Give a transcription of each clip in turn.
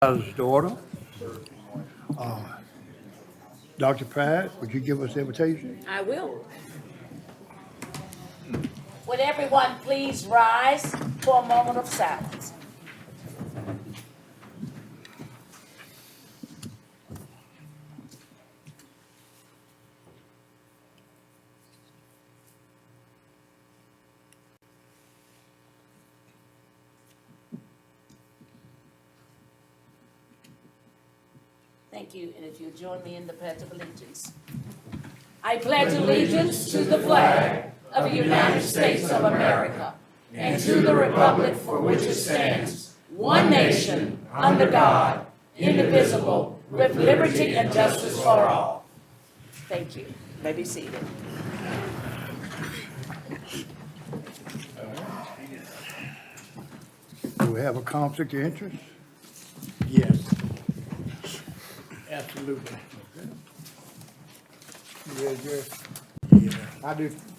Order. Dr. Pratt, would you give us the invitation? I will. Would everyone please rise for a moment of silence? Thank you, and if you'll join me in the Pledge of Allegiance. I pledge allegiance to the flag of the United States of America and to the republic for which it stands, one nation, under God, indivisible, with liberty and justice for all. Thank you. You may be seated. Do we have a conflict of interest? Yes. Absolutely. You ready, Jerry? Yeah.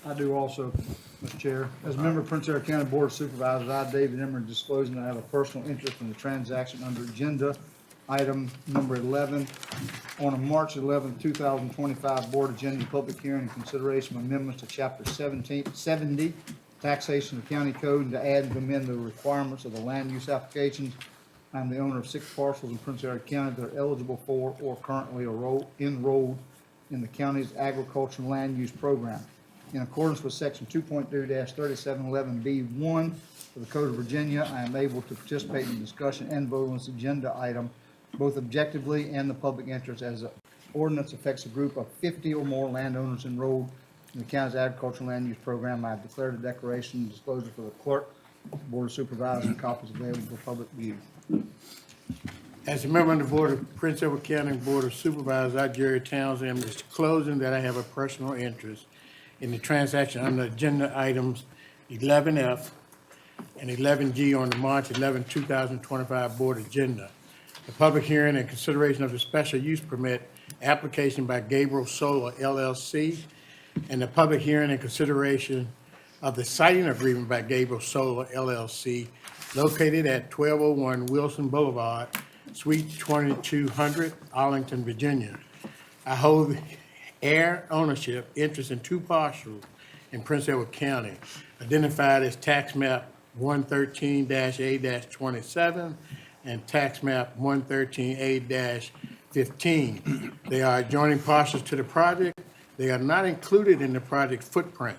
I do also, Mr. Chair. As a member of Prince Edward County Board of Supervisors, I, David Emmer, disclosing that I have a personal interest in the transaction under agenda item number 11 on a March 11, 2025 board agenda public hearing and consideration of amendments to Chapter 70, Taxation of County Code, and to add and amend the requirements of the land use applications. I'm the owner of 6 parcels in Prince Edward County that are eligible for or currently enrolled in the county's agricultural land use program. In accordance with Section 2.2-3711B1 of the Code of Virginia, I am able to participate in discussion and vote on this agenda item, both objectively and the public interest, as the ordinance affects a group of 50 or more landowners enrolled in the county's agricultural land use program. I have declared a declaration and disclosure for the clerk, Board of Supervisors, and copies available for public view. As a member of the Board of Prince Edward County Board of Supervisors, I, Jerry Townsend, am disclosing that I have a personal interest in the transaction under agenda items 11F and 11G on the March 11, 2025 board agenda. The public hearing and consideration of the special use permit application by Gabriel Solar LLC, and the public hearing and consideration of the siting agreement by Gabriel Solar LLC located at 1201 Wilson Boulevard, Suite 2200, Arlington, Virginia. I hold air ownership interest in 2 parcels in Prince Edward County, identified as tax map 113-A-27 and tax map 113A-15. They are adjoining parcels to the project. They are not included in the project footprint.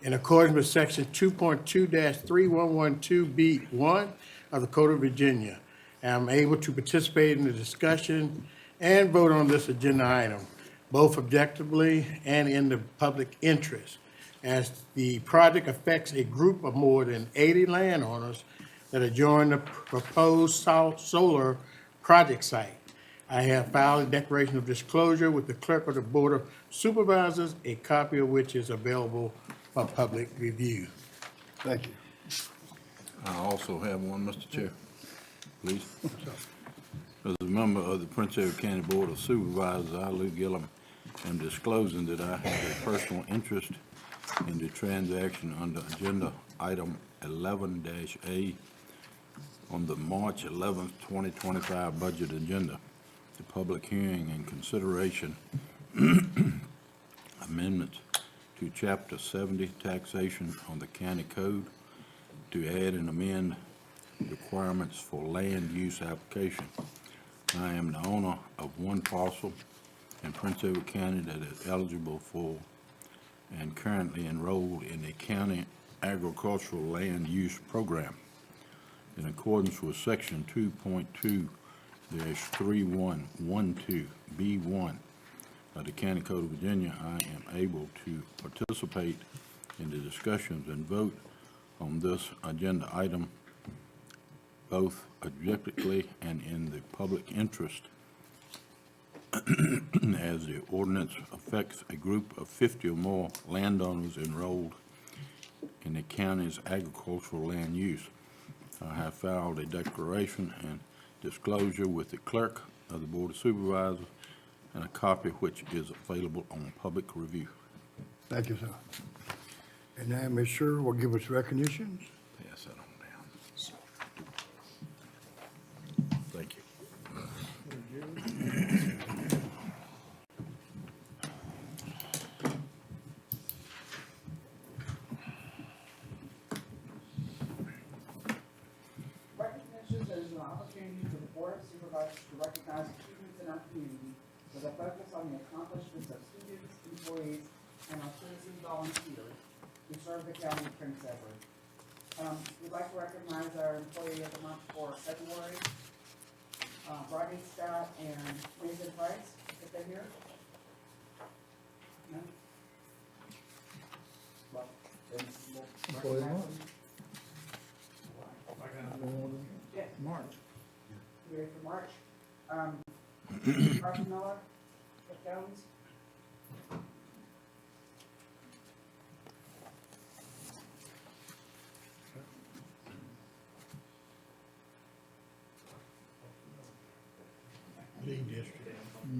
In accordance with Section 2.2-3112B1 of the Code of Virginia, I am able to participate in the discussion and vote on this agenda item, both objectively and in the public interest, as the project affects a group of more than 80 landowners that adjoin the proposed solar project site. I have filed a declaration of disclosure with the clerk of the Board of Supervisors, a copy of which is available for public review. Thank you. I also have one, Mr. Chair, please. As a member of the Prince Edward County Board of Supervisors, I, Lou Gillum, am disclosing that I have a personal interest in the transaction under agenda item 11-A on the March 11th, 2025 budget agenda. The public hearing and consideration amendments to Chapter 70, Taxation on the County Code, to add and amend requirements for land use application. I am the owner of 1 parcel in Prince Edward County that is eligible for and currently enrolled in the county agricultural land use program. In accordance with Section 2.2-3112B1 of the County Code of Virginia, I am able to participate in the discussions and vote on this agenda item, both objectively and in the public interest, as the ordinance affects a group of 50 or more landowners enrolled in the county's agricultural land use. I have filed a declaration and disclosure with the clerk of the Board of Supervisors, and a copy which is available on public review. Thank you, sir. And now Ms. Sherrill will give us recognitions. Pass that on down. Thank you. recognize achievements in our community with a focus on the accomplishments of students, employees, and our citizen volunteers who serve the county of Prince Edward. We'd like to recognize our employee of the month for February, Rodney Scott and Nathan Price, if they're here. No? Well, then we'll recognize them. Yeah. March. You ready for March? Carson Miller, Rick Jones. Lead district.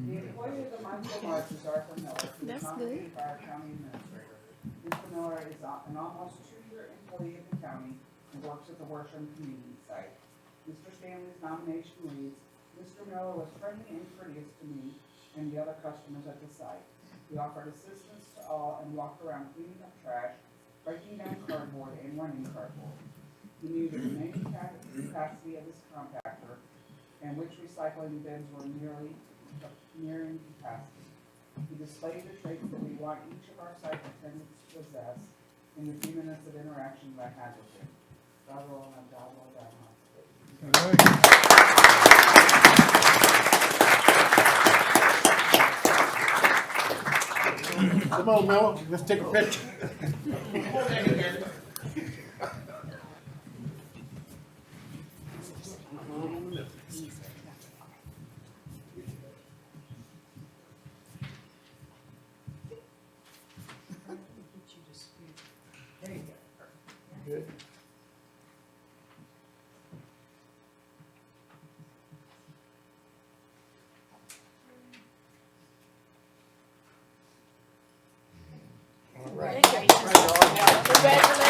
The employee of the month for March is Arthur Miller, who is nominated by our county administrator. Mr. Miller is an almost 2-year employee of the county and works at the Worsham Community Site. Mr. Stanley's nomination reads, Mr. Miller was friendly and courteous to me and the other customers at the site. He offered assistance to all and walked around cleaning up trash, breaking down cardboard, and running cardboard. He knew the remaining capacity of his compactor and which recycling bins were nearing capacity. He displayed the traits that we want each of our site attendants to possess in the few minutes of interaction that I had with him. God will and God will die. Come on, Mel, let's take a picture. Good. All right. Congratulations.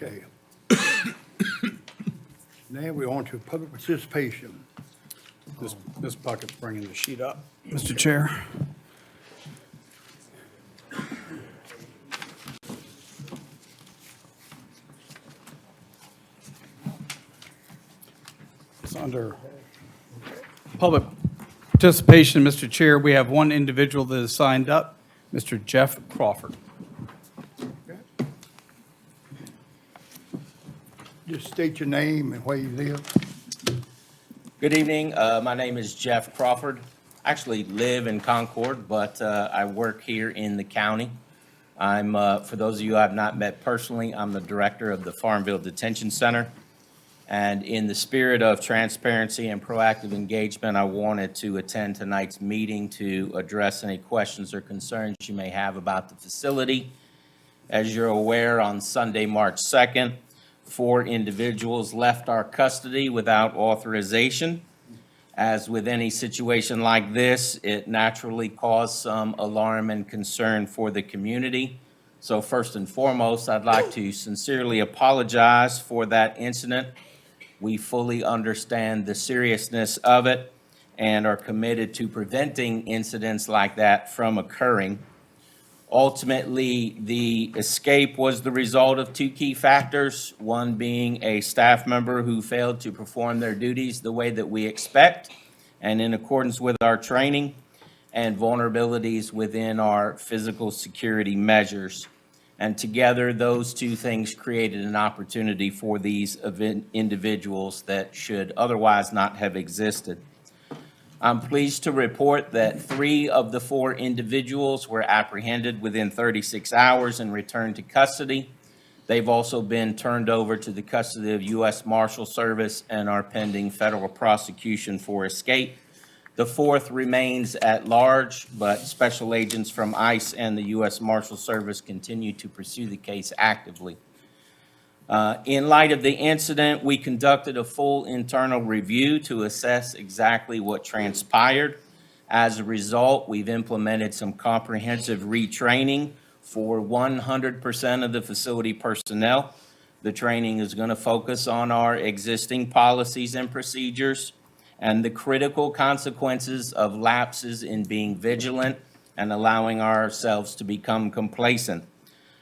Okay. Now we're on to public participation. Ms. Puckett's bringing the sheet up. Mr. Chair. It's under public participation, Mr. Chair. We have one individual that is signed up, Mr. Jeff Crawford. Just state your name and where you live. Good evening. My name is Jeff Crawford. I actually live in Concord, but I work here in the county. I'm, for those of you I have not met personally, I'm the director of the Farmville Detention Center. And in the spirit of transparency and proactive engagement, I wanted to attend tonight's meeting to address any questions or concerns you may have about the facility. As you're aware, on Sunday, March 2nd, 4 individuals left our custody without authorization. As with any situation like this, it naturally caused some alarm and concern for the community. So first and foremost, I'd like to sincerely apologize for that incident. We fully understand the seriousness of it and are committed to preventing incidents like that from occurring. Ultimately, the escape was the result of 2 key factors, one being a staff member who failed to perform their duties the way that we expect and in accordance with our training, and vulnerabilities within our physical security measures. And together, those 2 things created an opportunity for these individuals that should otherwise not have existed. I'm pleased to report that 3 of the 4 individuals were apprehended within 36 hours and returned to custody. They've also been turned over to the custody of U.S. Marshal Service and are pending federal prosecution for escape. The 4th remains at large, but special agents from ICE and the U.S. Marshal Service continue to pursue the case actively. In light of the incident, we conducted a full internal review to assess exactly what transpired. As a result, we've implemented some comprehensive retraining for 100% of the facility personnel. The training is going to focus on our existing policies and procedures and the critical consequences of lapses in being vigilant and allowing ourselves to become complacent.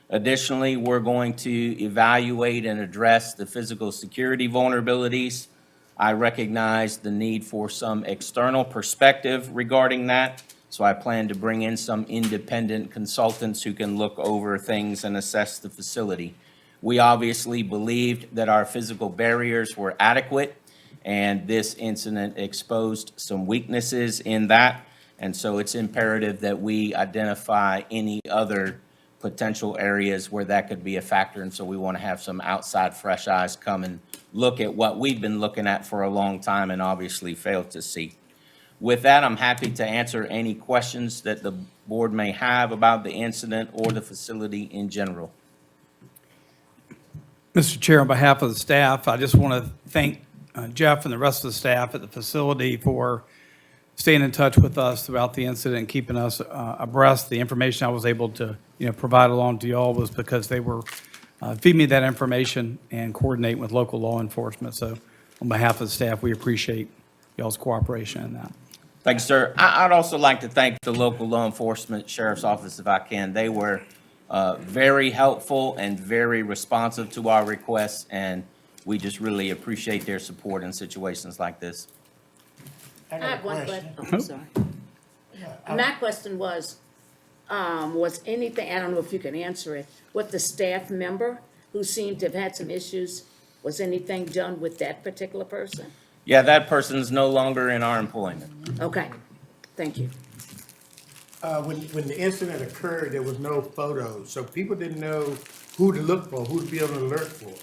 Additionally, we're going to evaluate and address the physical security vulnerabilities. I recognize the need for some external perspective regarding that, so I plan to bring in some independent consultants who can look over things and assess the facility. We obviously believed that our physical barriers were adequate, and this incident exposed some weaknesses in that, and so it's imperative that we identify any other potential areas where that could be a factor, and so we want to have some outside fresh eyes come and look at what we've been looking at for a long time and obviously failed to see. With that, I'm happy to answer any questions that the board may have about the incident or the facility in general. Mr. Chair, on behalf of the staff, I just want to thank Jeff and the rest of the staff at the facility for staying in touch with us throughout the incident and keeping us abreast. The information I was able to, provide along to y'all was because they were feeding me that information and coordinating with local law enforcement. So on behalf of the staff, we appreciate y'all's cooperation in that. Thank you, sir. I'd also like to thank the local law enforcement sheriff's office if I can. They were very helpful and very responsive to our requests, and we just really appreciate their support in situations like this. I have one question. Oh, I'm sorry. My question was anything, I don't know if you can answer it, with the staff member who seemed to have had some issues, was anything done with that particular person? Yeah, that person's no longer in our employment. Okay, thank you. When the incident occurred, there was no photos, so people didn't know who to look for, who to be on alert for.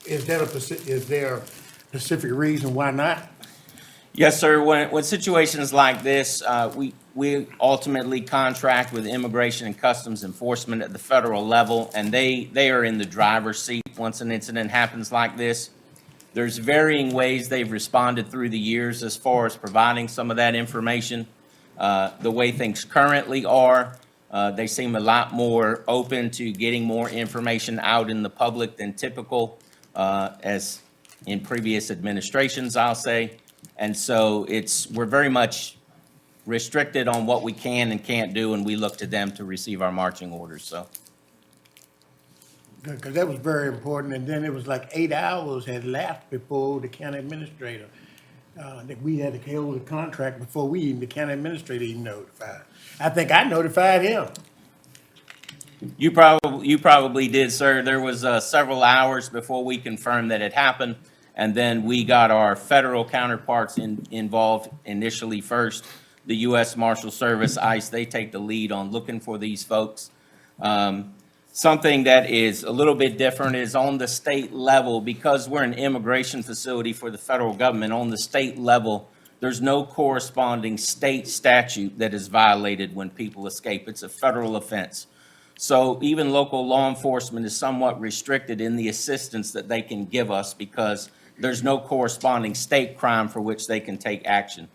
Is there a specific reason why not? Yes, sir. When situations like this, we ultimately contract with Immigration and Customs Enforcement at the federal level, and they are in the driver's seat once an incident happens like this. There's varying ways they've responded through the years as far as providing some of that information. The way things currently are, they seem a lot more open to getting more information out in the public than typical, as in previous administrations, I'll say. And so we're very much restricted on what we can and can't do, and we look to them to receive our marching orders, so. Because that was very important, and then it was like 8 hours had lapsed before the county administrator, that we had to hold the contract before the county administrator even notified. I think I notified him. You probably did, sir. There was several hours before we confirmed that it happened, and then we got our federal counterparts involved initially first. The U.S. Marshal Service, ICE, they take the lead on looking for these folks. Something that is a little bit different is on the state level, because we're an immigration facility for the federal government. On the state level, there's no corresponding state statute that is violated when people escape. It's a federal offense. So even local law enforcement is somewhat restricted in the assistance that they can give us because there's no corresponding state crime for which they can take action.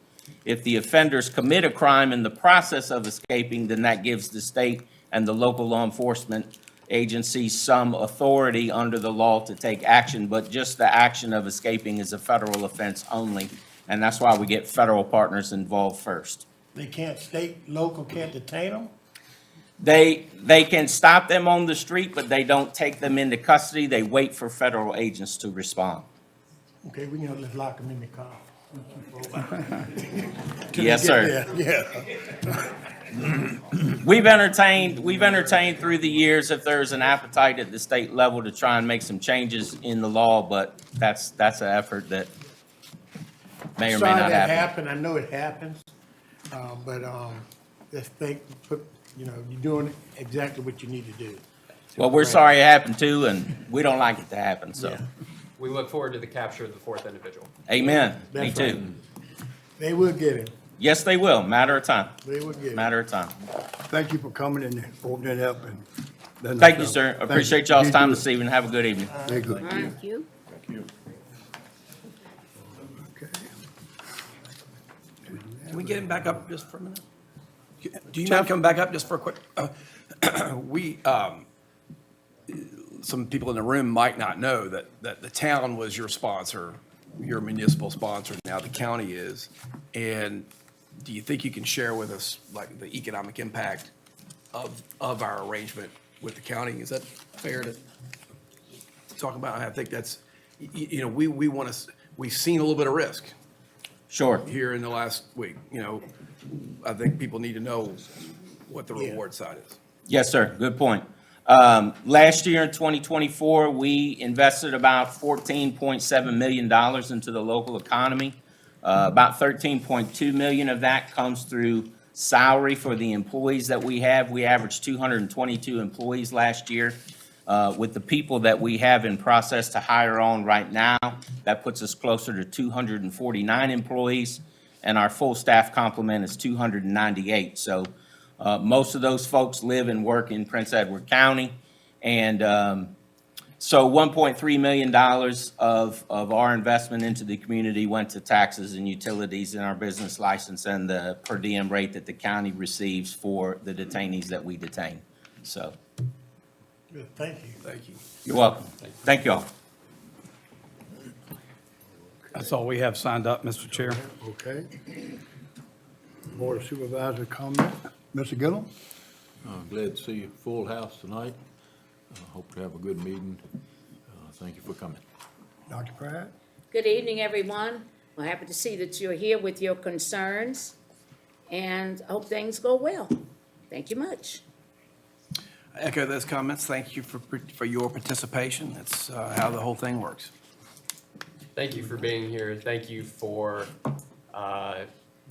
If the offenders commit a crime in the process of escaping, then that gives the state and the local law enforcement agency some authority under the law to take action, but just the action of escaping is a federal offense only, and that's why we get federal partners involved first. They can't, local can't detain them? They can stop them on the street, but they don't take them into custody. They wait for federal agents to respond. Okay, we can just lock them in the car. Yes, sir. Yeah. We've entertained through the years if there's an appetite at the state level to try and make some changes in the law, but that's an effort that may or may not happen. I know it happens, but just you're doing exactly what you need to do. Well, we're sorry it happened too, and we don't like it to happen, so. Yeah. We look forward to the capture of the fourth individual. Amen. Me That's right. too. They will get him. Yes, they will. Matter of time. They will get him. Matter of time. Thank you for coming and opening it up and Then Thank you, so. sir. Thank you. Appreciate y'all's You time do this it. evening. Have a good evening. Very good. Thank you. Okay. Can we get him back up just for a minute? Do you mind coming back up just for a quick? We, some people in the room might not know that the town was your sponsor, your municipal sponsor, now the county is. And do you think you can share with us, like, the economic impact of our arrangement with the county? Is that fair to talk about? I think that's, you know, we want to, we've seen a little bit of risk Sure. here in the last week. You know, I think people need to know what the reward side is. Yes, sir. Good point. Last year in 2024, we invested about $14.7 million into the local economy. About 13.2 million of that comes through salary for the employees that we have. We averaged 222 employees last year. With the people that we have in process to hire on right now, that puts us closer to 249 employees, and our full staff complement is 298. So most of those folks live and work in Prince Edward County. And so $1.3 million of our investment into the community went to taxes and utilities and our business license and the per diem rate that the county receives for the detainees that we detain. So Good, thank you. Thank you. you're welcome. Thank you all. That's all we have signed up, Mr. Chair. Okay. Board of Supervisor comment. Mr. Gillum? Glad to see you full house tonight. Hope to have a good meeting. Thank you for coming. Dr. Pratt? Good evening, everyone. We're happy to see that you're here with your concerns, and I hope things go well. Thank you much. I echo those comments. Thank you for your participation. That's how the whole thing works. Thank you for being here. Thank you for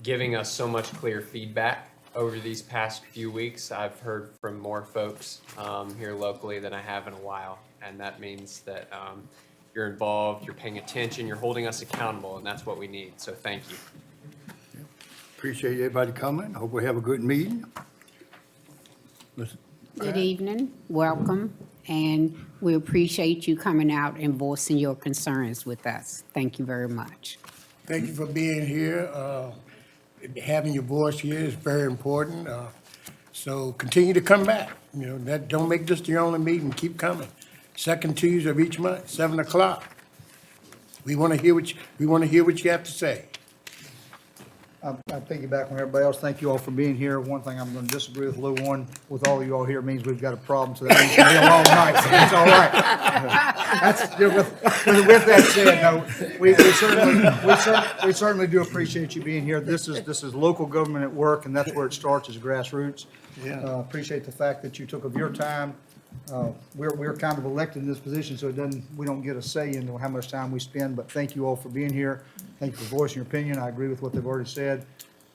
giving us so much clear feedback over these past few weeks. I've heard from more folks here locally than I have in a while, and that means that you're involved, you're paying attention, you're holding us accountable, and that's what we need. So thank you. Appreciate everybody coming. Hope we have a good meeting. Mr. Good evening, welcome, and we appreciate you coming out and voicing your concerns with us. Thank you very much. Thank you for being here. Having your voice here is very important. So continue to come back. You know, that, don't make this your only meeting. Keep coming. Second Tuesday of each month, 7 o'clock. We want to hear what you have to say. I piggyback on everybody else. Thank you all for being here. One thing I'm going to disagree with Lou on, with all of you all here, means we've got a problem, so that means it's going to be a long night, so it's all right. With that said, no, we certainly do appreciate you being here. This is local government at work, and that's where it starts, is grassroots. Yeah. Appreciate the fact that you took of your time. We're kind of elected in this position, so we don't get a say into how much time we spend, but thank you all for being here. Thank you for voicing your opinion. I agree with what they've already said.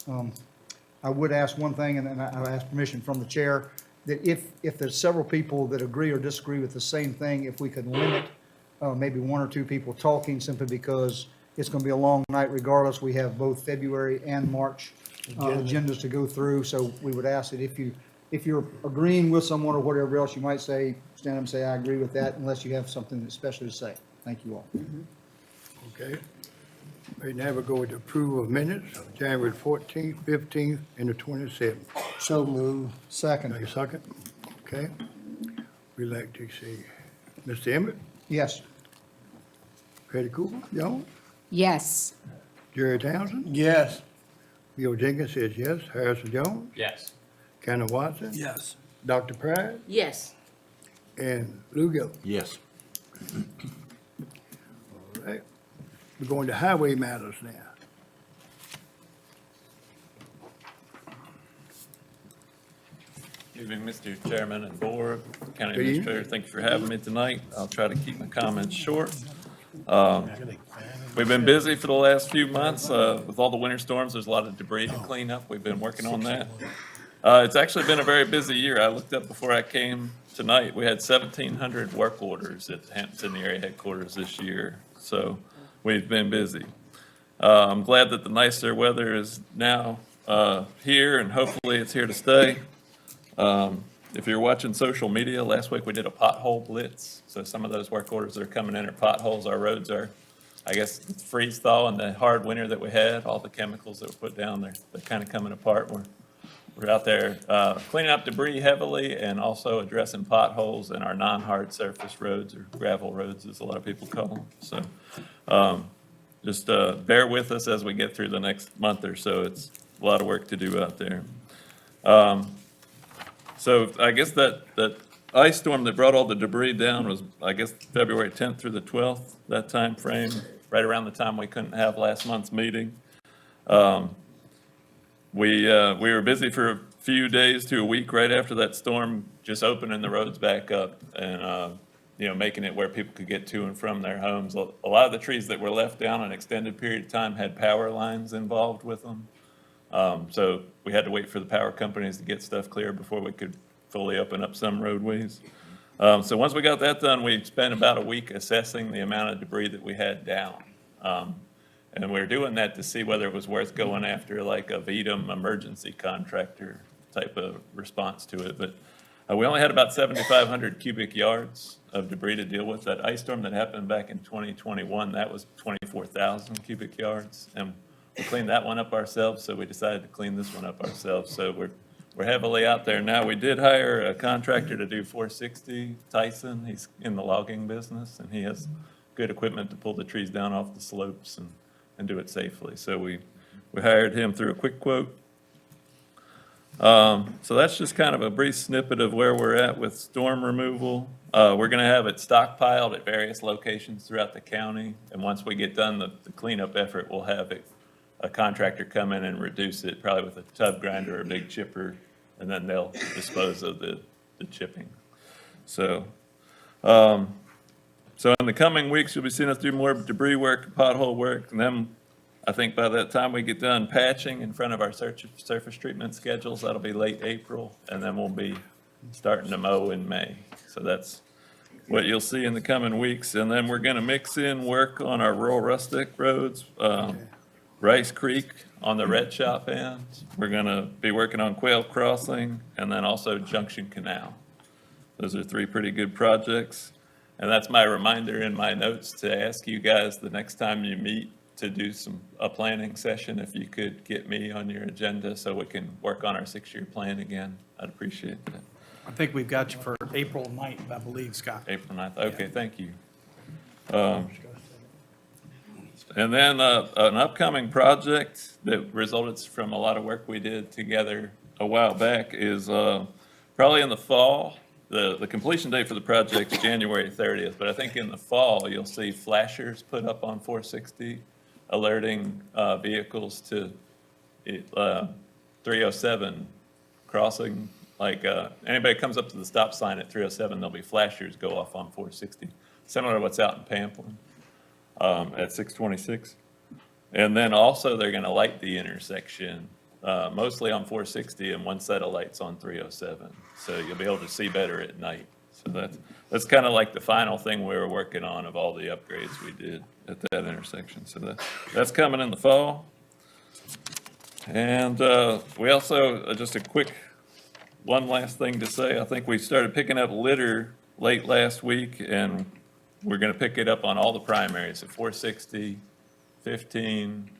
I would ask one thing, and I ask permission from the chair, that if there's several people that agree or disagree with the same thing, if we could limit maybe one or two people talking, simply because it's going to be a long night regardless. We have both February and March agendas to go through, so we would ask that if you're agreeing with someone or whatever else, you might say, stand up and say, I agree with that, unless you have something special to say. Thank you all. Okay. Right now, we'll go with the approval of minutes of January 14th, 15th, and the 27th. So move. Second. Take a second. Okay. We'd like to see Mr. Emmett, Yes. Betty Cooper, Jones, Yes, Jerry Townsend, Yes. Bill Jenkins says yes, Harrison Jones, Yes. Kennel Watson, Yes. Dr. Pratt, Yes. and Lou Gillum. Yes. All right. We're going to highway matters now. Evening, Mr. Chairman and Board, County Good evening. Administrator, thank you for having me tonight. I'll try to keep my comments short. We've been busy for the last few months with all the winter storms. There's a lot of debris to clean up. We've been working on that. It's actually been a very busy year. I looked up before I came tonight. We had 1,700 work orders at Hampton area headquarters this year, so we've been busy. I'm glad that the nicer weather is now here, and hopefully it's here to stay. If you're watching social media, last week we did a pothole blitz. So some of those work orders that are coming in are potholes. Our roads are, I guess, freeze thaw and the hard winter that we had, all the chemicals that were put down there, they're kind of coming apart. We're out there cleaning up debris heavily and also addressing potholes in our non-hard surface roads, or gravel roads, as a lot of people call them. So just bear with us as we get through the next month or so. It's a lot of work to do out there. So I guess that ice storm that brought all the debris down was, I guess, February 10th through the 12th, that time frame, right around the time we couldn't have last month's meeting. We were busy for a few days to a week right after that storm, just opening the roads back up and, making it where people could get to and from their homes. A lot of the trees that were left down an extended period of time had power lines involved with them. So we had to wait for the power companies to get stuff clear before we could fully open up some roadways. So once we got that done, we spent about a week assessing the amount of debris that we had down. And we were doing that to see whether it was worth going after like a VEDM emergency contractor type of response to it. But we only had about 7,500 cubic yards of debris to deal with. That ice storm that happened back in 2021, that was 24,000 cubic yards. And we cleaned that one up ourselves, so we decided to clean this one up ourselves. So we're heavily out there now. We did hire a contractor to do 460, Tyson. He's in the logging business, and he has good equipment to pull the trees down off the slopes and do it safely. So we hired him through a quick quote. So that's just kind of a brief snippet of where we're at with storm removal. We're going to have it stockpiled at various locations throughout the county, and once we get done the cleanup effort, we'll have a contractor come in and reduce it, probably with a tub grinder or a big chipper, and then they'll dispose of the chipping. So in the coming weeks, you'll be seeing us do more debris work, pothole work, and then I think by that time we get done patching in front of our surface treatment schedules, that'll be late April, and then we'll be starting to mow in May. So that's what you'll see in the coming weeks. And then we're gonna mix in work on our rural rustic roads, Rice Creek on the Red Shop end. We're gonna be working on Quail Crossing and then also Junction Canal. Those are three pretty good projects. And that's my reminder in my notes to ask you guys the next time you meet to do a planning session, if you could get me on your agenda so we can work on our 6-year plan again. I'd appreciate that. I think we've got you for April 9th, I believe, Scott. April 9th, okay, thank you. And then an upcoming project that resulted from a lot of work we did together a while back is probably in the fall. The completion date for the project is January 30th, but I think in the fall, you'll see flashers put up on 460, alerting vehicles to 307 crossing. Like anybody comes up to the stop sign at 307, there'll be flashers go off on 460, similar to what's out in Pamplin at 626. And then also they're going to light the intersection, mostly on 460 and one set of lights on 307. So you'll be able to see better at night. So that's kind of like the final thing we were working on of all the upgrades we did at that intersection. So that's coming in the fall. And we also, just a quick, one last thing to say, I think we started picking up litter late last week, and we're going to pick it up on all the primaries, at 460, 15,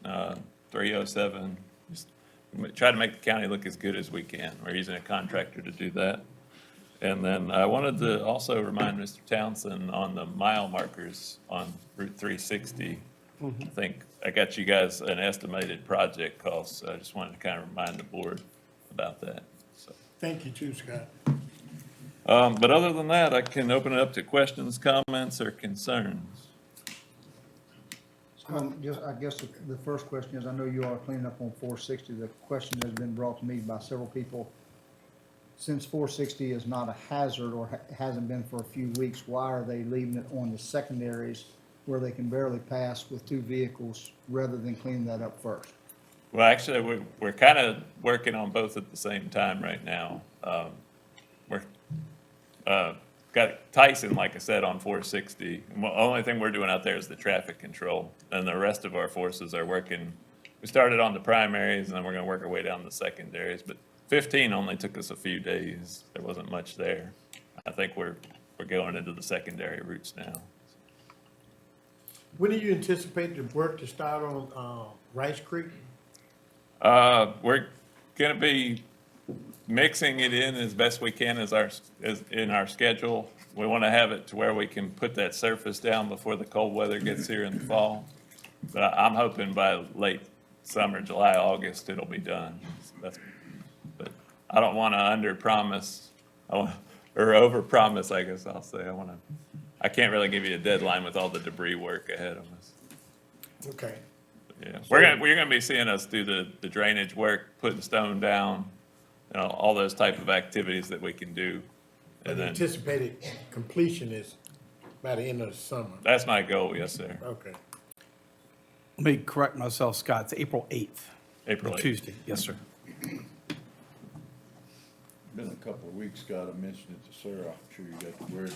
307. Just try to make the county look as good as we can. We're using a contractor to do that. And then I wanted to also remind Mr. Townsend on the mile markers on Route 360. I think I got you guys an estimated project cost, so I just wanted to kind of remind the board about that. So. Thank you too, Scott. But other than that, I can open it up to questions, comments, or concerns. I guess the first question is, I know you are cleaning up on 460. The question has been brought to me by several people. Since 460 is not a hazard or hasn't been for a few weeks, why are they leaving it on the secondaries where they can barely pass with two vehicles rather than cleaning that up first? Well, actually, we're kind of working on both at the same time right now. We're got Tyson, like I said, on 460. And the only thing we're doing out there is the traffic control, and the rest of our forces are working. We started on the primaries, and then we're going to work our way down the secondaries. But 15 only took us a few days. There wasn't much there. I think we're going into the secondary routes now. When do you anticipate the work to start on Rice Creek? We're gonna be mixing it in as best we can as in our schedule. We want to have it to where we can put that surface down before the cold weather gets here in the fall. But I'm hoping by late summer, July, August, it'll be done. But I don't want to under-promise, or over-promise, I guess I'll say. I can't really give you a deadline with all the debris work ahead of us. Okay. Yeah, you're gonna be seeing us do the drainage work, putting stone down, you know, all those type of activities that we can do. But And the then, anticipated completion is by the end of the summer. that's my goal, yes, sir. Okay. Let me correct myself, Scott, it's April 8th. April 8th. Tuesday, yes, sir. Been a couple of weeks, Scott, I mentioned it to Sarah, I'm sure you got the word,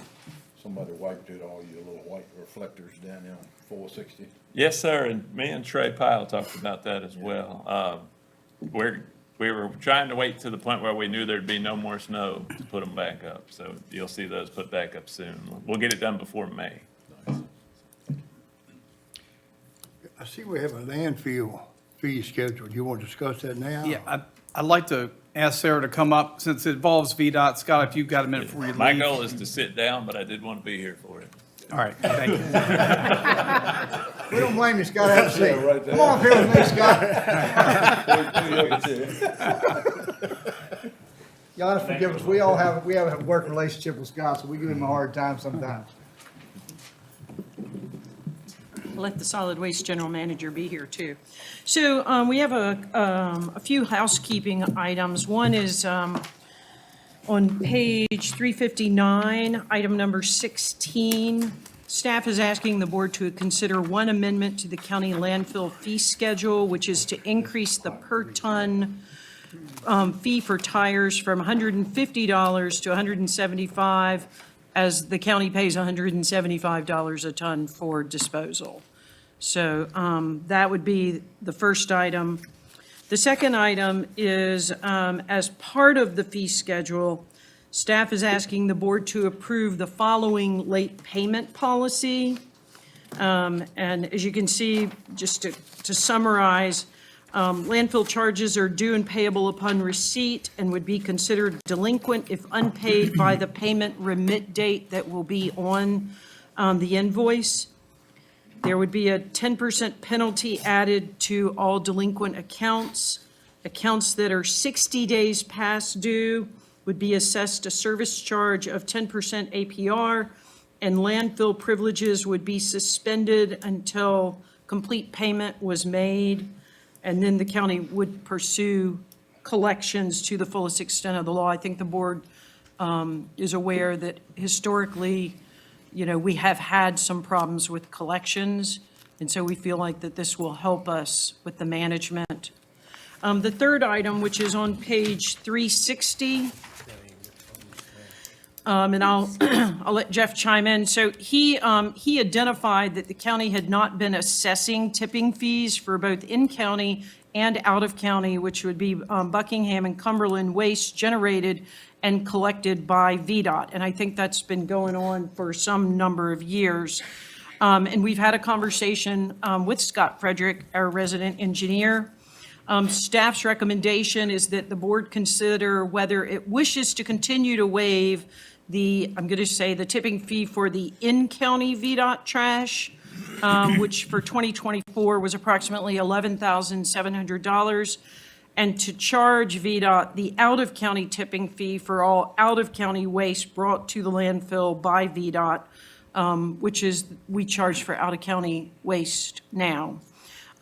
somebody wiped it, all your little white reflectors down there on 460. Yes, sir, and me and Trey Pyle talked about that as well. We were trying to wait to the point where we knew there'd be no more snow to put them back up, so you'll see those put back up soon. We'll get it done before May. I see we have a landfill fee schedule. You want to discuss that now? Yeah, I'd like to ask Sarah to come up, since it involves VDOT. Scott, if you've got a minute before you leave. My goal is to sit down, but I did want to be here for it. All right, thank you. We don't blame you, Scott, have a seat. Come on up here with me, Scott. Y'all have to forgive us, we have a work relationship with Scott, so we give him a hard time sometimes. Let the solid waste general manager be here too. So we have a few housekeeping items. One is on page 359, item number 16. Staff is asking the board to consider one amendment to the county landfill fee schedule, which is to increase the per ton fee for tires from $150 to $175, as the county pays $175 a ton for disposal. So that would be the first item. The second item is, as part of the fee schedule, staff is asking the board to approve the following late payment policy. And as you can see, just to summarize, landfill charges are due and payable upon receipt and would be considered delinquent if unpaid by the payment remit date that will be on the invoice. There would be a 10% penalty added to all delinquent accounts. Accounts that are 60 days past due would be assessed a service charge of 10% APR, and landfill privileges would be suspended until complete payment was made. And then the county would pursue collections to the fullest extent of the law. I think the board is aware that historically, you know, we have had some problems with collections, and so we feel like that this will help us with the management. The third item, which is on page 360, and I'll let Jeff chime in. So he identified that the county had not been assessing tipping fees for both in-county and out-of-county, which would be Buckingham and Cumberland waste generated and collected by VDOT. And I think that's been going on for some number of years. And we've had a conversation with Scott Frederick, our resident engineer. Staff's recommendation is that the board consider whether it wishes to continue to waive I'm going to say the tipping fee for the in-county VDOT trash, which for 2024 was approximately $11,700, and to charge VDOT the out-of-county tipping fee for all out-of-county waste brought to the landfill by VDOT, which is, we charge for out-of-county waste now.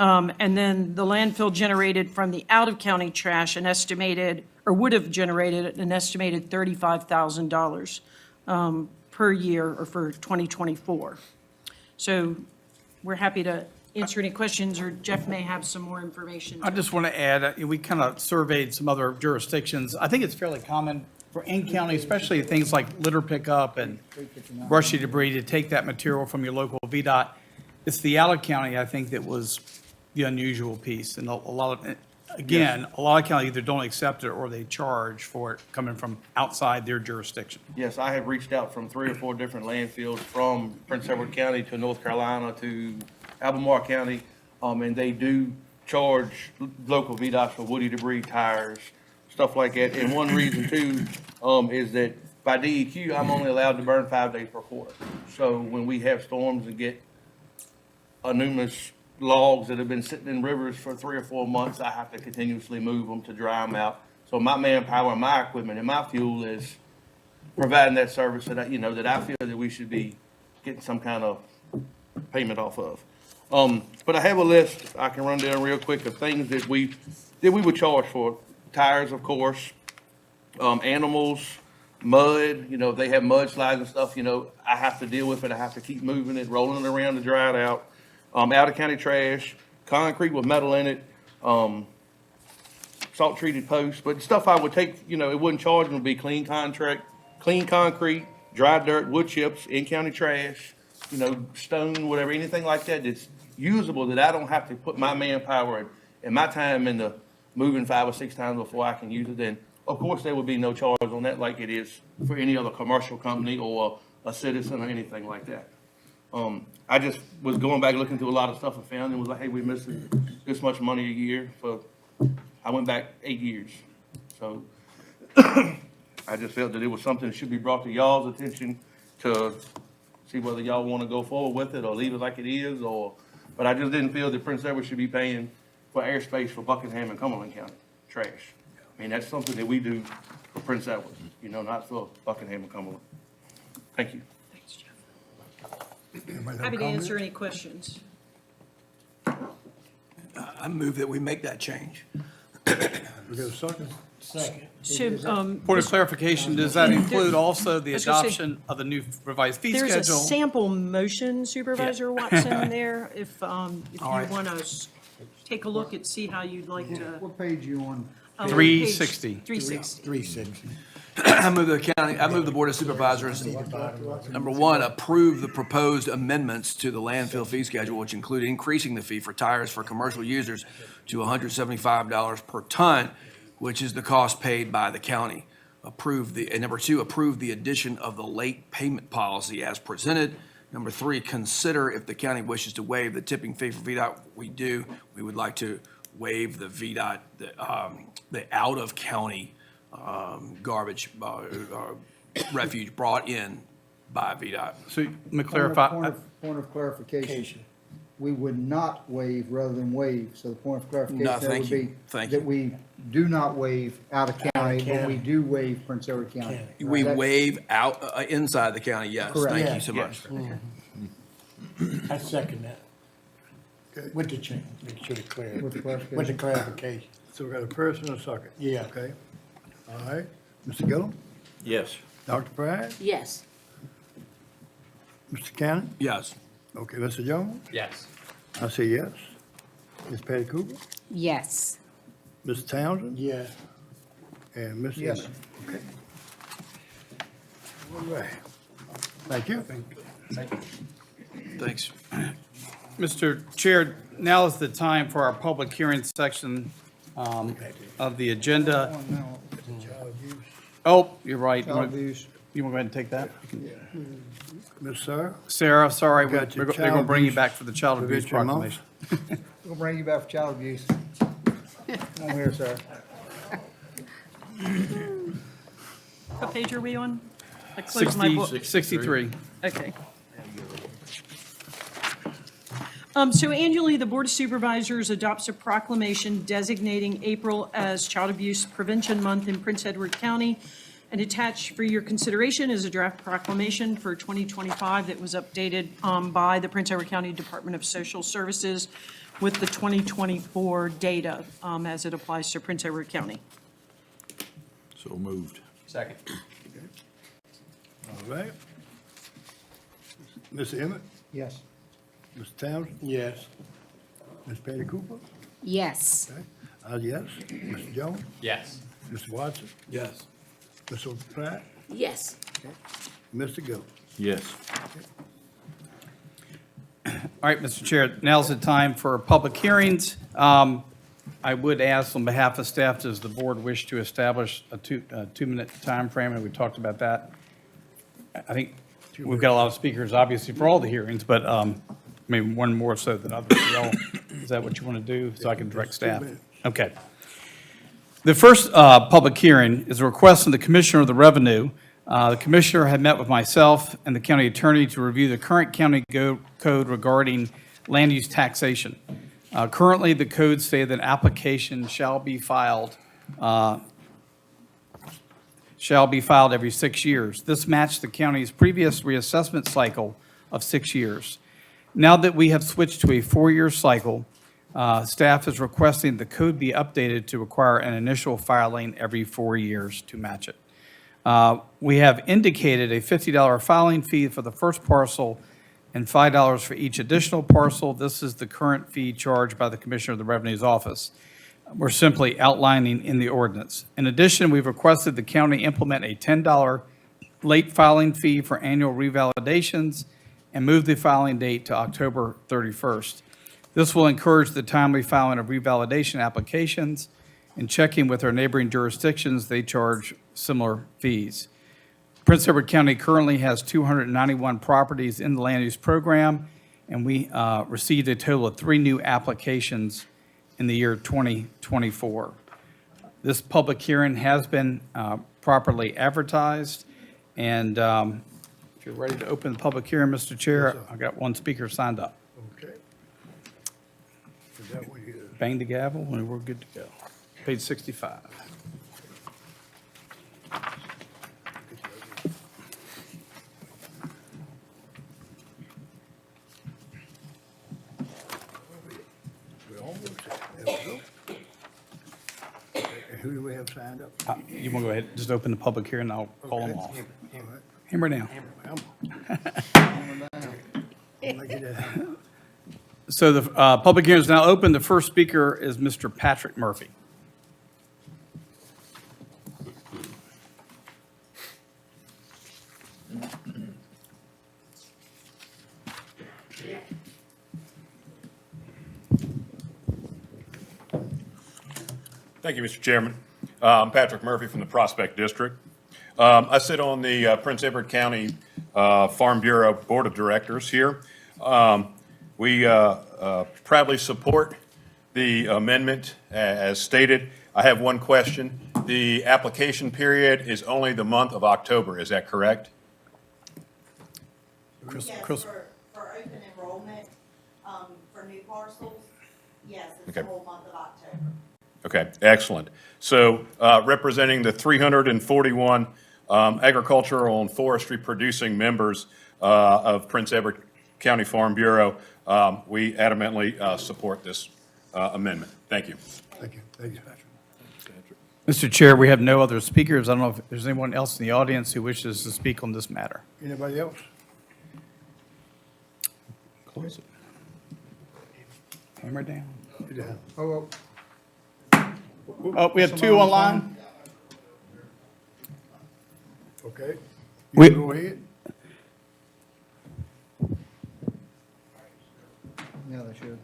And then the landfill generated from the out-of-county trash an estimated, or would have generated an estimated $35,000 per year or for 2024. So we're happy to answer any questions, or Jeff may have some more information. I just want to add, we kind of surveyed some other jurisdictions. I think it's fairly common for in-county, especially things like litter pickup and brushy debris, to take that material from your local VDOT. It's the out-of-county, I think, that was the unusual piece. And a lot of, again, a lot of counties either don't accept it or they charge for it coming from outside their jurisdiction. Yes, I have reached out from 3 or 4 different landfills from Prince Edward County to North Carolina to Albemarle County, and they do charge local VDOTs for woody debris, tires, stuff like that. And one reason too, is that by DEQ, I'm only allowed to burn 5 days per quarter. So when we have storms and get numerous logs that have been sitting in rivers for 3 or 4 months, I have to continuously move them to dry them out. So my manpower and my equipment and my fuel is providing that service that that I feel that we should be getting some kind of payment off of. But I have a list I can run down real quick of things that we would charge for. Tires, of course, animals, mud, if they have mudslides and stuff, I have to deal with it. I have to keep moving it, rolling it around to dry it out. Out of county trash, concrete with metal in it, salt treated posts, but stuff I would take, it wouldn't charge them, would be clean concrete, dry dirt, wood chips, in county trash, stone, whatever, anything like that that's usable that I don't have to put my manpower and my time into moving 5 or 6 times before I can use it. Then of course there would be no charge on that like it is for any other commercial company or a citizen or anything like that. I just was going back looking through a lot of stuff and found it was like, hey, we're missing this much money a year I went back 8 years. So I just felt that it was something that should be brought to y'all's attention to see whether y'all want to go forward with it or leave it like it is, but I just didn't feel that Prince Edward should be paying for airspace for Buckingham and Cumberland County trash. I mean, that's something that we do for Prince Edward, not for Buckingham and Cumberland. Thank you. Thanks, Jeff. Happy to answer any questions. I move that we make that change. We got a second? Second. So, Point of clarification, does that include also the I was gonna say, adoption of the new revised fee there's a schedule? sample motion, Supervisor Watson, there, if you All right. want to take a look and see how you'd like to. What page you on? 360. 360. 360. I move the Board of Supervisors, number one, approve the proposed amendments to the landfill fee schedule, which include increasing the fee for tires for commercial users to $175 per ton, which is the cost paid by the county. And number two, approve the addition of the late payment policy as presented. Number three, consider if the county wishes to waive the tipping fee for VDOT. We would like to waive the VDOT, the out-of-county garbage, refuge brought in by VDOT. So let me clarify. Point of clarification. We would not waive rather than waive, so the point of clarification No, there thank would you. be Thank you. that we do not waive out of county, but we county. do waive Prince Edward County. We That- waive out, inside the county, yes. Correct. Thank you so much. I second that. With the change, make sure the clarity, With the clarification. with the clarification. So we got a first and a second? Yeah. Okay. All right. Mr. Gillum? Yes. Dr. Pride? Yes. Mr. Cannon? Yes. Okay, Mr. Jones? Yes. I say yes. Ms. Patty Cooper? Yes. Mr. Townsend? Yeah. And Ms. Yes. Emmett? Okay. All right. Thank you. Thanks. Mr. Chair, now is the time for our public hearing section of the agenda. Child abuse. Oh, you're right. You Child want abuse. to go ahead and take that? Ms. Sarah? Sarah, sorry, we're Got your going to child bring you abuse back for the child abuse prevention month. proclamation. We'll bring you back for child abuse. Come on here, sir. What page are we on? I closed my book. 63. Okay. So annually, the Board of Supervisors adopts a proclamation designating April as Child Abuse Prevention Month in Prince Edward County. And attached for your consideration is a draft proclamation for 2025 that was updated by the Prince Edward County Department of Social Services with the 2024 data as it applies to Prince Edward County. So moved. Second. All right. Ms. Emmett? Yes. Mr. Townsend? Yes. Ms. Patty Cooper? Yes. Okay. Yes. Mr. Jones? Yes. Mr. Watson? Yes. Mr. Pratt? Yes. Mr. Gill? Yes. All right, Mr. Chair, now's the time for public hearings. I would ask on behalf of staff, does the board wish to establish a two-minute time frame? And we talked about that. I think we've got a lot of speakers, obviously, for all the hearings, but maybe one more so than others. Y'all, is that what you want to do, so I can direct staff? Okay. The first public hearing is a request from the Commissioner of the Revenue. The Commissioner had met with myself and the county attorney to review the current county code regarding land use taxation. Currently, the codes say that application shall be filed every 6 years. This matched the county's previous reassessment cycle of 6 years. Now that we have switched to a 4-year cycle, staff is requesting the code be updated to require an initial filing every 4 years to match it. We have indicated a $50 filing fee for the first parcel and $5 for each additional parcel. This is the current fee charged by the Commissioner of the Revenue's office. We're simply outlining in the ordinance. In addition, we've requested the county implement a $10 late filing fee for annual revalidations and move the filing date to October 31st. This will encourage the timely filing of revalidation applications. In checking with our neighboring jurisdictions, they charge similar fees. Prince Edward County currently has 291 properties in the land use program, and we received a total of 3 new applications in the year 2024. This public hearing has been properly advertised, and if you're ready to open the public hearing, Mr. Chair, I've got one speaker signed up. Okay. Is that what you? Bang the gavel, and we're good to go. Page 65. We're almost there. There we go. Okay, and who do we have signed up? You want to go ahead, just open the public hearing, and I'll call them off. Hammer down. So the public hearing is now open. The first speaker is Mr. Patrick Murphy. Thank you, Mr. Chairman. I'm Patrick Murphy from the Prospect District. I sit on the Prince Edward County Farm Bureau Board of Directors here. We proudly support the amendment as stated. I have one question. The application period is only the month of October, is that correct? Chris, Yes, Chris. for open enrollment, for new parcels, yes, it's Okay. the whole month of October. Okay, excellent. So representing the 341 agricultural and forestry producing members of Prince Edward County Farm Bureau, we adamantly support this amendment. Thank you. Thank you. Thank you, Patrick. Mr. Chair, we have no other speakers. I don't know if there's anyone else in the audience who wishes to speak on this matter. Anybody else? Close it. Hammer down. Sit down. Oh, Oh, we have 2 online? okay. We- You go ahead. Yeah, they should.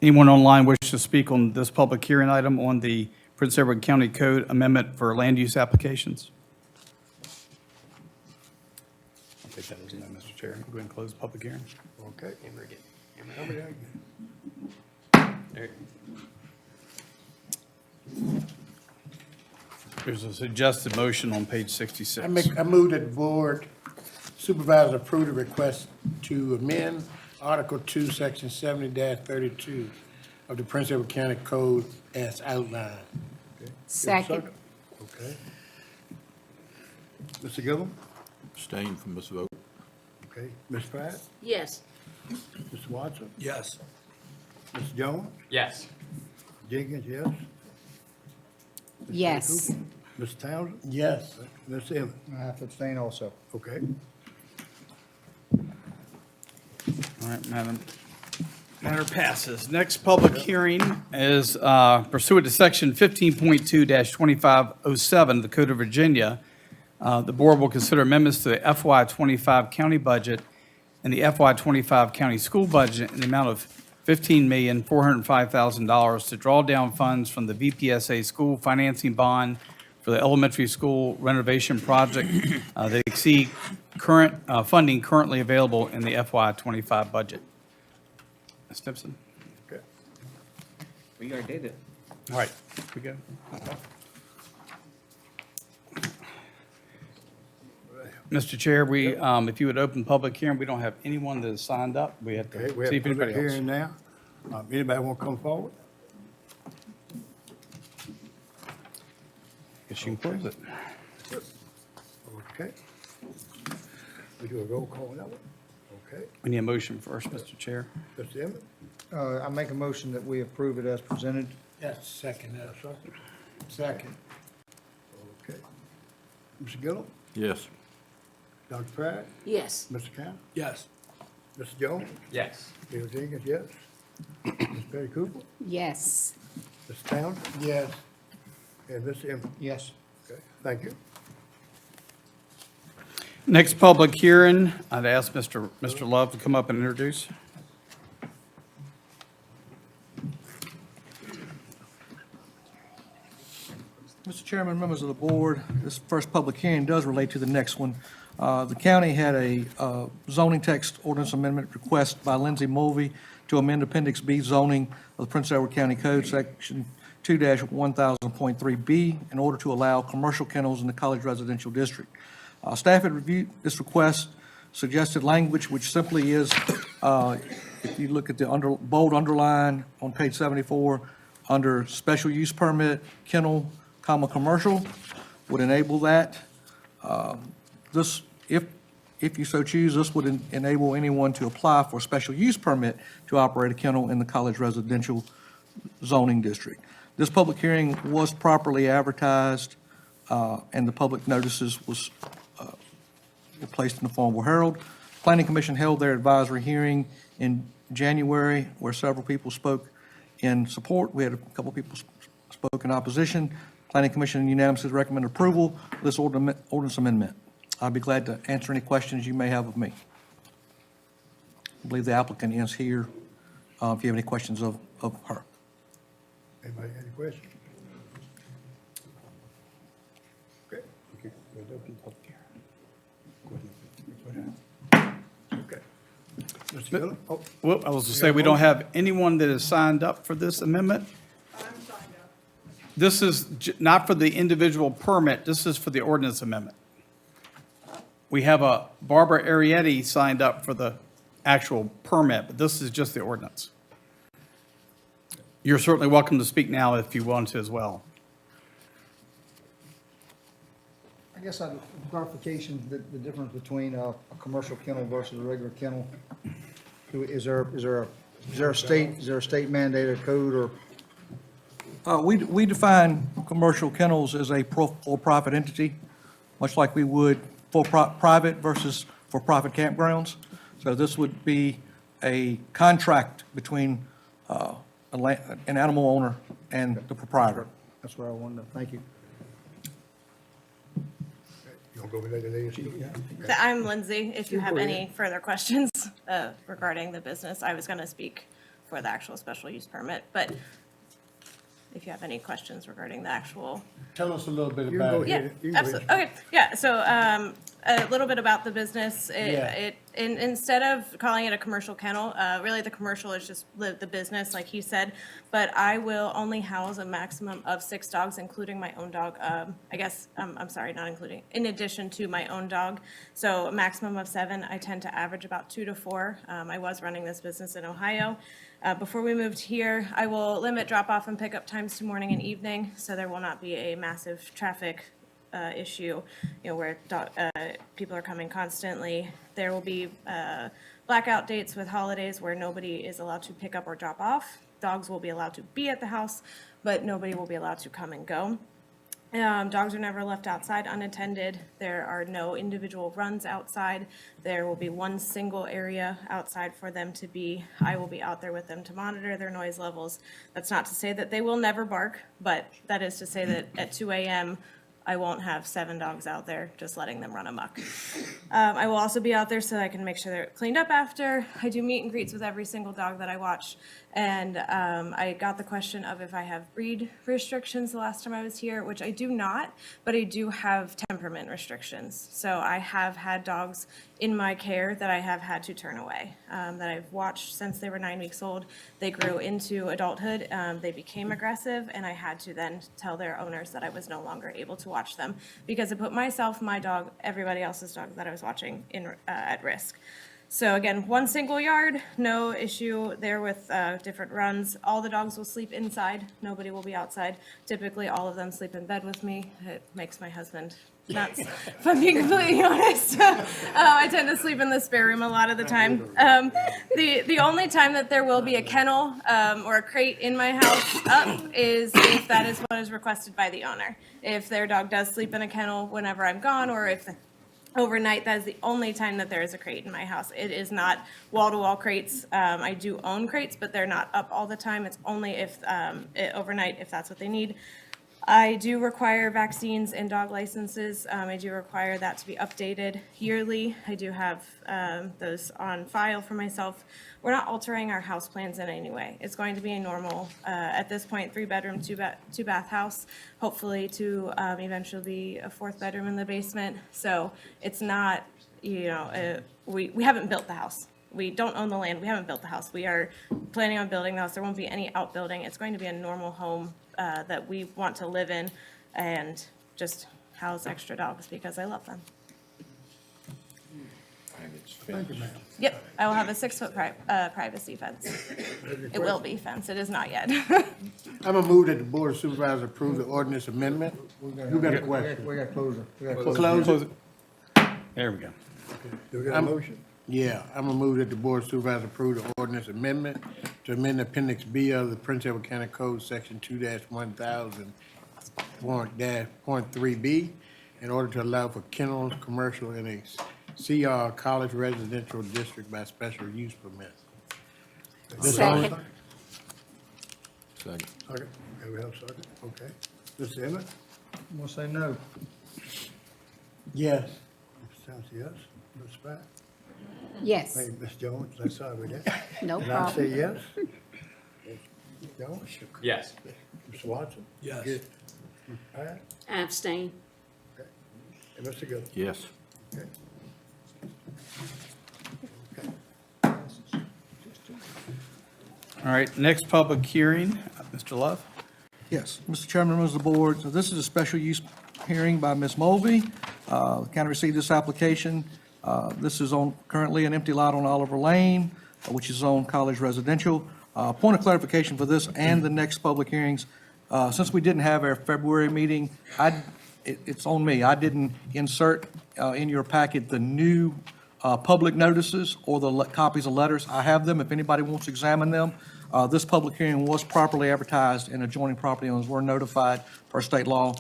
Anyone online wish to speak on this public hearing item on the Prince Edward County Code Amendment for land use applications? I'll take that as a no, Mr. Chair. Go ahead and close the public hearing. Okay. Hammer again. Hammer. Hammer down again. There. There's a suggested motion on page 66. I move that the board supervisor approve the request to amend Article 2, Section 70-32 of the Prince Edward County Code as outlined. Second. Okay. Mr. Gillum? Abstain from this vote. Okay. Ms. Pratt? Yes. Mr. Watson? Yes. Mr. Jones? Yes. Jenkins, yes? Yes. Mr. Townsend? Yes. Ms. Emmons? I have to abstain also. Okay. All right, Madam. Matter passes. Next public hearing is pursuant to Section 15.2-2507 of the Code of Virginia. The board will consider amendments to the FY25 county budget and the FY25 county school budget in the amount of $15,405,000 to draw down funds from the VPSA school financing bond for the elementary school renovation project that exceed current funding currently available in the FY25 budget. Ms. Stimpson? We already did it. All right, we go. Mr. Chair, we, if you would open public hearing, we don't have anyone that has signed up. We have Okay, to we see have if public anybody else. hearing now. Anybody want to come forward? Guess you can close it. Okay. We do a roll call now. Okay. We need a motion first, Mr. Chair. Mr. Emmett? I make a motion that we approve it as presented. Yes, second. Second. Second. Okay. Mr. Gillum? Yes. Dr. Pratt? Yes. Mr. Campbell? Yes. Mr. Jones? Yes. Bill Jenkins, yes. Ms. Betty Cooper? Yes. Mr. Townsend? Yes. And Mr. Emmett? Yes. Okay, thank you. Next public hearing, I'd ask Mr. Love to come up and introduce. Mr. Chairman, members of the board, this first public hearing does relate to the next one. The county had a zoning text ordinance amendment request by Lindsay Mulvey to amend Appendix B zoning of the Prince Edward County Code, Section 2-1000.3B, in order to allow commercial kennels in the College Residential District. Staff had reviewed this request, suggested language, which simply is, if you look at the bold underline on page 74, under special use permit, kennel, commercial, would enable that. This, if you so choose, this would enable anyone to apply for a special use permit to operate a kennel in the College Residential Zoning District. This public hearing was properly advertised, and the public notices were placed in the Farmville Herald. Planning Commission held their advisory hearing in January, where several people spoke in support. We had a couple people spoke in opposition. Planning Commission unanimously recommend approval of this ordinance amendment. I'd be glad to answer any questions you may have of me. I believe the applicant is here, if you have any questions of her. Anybody got any questions? Okay. We'll open the public hearing. Okay. Mr. Gillum? Oh, Well, I was to say, we don't have anyone that has signed up for this amendment. This is not for the individual permit, this is for the ordinance amendment. We have a Barbara Arietti signed up for the actual permit, but this is just the ordinance. You're certainly welcome to speak now if you want to as well. I guess clarification, the difference between a commercial kennel versus a regular kennel. Is there a state mandated code or? We define commercial kennels as a for-profit entity, much like we would for private versus for-profit campgrounds. So this would be a contract between an animal owner and the proprietor. That's what I wanted to, thank you. You want to go with that, lady? Yeah. I'm Lindsay. If you have any further questions regarding the business, I was going to speak for the actual special use permit, but if you have any questions regarding the actual. Tell us a little bit You can go about it. ahead. Yeah, You can go absolutely. Okay, yeah, so a little bit about the business. Instead of calling it a commercial kennel, really the commercial is just the business, like he said, but I will only house a maximum of 6 dogs, including my own dog. I guess, I'm sorry, not including, in addition to my own dog. So a maximum of 7. I tend to average about 2 to 4. I was running this business in Ohio. Before we moved here, I will limit drop-off and pickup times to morning and evening, so there will not be a massive traffic issue, where people are coming constantly. There will be blackout dates with holidays where nobody is allowed to pick up or drop off. Dogs will be allowed to be at the house, but nobody will be allowed to come and go. Dogs are never left outside unattended. There are no individual runs outside. There will be one single area outside for them to be. I will be out there with them to monitor their noise levels. That's not to say that they will never bark, but that is to say that at 2 a.m., I won't have 7 dogs out there just letting them run amok. I will also be out there so I can make sure they're cleaned up after. I do meet and greets with every single dog that I watch. And I got the question of if I have breed restrictions the last time I was here, which I do not, but I do have temperament restrictions. So I have had dogs in my care that I have had to turn away, that I've watched since they were 9 weeks old. They grew into adulthood, they became aggressive, and I had to then tell their owners that I was no longer able to watch them because it put myself, my dog, everybody else's dog that I was watching at risk. So again, 1 single yard, no issue there with different runs. All the dogs will sleep inside. Nobody will be outside. Typically, all of them sleep in bed with me. It makes my husband nuts, if I'm being completely honest. I tend to sleep in the spare room a lot of the time. The only time that there will be a kennel or a crate in my house up is if that is what is requested by the owner. If their dog does sleep in a kennel whenever I'm gone, or if overnight, that is the only time that there is a crate in my house. It is not wall-to-wall crates. I do own crates, but they're not up all the time. It's only if overnight, if that's what they need. I do require vaccines and dog licenses. I do require that to be updated yearly. I do have those on file for myself. We're not altering our house plans in any way. It's going to be a normal, at this point, 3-bedroom, 2-bath house, hopefully to eventually be a 4th bedroom in the basement. So it's not, we haven't built the house. We don't own the land. We haven't built the house. We are planning on building the house. There won't be any outbuilding. It's going to be a normal home that we want to live in and just house extra dogs because I love them. Thank you, ma'am. Yep, I will have a 6-foot privacy fence. It will be fenced. It is not yet. I'm gonna move that the Board of Supervisors approve the ordinance amendment. You got a question? We got to close it. We got to Close it? There we go. Do we got a motion? Yeah, I'm gonna move that the Board of Supervisors approve the ordinance amendment to amend Appendix B of the Prince Edward County Code, Section 2-1000.3B, in order to allow for kennels, commercial, in a CR College Residential District by special use permit. Second. Second. Second. Okay, we have a second. Okay. Mr. Emmett? I'm going to say no. Yes. Mr. Towns, yes. Ms. Spratt? Yes, Hey, Ms. Jones, let's start with that. no And I say problem. yes. Ms. Jones? Yes. Mr. Watson? Yes. Ms. Pat? I abstain. Okay. And Mr. Goode? Yes. Okay. All right, next public hearing, Mr. Love. Yes, Mr. Chairman, members of the board, so this is a special use hearing by Ms. Mulvey. The county received this application. This is on, currently an empty lot on Oliver Lane, which is zone college residential. Point of clarification for this and the next public hearings, since we didn't have our February meeting, it's on me. I didn't insert in your packet the new public notices or the copies of letters. I have them if anybody wants to examine them. This public hearing was properly advertised and adjoining property owners were notified per state law.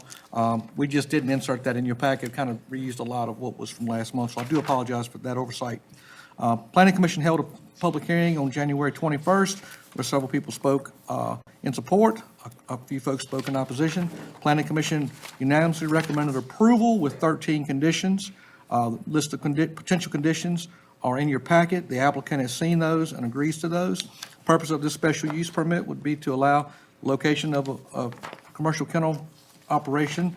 We just didn't insert that in your packet, kind of reused a lot of what was from last month, so I do apologize for that oversight. Planning Commission held a public hearing on January 21st, where several people spoke in support. A few folks spoke in opposition. Planning Commission unanimously recommended approval with 13 conditions. List of potential conditions are in your packet. The applicant has seen those and agrees to those. Purpose of this special use permit would be to allow location of a commercial kennel operation,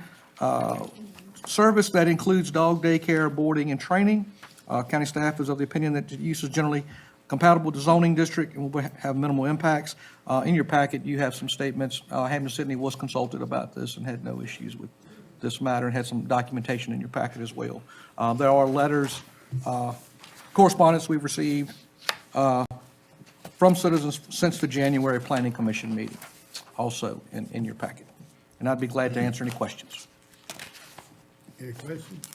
service that includes dog daycare, boarding, and training. County staff is of the opinion that the use is generally compatible with the zoning district and will have minimal impacts. In your packet, you have some statements. Hampton Sydney was consulted about this and had no issues with this matter and had some documentation in your packet as well. There are letters, correspondence we've received from citizens since the January Planning Commission meeting, also in your packet. And I'd be glad to answer any questions. Any questions?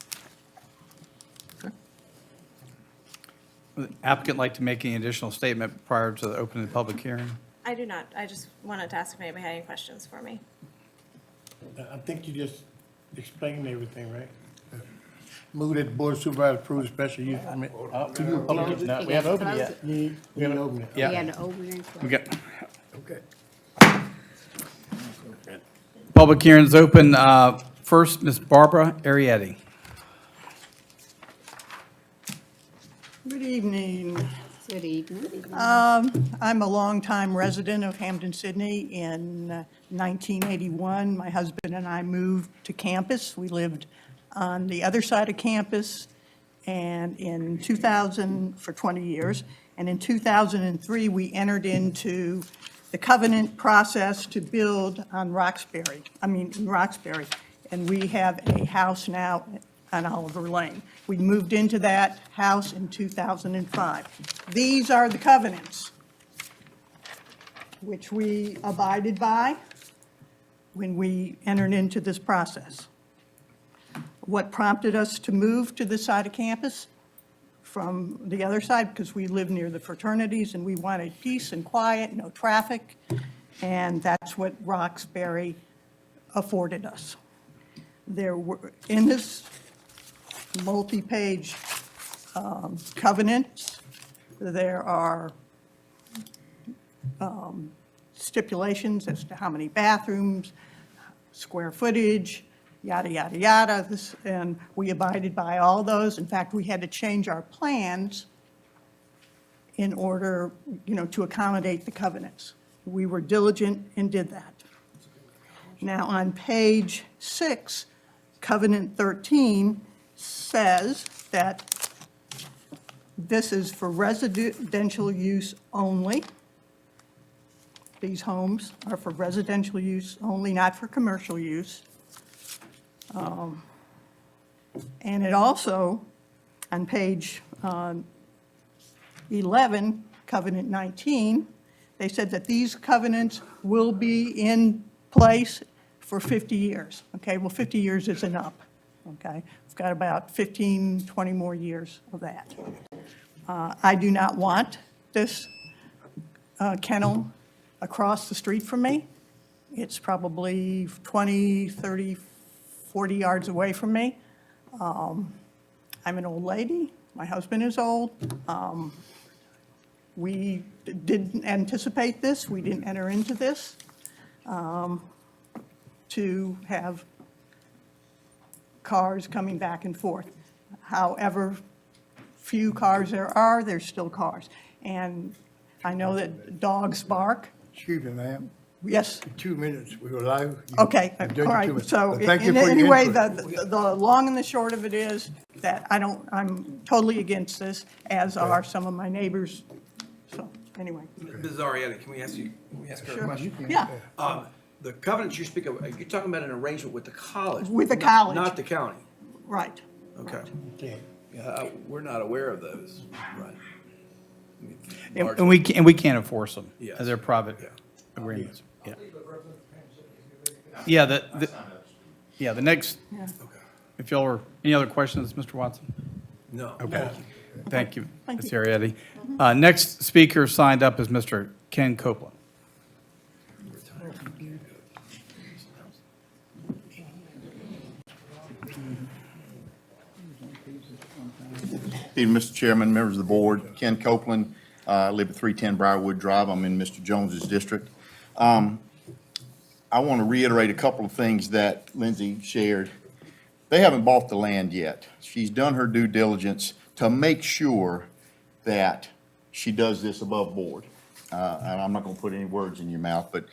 Would the applicant like to make any additional statement prior to the opening of the public hearing? I do not. I just wanted to ask if anybody had any questions for me. I think you just explained everything, right? Move that the Board of Supervisors approve the special use permit. We haven't opened it yet. We haven't opened it. We Yeah. had to open and close. We got, Okay. public hearing's open First, Ms. Barbara Arietti. Good evening. Good evening. I'm a longtime resident of Hampden, Sydney. In 1981, my husband and I moved to campus. We lived on the other side of campus, and in 2000, for 20 years, and in 2003, we entered into the covenant process to build in Roxbury, and we have a house now on Oliver Lane. We moved into that house in 2005. These are the covenants which we abided by when we entered into this process. What prompted us to move to this side of campus from the other side? Because we live near the fraternities and we wanted peace and quiet, no traffic, and that's what Roxbury afforded us. There were, in this multi-page covenants, there are stipulations as to how many bathrooms, square footage, yada, yada, yada, and we abided by all those. In fact, we had to change our plans in order, to accommodate the covenants. We were diligent and did that. Now, on page 6, covenant 13 says that this is for residential use only. These homes are for residential use only, not for commercial use. And it also, on page 11, covenant 19, they said that these covenants will be in place for 50 years. Okay, well, 50 years isn't up. Okay, we've got about 15, 20 more years of that. I do not want this kennel across the street from me. It's probably 20, 30, 40 yards away from me. I'm an old lady. My husband is old. We didn't anticipate this. We didn't enter into this to have cars coming back and forth. However few cars there are, there's still cars. And I know that dogs bark. Excuse me, ma'am. Yes. 2 minutes, we were live. Okay, You've all done your 2 right. minutes. So Thank you for your anyway, input. the long and the short of it is that I'm totally against this, as are some of my neighbors. So, anyway. Ms. Arietti, can we ask her a Sure. question? Yeah. The covenants you speak of, you're talking about an arrangement with the college? With the not- college. Not the county? Right. Okay. Yeah, we're not aware of those. Right. And we can't enforce them. Yes. As they're private agreements. Yeah. Yeah, the next, if y'all are, any other questions, Mr. Watson? No. Okay. Thank you, Thank Ms. you. Arietti. Next speaker signed up is Mr. Ken Copeland. Evening, Mr. Chairman, members of the board, Ken Copeland, I live at 310 Briarwood Drive. I'm in Mr. Jones's district. I want to reiterate a couple of things that Lindsay shared. They haven't bought the land yet. She's done her due diligence to make sure that she does this above board. And I'm not going to put any words in your mouth, but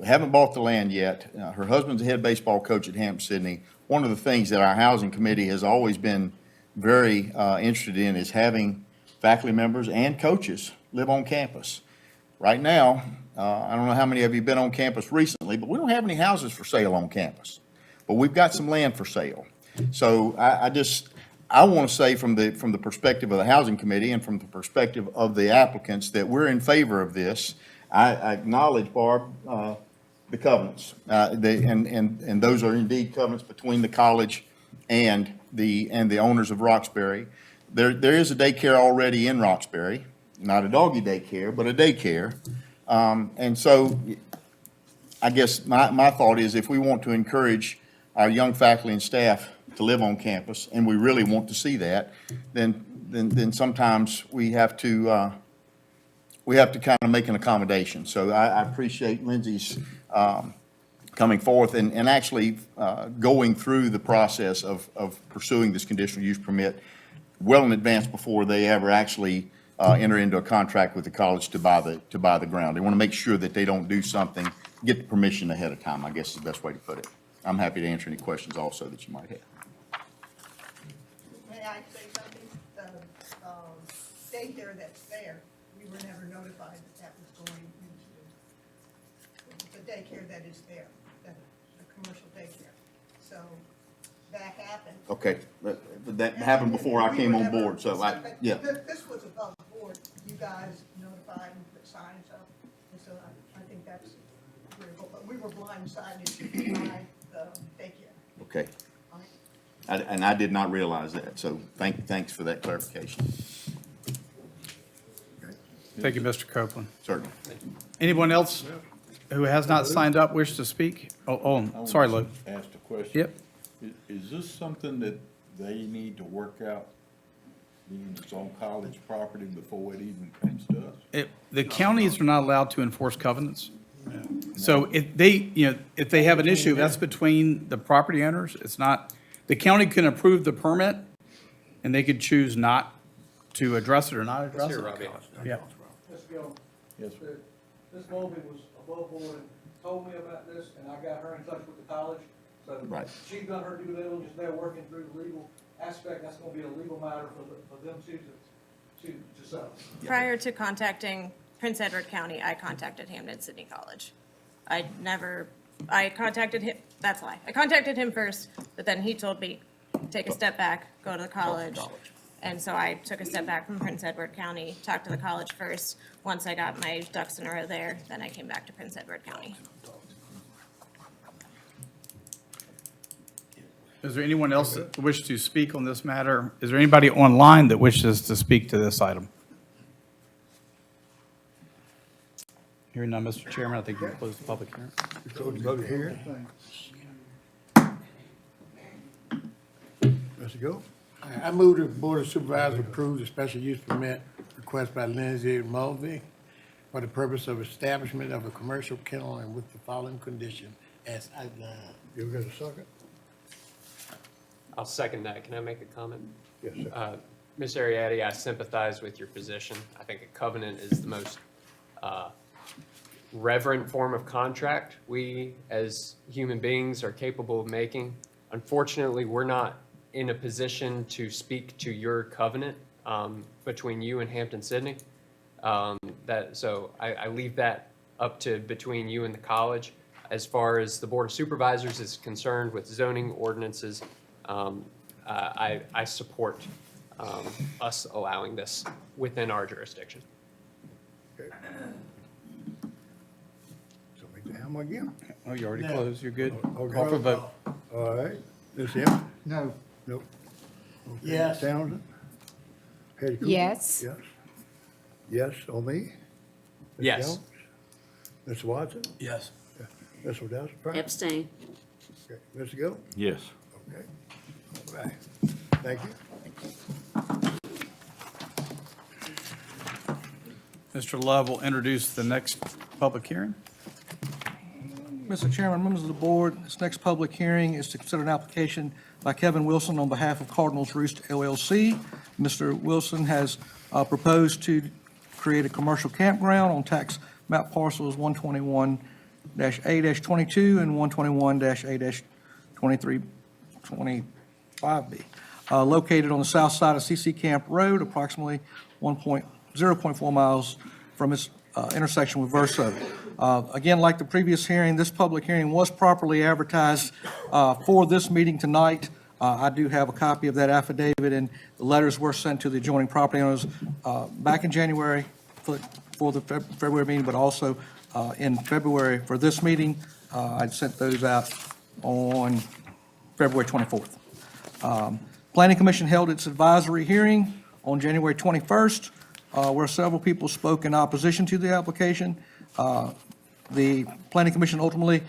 haven't bought the land yet. Her husband's a head baseball coach at Hampton Sydney. One of the things that our housing committee has always been very interested in is having faculty members and coaches live on campus. Right now, I don't know how many of you have been on campus recently, but we don't have any houses for sale on campus. But we've got some land for sale. So I want to say from the perspective of the housing committee and from the perspective of the applicants that we're in favor of this. I acknowledge, Barb, the covenants, and those are indeed covenants between the college and the owners of Roxbury. There is a daycare already in Roxbury, not a doggy daycare, but a daycare. And so I guess my thought is if we want to encourage our young faculty and staff to live on campus, and we really want to see that, then sometimes we have to kind of make an accommodation. So I appreciate Lindsay's coming forth and actually going through the process of pursuing this conditional use permit well in advance before they ever actually enter into a contract with the college to buy the ground. They want to make sure that they don't do something, get the permission ahead of time, I guess is the best way to put it. I'm happy to answer any questions also that you might have. May I say something? The daycare that's there, we were never notified that was going into the daycare that is there, the commercial daycare. So that happened. Okay, but that happened before I came on board, so yeah. This was above board. You guys notified and put signs up, and so I think that's critical. But we were blindsided by the daycare. Okay. And I did not realize that, so thanks for that clarification. Thank you, Mr. Copeland. Certainly. Anyone else who has not signed up wish to speak? Sorry, Lou. Asked a question. Yep. Is this something that they need to work out, being it's on college property before it even comes to us? The counties are not allowed to enforce covenants. So if they have an issue, that's between the property owners. It's not, the county can approve the permit, and they could choose not to address it or not address it. Yeah. Ms. Gillum, Yes, Ms. Mulvey was above board and told me about this, and I got her in touch with the college. So Right. she's done her due diligence, they're working through the legal aspect. That's gonna be a legal matter for them to settle. Prior to contacting Prince Edward County, I contacted Hampden-Sydney College. I contacted him, that's why. I contacted him first, but then he told me, take a step back, go to the college. And so I took a step back from Prince Edward County, talked to the college first. Once I got my ducks in a row there, then I came back to Prince Edward County. Is there anyone else that wish to speak on this matter? Is there anybody online that wishes to speak to this item? Hearing none, Mr. Chairman, I think you can close the public hearing. Close the public hearing. Let's go. I move the Board of Supervisors approve the special use permit request by Lindsay Mulvey for the purpose of establishment of a commercial kennel and with the following condition as outlined. You got a second? I'll second that. Can I make a comment? Yes, sir. Ms. Ariadne, I sympathize with your position. I think a covenant is the most reverent form of contract we, as human beings, are capable of making. Unfortunately, we're not in a position to speak to your covenant between you and Hampden-Sydney. So I leave that up to between you and the college. As far as the Board of Supervisors is concerned with zoning ordinances, I support us allowing this within our jurisdiction. Okay. So make the hammer again. Oh, you already closed, you're good. Okay. Call for a vote. All right. Ms. M? No. Nope. Okay. Yes. Townsend? Hattie Cooper? Yes. Yes. Yes on me? Ms. Yes. Jones? Ms. Watson? Yes. Ms. Odessa? Abstain. Okay. Mr. Gill? Yes. Okay. All right. Thank you. Mr. Love will introduce the next public hearing. Mr. Chairman, members of the board, this next public hearing is to consider an application by Kevin Wilson on behalf of Cardinals Roost LLC. Mr. Wilson has proposed to create a commercial campground on tax map parcels 121-A-22 and 121-A-2325B, located on the south side of CC Camp Road, approximately 0.4 miles from its intersection with Verso. Again, like the previous hearing, this public hearing was properly advertised for this meeting tonight. I do have a copy of that affidavit, and the letters were sent to the adjoining property owners back in January for the February meeting, but also in February for this meeting. I sent those out on February 24th. Planning Commission held its advisory hearing on January 21st, where several people spoke in opposition to the application. The Planning Commission ultimately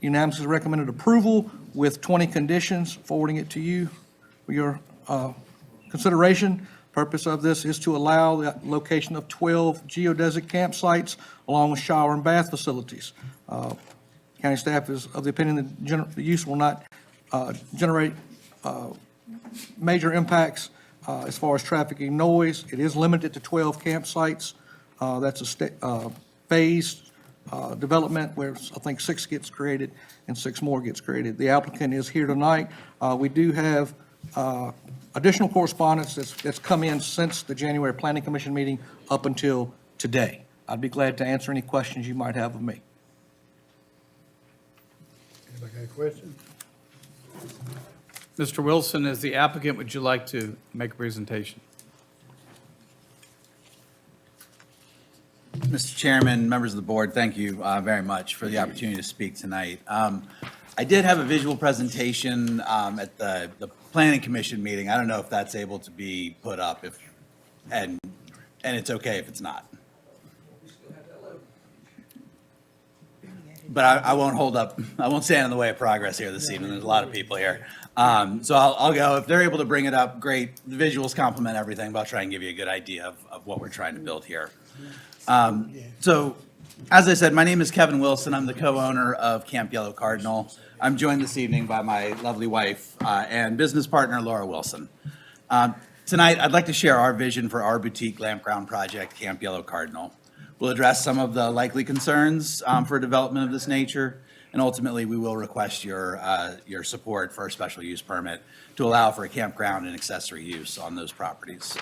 unanimously recommended approval with 20 conditions, forwarding it to you for your consideration. Purpose of this is to allow the location of 12 geodesic campsites along with shower and bath facilities. County staff is of the opinion that the use will not generate major impacts as far as trafficking noise. It is limited to 12 campsites. That's a phased development where I think 6 gets created and 6 more gets created. The applicant is here tonight. We do have additional correspondence that's come in since the January Planning Commission meeting up until today. I'd be glad to answer any questions you might have of me. Anybody got a question? Mr. Wilson, as the applicant, would you like to make a presentation? Mr. Chairman, members of the board, thank you very much for the opportunity to speak tonight. I did have a visual presentation at the Planning Commission meeting. I don't know if that's able to be put up, and it's okay if it's not. But I won't stand in the way of progress here this evening. There's a lot of people here. So I'll go. If they're able to bring it up, great. The visuals complement everything, but I'll try and give you a good idea of what we're trying to build here. So, as I said, my name is Kevin Wilson. I'm the co-owner of Camp Yellow Cardinal. I'm joined this evening by my lovely wife and business partner, Laura Wilson. Tonight, I'd like to share our vision for our boutique campground project, Camp Yellow Cardinal. We'll address some of the likely concerns for development of this nature, and ultimately, we will request your support for a special use permit to allow for a campground and accessory use on those properties.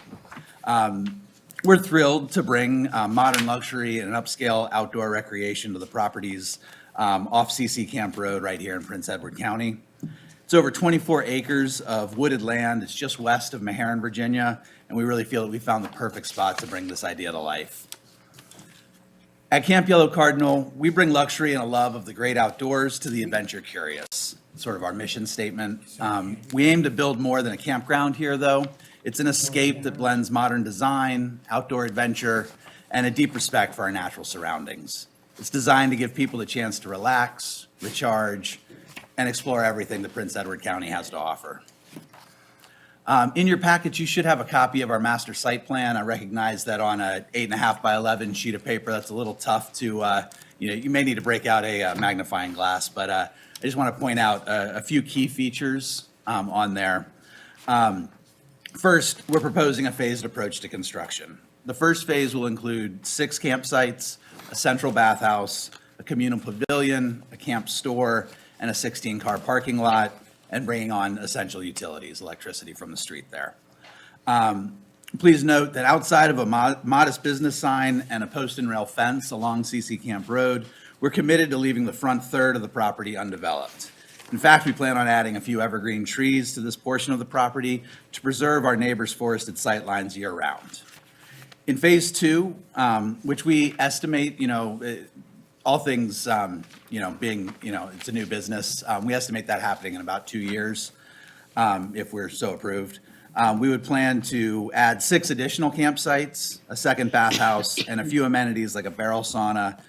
We're thrilled to bring modern luxury and an upscale outdoor recreation to the properties off CC Camp Road right here in Prince Edward County. It's over 24 acres of wooded land. It's just west of Meherrin, Virginia, and we really feel that we found the perfect spot to bring this idea to life. At Camp Yellow Cardinal, we bring luxury and a love of the great outdoors to the adventure curious, sort of our mission statement. We aim to build more than a campground here, though. It's an escape that blends modern design, outdoor adventure, and a deep respect for our natural surroundings. It's designed to give people the chance to relax, recharge, and explore everything that Prince Edward County has to offer. In your package, you should have a copy of our master site plan. I recognize that on a 8.5 by 11 sheet of paper, that's a little tough to, you may need to break out a magnifying glass, but I just want to point out a few key features on there. First, we're proposing a phased approach to construction. The first phase will include 6 campsites, a central bathhouse, a communal pavilion, a camp store, and a 16-car parking lot, and bringing on essential utilities, electricity from the street there. Please note that outside of a modest business sign and a post and rail fence along CC Camp Road, we're committed to leaving the front third of the property undeveloped. In fact, we plan on adding a few evergreen trees to this portion of the property to preserve our neighbors' forested sightlines year-round. In Phase 2, which we estimate, all things, being, it's a new business, we estimate that happening in about 2 years, if we're so approved. We would plan to add 6 additional campsites, a second bathhouse, and a few amenities like a barrel sauna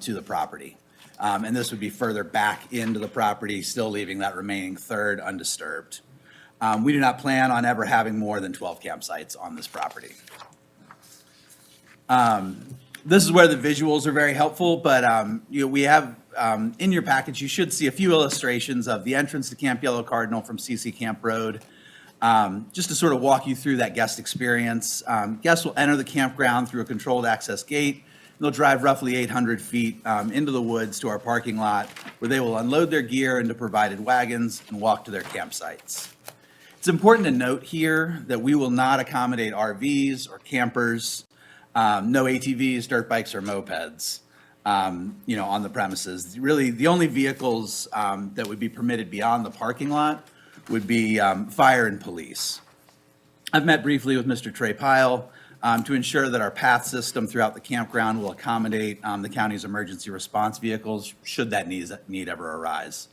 to the property. And this would be further back into the property, still leaving that remaining third undisturbed. We do not plan on ever having more than 12 campsites on this property. This is where the visuals are very helpful, but we have in your package, you should see a few illustrations of the entrance to Camp Yellow Cardinal from CC Camp Road. Just to sort of walk you through that guest experience. Guests will enter the campground through a controlled access gate. They'll drive roughly 800 feet into the woods to our parking lot, where they will unload their gear into provided wagons and walk to their campsites. It's important to note here that we will not accommodate RVs or campers, no ATVs, dirt bikes, or mopeds, on the premises. Really, the only vehicles that would be permitted beyond the parking lot would be fire and police. I've met briefly with Mr. Trey Pyle to ensure that our path system throughout the campground will accommodate the county's emergency response vehicles should that need ever arise.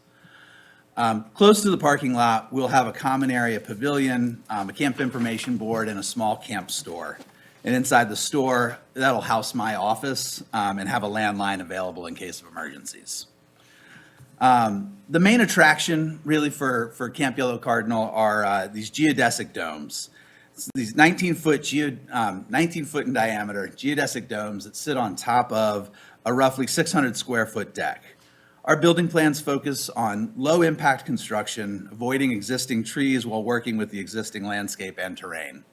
Close to the parking lot, we'll have a common area pavilion, a camp information board, and a small camp store. And inside the store, that'll house my office and have a landline available in case of emergencies. The main attraction really for Camp Yellow Cardinal are these geodesic domes. It's these 19-foot in diameter geodesic domes that sit on top of a roughly 600 square foot deck. Our building plans focus on low-impact construction, avoiding existing trees while working with the existing landscape and terrain.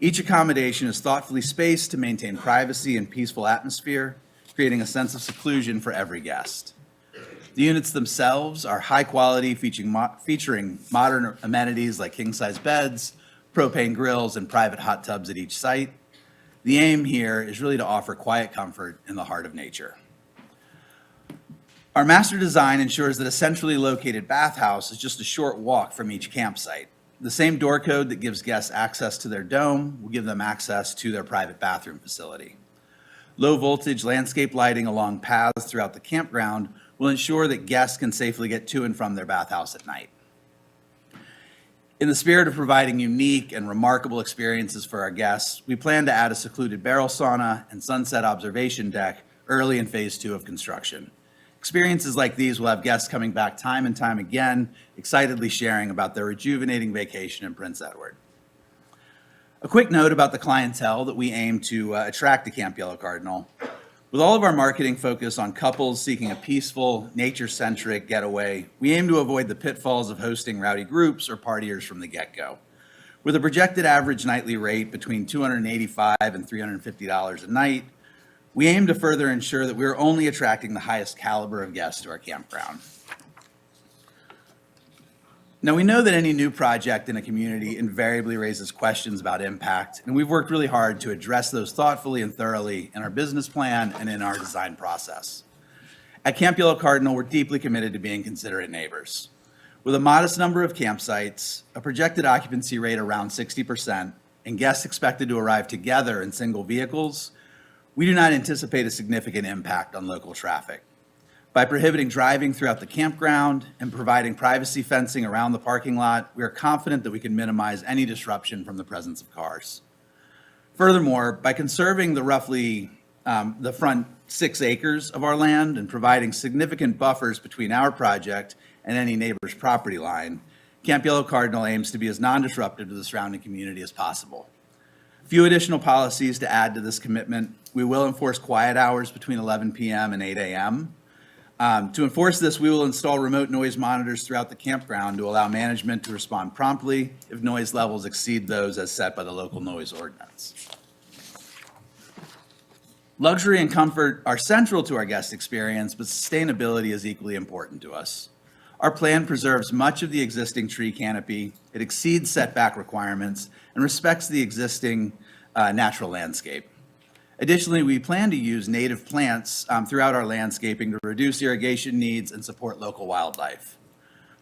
Each accommodation is thoughtfully spaced to maintain privacy and peaceful atmosphere, creating a sense of seclusion for every guest. The units themselves are high quality, featuring modern amenities like king-size beds, propane grills, and private hot tubs at each site. The aim here is really to offer quiet comfort in the heart of nature. Our master design ensures that a centrally located bathhouse is just a short walk from each campsite. The same door code that gives guests access to their dome will give them access to their private bathroom facility. Low voltage landscape lighting along paths throughout the campground will ensure that guests can safely get to and from their bathhouse at night. In the spirit of providing unique and remarkable experiences for our guests, we plan to add a secluded barrel sauna and sunset observation deck early in phase 2 of construction. Experiences like these will have guests coming back time and time again, excitedly sharing about their rejuvenating vacation in Prince Edward. A quick note about the clientele that we aim to attract to Camp Yellow Cardinal. With all of our marketing focus on couples seeking a peaceful, nature-centric getaway, we aim to avoid the pitfalls of hosting rowdy groups or partiers from the get-go. With a projected average nightly rate between $285 and $350 a night, we aim to further ensure that we are only attracting the highest caliber of guests to our campground. Now, we know that any new project in a community invariably raises questions about impact, and we've worked really hard to address those thoughtfully and thoroughly in our business plan and in our design process. At Camp Yellow Cardinal, we're deeply committed to being considerate neighbors. With a modest number of campsites, a projected occupancy rate around 60%, and guests expected to arrive together in single vehicles, we do not anticipate a significant impact on local traffic. By prohibiting driving throughout the campground and providing privacy fencing around the parking lot, we are confident that we can minimize any disruption from the presence of cars. Furthermore, by conserving the front 6 acres of our land and providing significant buffers between our project and any neighbor's property line, Camp Yellow Cardinal aims to be as non-disruptive to the surrounding community as possible. Few additional policies to add to this commitment. We will enforce quiet hours between 11 p.m. and 8 a.m. To enforce this, we will install remote noise monitors throughout the campground to allow management to respond promptly if noise levels exceed those as set by the local noise ordinance. Luxury and comfort are central to our guest experience, but sustainability is equally important to us. Our plan preserves much of the existing tree canopy, it exceeds setback requirements, and respects the existing natural landscape. Additionally, we plan to use native plants throughout our landscaping to reduce irrigation needs and support local wildlife.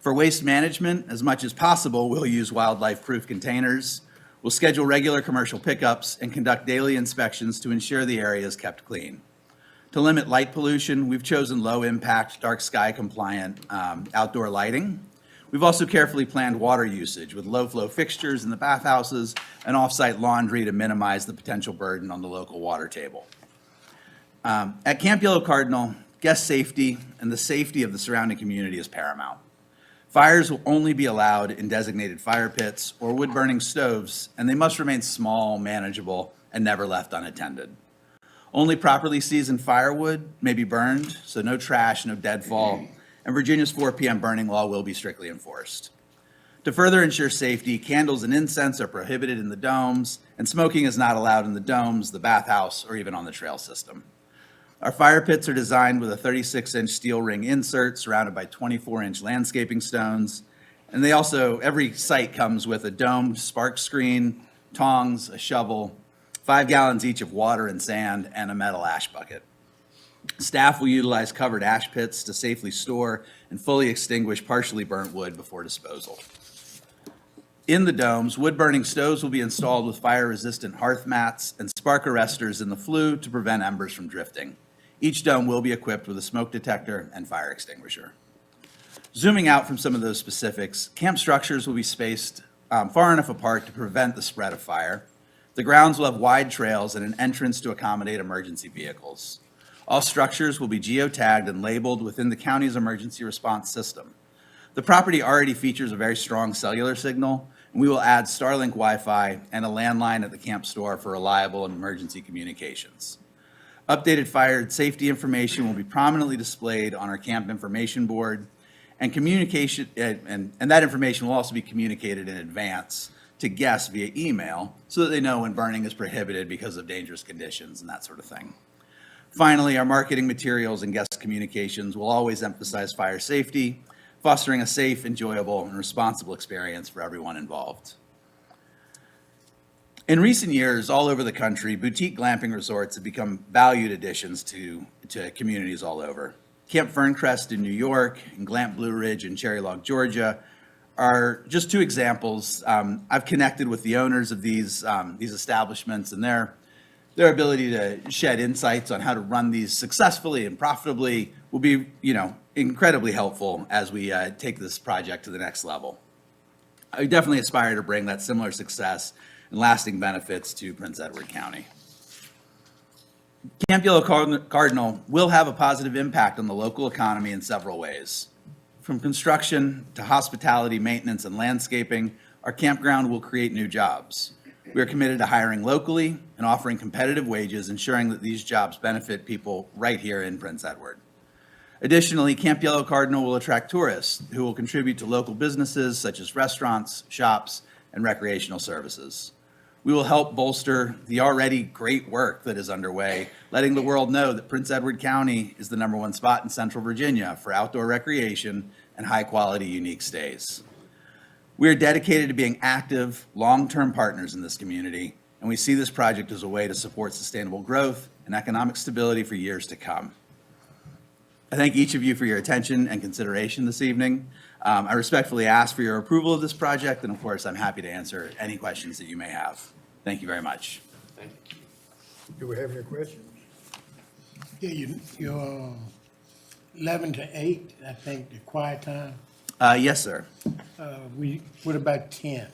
For waste management, as much as possible, we'll use wildlife-proof containers. We'll schedule regular commercial pickups and conduct daily inspections to ensure the area is kept clean. To limit light pollution, we've chosen low-impact, dark sky-compliant outdoor lighting. We've also carefully planned water usage with low-flow fixtures in the bathhouses and off-site laundry to minimize the potential burden on the local water table. At Camp Yellow Cardinal, guest safety and the safety of the surrounding community is paramount. Fires will only be allowed in designated fire pits or wood-burning stoves, and they must remain small, manageable, and never left unattended. Only properly seasoned firewood may be burned, so no trash, no deadfall, and Virginia's 4 p.m. burning law will be strictly enforced. To further ensure safety, candles and incense are prohibited in the domes, and smoking is not allowed in the domes, the bathhouse, or even on the trail system. Our fire pits are designed with a 36-inch steel ring insert surrounded by 24-inch landscaping stones, and every site comes with a domed spark screen, tongs, a shovel, 5 gallons each of water and sand, and a metal ash bucket. Staff will utilize covered ash pits to safely store and fully extinguish partially burnt wood before disposal. In the domes, wood-burning stoves will be installed with fire-resistant hearth mats and spark arresters in the flue to prevent embers from drifting. Each dome will be equipped with a smoke detector and fire extinguisher. Zooming out from some of those specifics, camp structures will be spaced far enough apart to prevent the spread of fire. The grounds will have wide trails and an entrance to accommodate emergency vehicles. All structures will be geotagged and labeled within the county's emergency response system. The property already features a very strong cellular signal, and we will add Starlink Wi-Fi and a landline at the camp store for reliable emergency communications. Updated fire safety information will be prominently displayed on our camp information board, and communication, and that information will also be communicated in advance to guests via email so that they know when burning is prohibited because of dangerous conditions and that sort of thing. Finally, our marketing materials and guest communications will always emphasize fire safety, fostering a safe, enjoyable, and responsible experience for everyone involved. In recent years, all over the country, boutique glamping resorts have become valued additions to communities all over. Camp Ferncrest in New York and Glamp Blue Ridge in Cherry Log, Georgia are just two examples. I've connected with the owners of these establishments, and their ability to shed insights on how to run these successfully and profitably will be, incredibly helpful as we take this project to the next level. I definitely aspire to bring that similar success and lasting benefits to Prince Edward County. Camp Yellow Cardinal will have a positive impact on the local economy in several ways. From construction to hospitality, maintenance, and landscaping, our campground will create new jobs. We are committed to hiring locally and offering competitive wages, ensuring that these jobs benefit people right here in Prince Edward. Additionally, Camp Yellow Cardinal will attract tourists who will contribute to local businesses such as restaurants, shops, and recreational services. We will help bolster the already great work that is underway, letting the world know that Prince Edward County is the #1 spot in Central Virginia for outdoor recreation and high-quality, unique stays. We are dedicated to being active, long-term partners in this community, and we see this project as a way to support sustainable growth and economic stability for years to come. I thank each of you for your attention and consideration this evening. I respectfully ask for your approval of this project, and of course, I'm happy to answer any questions that you may have. Thank you very much. Thank you. Do we have any questions? Yeah, your 11 to 8, I think, the quiet time. Yes, sir. What about 10?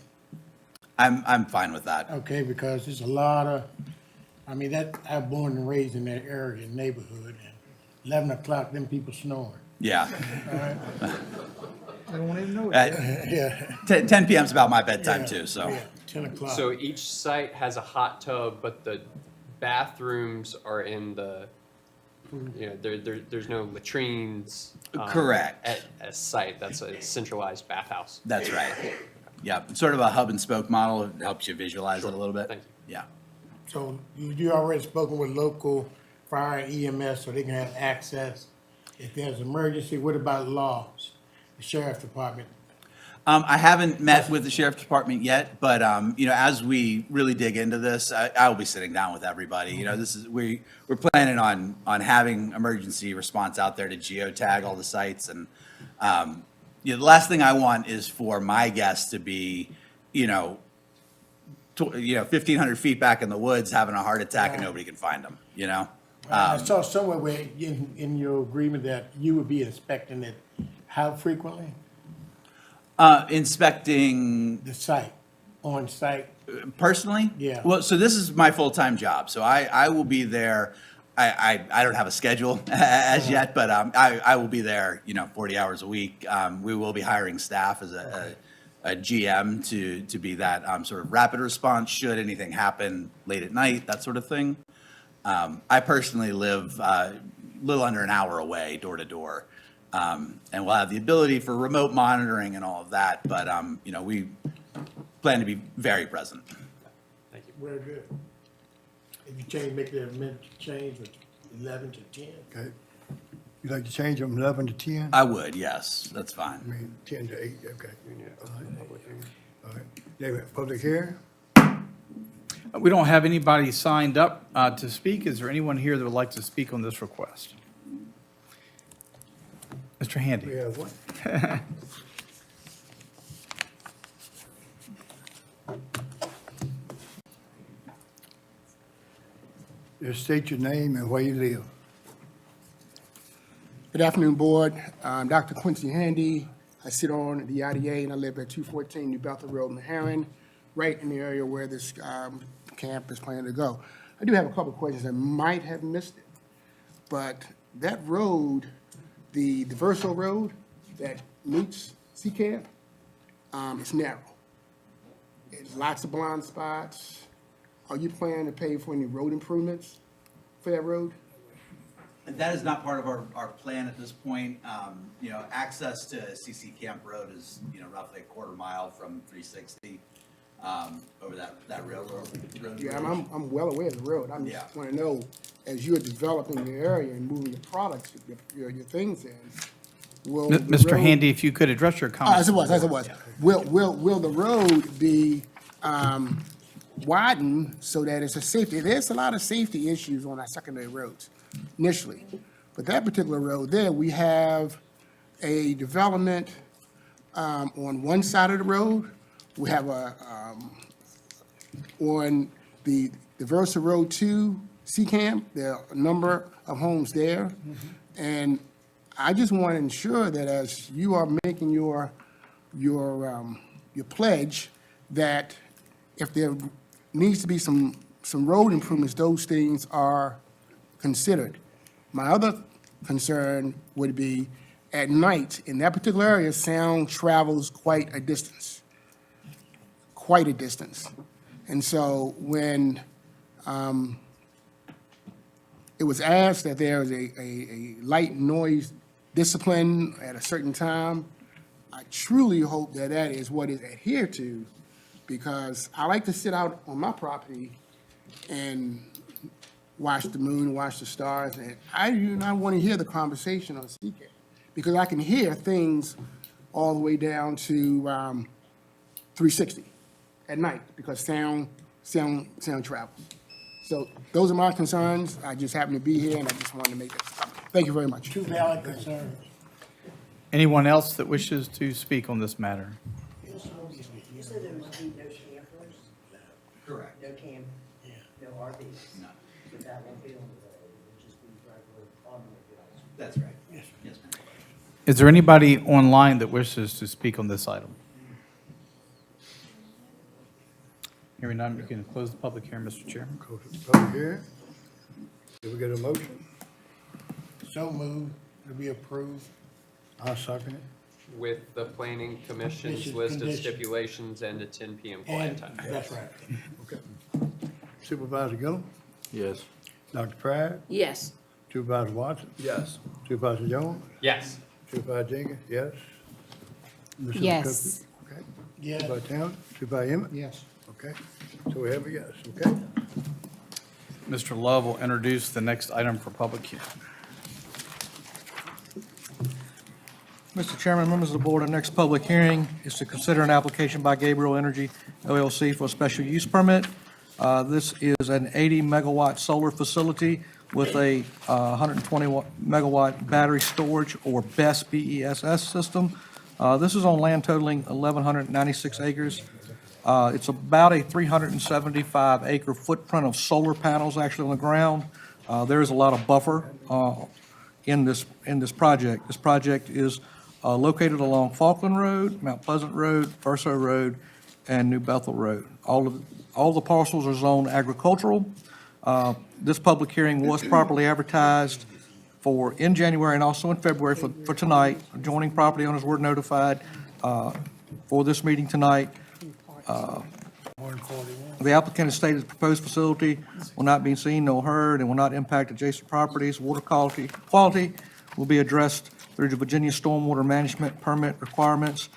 I'm fine with that. Okay, because there's a lot of, I'm born and raised in that area, neighborhood, and 11 o'clock, them people snoring. Yeah. All right? I don't even know it. Yeah. 10 p.m. is about my bedtime too, so. Yeah, 10 o'clock. So each site has a hot tub, but the bathrooms are in the, there's no latrines. Correct. At a site, that's a centralized bathhouse. That's right. Yeah, it's sort of a hub and spoke model. It helps you visualize it a little bit. Thank you. Yeah. So you already spoken with local fire and EMS so they can have access. If there's an emergency, what about laws? The sheriff's department? I haven't met with the sheriff's department yet, but as we really dig into this, I will be sitting down with everybody. We're planning on having emergency response out there to geotag all the sites, and the last thing I want is for my guests to be 1,500 feet back in the woods having a heart attack and nobody can find them. I saw somewhere where in your agreement that you would be inspecting it. How frequently? Inspecting the site, on site. Personally? Yeah. Well, so this is my full-time job, so I will be there. I don't have a schedule as yet, but I will be there, 40 hours a week. We will be hiring staff as a GM to be that sort of rapid response should anything happen late at night, that sort of thing. I personally live a little under an hour away, door to door. And we'll have the ability for remote monitoring and all of that, but, we plan to be very present. Thank you. Very good. If you make the amendment change from 11 to 10. Okay. You'd like to change them 11 to 10? I would, yes, that's fine. 10 to 8, okay. All right. David, public hearing? We don't have anybody signed up to speak. Is there anyone here that would like to speak on this request? Mr. Handy. We have one. Just state your name and where you live. Good afternoon, Board. I'm Dr. Quincy Handy. I sit on the IDA, and I live at 214 New Bethel Road, Meharon, right in the area where this camp is planning to go. I do have a couple of questions. I might have missed it, but that road, the Diverso Road that meets Sea Camp, it's narrow. It's lots of blind spots. Are you planning to pay for any road improvements for that road? That is not part of our plan at this point. Access to CC Camp Road is, roughly a quarter mile from 360 over that railroad. Yeah, I'm well aware of the road. I Yeah. just want to know, as you're developing the area and moving your products, your things in, will the Mr. road- Handy, if you could address your comments. As it was. Will the road be widened so that it's a safety? There's a lot of safety issues on our secondary roads initially. But that particular road there, we have a development on one side of the road. We have on the Versa Road 2, Seacamp, there are a number of homes there. And I just want to ensure that as you are making your pledge, that if there needs to be some road improvements, those things are considered. My other concern would be at night, in that particular area, sound travels quite a distance. And so when it was asked that there is a light noise discipline at a certain time, I truly hope that that is what is adhered to, because I like to sit out on my property and watch the moon, watch the stars, and I do not want to hear the conversation on CK, because I can hear things all the way down to 360 at night, because sound travels. So those are my concerns. I just happen to be here, and I just wanted to make that comment. Thank you very much. Two valid concerns. Anyone else that wishes to speak on this matter? You said there would be no campers? Correct. No no RVs? No. So that won't be on the road, it would just be regular automobiles? That's right. Yes, ma'am. Is there anybody online that wishes to speak on this item? Hearing none, we can close the public hearing, Mr. Chairman. Go to the public hearing. Did we get a motion? So moved to be approved. I'll second it. With the planning commission's list of stipulations and a 10 PM quiet time. That's right. Okay. Supervisor Gillum? Yes. Dr. Pride? Yes. Supervisor Watson? Yes. Supervisor Jones? Yes. Supervisor Jenkins? Yes. Mrs. Yes. Cooper? Okay. Yeah. Supervisor Towns? Supervisor Emmett? Yes. Okay. So we have a yes, okay? Mr. Love will introduce the next item for public hearing. Mr. Chairman, members of the board, our next public hearing is to consider an application by Gabriel Energy LLC for a special use permit. This is an 80-megawatt solar facility with a 120-megawatt battery storage, or BESS, BESS system. This is on land totaling 1,196 acres. It's about a 375-acre footprint of solar panels actually on the ground. There is a lot of buffer in this project. This project is located along Falkland Road, Mount Pleasant Road, Verso Road, and New Bethel Road. All the parcels are zoned agricultural. This public hearing was properly advertised in January and also in February for tonight. Adjoining property owners were notified for this meeting tonight. The applicant has stated the proposed facility will not be seen nor heard and will not impact adjacent properties. Water quality will be addressed through the Virginia Stormwater Management Permit requirements,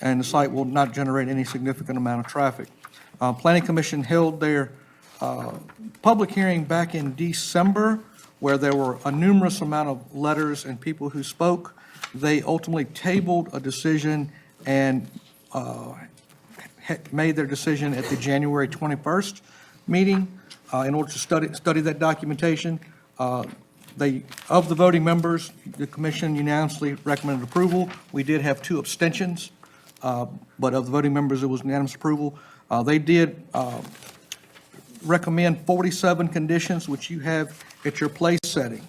and the site will not generate any significant amount of traffic. Planning Commission held their public hearing back in December, where there were a numerous amount of letters and people who spoke. They ultimately tabled a decision and made their decision at the January 21st meeting in order to study that documentation. Of the voting members, the commission unanimously recommended approval. We did have 2 abstentions, but of the voting members, it was unanimous approval. They did recommend 47 conditions, which you have at your place setting.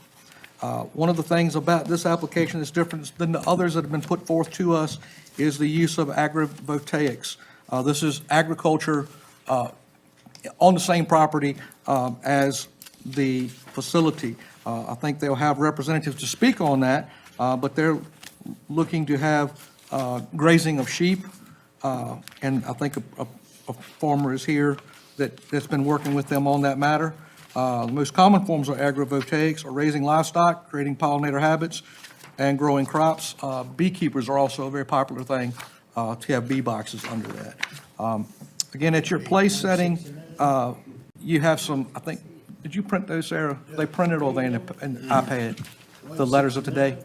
One of the things about this application that's different than the others that have been put forth to us is the use of agrivoltaics. This is agriculture on the same property as the facility. I think they'll have representatives to speak on that, but they're looking to have grazing of sheep, and I think a farmer is here that's been working with them on that matter. The most common forms of agrivoltaics are raising livestock, creating pollinator habits, and growing crops. Beekeepers are also a very popular thing to have bee boxes under that. Again, at your place setting, you have some, I think, did you print those, Sarah? They printed or they in the iPad, the letters of today?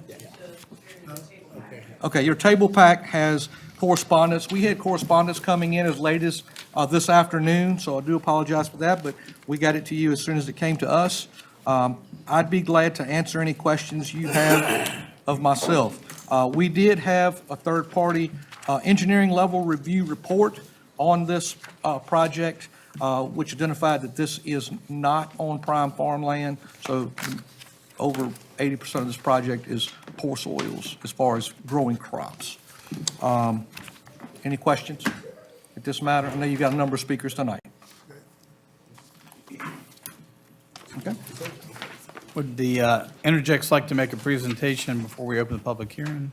Okay, your table pack has correspondence. We had correspondence coming in as late as this afternoon, so I do apologize for that, but we got it to you as soon as it came to us. I'd be glad to answer any questions you have of myself. We did have a third-party engineering level review report on this project, which identified that this is not on prime farmland, so over 80% of this project is poor soils as far as growing crops. Any questions at this matter? I know you've got a number of speakers tonight. Okay. Would the Interjects like to make a presentation before we open the public hearing?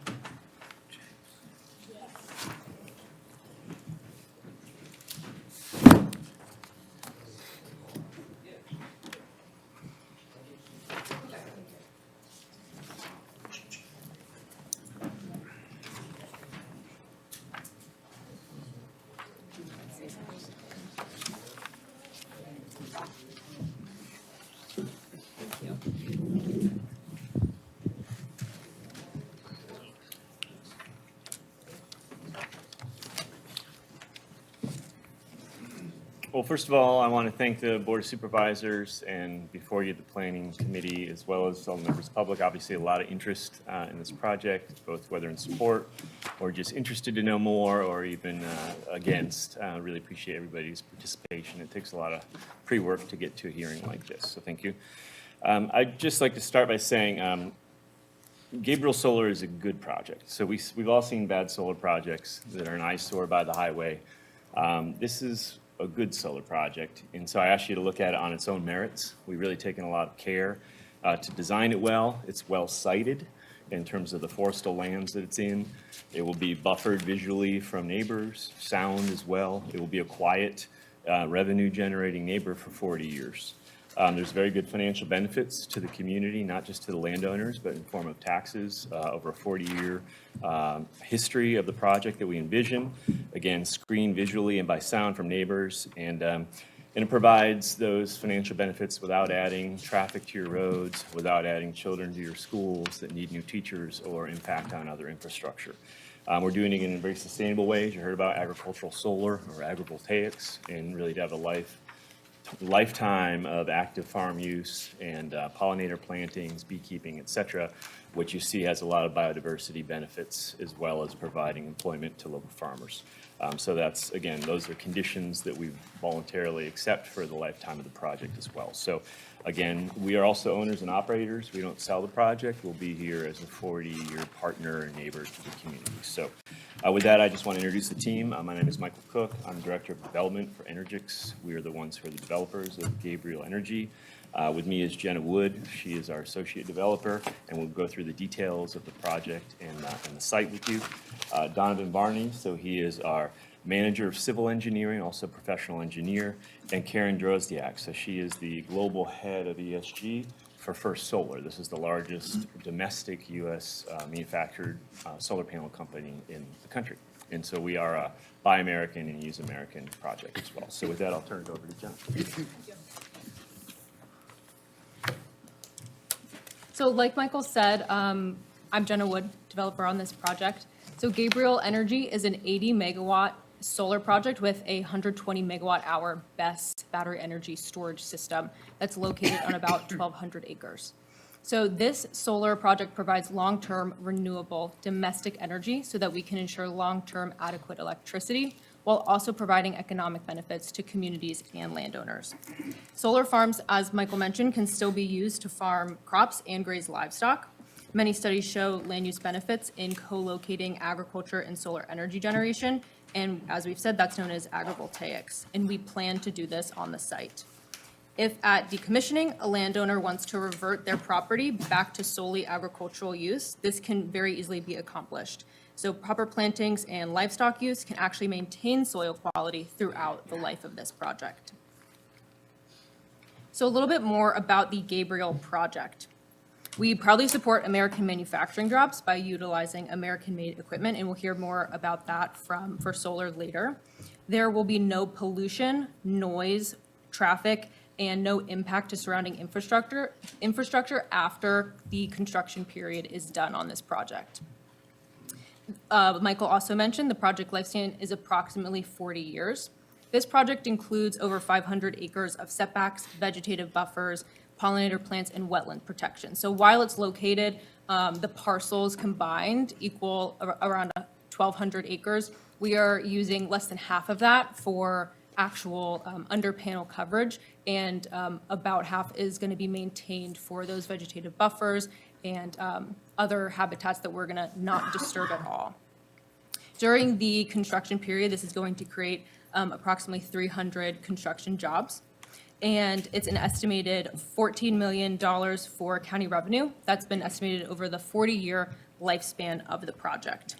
Well, first of all, I want to thank the Board of Supervisors and before you, the Planning Committee, as well as all the members of the public. Obviously, a lot of interest in this project, both whether in support or just interested to know more or even against. Really appreciate everybody's participation. It takes a lot of pre-work to get to a hearing like this, so thank you. I'd just like to start by saying Gabriel Solar is a good project. So we've all seen bad solar projects that are an eyesore by the highway. This is a good solar project, and so I ask you to look at it on its own merits. We've really taken a lot of care to design it well. It's well sited in terms of the forestal lands that it's in. It will be buffered visually from neighbors, sound as well. It will be a quiet, revenue-generating neighbor for 40 years. There's very good financial benefits to the community, not just to the landowners, but in form of taxes over a 40-year history of the project that we envision. Again, screened visually and by sound from neighbors, and it provides those financial benefits without adding traffic to your roads, without adding children to your schools that need new teachers or impact on other infrastructure. We're doing it in a very sustainable way. You heard about agricultural solar or agrivoltaics, and really to have a lifetime of active farm use and pollinator plantings, beekeeping, et cetera, which you see has a lot of biodiversity benefits as well as providing employment to local farmers. So that's, again, those are conditions that we voluntarily accept for the lifetime of the project as well. So again, we are also owners and operators. We don't sell the project. We'll be here as a 40-year partner and neighbor to the community. So with that, I just want to introduce the team. My name is Michael Cook. I'm Director of Development for Energix. We are the ones who are the developers of Gabriel Energy. With me is Jenna Wood. She is our associate developer, and we'll go through the details of the project and the site with you. Donovan Barney, so he is our manager of civil engineering, also professional engineer, and Karen Drozdiak, so she is the global head of ESG for First Solar. This is the largest domestic U.S. Manufactured solar panel company in the country. And so we are a Buy American and Use American project as well. So with that, I'll turn it over to Jenna. So like Michael said, I'm Jenna Wood, developer on this project. So Gabriel Energy is an 80 megawatt solar project with a 120 megawatt hour BESS battery energy storage system that's located on about 1,200 acres. So this solar project provides long-term renewable domestic energy so that we can ensure long-term adequate electricity while also providing economic benefits to communities and landowners. Solar farms, as Michael mentioned, can still be used to farm crops and graze livestock. Many studies show land use benefits in co-locating agriculture and solar energy generation, and as we've said, that's known as agrivoltaics, and we plan to do this on the site. If at decommissioning, a landowner wants to revert their property back to solely agricultural use, this can very easily be accomplished. So proper plantings and livestock use can actually maintain soil quality throughout the life of this project. So a little bit more about the Gabriel project. We proudly support American manufacturing jobs by utilizing American-made equipment, and we'll hear more about that for solar later. There will be no pollution, noise, traffic, and no impact to surrounding infrastructure after the construction period is done on this project. Michael also mentioned the project lifespan is approximately 40 years. This project includes over 500 acres of setbacks, vegetative buffers, pollinator plants, and wetland protection. So while it's located, the parcels combined equal around 1,200 acres. We are using less than half of that for actual under panel coverage, and about half is going to be maintained for those vegetative buffers and other habitats that we're going to not disturb at all. During the construction period, this is going to create approximately 300 construction jobs, and it's an estimated $14 million for county revenue. That's been estimated over the 40-year lifespan of the project.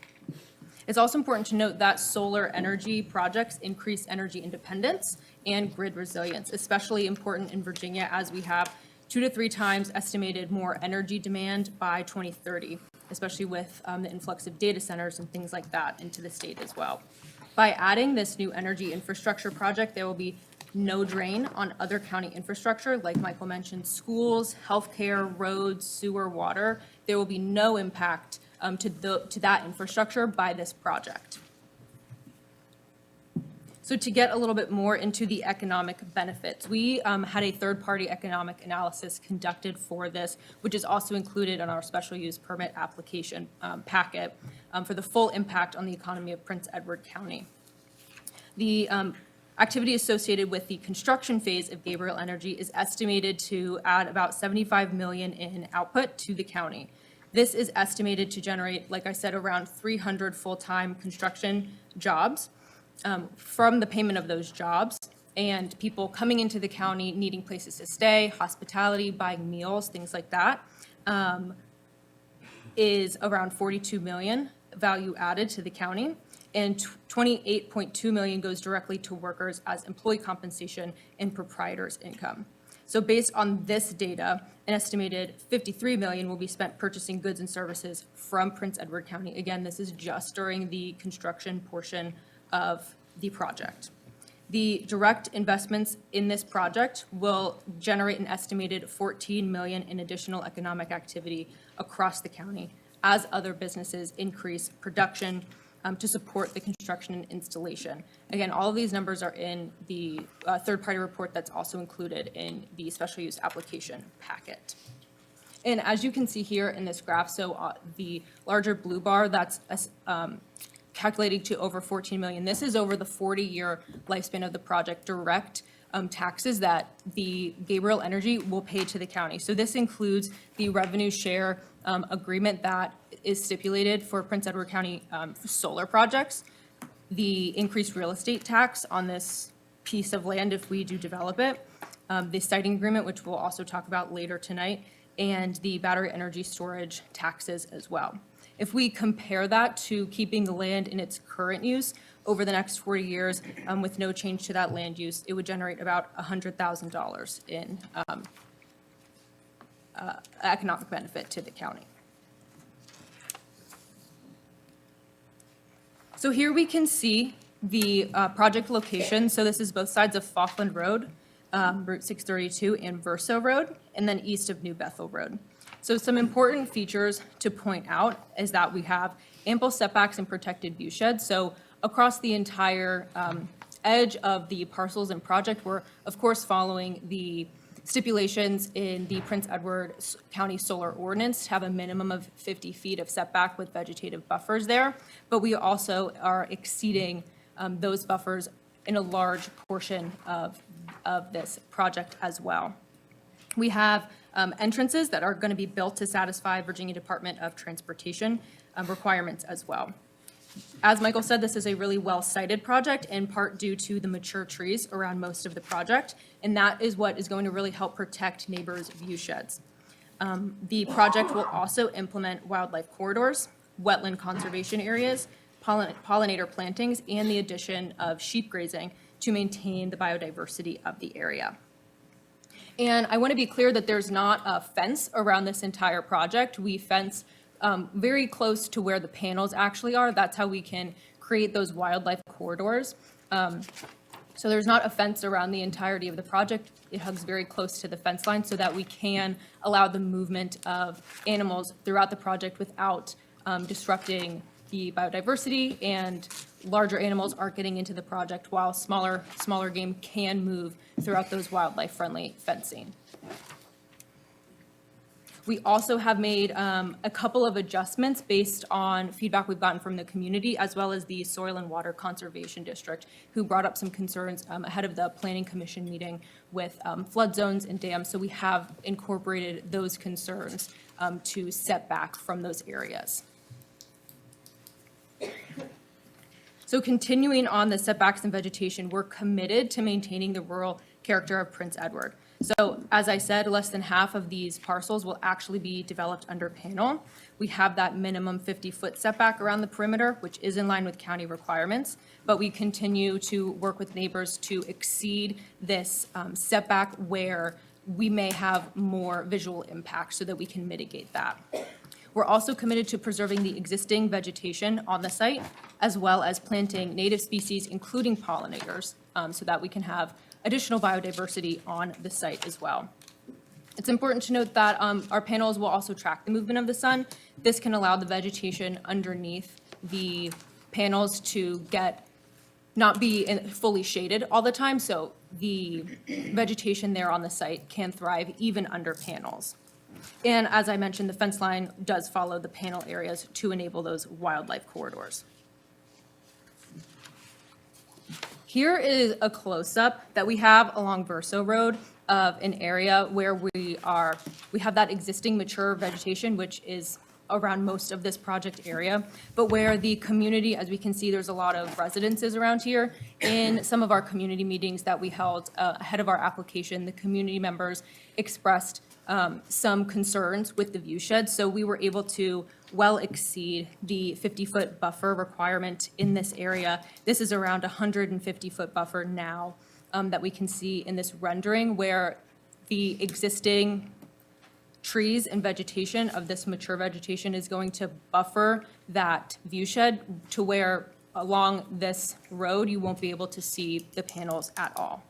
It's also important to note that solar energy projects increase energy independence and grid resilience, especially important in Virginia as we have 2 to 3 times estimated more energy demand by 2030, especially with the influx of data centers and things like that into the state as well. By adding this new energy infrastructure project, there will be no drain on other county infrastructure, like Michael mentioned, schools, healthcare, roads, sewer, water. There will be no impact to that infrastructure by this project. So to get a little bit more into the economic benefits, we had a third-party economic analysis conducted for this, which is also included in our special use permit application packet for the full impact on the economy of Prince Edward County. The activity associated with the construction phase of Gabriel Energy is estimated to add about $75 million in output to the county. This is estimated to generate, like I said, around 300 full-time construction jobs from the payment of those jobs and people coming into the county needing places to stay, hospitality, buying meals, things like that, is around $42 million value added to the county, and $28.2 million goes directly to workers as employee compensation and proprietors' income. So based on this data, an estimated $53 million will be spent purchasing goods and services from Prince Edward County. Again, this is just during the construction portion of the project. The direct investments in this project will generate an estimated $14 million in additional economic activity across the county as other businesses increase production to support the construction and installation. Again, all of these numbers are in the third-party report that's also included in the special use application packet. And as you can see here in this graph, so the larger blue bar, that's calculating to over $14 million. This is over the 40-year lifespan of the project, direct taxes that the Gabriel Energy will pay to the county. So this includes the revenue share agreement that is stipulated for Prince Edward County solar projects, the increased real estate tax on this piece of land if we do develop it, the siting agreement, which we'll also talk about later tonight, and the battery energy storage taxes as well. If we compare that to keeping the land in its current use over the next 40 years with no change to that land use, it would generate about $100,000 in economic benefit to the county. So here we can see the project location. So this is both sides of Falkland Road, Route 632, and Verso Road, and then east of New Bethel Road. So some important features to point out is that we have ample setbacks and protected view sheds. So across the entire edge of the parcels and project, we're of course following the stipulations in the Prince Edward County Solar Ordinance to have a minimum of 50 feet of setback with vegetative buffers there. But we also are exceeding those buffers in a large portion of this project as well. We have entrances that are going to be built to satisfy Virginia Department of Transportation requirements as well. As Michael said, this is a really well-sited project, in part due to the mature trees around most of the project, and that is what is going to really help protect neighbors' view sheds. The project will also implement wildlife corridors, wetland conservation areas, pollinator plantings, and the addition of sheep grazing to maintain the biodiversity of the area. And I want to be clear that there's not a fence around this entire project. We fence very close to where the panels actually are. That's how we can create those wildlife corridors. So there's not a fence around the entirety of the project. It hugs very close to the fence line so that we can allow the movement of animals throughout the project without disrupting the biodiversity, and larger animals aren't getting into the project while smaller game can move throughout those wildlife-friendly fencing. We also have made a couple of adjustments based on feedback we've gotten from the community, as well as the Soil and Water Conservation District, who brought up some concerns ahead of the Planning Commission meeting with flood zones and dams. So we have incorporated those concerns to set back from those areas. So continuing on the setbacks and vegetation, we're committed to maintaining the rural character of Prince Edward. So as I said, less than half of these parcels will actually be developed under panel. We have that minimum 50-foot setback around the perimeter, which is in line with county requirements, but we continue to work with neighbors to exceed this setback where we may have more visual impact so that we can mitigate that. We're also committed to preserving the existing vegetation on the site, as well as planting native species, including pollinators, so that we can have additional biodiversity on the site as well. It's important to note that our panels will also track the movement of the sun. This can allow the vegetation underneath the panels to not be fully shaded all the time, so the vegetation there on the site can thrive even under panels. And as I mentioned, the fence line does follow the panel areas to enable those wildlife corridors. Here is a close-up that we have along Verso Road of an area where we have that existing mature vegetation, which is around most of this project area, but where the community, as we can see, there's a lot of residences around here. In some of our community meetings that we held ahead of our application, the community members expressed some concerns with the view shed, so we were able to well exceed the 50-foot buffer requirement in this area. This is around a 150-foot buffer now that we can see in this rendering, where the existing trees and vegetation of this mature vegetation is going to buffer that view shed to where along this road you won't be able to see the panels at all.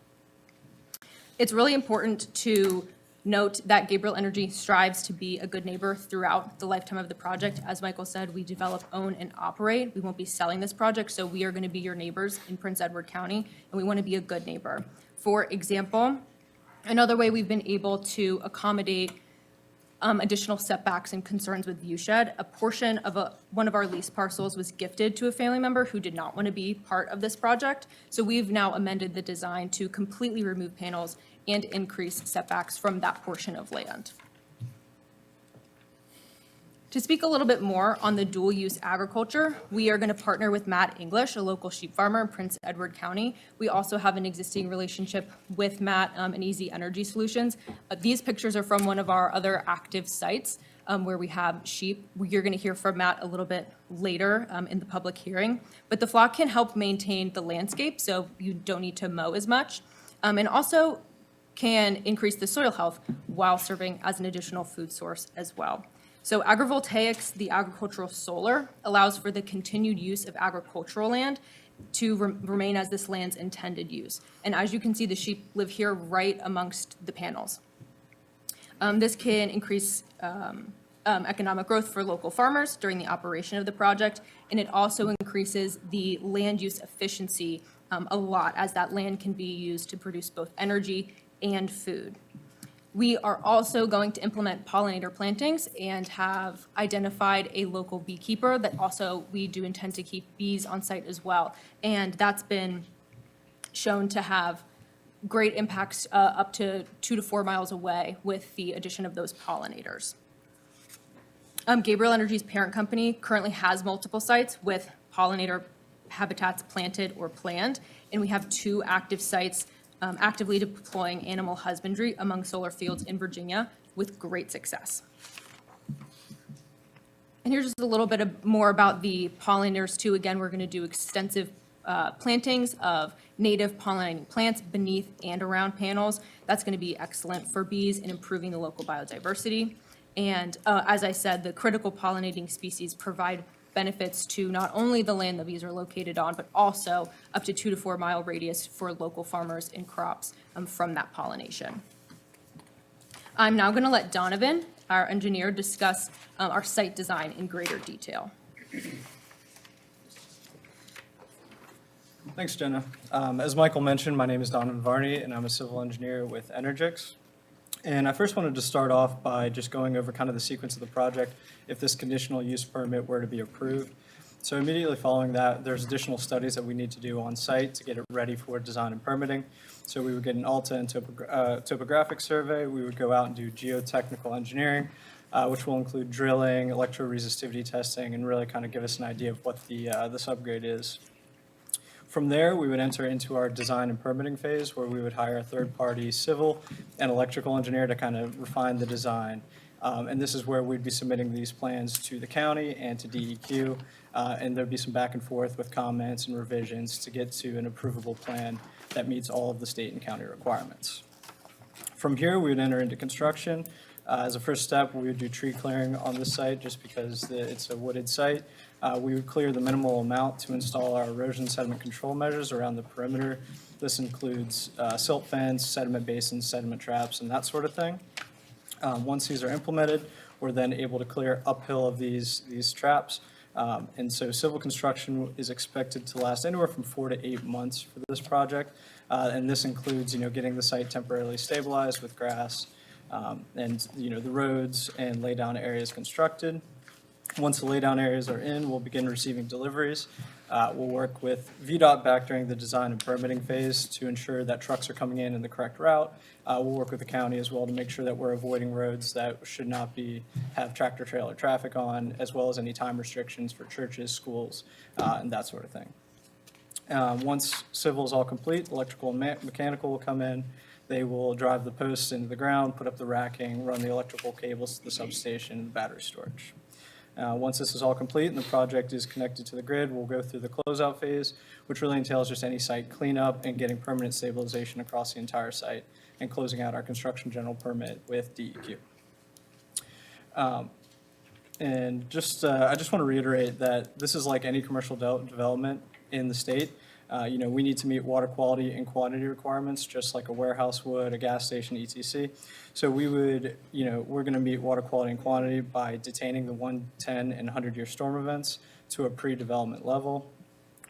It's really important to note that Gabriel Energy strives to be a good neighbor throughout the lifetime of the project. As Michael said, we develop, own, and operate. We won't be selling this project, so we are going to be your neighbors in Prince Edward County, and we want to be a good neighbor. For example, another way we've been able to accommodate additional setbacks and concerns with view shed, a portion of one of our lease parcels was gifted to a family member who did not want to be part of this project. So we've now amended the design to completely remove panels and increase setbacks from that portion of land. To speak a little bit more on the dual use agriculture, we are going to partner with Matt English, a local sheep farmer in Prince Edward County. We also have an existing relationship with Matt and Easy Energy Solutions. These pictures are from one of our other active sites where we have sheep. You're going to hear from Matt a little bit later in the public hearing. But the flock can help maintain the landscape, so you don't need to mow as much, and also can increase the soil health while serving as an additional food source as well. So agrivoltaics, the agricultural solar, allows for the continued use of agricultural land to remain as this land's intended use. And as you can see, the sheep live here right amongst the panels. This can increase economic growth for local farmers during the operation of the project, and it also increases the land use efficiency a lot, as that land can be used to produce both energy and food. We are also going to implement pollinator plantings and have identified a local beekeeper that also we do intend to keep bees on site as well. And that's been shown to have great impacts up to 2 to 4 miles away with the addition of those pollinators. Gabriel Energy's parent company currently has multiple sites with pollinator habitats planted or planned, and we have 2 active sites actively deploying animal husbandry among solar fields in Virginia with great success. And here's just a little bit more about the pollinators too. Again, we're going to do extensive plantings of native pollinating plants beneath and around panels. That's going to be excellent for bees and improving the local biodiversity. And as I said, the critical pollinating species provide benefits to not only the land the bees are located on, but also up to 2 to 4 mile radius for local farmers and crops from that pollination. I'm now going to let Donovan, our engineer, discuss our site design in greater detail. Thanks, Jenna. As Michael mentioned, my name is Donovan Varney, and I'm a civil engineer with Energix. And I first wanted to start off by just going over kind of the sequence of the project if this conditional use permit were to be approved. So immediately following that, there's additional studies that we need to do on site to get it ready for design and permitting. So we would get an ALTA and topographic survey. We would go out and do geotechnical engineering, which will include drilling, electroresistivity testing, and really kind of give us an idea of what the subgrade is. From there, we would enter into our design and permitting phase, where we would hire a third-party civil and electrical engineer to kind of refine the design. And this is where we'd be submitting these plans to the county and to DEQ, and there'd be some back and forth with comments and revisions to get to an approvable plan that meets all of the state and county requirements. From here, we would enter into construction. As a first step, we would do tree clearing on this site just because it's a wooded site. We would clear the minimal amount to install our erosion sediment control measures around the perimeter. This includes silt fence, sediment basins, sediment traps, and that sort of thing. Once these are implemented, we're then able to clear uphill of these traps. And so civil construction is expected to last anywhere from 4 to 8 months for this project. And this includes, getting the site temporarily stabilized with grass, and, the roads and laydown areas constructed. Once the laydown areas are in, we'll begin receiving deliveries. We'll work with VDOT back during the design and permitting phase to ensure that trucks are coming in the correct route. We'll work with the county as well to make sure that we're avoiding roads that should not have tractor trailer traffic on, as well as any time restrictions for churches, schools, and that sort of thing. Once civil is all complete, electrical and mechanical will come in. They will drive the posts into the ground, put up the racking, run the electrical cables to the substation and the battery storage. Once this is all complete and the project is connected to the grid, we'll go through the closeout phase, which really entails just any site cleanup and getting permanent stabilization across the entire site and closing out our construction general permit with DEQ. And just, I just want to reiterate that this is like any commercial development in the state. We need to meet water quality and quantity requirements, just like a warehouse would, a gas station, etc. So we would, we're going to meet water quality and quantity by detaining the 110 and 100-year storm events to a pre-development level.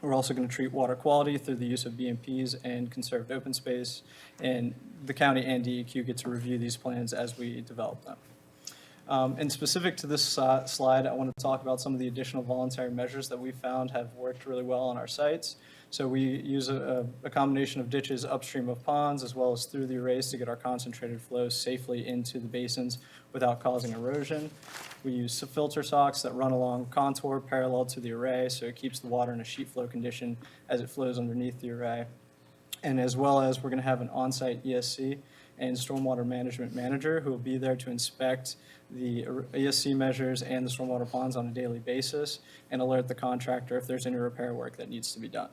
We're also going to treat water quality through the use of BMPs and conserved open space, and the county and DEQ get to review these plans as we develop them. And specific to this slide, I want to talk about some of the additional voluntary measures that we found have worked really well on our sites. So we use a combination of ditches upstream of ponds as well as through the arrays to get our concentrated flows safely into the basins without causing erosion. We use filter socks that run along contour parallel to the array, so it keeps the water in a sheet flow condition as it flows underneath the array. And as well as we're going to have an on-site ESC and stormwater management manager who will be there to inspect the ESC measures and the stormwater ponds on a daily basis and alert the contractor if there's any repair work that needs to be done.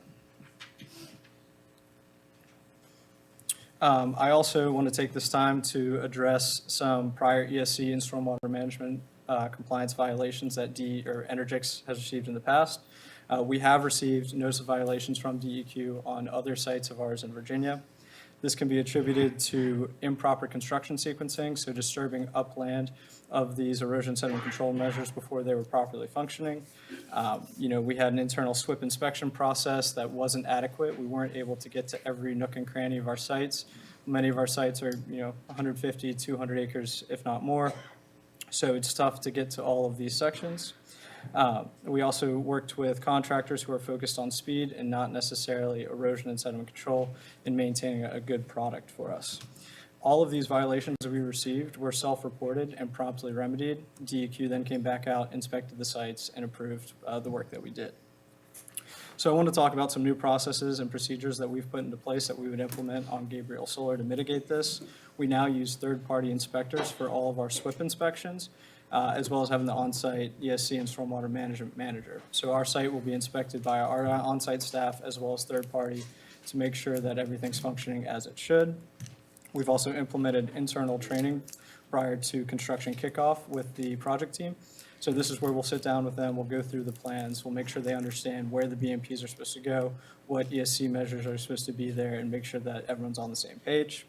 I also want to take this time to address some prior ESC and stormwater management compliance violations that Energix has received in the past. We have received notice of violations from DEQ on other sites of ours in Virginia. This can be attributed to improper construction sequencing, so disturbing upland of these erosion sediment control measures before they were properly functioning. We had an internal SWIP inspection process that wasn't adequate. We weren't able to get to every nook and cranny of our sites. Many of our sites are, 150, 200 acres, if not more. So it's tough to get to all of these sections. We also worked with contractors who are focused on speed and not necessarily erosion and sediment control in maintaining a good product for us. All of these violations that we received were self-reported and promptly remedied. DEQ then came back out, inspected the sites, and approved the work that we did. So I want to talk about some new processes and procedures that we've put into place that we would implement on Gabriel Solar to mitigate this. We now use third-party inspectors for all of our SWIP inspections. as well as having the on-site ESC and stormwater management manager. So our site will be inspected by our on-site staff as well as third party to make sure that everything's functioning as it should. We've also implemented internal training prior to construction kickoff with the project team. So this is where we'll sit down with them, we'll go through the plans, we'll make sure they understand where the BMPs are supposed to go, what ESC measures are supposed to be there, and make sure that everyone's on the same page.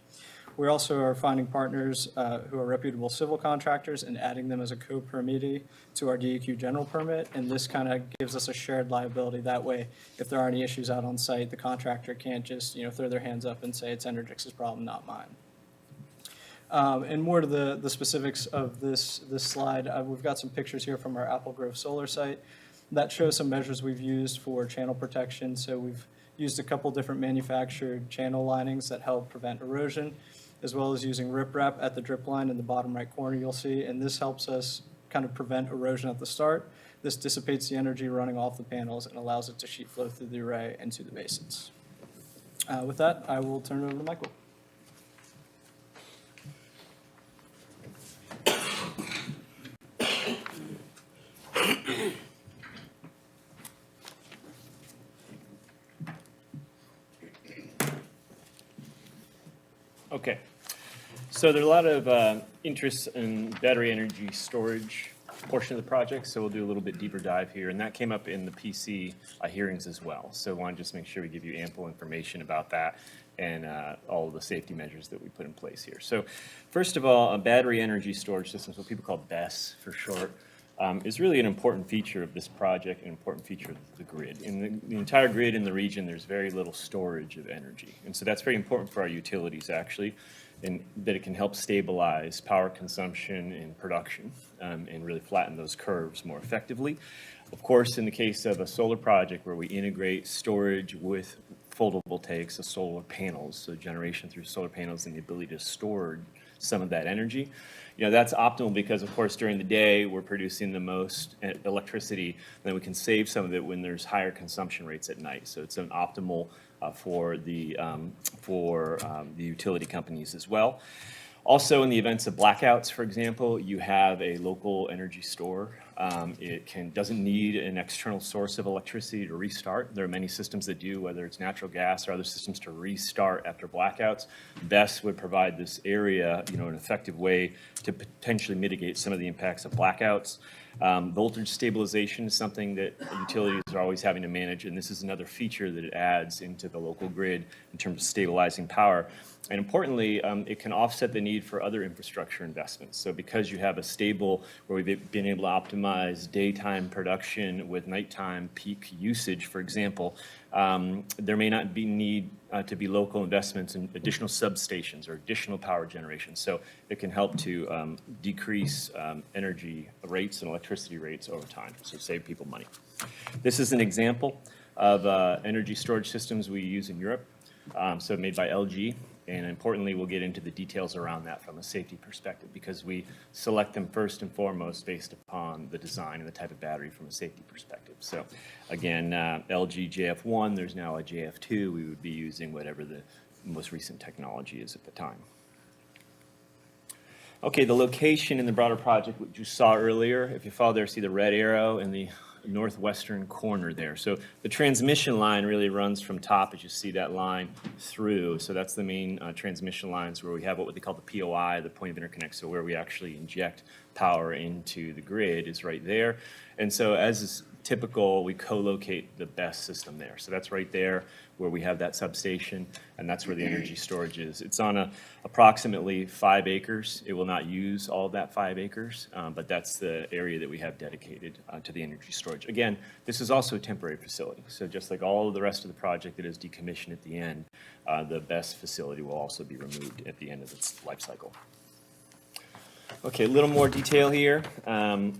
We also are finding partners who are reputable civil contractors and adding them as a co-permittee to our DEQ general permit. And this kind of gives us a shared liability. That way, if there are any issues out on site, the contractor can't just, throw their hands up and say it's Energix's problem, not mine. And more to the specifics of this slide, we've got some pictures here from our Apple Grove solar site that shows some measures we've used for channel protection. So we've used a couple different manufactured channel linings that help prevent erosion, as well as using riprap at the drip line in the bottom right corner you'll see. And this helps us kind of prevent erosion at the start. This dissipates the energy running off the panels and allows it to sheet flow through the array into the basins. With that, I will turn it over to Michael. Okay, so there are a lot of interest in battery energy storage portion of the project, so we'll do a little bit deeper dive here, and that came up in the PC hearings as well. So I want to just make sure we give you ample information about that and all of the safety measures that we put in place here. So first of all, a battery energy storage system, what people call BESS for short, is really an important feature of this project, an important feature of the grid. In the entire grid in the region, there's very little storage of energy. And so that's very important for our utilities, actually, and that it can help stabilize power consumption and production and really flatten those curves more effectively. Of course, in the case of a solar project where we integrate storage with photovoltaics, so solar panels, so generation through solar panels and the ability to store some of that energy, that's optimal because, of course, during the day, we're producing the most electricity, then we can save some of it when there's higher consumption rates at night. So it's an optimal for the utility companies as well. Also, in the events of blackouts, for example, you have a local energy store. It doesn't need an external source of electricity to restart. There are many systems that do, whether it's natural gas or other systems to restart after blackouts. BESS would provide this area, an effective way to potentially mitigate some of the impacts of blackouts. Voltage stabilization is something that utilities are always having to manage, and this is another feature that it adds into the local grid in terms of stabilizing power. And importantly, it can offset the need for other infrastructure investments. So because you have a stable, where we've been able to optimize daytime production with nighttime peak usage, for example, there may not be need to be local investments in additional substations or additional power generation. So it can help to decrease energy rates and electricity rates over time, so save people money. This is an example of energy storage systems we use in Europe, so made by LG. And importantly, we'll get into the details around that from a safety perspective because we select them first and foremost based upon the design and the type of battery from a safety perspective. So again, LG JF1, there's now a JF2. We would be using whatever the most recent technology is at the time. Okay, the location in the broader project, which you saw earlier, if you follow there, see the red arrow in the northwestern corner there. So the transmission line really runs from top, as you see that line through. So that's the main transmission lines where we have what they call the POI, the point of interconnect. So where we actually inject power into the grid is right there. And so as is typical, we co-locate the BESS system there. So that's right there where we have that substation, and that's where the energy storage is. It's on approximately 5 acres. It will not use all of that 5 acres, but that's the area that we have dedicated to the energy storage. Again, this is also a temporary facility. So just like all of the rest of the project that is decommissioned at the end, the BESS facility will also be removed at the end of its life cycle. Okay, a little more detail here.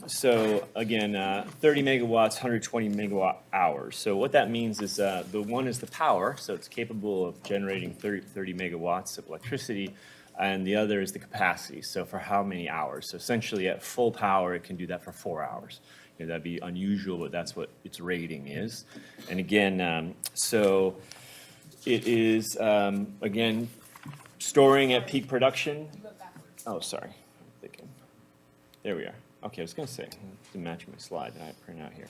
So again, 30 megawatts, 120 megawatt hours. So what that means is the one is the power, so it's capable of generating 30 megawatts of electricity, and the other is the capacity, so for how many hours. So essentially at full power, it can do that for 4 hours. That'd be unusual, but that's what its rating is. And again, so it is, again, storing at peak production. Oh, sorry. There we are. Okay, I was going to say, to match my slide that I print out here.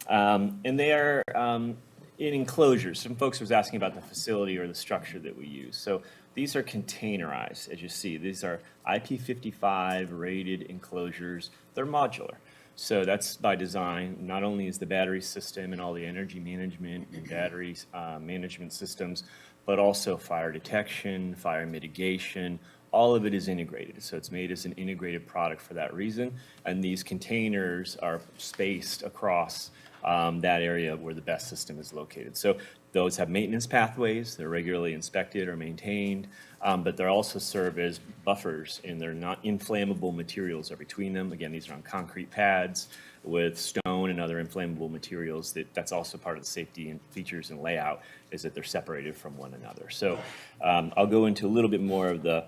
And they are in enclosures. Some folks was asking about the facility or the structure that we use. So these are containerized, as you see. These are IP55 rated enclosures. They're modular. So that's by design. Not only is the battery system and all the energy management and battery management systems, but also fire detection, fire mitigation, all of it is integrated. So it's made as an integrated product for that reason. And these containers are spaced across that area where the BESS system is located. So those have maintenance pathways. They're regularly inspected or maintained, but they also serve as buffers, and they're not inflammable materials are between them. Again, these are on concrete pads with stone and other inflammable materials. That's also part of the safety and features and layout, is that they're separated from one another. So I'll go into a little bit more of the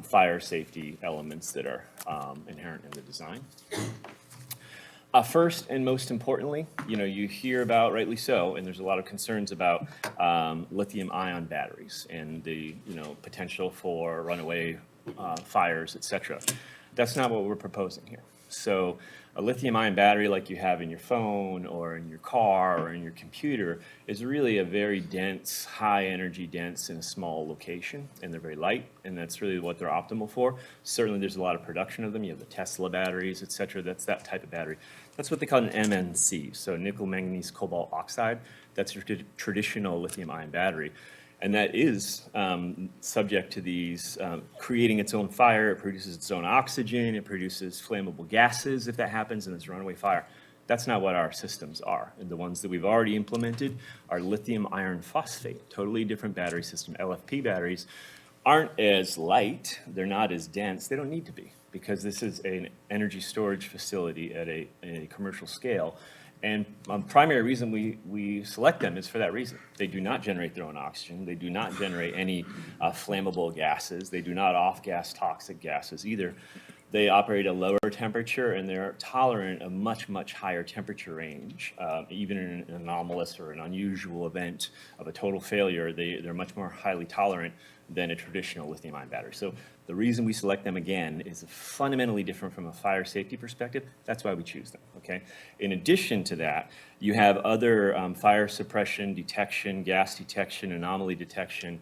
fire safety elements that are inherent in the design. First and most importantly, you hear about, rightly so, and there's a lot of concerns about lithium-ion batteries and the potential for runaway fires, et cetera. That's not what we're proposing here. So a lithium-ion battery like you have in your phone or in your car or in your computer is really a very dense, high energy dense in a small location, and they're very light, and that's really what they're optimal for. Certainly there's a lot of production of them. You have the Tesla batteries, et cetera. That's that type of battery. That's what they call an MNC, so nickel manganese cobalt oxide. That's your traditional lithium-ion battery. And that is subject to these creating its own fire. It produces its own oxygen. It produces flammable gases if that happens, and it's a runaway fire. That's not what our systems are. And the ones that we've already implemented are lithium iron phosphate, totally different battery system. LFP batteries aren't as light. They're not as dense. They don't need to be, because this is an energy storage facility at a commercial scale. And primary reason we select them is for that reason. They do not generate their own oxygen. They do not generate any flammable gases. They do not off-gas toxic gases either. They operate at a lower temperature, and they're tolerant of much, much higher temperature range. Even in an anomalous or an unusual event of a total failure, they're much more highly tolerant than a traditional lithium-ion battery. So the reason we select them, again, is fundamentally different from a fire safety perspective. That's why we choose them, okay? In addition to that, you have other fire suppression, detection, gas detection, anomaly detection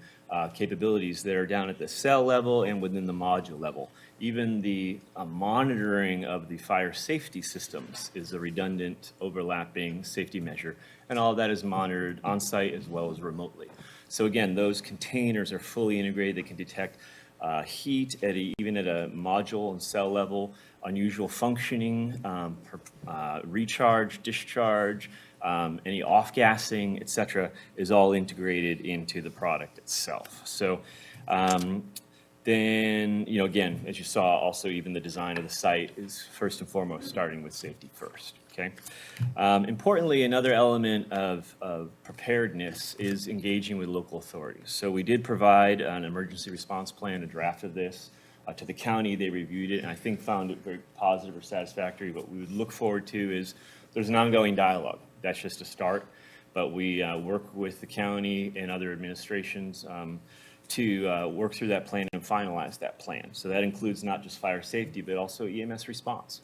capabilities that are down at the cell level and within the module level. Even the monitoring of the fire safety systems is a redundant, overlapping safety measure, and all of that is monitored on-site as well as remotely. So again, those containers are fully integrated. They can detect heat even at a module and cell level, unusual functioning, recharge, discharge, any off-gassing, et cetera, is all integrated into the product itself. So then, again, as you saw, also even the design of the site is first and foremost starting with safety first. Okay. Importantly, another element of preparedness is engaging with local authorities. So we did provide an emergency response plan, a draft of this, to the county. They reviewed it and I think found it very positive or satisfactory. What we would look forward to is there's an ongoing dialogue. That's just a start. But we work with the county and other administrations to work through that plan and finalize that plan. So that includes not just fire safety, but also EMS response.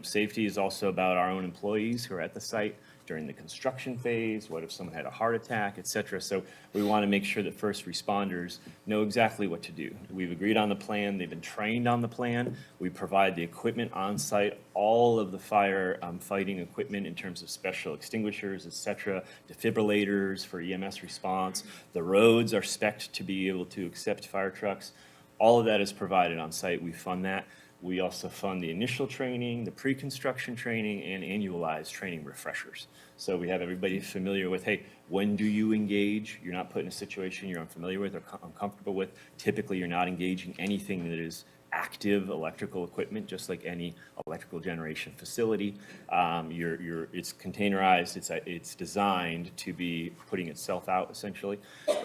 Safety is also about our own employees who are at the site during the construction phase. What if someone had a heart attack, et cetera? So we want to make sure that first responders know exactly what to do. We've agreed on the plan. They've been trained on the plan. We provide the equipment on site, all of the fire fighting equipment in terms of special extinguishers, et cetera, defibrillators for EMS response. The roads are spec'd to be able to accept fire trucks. All of that is provided on site. We fund that. We also fund the initial training, the pre-construction training, and annualized training refreshers. So we have everybody familiar with, hey, when do you engage? You're not put in a situation you're unfamiliar with or uncomfortable with. Typically, you're not engaging anything that is active electrical equipment, just like any electrical generation facility. It's containerized, it's designed to be putting itself out essentially,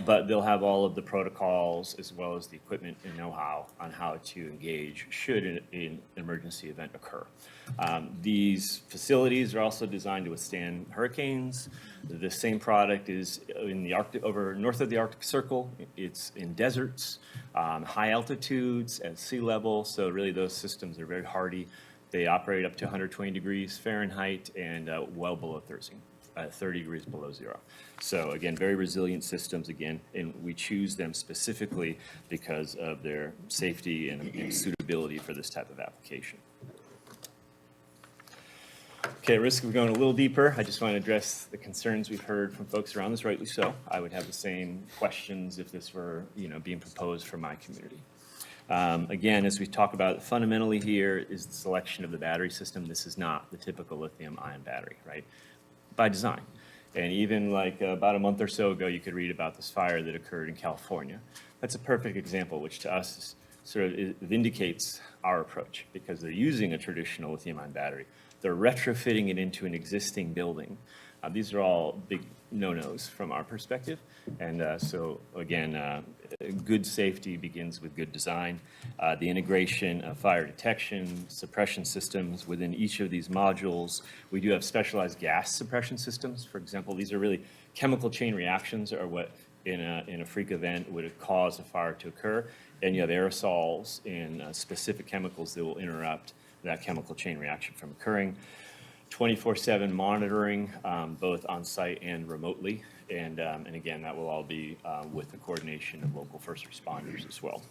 but they'll have all of the protocols as well as the equipment and know-how on how to engage should an emergency event occur. These facilities are also designed to withstand hurricanes. The same product is in the Arctic, over north of the Arctic Circle. It's in deserts, high altitudes, at sea level. So really those systems are very hardy. They operate up to 120 degrees Fahrenheit and well below 30 degrees below zero. So again, very resilient systems again, and we choose them specifically because of their safety and suitability for this type of application. Okay, at risk of going a little deeper, I just want to address the concerns we've heard from folks around this, rightly so. I would have the same questions if this were, being proposed for my community. Again, as we talk about, fundamentally here is the selection of the battery system. This is not the typical lithium-ion battery, right? By design. And even like about a month or so ago, you could read about this fire that occurred in California. That's a perfect example, which to us sort of vindicates our approach, because they're using a traditional lithium-ion battery. They're retrofitting it into an existing building. These are all big no-nos from our perspective. And so again, good safety begins with good design. The integration of fire detection, suppression systems within each of these modules. We do have specialized gas suppression systems. For example, these are really chemical chain reactions, are what in a freak event would cause a fire to occur. And you have aerosols and specific chemicals that will interrupt that chemical chain reaction from occurring. 24/7 monitoring, both on-site and remotely. And again, that will all be with the coordination of local first responders as well.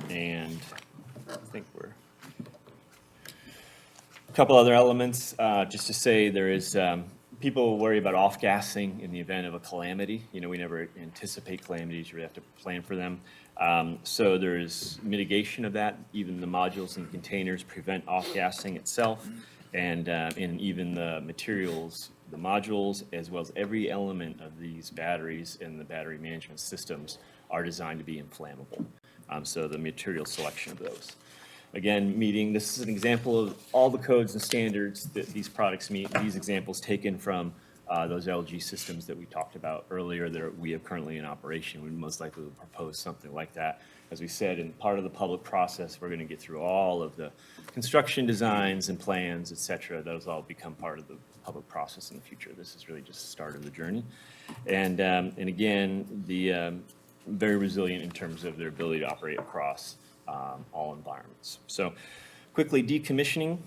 And I think we're a couple other elements, just to say there is, people worry about off-gassing in the event of a calamity. We never anticipate calamities, you really have to plan for them. So there's mitigation of that. Even the modules and containers prevent off-gassing itself. And even the materials, the modules, as well as every element of these batteries and the battery management systems are designed to be inflammable. So the material selection of those. Again, this is an example of all the codes and standards that these products meet. These examples taken from those LG systems that we talked about earlier that we have currently in operation. We most likely will propose something like that. As we said, in part of the public process, we're going to get through all of the construction designs and plans, et cetera. Those all become part of the public process in the future. This is really just the start of the journey. And again, very resilient in terms of their ability to operate across all environments. So quickly, decommissioning.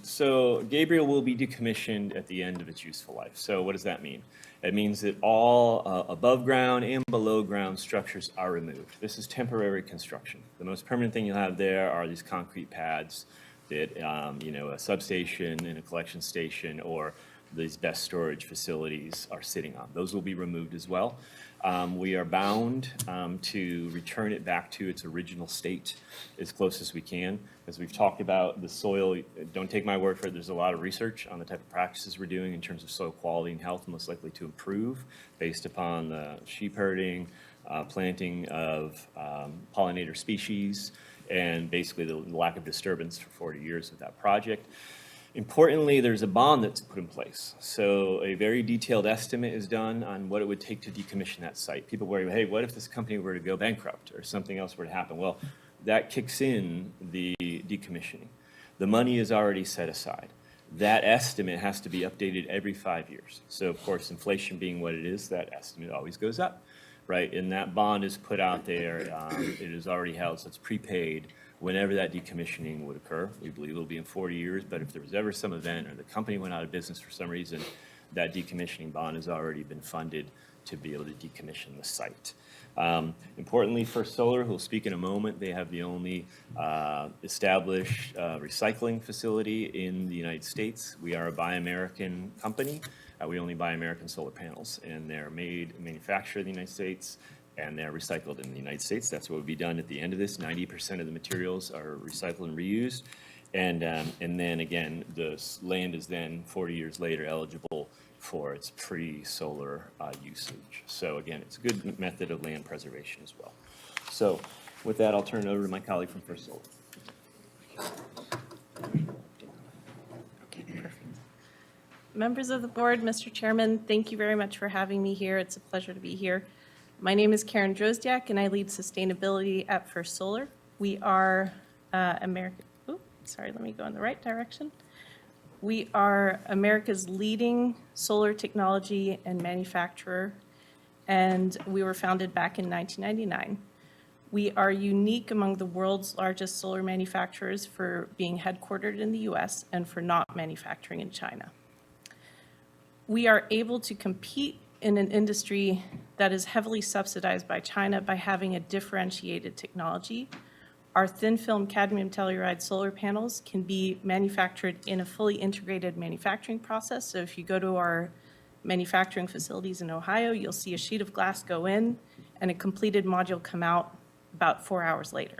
So Gabriel will be decommissioned at the end of its useful life. So what does that mean? It means that all above ground and below ground structures are removed. This is temporary construction. The most permanent thing you'll have there are these concrete pads that, a substation and a collection station or these best storage facilities are sitting on. Those will be removed as well. We are bound to return it back to its original state as close as we can. As we've talked about the soil, don't take my word for it, there's a lot of research on the type of practices we're doing in terms of soil quality and health, most likely to improve based upon the sheep herding, planting of pollinator species, and basically the lack of disturbance for 40 years of that project. Importantly, there's a bond that's put in place. So a very detailed estimate is done on what it would take to decommission that site. People worry, hey, what if this company were to go bankrupt or something else were to happen? Well, that kicks in the decommissioning. The money is already set aside. That estimate has to be updated every 5 years. So of course, inflation being what it is, that estimate always goes up, right? And that bond is put out there. It is already held, so it's prepaid. Whenever that decommissioning would occur, we believe it'll be in 40 years, but if there was ever some event or the company went out of business for some reason, that decommissioning bond has already been funded to be able to decommission the site. Importantly, First Solar, who will speak in a moment, they have the only established recycling facility in the United States. We are a Buy American company. We only buy American solar panels, and they're made and manufactured in the United States, and they're recycled in the United States. That's what would be done at the end of this. 90% of the materials are recycled and reused. And then again, the land is then 40 years later eligible for its pre-solar usage. So again, it's a good method of land preservation as well. So with that, I'll turn it over to my colleague from First Solar. Members of the board, Mr. Chairman, thank you very much for having me here. It's a pleasure to be here. My name is Karen Drozdiak, and I lead sustainability at First Solar. We are let me go in the right direction. We are America's leading solar technology and manufacturer, and we were founded back in 1999. We are unique among the world's largest solar manufacturers for being headquartered in the US and for not manufacturing in China. We are able to compete in an industry that is heavily subsidized by China by having a differentiated technology. Our thin film cadmium telluride solar panels can be manufactured in a fully integrated manufacturing process. So if you go to our manufacturing facilities in Ohio, you'll see a sheet of glass go in and a completed module come out about 4 hours later.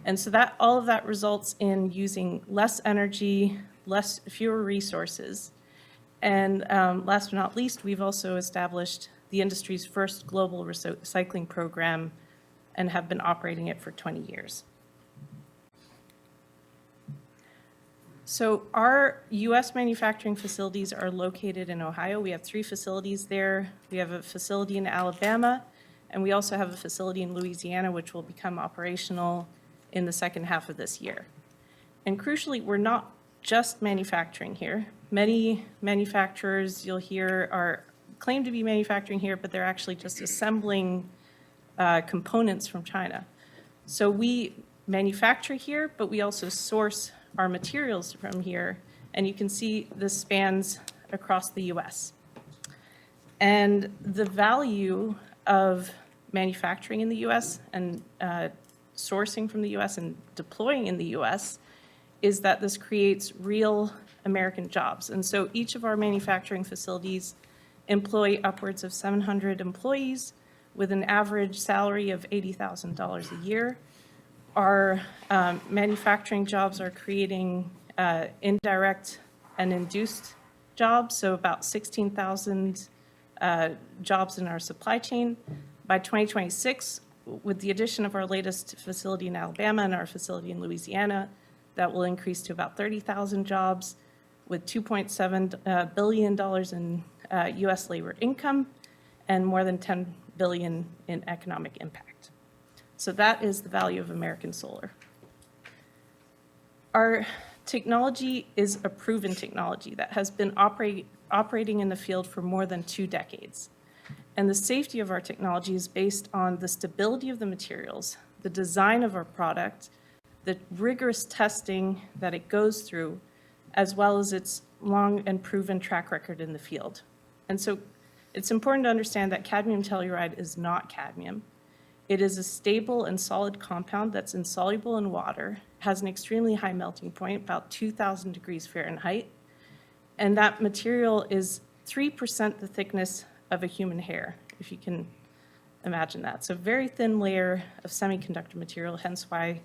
And so that all of that results in using less energy, fewer resources. And last but not least, we've also established the industry's first global recycling program and have been operating it for 20 years. So our US manufacturing facilities are located in Ohio. We have 3 facilities there. We have a facility in Alabama, and we also have a facility in Louisiana, which will become operational in the second half of this year. And crucially, we're not just manufacturing here. Many manufacturers you'll hear claim to be manufacturing here, but they're actually just assembling components from China. So we manufacture here, but we also source our materials from here. And you can see this spans across the US. And the value of manufacturing in the US and sourcing from the US and deploying in the US is that this creates real American jobs. And so each of our manufacturing facilities employ upwards of 700 employees with an average salary of $80,000 a year. Our manufacturing jobs are creating indirect and induced jobs, so about 16,000 jobs in our supply chain. By 2026, with the addition of our latest facility in Alabama and our facility in Louisiana, that will increase to about 30,000 jobs with $2.7 billion in US labor income and more than $10 billion in economic impact. So that is the value of American solar. Our technology is a proven technology that has been operating in the field for more than 2 decades. And the safety of our technology is based on the stability of the materials, the design of our product, the rigorous testing that it goes through, as well as its long and proven track record in the field. And so it's important to understand that cadmium telluride is not cadmium. It is a stable and solid compound that's insoluble in water, has an extremely high melting point, about 2,000 degrees Fahrenheit, and that material is 3% the thickness of a human hair, if you can imagine that. So very thin layer of semiconductor material, hence why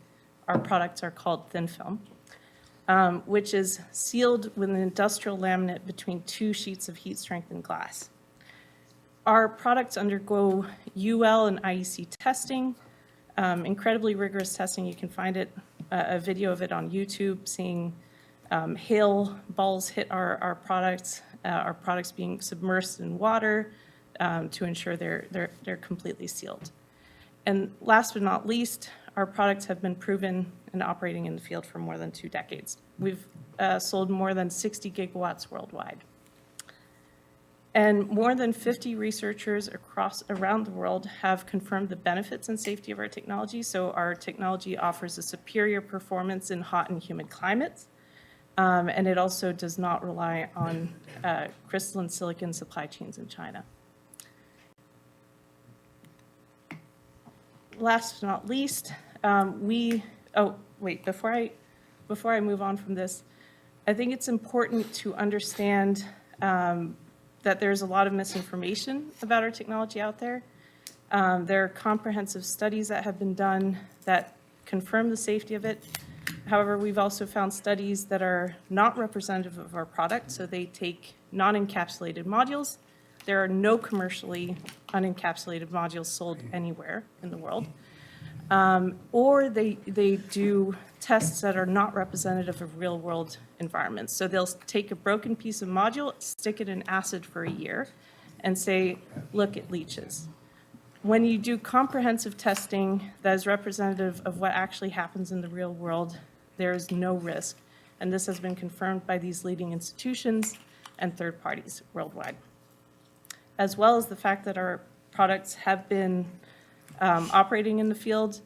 our products are called thin film, which is sealed with an industrial laminate between 2 sheets of heat-strengthened glass. Our products undergo UL and IEC testing, incredibly rigorous testing. You can find it, a video of it on YouTube, seeing hail balls hit our products being submersed in water to ensure they're completely sealed. And last but not least, our products have been proven and operating in the field for more than 2 decades. We've sold more than 60 gigawatts worldwide. And more than 50 researchers around the world have confirmed the benefits and safety of our technology. So our technology offers a superior performance in hot and humid climates. And it also does not rely on crystalline silicon supply chains in China. Last but not least, before I move on from this, I think it's important to understand that there's a lot of misinformation about our technology out there. There are comprehensive studies that have been done that confirm the safety of it. However, we've also found studies that are not representative of our product, so they take non-encapsulated modules. There are no commercially unencapsulated modules sold anywhere in the world. Or they do tests that are not representative of real-world environments. So they'll take a broken piece of module, stick it in acid for a year, and say, look, it leaches. When you do comprehensive testing that is representative of what actually happens in the real world, there is no risk. And this has been confirmed by these leading institutions and third parties worldwide, as well as the fact that our products have been operating in the field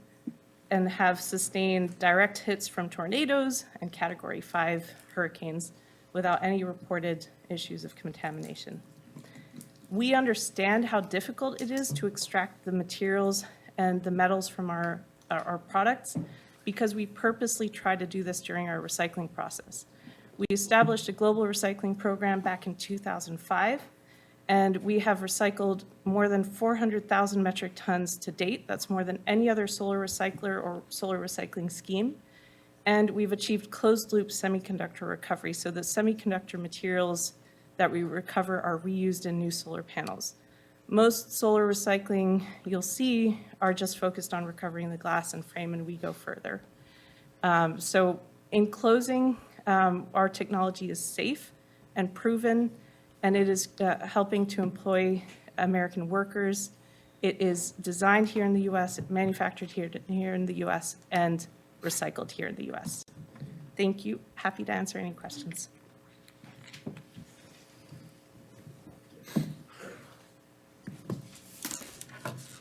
and have sustained direct hits from tornadoes and Category 5 hurricanes without any reported issues of contamination. We understand how difficult it is to extract the materials and the metals from our products because we purposely try to do this during our recycling process. We established a global recycling program back in 2005, and we have recycled more than 400,000 metric tons to date. That's more than any other solar recycler or solar recycling scheme. And we've achieved closed-loop semiconductor recovery, so the semiconductor materials that we recover are reused in new solar panels. Most solar recycling you'll see are just focused on recovering the glass and frame, and we go further. So in closing, our technology is safe and proven, and it is helping to employ American workers. It is designed here in the U.S., manufactured here in the U.S., and recycled here in the U.S. Thank you. Happy to answer any questions.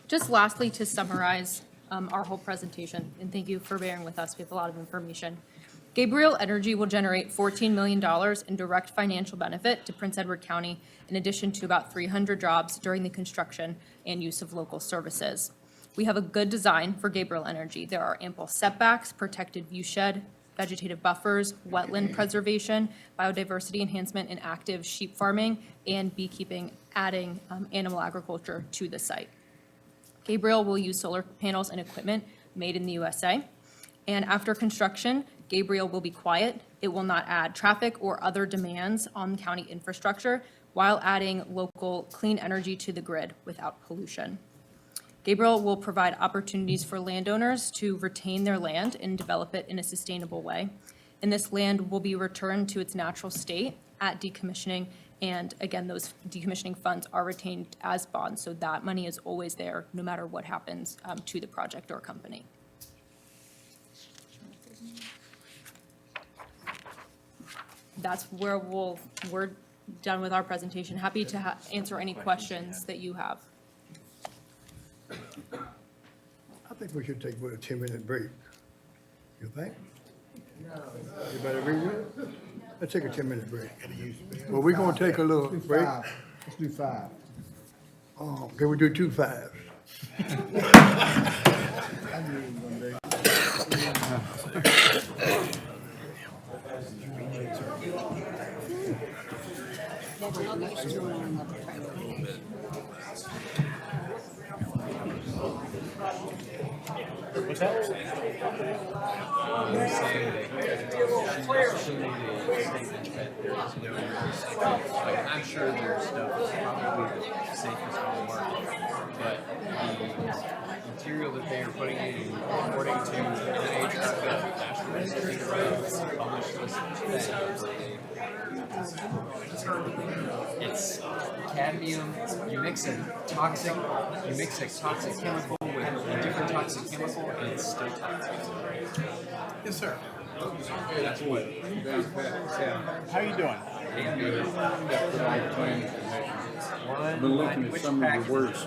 Just lastly, to summarize our whole presentation, and thank you for bearing with us. We have a lot of information. Gabriel Energy will generate $14 million in direct financial benefit to Prince Edward County, in addition to about 300 jobs during the construction and use of local services. We have a good design for Gabriel Energy. There are ample setbacks, protected viewshed, vegetative buffers, wetland preservation, biodiversity enhancement, and active sheep farming and beekeeping, adding animal agriculture to the site. Gabriel will use solar panels and equipment made in the USA. And after construction, Gabriel will be quiet. It will not add traffic or other demands on county infrastructure while adding local clean energy to the grid without pollution. Gabriel will provide opportunities for landowners to retain their land and develop it in a sustainable way. And this land will be returned to its natural state at decommissioning. And again, those decommissioning funds are retained as bonds, so that money is always there no matter what happens to the project or company. That's where we're done with our presentation. Happy to answer any questions that you have. I think we should take about a 10-minute break. You think? Everybody agree with it? Let's take a 10-minute break. Well, we're gonna take a little break. Let's do 5. Oh, can we do 2 5s? What's that? I'm sure their stuff is probably the safest on the market, but the material that they are putting in, according to NIH, National Institute of Roads, published list, it's cadmium. You mix a toxic chemical with a different toxic chemical, and it's still toxic. Yes, sir. That's what. How you doing? I've been looking at some of the words.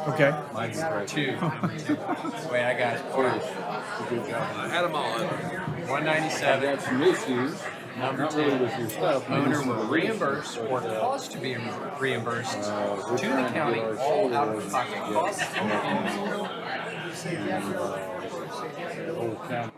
Okay. Number 2. Wait, I got it. Hold on. Good job. I had them all in. 197. I got some issues. Number Not 2. really with your stuff. Owner will reimburse or cause to be reimbursed to the county all out-of-pocket costs. The whole county.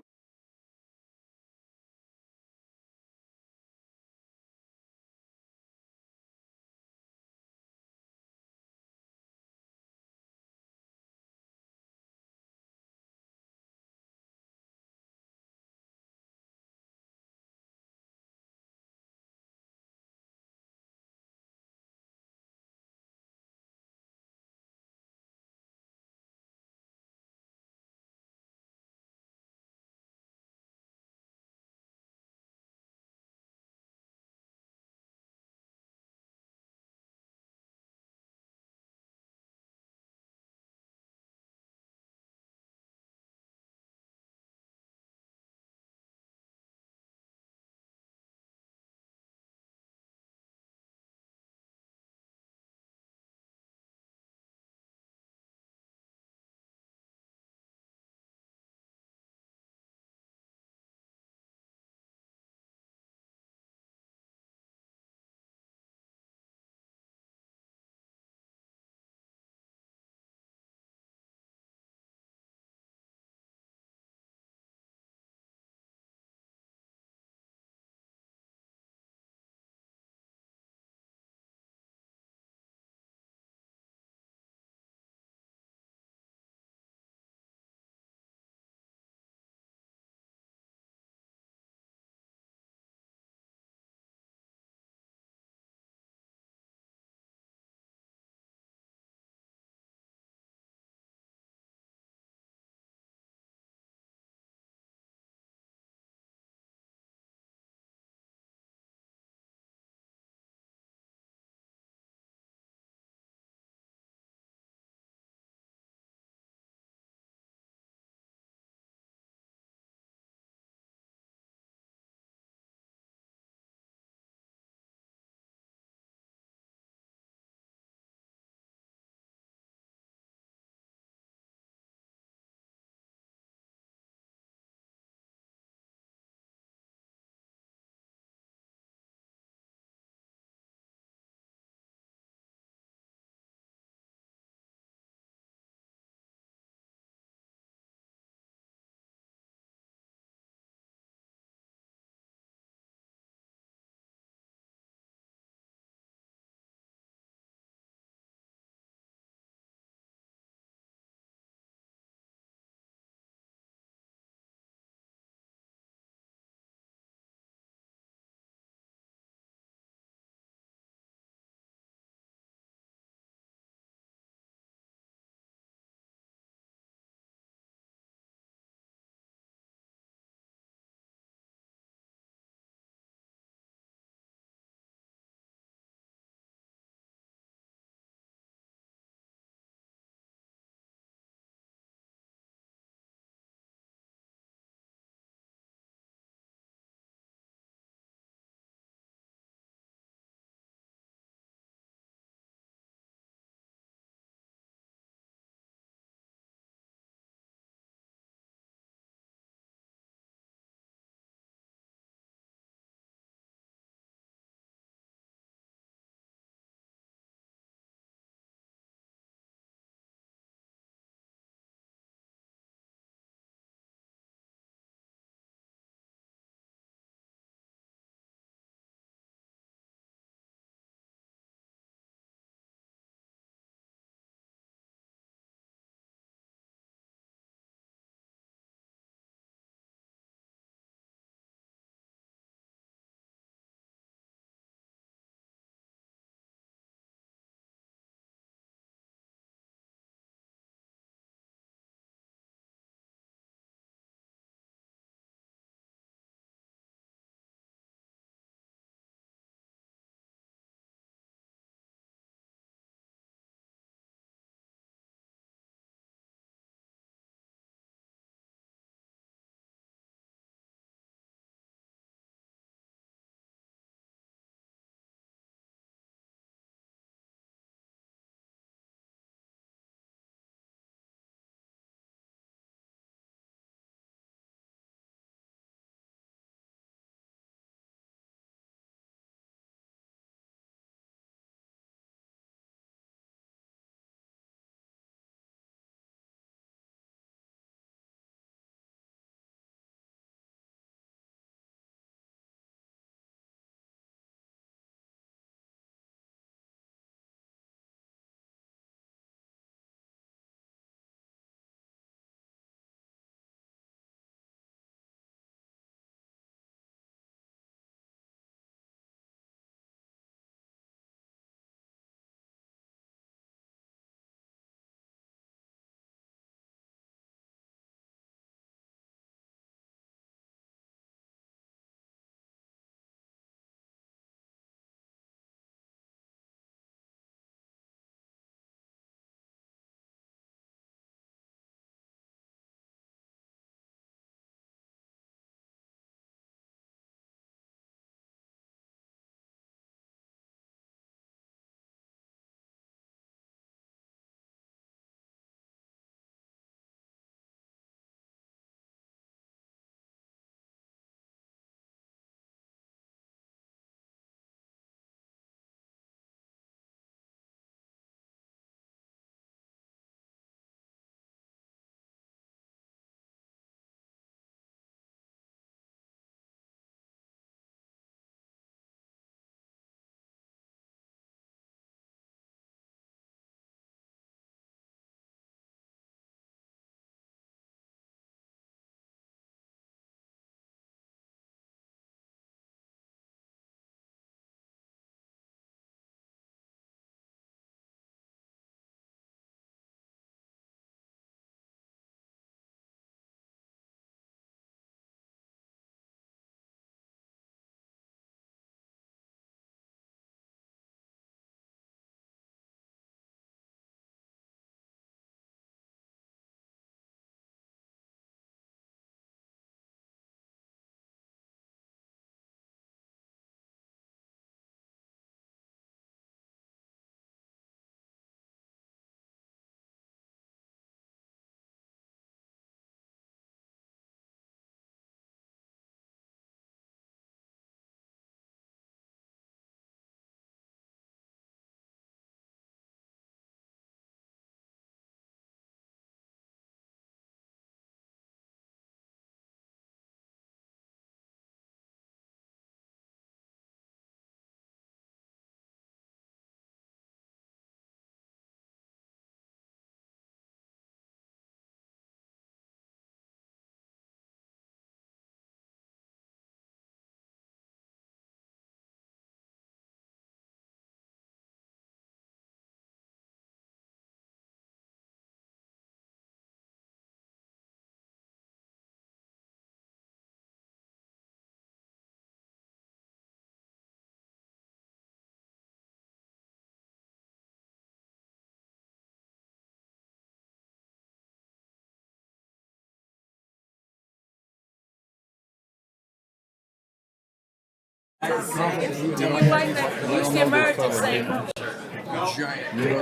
Like that, use the emergency.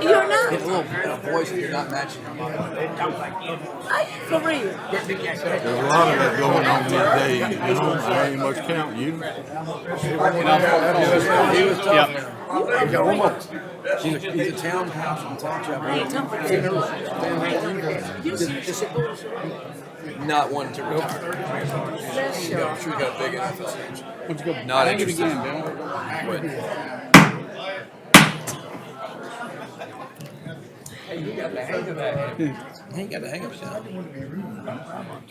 You're not. voice, you're not matching. For real. There's a lot of that going on these days, you know, I ain't much count you. He's a town council, township. Not one to retire. I'm sure you got a big enough. Not interested. You got the hang of that. He ain't got the hang of it.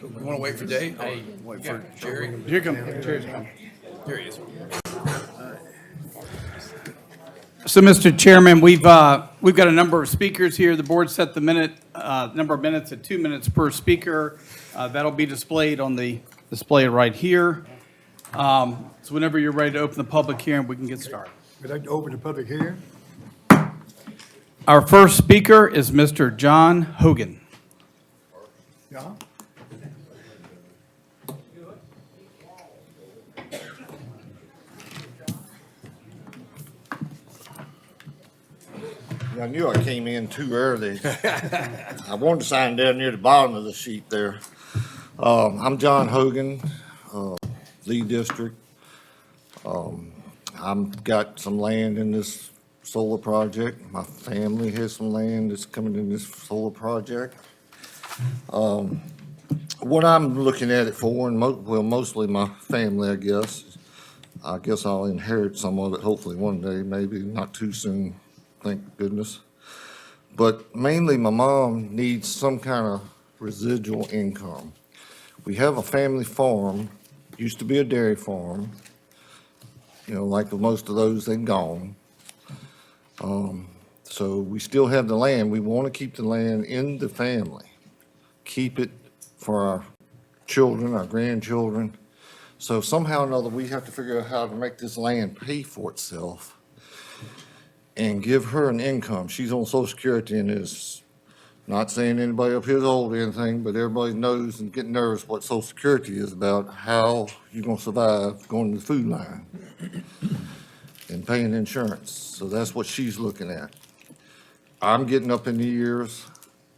You want to wait for Dave? Hey, wait for Jerry. Here comes, Jerry's coming. Here he is. So, Mr. Chairman, we've got a number of speakers here. The board set the number of minutes at 2 minutes per speaker. That'll be displayed on the display right here. So whenever you're ready to open the public hearing, we can get started. We'd like to open the public hearing. Our first speaker is Mr. John Hogan. Yeah. I knew I came in too early. I wanted to sign down near the bottom of the sheet there. I'm John Hogan, Lee District. I've got some land in this solar project. My family has some land that's coming in this solar project. What I'm looking at it for, and mostly my family, I guess I'll inherit some of it hopefully one day, maybe not too soon. Thank goodness. But mainly my mom needs some kind of residual income. We have a family farm, used to be a dairy farm. You know, like most of those, they've gone. So we still have the land. We want to keep the land in the family. Keep it for our children, our grandchildren. So somehow or another, we have to figure out how to make this land pay for itself and give her an income. She's on Social Security and is, not saying anybody up here is old or anything, but everybody knows and getting nervous what Social Security is about, how you're gonna survive going to the food line and paying insurance. So that's what she's looking at. I'm getting up in the years.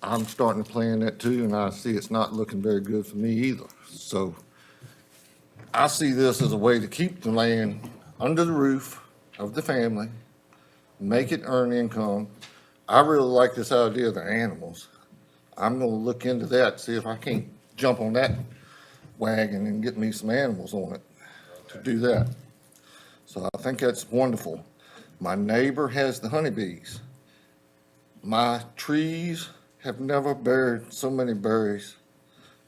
I'm starting to plan that too, and I see it's not looking very good for me either. So I see this as a way to keep the land under the roof of the family, make it earn income. I really like this idea of the animals. I'm gonna look into that, see if I can't jump on that wagon and get me some animals on it to do that. So I think that's wonderful. My neighbor has the honeybees. My trees have never beared so many berries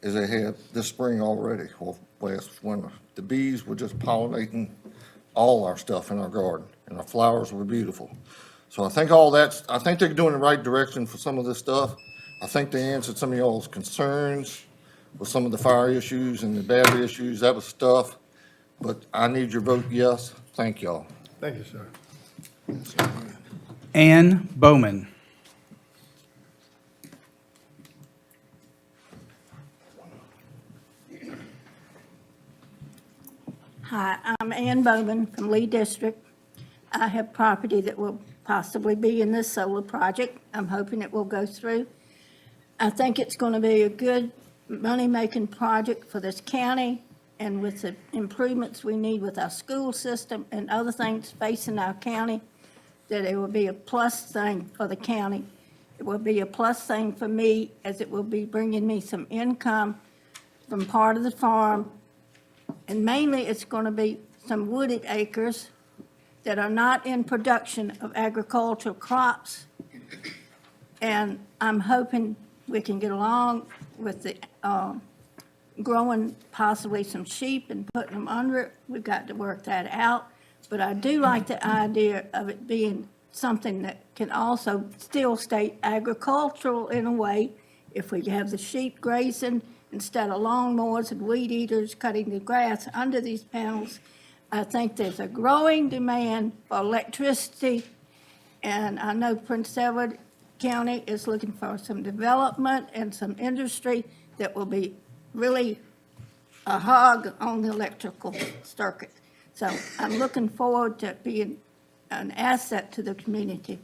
as they have this spring already, or last winter. The bees were just pollinating all our stuff in our garden, and our flowers were beautiful. So I think I think they're doing the right direction for some of this stuff. I think they answered some of y'all's concerns with some of the fire issues and the battery issues, that was stuff. But I need your vote yes. Thank y'all. Thank you, sir. Ann Bowman. Hi, I'm Ann Bowman from Lee District. I have property that will possibly be in this solar project. I'm hoping it will go through. I think it's going to be a good money-making project for this county, and with the improvements we need with our school system and other things facing our county, that it will be a plus thing for the county. It will be a plus thing for me, as it will be bringing me some income from part of the farm. And mainly, it's going to be some wooded acres that are not in production of agricultural crops. And I'm hoping we can get along with the growing possibly some sheep and putting them under it. We've got to work that out. But I do like the idea of it being something that can also still stay agricultural in a way. If we have the sheep grazing instead of lawnmowers and weed eaters cutting the grass under these panels, I think there's a growing demand for electricity. And I know Prince Edward County is looking for some development and some industry that will be really a hog on the electrical circuit. So I'm looking forward to being an asset to the community,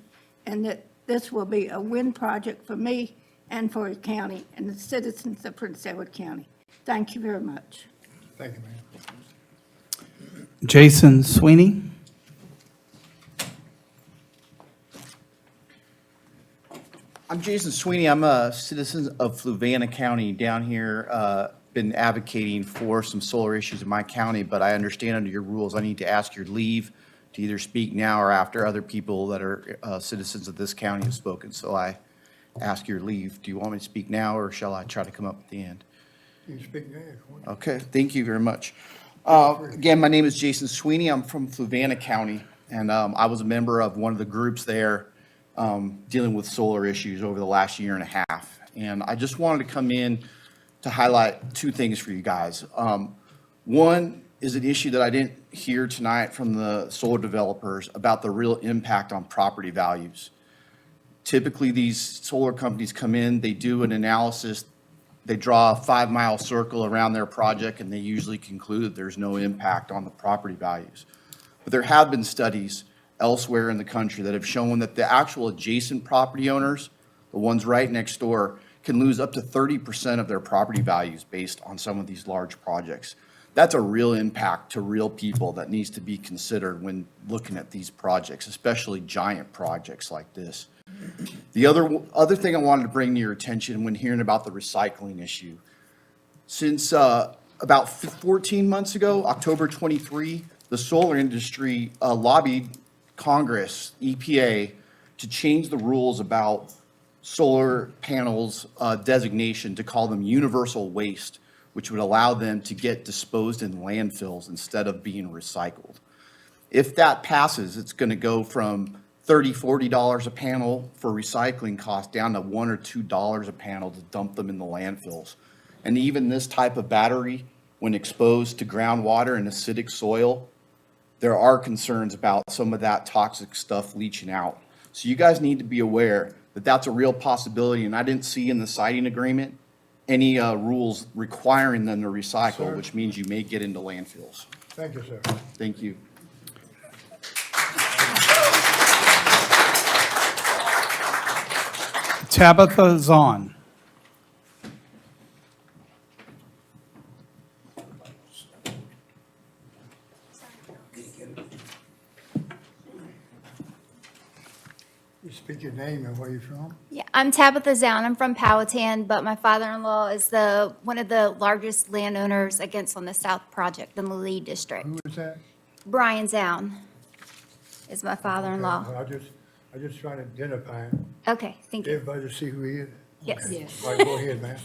and that this will be a win project for me and for the county and the citizens of Prince Edward County. Thank you very much. Thank you, ma'am. Jason Sweeney? I'm Jason Sweeney. I'm a citizen of Fluvanna County down here. Been advocating for some solar issues in my county, but I understand under your rules, I need to ask your leave to either speak now or after other people that are citizens of this county have spoken. So I ask your leave. Do you want me to speak now, or shall I try to come up at the end? You can speak now. if you want. Okay, thank you very much. Again, my name is Jason Sweeney. I'm from Fluvanna County, and I was a member of one of the groups there dealing with solar issues over the last year and a half. And I just wanted to come in to highlight two things for you guys. One is an issue that I didn't hear tonight from the solar developers about the real impact on property values. Typically, these solar companies come in, they do an analysis, they draw a 5-mile circle around their project, and they usually conclude there's no impact on the property values. But there have been studies elsewhere in the country that have shown that the actual adjacent property owners, the ones right next door, can lose up to 30% of their property values based on some of these large projects. That's a real impact to real people that needs to be considered when looking at these projects, especially giant projects like this. The other thing I wanted to bring to your attention when hearing about the recycling issue, since about 14 months ago, October 23, the solar industry lobbied Congress, EPA, to change the rules about solar panels designation to call them universal waste, which would allow them to get disposed in landfills instead of being recycled. If that passes, it's going to go from $30, $40 a panel for recycling costs down to $1 or $2 a panel to dump them in the landfills. And even this type of battery, when exposed to groundwater and acidic soil, there are concerns about some of that toxic stuff leaching out. So you guys need to be aware that that's a real possibility, and I didn't see in the siting agreement any rules requiring them to recycle, Sir? which means you may get into landfills. Thank you, sir. Thank you. Tabitha Zahn? You speak your name and where you're from? Yeah, I'm Tabitha Zown. I'm from Powhatan, but my father-in-law is one of the largest landowners against on the South Project in the Lee District. Who is that? Brian Zown is my father-in-law. Okay, I just trying to identify him. Okay, thank you. Everybody to see who he is. Yes. All right, go ahead, man.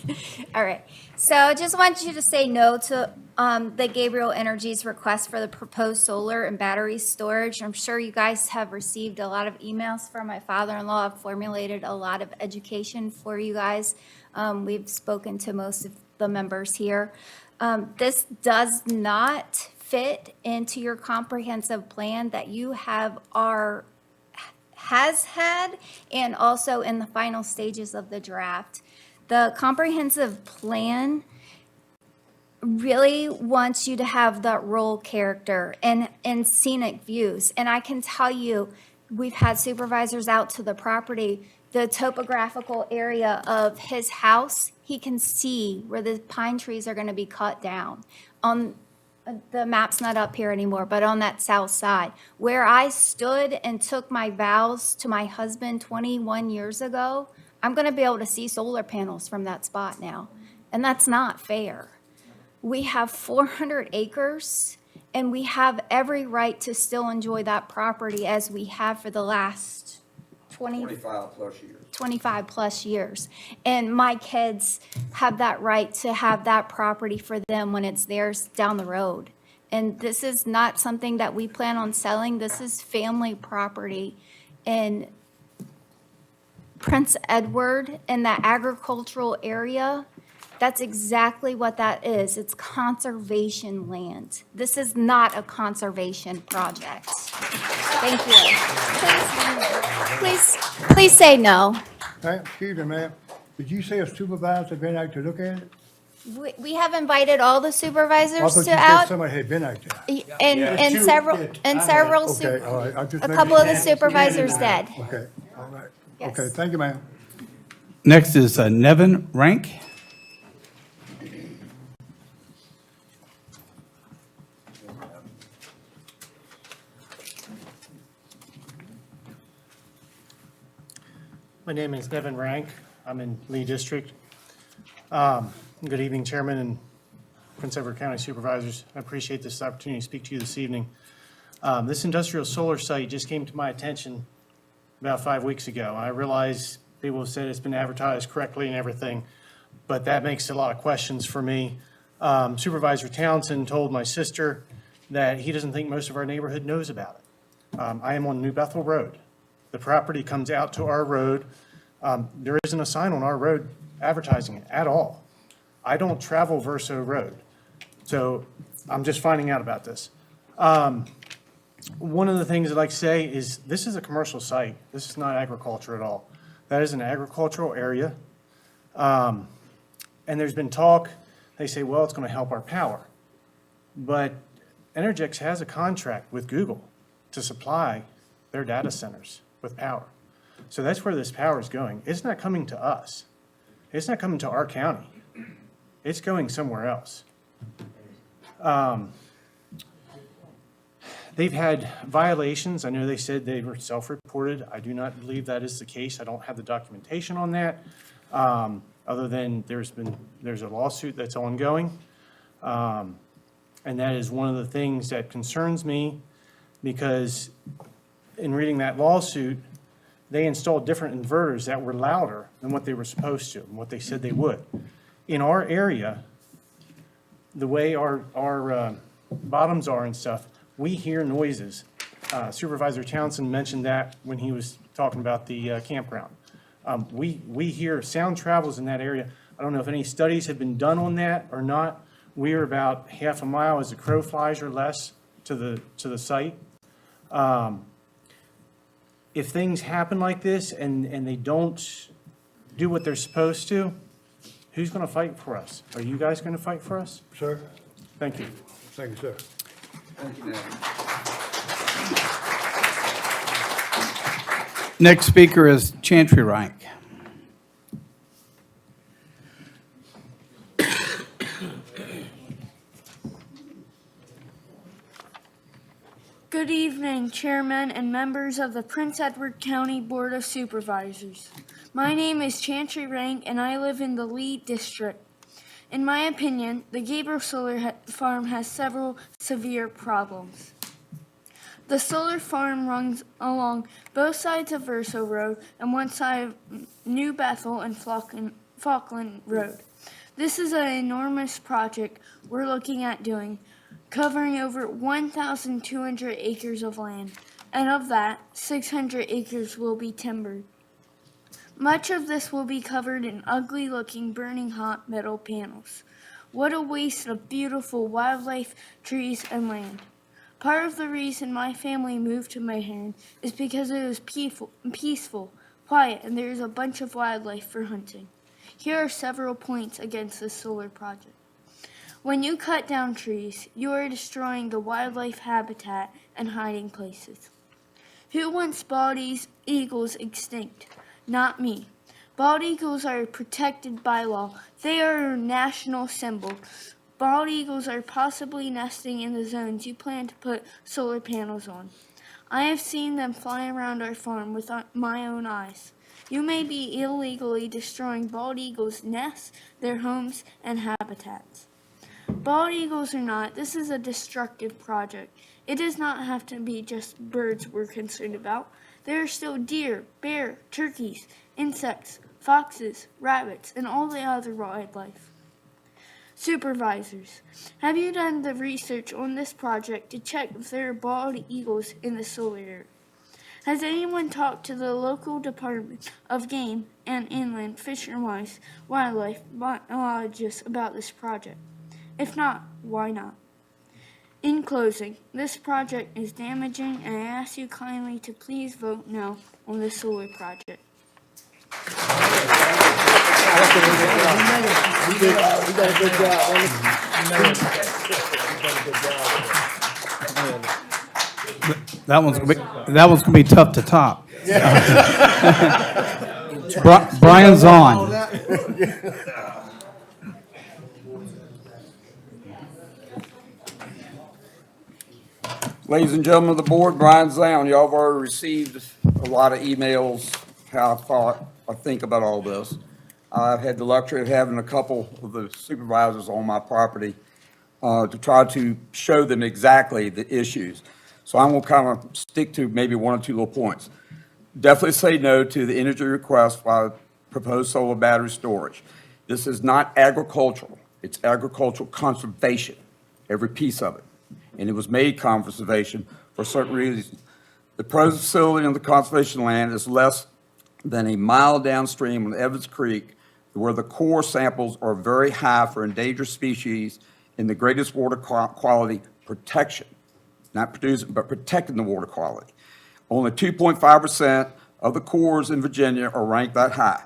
All right. So I just want you to say no to the Gabriel Energy's request for the proposed solar and battery storage. I'm sure you guys have received a lot of emails from my father-in-law. I've formulated a lot of education for you guys. We've spoken to most of the members here. This does not fit into your comprehensive plan that you has had, and also in the final stages of the draft. The comprehensive plan really wants you to have that rural character and scenic views. And I can tell you, we've had supervisors out to the property, the topographical area of his house, he can see where the pine trees are going to be cut down. On the map's not up here anymore, but on that south side, where I stood and took my vows to my husband 21 years ago, I'm going to be able to see solar panels from that spot now. And that's not fair. We have 400 acres, and we have every right to still enjoy that property as we have for the last 25 plus years. And my kids have that right to have that property for them when it's theirs down the road. And this is not something that we plan on selling. This is family property in Prince Edward, in that agricultural area. That's exactly what that is. It's conservation land. This is not a conservation project. Thank you. Please say no. Excuse me, ma'am. Did you say a supervisor been out to look at it? We have invited all the I supervisors thought you to said out, somebody had been out there. and several, Okay, all right. I'm just a making couple of the sure. supervisors did. Okay, all right. Yes. Okay, thank you, ma'am. Next is Nevin Rank. My name is Nevin Rank. I'm in Lee District. Good evening, Chairman and Prince Edward County Supervisors. I appreciate this opportunity to speak to you this evening. This industrial solar site just came to my attention about 5 weeks ago. I realize people have said it's been advertised correctly and everything, but that makes a lot of questions for me. Supervisor Townsend told my sister that he doesn't think most of our neighborhood knows about it. I am on New Bethel Road. The property comes out to our road. There isn't a sign on our road advertising it at all. I don't travel Verso Road, so I'm just finding out about this. One of the things I'd like to say is this is a commercial site. This is not agriculture at all. That is an agricultural area. And there's been talk, they say, well, it's going to help our power. But Energix has a contract with Google to supply their data centers with power. So that's where this power is going. It's not coming to us. It's not coming to our county. It's going somewhere else. They've had violations. I know they said they were self-reported. I do not believe that is the case. I don't have the documentation on that, other than there's a lawsuit that's ongoing. And that is one of the things that concerns me, because in reading that lawsuit, they installed different inverters that were louder than what they were supposed to and what they said they would. In our area, the way our bottoms are and stuff, we hear noises. Supervisor Townsend mentioned that when he was talking about the campground. We hear sound travels in that area. I don't know if any studies have been done on that or not. We are about half a mile as the crow flies or less to the site. If things happen like this and they don't do what they're supposed to, who's going to fight for us? Are you guys going to fight for us? Sir? Thank you. Thank you, sir. Next speaker is Chantry Rank. Good evening, Chairman and members of the Prince Edward County Board of Supervisors. My name is Chantry Rank, and I live in the Lee District. In my opinion, the Gabriel Solar Farm has several severe problems. The solar farm runs along both sides of Verso Road and one side of New Bethel and Falkland Road. This is an enormous project we're looking at doing, covering over 1,200 acres of land, and of that, 600 acres will be timbered. Much of this will be covered in ugly-looking burning hot metal panels. What a waste of beautiful wildlife, trees, and land. Part of the reason my family moved to Mayhearn is because it was peaceful, quiet, and there is a bunch of wildlife for hunting. Here are several points against this solar project. When you cut down trees, you are destroying the wildlife habitat and hiding places. Who wants bald eagles extinct? Not me. Bald eagles are protected by law. They are a national symbol. Bald eagles are possibly nesting in the zones you plan to put solar panels on. I have seen them fly around our farm with my own eyes. You may be illegally destroying bald eagles' nests, their homes, and habitats. Bald eagles or not, this is a destructive project. It does not have to be just birds we're concerned about. There are still deer, bear, turkeys, insects, foxes, rabbits, and all the other wildlife. Supervisors, have you done the research on this project to check if there are bald eagles in the solar area? Has anyone talked to the local Department of Game and Inland Fish and Wildlife biologists about this project? If not, why not? In closing, this project is damaging, and I ask you kindly to please vote no on the solar project. did a good job. That one's gonna be tough to top. Brian's on. Ladies and gentlemen of the board, Brian Zown, y'all have already received a lot of emails, how I think about all this. I've had the luxury of having a couple of the supervisors on my property to try to show them exactly the issues. So I'm gonna kind of stick to maybe one or two little points. Definitely say no to the energy request by proposed solar battery storage. This is not agricultural, it's agricultural conservation, every piece of it. And it was made conservation for certain reasons. The present facility on the conservation land is less than a mile downstream on Evans Creek, where the core samples are very high for endangered species in the greatest water quality protection, not producing, but protecting the water quality. Only 2.5% of the cores in Virginia are ranked that high.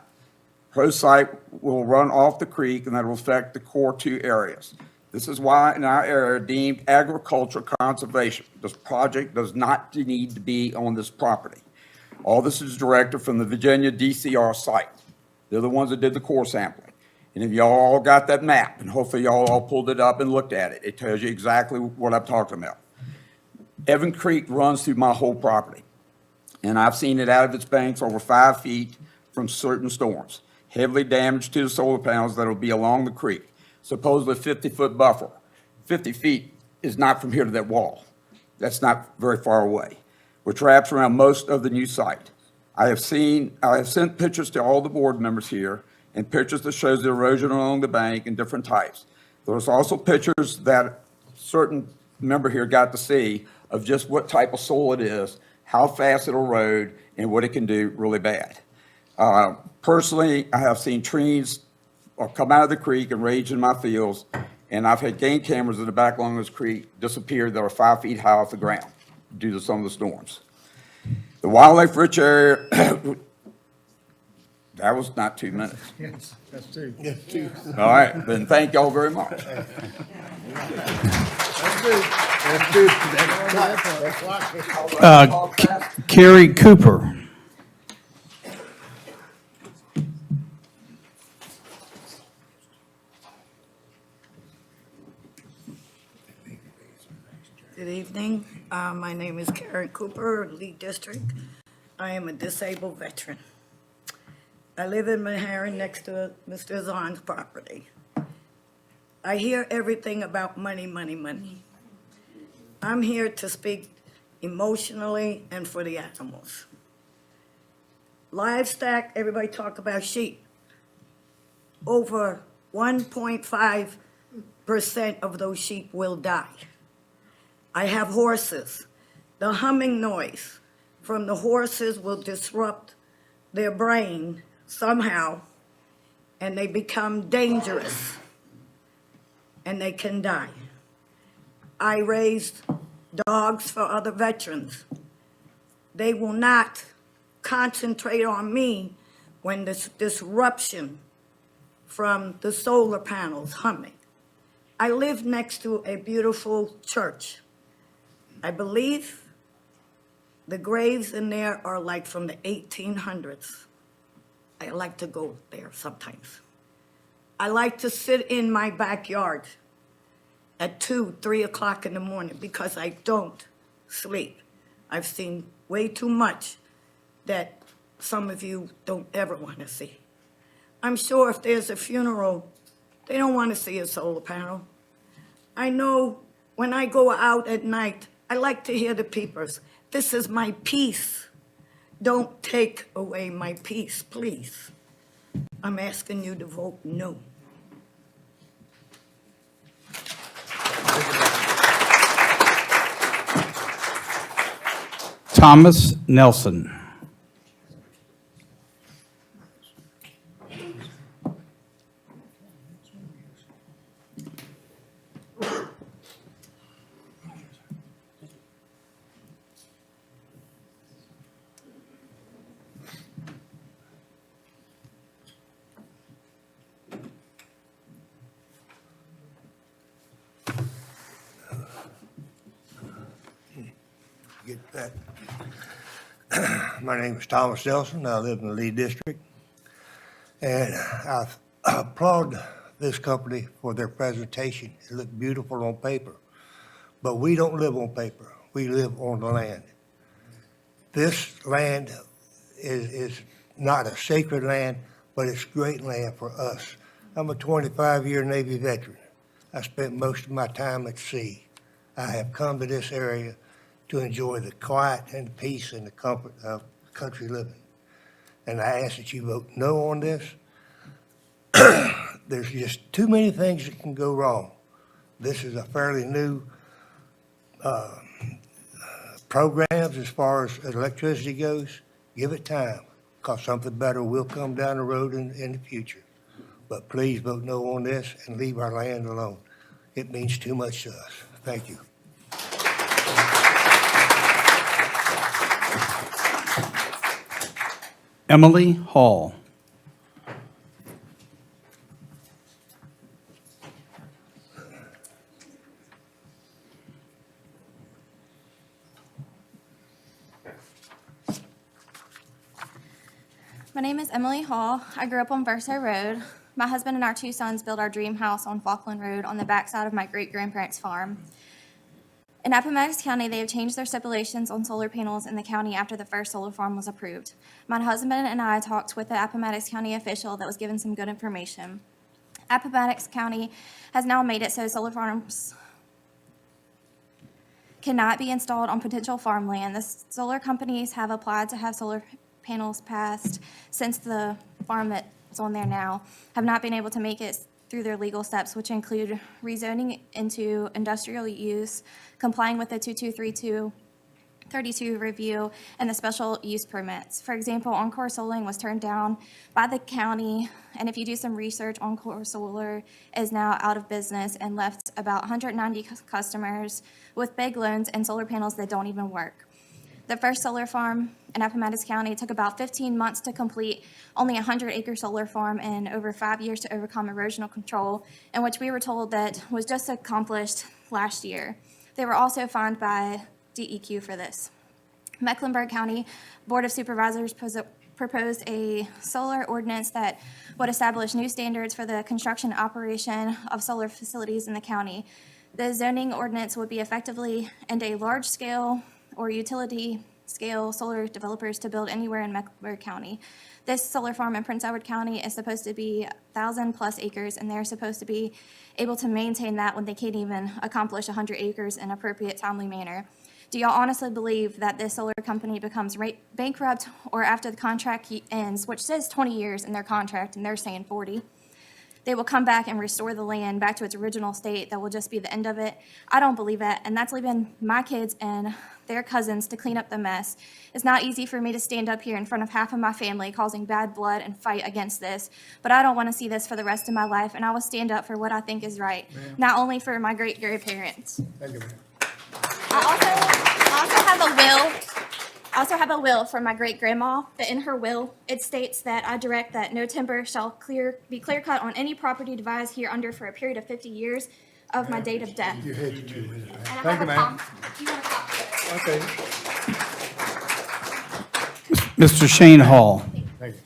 Proposed site will run off the creek, and that will affect the core 2 areas. This is why in our area deemed agricultural conservation. This project does not need to be on this property. All this is directed from the Virginia DCR site. They're the ones that did the core sampling. And if y'all all got that map, and hopefully y'all all pulled it up and looked at it, it tells you exactly what I'm talking about. Evan Creek runs through my whole property. And I've seen it out of its banks over 5 feet from certain storms. Heavily damaged to the solar panels that will be along the creek. Supposedly 50-foot buffer. 50 feet is not from here to that wall. That's not very far away. Which wraps around most of the new site. I have sent pictures to all the board members here and pictures that shows the erosion along the bank in different types. There's also pictures that certain member here got to see of just what type of soil it is, how fast it'll erode, and what it can do really bad. Personally, I have seen trees come out of the creek and rage in my fields, and I've had game cameras in the back along this creek disappear that are 5 feet high off the ground due to some of the storms. The wildlife-rich area, that was not 2 minutes. Yes, that's 2. All right, then thank y'all very much. Carrie Cooper. Good evening. My name is Karen Cooper, Lee District. I am a disabled veteran. I live in Meharon next to Mr. Zahn's property. I hear everything about money, money, money. I'm here to speak emotionally and for the animals. Livestock, everybody talk about sheep. Over 1.5% of those sheep will die. I have horses. The humming noise from the horses will disrupt their brain somehow, and they become dangerous, and they can die. I raised dogs for other veterans. They will not concentrate on me when this disruption from the solar panels humming. I live next to a beautiful church. I believe the graves in there are like from the 1800s. I like to go there sometimes. I like to sit in my backyard at 2, 3 o'clock in the morning because I don't sleep. I've seen way too much that some of you don't ever want to see. I'm sure if there's a funeral, they don't want to see a solar panel. I know when I go out at night, I like to hear the peepers. This is my peace. Don't take away my peace, please. I'm asking you to vote no. Thomas Nelson. get that. My name is Thomas Nelson. I live in the Lee District. And I applaud this company for their presentation. It looked beautiful on paper. But we don't live on paper. We live on the land. This land is not a sacred land, but it's great land for us. I'm a 25-year Navy veteran. I spent most of my time at sea. I have come to this area to enjoy the quiet and the peace and the comfort of country living. And I ask that you vote no on this. There's just too many things that can go wrong. This is a fairly new programs as far as electricity goes. Give it time, because something better will come down the road in the future. But please vote no on this and leave our land alone. It means too much to us. Thank you. Emily Hall. My name is Emily Hall. I grew up on Verso Road. My husband and our two sons built our dream house on Falkland Road on the backside of my great-grandparents' farm. In Appomattox County, they have changed their stipulations on solar panels in the county after the first solar farm was approved. My husband and I talked with the Appomattox County official that was given some good information. Appomattox County has now made it so solar farms cannot be installed on potential farmland. The solar companies have applied to have solar panels passed since the farm that's on there now have not been able to make it through their legal steps, which include rezoning into industrial use, complying with the 2232 review, and the special use permits. For example, Encore Solar was turned down by the county, and if you do some research, Encore Solar is now out of business and left about 190 customers with big loans and solar panels that don't even work. The first solar farm in Appomattox County took about 15 months to complete, only a 100-acre solar farm, and over 5 years to overcome erosional control, in which we were told that was just accomplished last year. They were also fined by DEQ for this. Mecklenburg County Board of Supervisors proposed a solar ordinance that would establish new standards for the construction and operation of solar facilities in the county. The zoning ordinance would be effectively and a large-scale or utility-scale solar developers to build anywhere in Mecklenburg County. This solar farm in Prince Edward County is supposed to be 1,000-plus acres, and they're supposed to be able to maintain that when they can't even accomplish 100 acres in an appropriate, timely manner. Do y'all honestly believe that this solar company becomes bankrupt, or after the contract ends, which says 20 years in their contract, and they're saying 40, they will come back and restore the land back to its original state? That will just be the end of it? I don't believe it, and that's leaving my kids and their cousins to clean up the mess. It's not easy for me to stand up here in front of half of my family causing bad blood and fight against this, but I don't want to see this for the rest of my life, and I will stand up for what I think is right, not only for my great-grandparents. Thank you, ma'am. I also have a will from my great-grandma, that in her will, it states that I direct that no timber shall be clear cut on any property devised here under for a period of 50 years of my date of death. You had your 2 minutes, ma'am. And I Thank you, have a ma'am. you want a copy of it? Okay. Mr. Shane Hall. Thank you.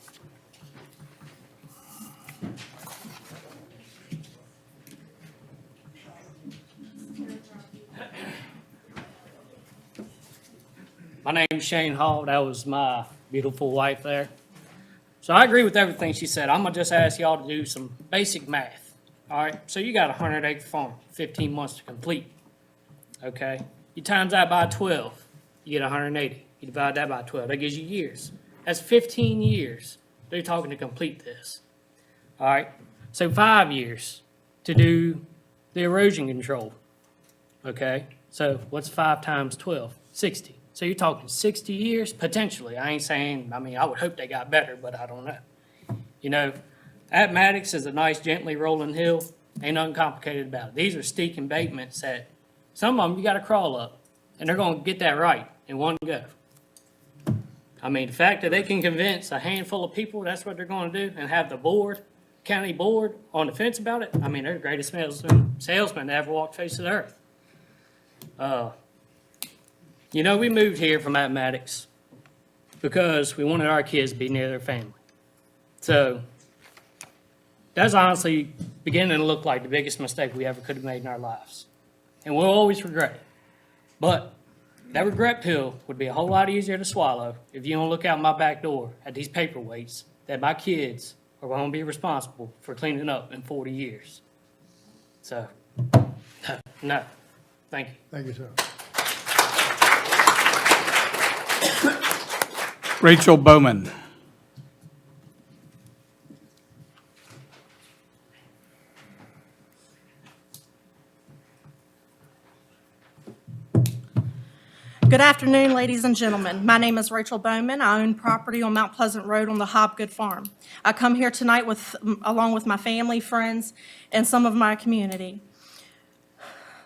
My name's Shane Hall. That was my beautiful wife there. So I agree with everything she said. I'm gonna just ask y'all to do some basic math. All right, so you got a 100-acre farm, 15 months to complete. Okay, you times that by 12, you get 180. You divide that by 12, that gives you years. That's 15 years they're talking to complete this. All right, so 5 years to do the erosion control. Okay, so what's 5 times 12? 60. So you're talking 60 years, potentially. I ain't saying, I mean, I would hope they got better, but I don't know. You know, Appomattox is a nice, gently rolling hill. Ain't nothing complicated about it. These are steep embankments that, some of them you gotta crawl up, and they're gonna get that right in one go. I mean, the fact that they can convince a handful of people that's what they're gonna do, and have the board, county board, on the fence about it, I mean, they're the greatest salesmen that ever walked the face of the earth. You know, we moved here from Appomattox because we wanted our kids to be near their family. So that's honestly beginning to look like the biggest mistake we ever could have made in our lives. And we'll always regret it. But that regret pill would be a whole lot easier to swallow if you don't look out my back door at these paperweights that my kids are going to be responsible for cleaning up in 40 years. So, no, thank you. Thank you, sir. Rachel Bowman. Good afternoon, ladies and gentlemen. My name is Rachel Bowman. I own property on Mount Pleasant Road on the Hobgood Farm. I come here tonight along with my family, friends, and some of my community.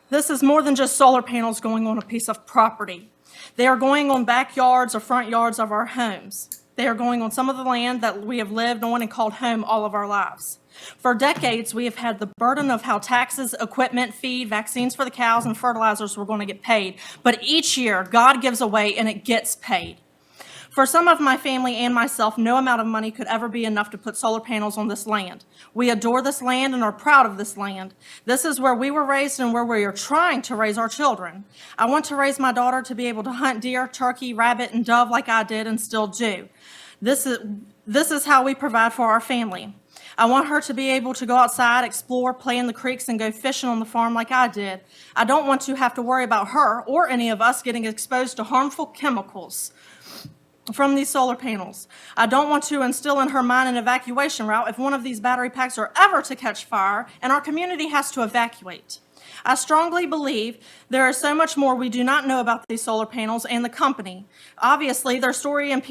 This is more than just solar panels going on a piece of property. They are going on backyards or front yards of our homes. They are going on some of the land that we have lived on and called home all of our lives. For decades, we have had the burden of how taxes, equipment, feed, vaccines for the cows, and fertilizers were going to get paid. But each year, God gives away and it gets paid. For some of my family and myself, no amount of money could ever be enough to put solar panels on this land. We adore this land and are proud of this land. This is where we were raised and where we are trying to raise our children. I want to raise my daughter to be able to hunt deer, turkey, rabbit, and dove like I did and still do. This is how we provide for our family. I want her to be able to go outside, explore, play in the creeks, and go fishing on the farm like I did. I don't want to have to worry about her or any of us getting exposed to harmful chemicals from these solar panels. I don't want to instill in her mind an evacuation route if one of these battery packs are ever to catch fire and our community has to evacuate. I strongly believe there is so much more we do not know about these solar panels and the company. Obviously, their story and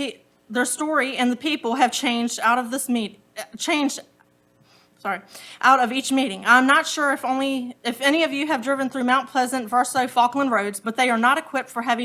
the people have changed out of this out of each meeting. I'm not sure if any of you have driven through Mount Pleasant, Verso, Falkland roads, but they are not equipped for heavy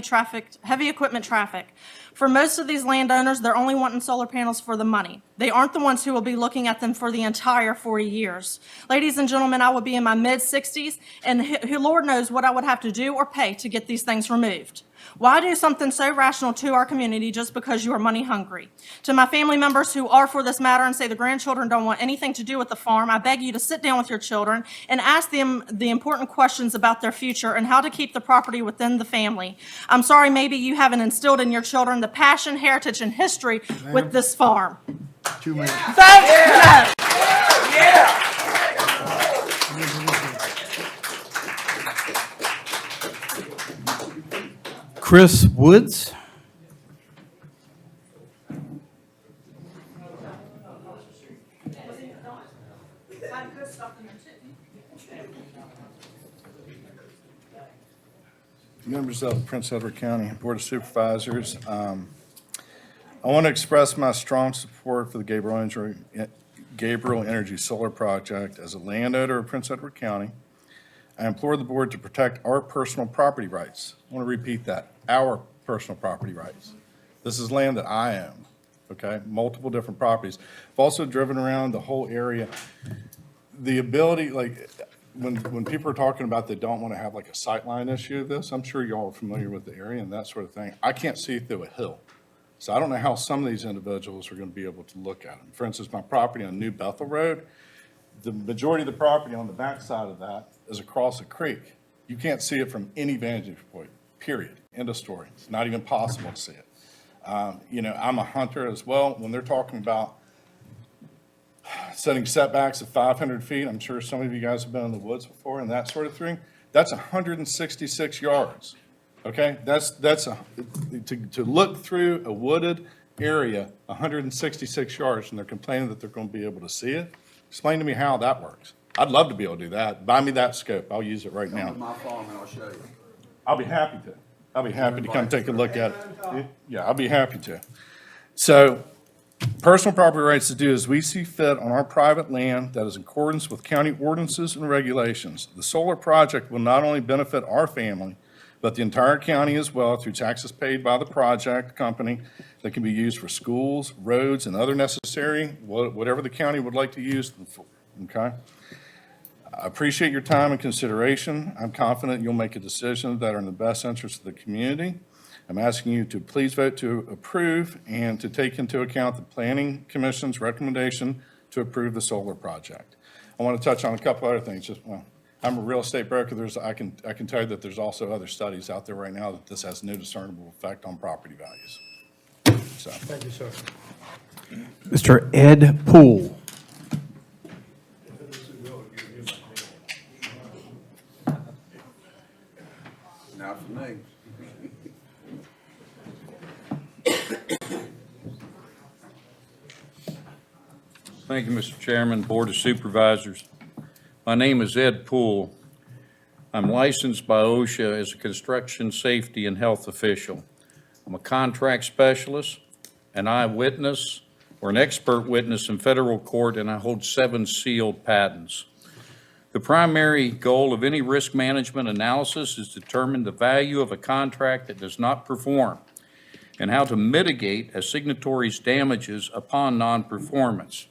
equipment traffic. For most of these landowners, they're only wanting solar panels for the money. They aren't the ones who will be looking at them for the entire 40 years. Ladies and gentlemen, I will be in my mid-60s, and who Lord knows what I would have to do or pay to get these things removed. Why do something so rational to our community just because you are money hungry? To my family members who are for this matter and say the grandchildren don't want anything to do with the farm, I beg you to sit down with your children and ask them the important questions about their future and how to keep the property within the family. I'm sorry, maybe you haven't instilled in your children the passion, heritage, and history with this farm. 2 minutes. Thank you. Chris Woods. Members of the Prince Edward County Board of Supervisors, I want to express my strong support for the Gabriel Energy Solar Project. As a landowner of Prince Edward County, I implore the board to protect our personal property rights. I want to repeat that, our personal property rights. This is land that I own, okay? Multiple different properties. I've also driven around the whole area. The ability, like, when people are talking about they don't want to have like a sightline issue of this, I'm sure y'all are familiar with the area and that sort of thing. I can't see through a hill. So I don't know how some of these individuals are going to be able to look at them. For instance, my property on New Bethel Road, the majority of the property on the back side of that is across a creek. You can't see it from any vantage point, period. End of story. It's not even possible to see it. I'm a hunter as well. When they're talking about setting setbacks of 500 feet, I'm sure some of you guys have been in the woods before and that sort of thing. That's 166 yards. Okay, to look through a wooded area, 166 yards, and they're complaining that they're going to be able to see it. Explain to me how that works. I'd love to be able to do that. Buy me that scope. I'll use it right now. Come to my farm and I'll show you. I'll be happy to. I'll be happy to come take a look at it. Yeah, I'll be happy to. So, personal property rights to do as we see fit on our private land that is in accordance with county ordinances and regulations. The solar project will not only benefit our family, but the entire county as well through taxes paid by the project company that can be used for schools, roads, and other necessary, whatever the county would like to use them for, okay? I appreciate your time and consideration. I'm confident you'll make a decision that are in the best interest of the community. I'm asking you to please vote to approve and to take into account the Planning Commission's recommendation to approve the solar project. I want to touch on a couple other things. Well, I'm a real estate broker. I can tell you that there's also other studies out there right now that this has no discernible effect on property values. So, Thank you, sir. Mr. Ed Poole. Not for me. Thank you, Mr. Chairman, Board of Supervisors. My name is Ed Poole. I'm licensed by OSHA as a construction safety and health official. I'm a contract specialist, an eyewitness, or an expert witness in federal court, and I hold 7 sealed patents. The primary goal of any risk management analysis is to determine the value of a contract that does not perform and how to mitigate a signatory's damages upon non-performance.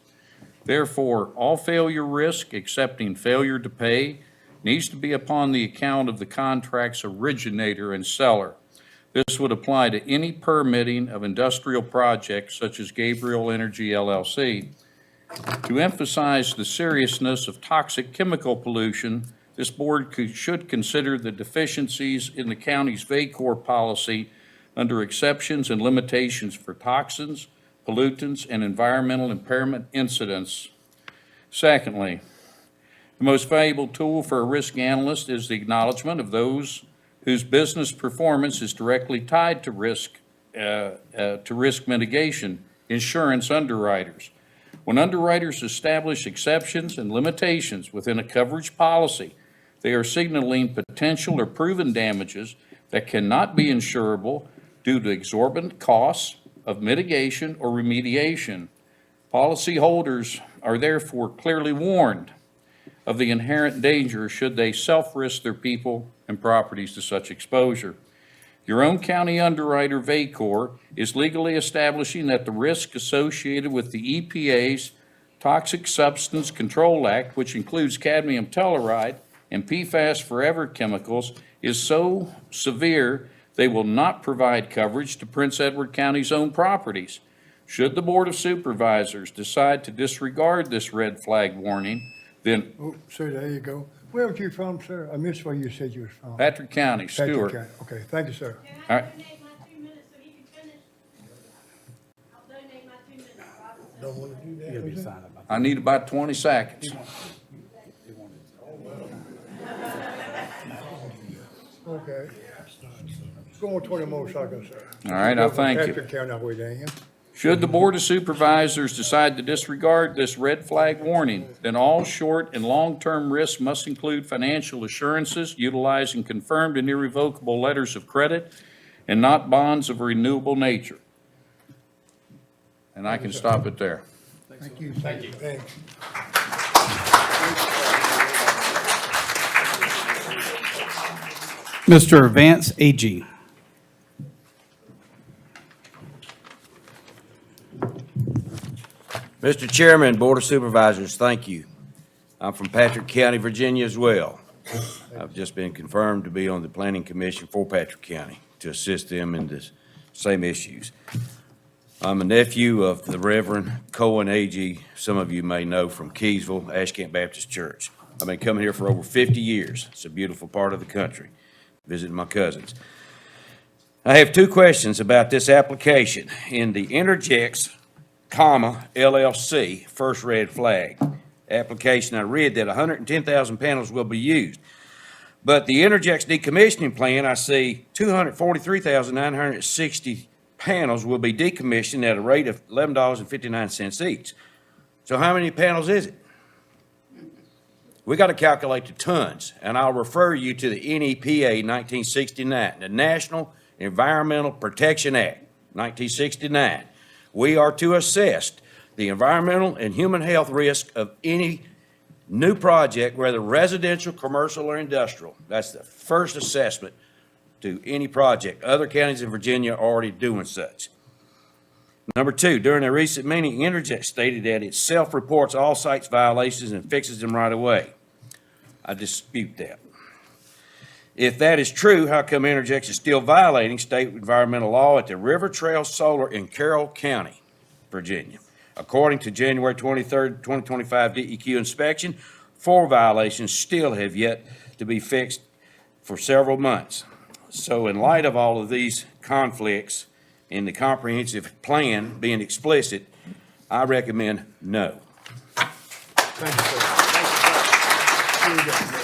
Therefore, all failure risk, excepting failure to pay, needs to be upon the account of the contract's originator and seller. This would apply to any permitting of industrial projects such as Gabriel Energy LLC. To emphasize the seriousness of toxic chemical pollution, this board should consider the deficiencies in the county's VACOR policy under exceptions and limitations for toxins, pollutants, and environmental impairment incidents. Secondly, the most valuable tool for a risk analyst is the acknowledgement of those whose business performance is directly tied to risk mitigation, insurance underwriters. When underwriters establish exceptions and limitations within a coverage policy, they are signaling potential or proven damages that cannot be insurable due to exorbitant costs of mitigation or remediation. Policyholders are therefore clearly warned of the inherent danger should they self-risk their people and properties to such exposure. Your own county underwriter, VACOR, is legally establishing that the risk associated with the EPA's Toxic Substance Control Act, which includes cadmium telluride and PFAS forever chemicals, is so severe they will not provide coverage to Prince Edward County's own properties. Should the Board of Supervisors decide to disregard this red flag warning, then Oh, sir, there you go. Where are you from, sir? I missed where you said you was from. Patrick County, Patrick Stewart. County. Okay, thank you, sir. All right. Don't want to do that. I need about 20 seconds. Okay. Go on 20 more seconds, sir. All right, I thank you. Patrick County, way down here. Should the Board of Supervisors decide to disregard this red flag warning, then all short and long-term risks must include financial assurances utilizing confirmed and irrevocable letters of credit and not bonds of a renewable nature. And I can stop it there. Thank you. Thank you. Thanks. Mr. Vance Agee. Mr. Chairman, Board of Supervisors, thank you. I'm from Patrick County, Virginia as well. I've just been confirmed to be on the Planning Commission for Patrick County to assist them in the same issues. I'm a nephew of the Reverend Cohen Agee, some of you may know from Keysville, Ashcamp Baptist Church. I've been coming here for over 50 years. It's a beautiful part of the country, visiting my cousins. I have 2 questions about this application. In the Interjects, LLC, first red flag application, I read that 110,000 panels will be used. But the Interjects decommissioning plan, I see 243,960 panels will be decommissioned at a rate of $11.59 each. So how many panels is it? We got to calculate the tons, and I'll refer you to the NEPA 1969, the National Environmental Protection Act, 1969. We are to assess the environmental and human health risk of any new project, whether residential, commercial, or industrial. That's the first assessment to any project. Other counties in Virginia are already doing such. Number 2, during a recent meeting, Interject stated that it self-reports all sites violations and fixes them right away. I dispute that. If that is true, how come Energex is still violating state environmental law at the River Trail Solar in Carroll County, Virginia? According to January 23rd, 2025 DEQ inspection, 4 violations still have yet to be fixed for several months. So in light of all of these conflicts in the comprehensive plan being explicit, I recommend no. Thank you, sir.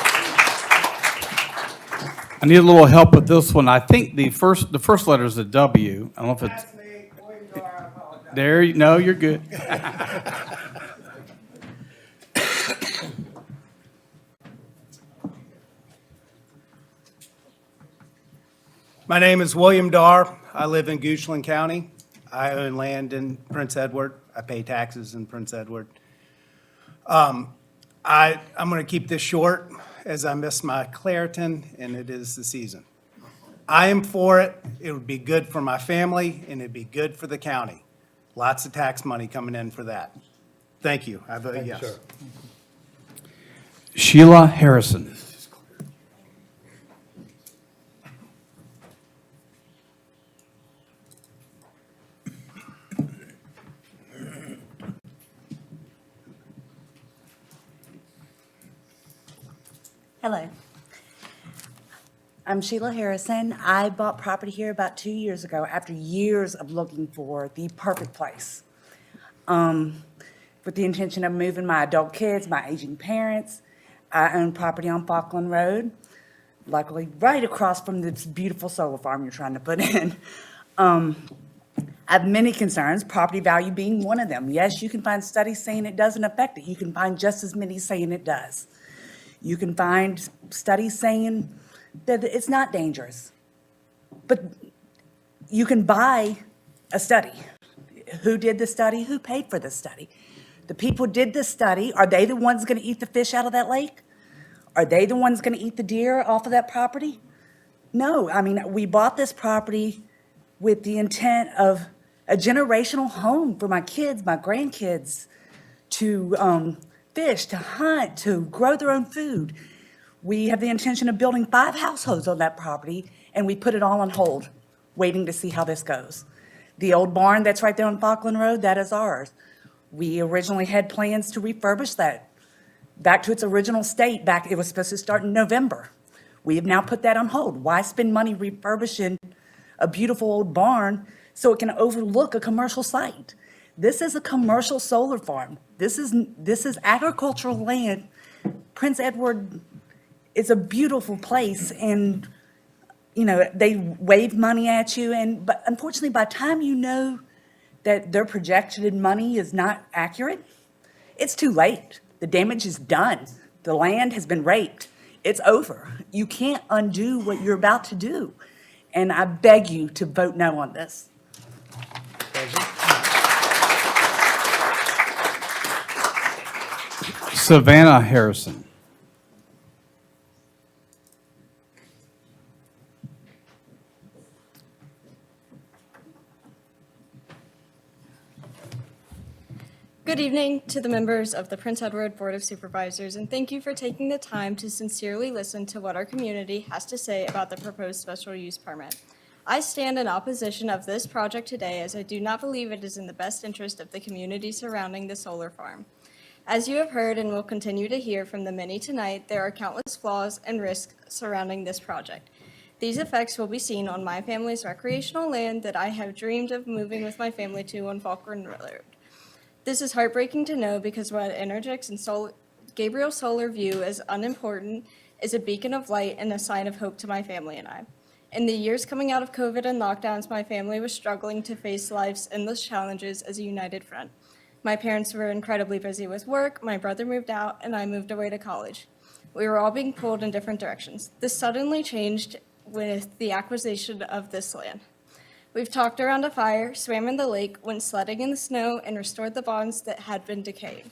I need a little help with this one. I think the first letter is a W. I don't know if it's. There, no, you're good. My name is William Darr. I live in Goochland County. I own land in Prince Edward. I pay taxes in Prince Edward. I'm going to keep this short as I miss my Claritin, and it is the season. I am for it. It would be good for my family, and it'd be good for the county. Lots of tax money coming in for that. Thank you. I vote Thank you, yes. sir. Sheila Harrison. Hello. I'm Sheila Harrison. I bought property here about 2 years ago after years of looking for the perfect place. With the intention of moving my adult kids, my aging parents. I own property on Falkland Road, luckily right across from this beautiful solar farm you're trying to put in. I have many concerns, property value being one of them. Yes, you can find studies saying it doesn't affect it. You can find just as many saying it does. You can find studies saying that it's not dangerous. But you can buy a study. Who did the study? Who paid for the study? The people who did the study, are they the ones going to eat the fish out of that lake? Are they the ones going to eat the deer off of that property? No. I mean, we bought this property with the intent of a generational home for my kids, my grandkids, to fish, to hunt, to grow their own food. We have the intention of building 5 households on that property, and we put it all on hold, waiting to see how this goes. The old barn that's right there on Falkland Road, that is ours. We originally had plans to refurbish that back to its original state. It was supposed to start in November. We have now put that on hold. Why spend money refurbishing a beautiful old barn so it can overlook a commercial site? This is a commercial solar farm. This is agricultural land. Prince Edward is a beautiful place, and they wave money at you, but unfortunately, by the time you know that their projected money is not accurate, it's too late. The damage is done. The land has been raped. It's over. You can't undo what you're about to do, and I beg you to vote no on this. Savannah Harrison. Good evening to the members of the Prince Edward Board of Supervisors, and thank you for taking the time to sincerely listen to what our community has to say about the proposed special use permit. I stand in opposition of this project today as I do not believe it is in the best interest of the community surrounding the solar farm. As you have heard and will continue to hear from the many tonight, there are countless flaws and risks surrounding this project. These effects will be seen on my family's recreational land that I have dreamed of moving with my family to on Falkland Road. This is heartbreaking to know because what Energex and Gabriel Solar view as unimportant is a beacon of light and a sign of hope to my family and I. In the years coming out of COVID and lockdowns, my family was struggling to face life's endless challenges as a united front. My parents were incredibly busy with work, my brother moved out, and I moved away to college. We were all being pulled in different directions. This suddenly changed with the acquisition of this land. We've talked around a fire, swam in the lake, went sledding in the snow, and restored the bonds that had been decaying.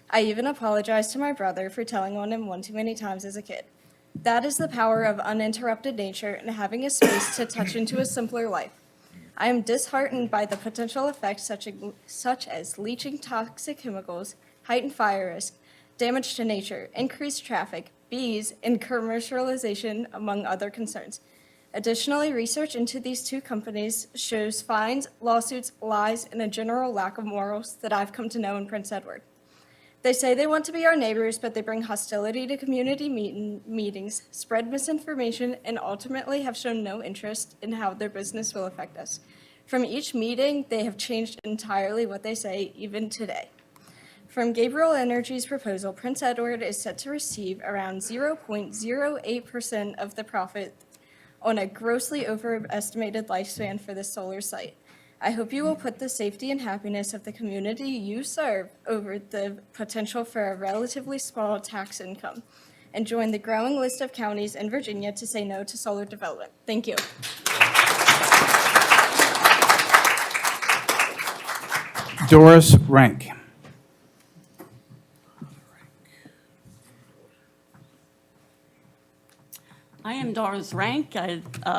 I even apologized to my brother for telling on him one too many times as a kid. That is the power of uninterrupted nature and having a space to touch into a simpler life. I am disheartened by the potential effects such as leaching toxic chemicals, heightened fire risk, damage to nature, increased traffic, bees, and commercialization, among other concerns. Additionally, research into these two companies shows fines, lawsuits, lies, and a general lack of morals that I've come to know in Prince Edward. They say they want to be our neighbors, but they bring hostility to community meetings, spread misinformation, and ultimately have shown no interest in how their business will affect us. From each meeting, they have changed entirely what they say, even today. From Gabriel Energy's proposal, Prince Edward is set to receive around 0.08% of the profit on a grossly overestimated lifespan for the solar site. I hope you will put the safety and happiness of the community you serve over the potential for a relatively small tax income, and join the growing list of counties in Virginia to say no to solar development. Thank you. Doris Rank. I am Doris Rank,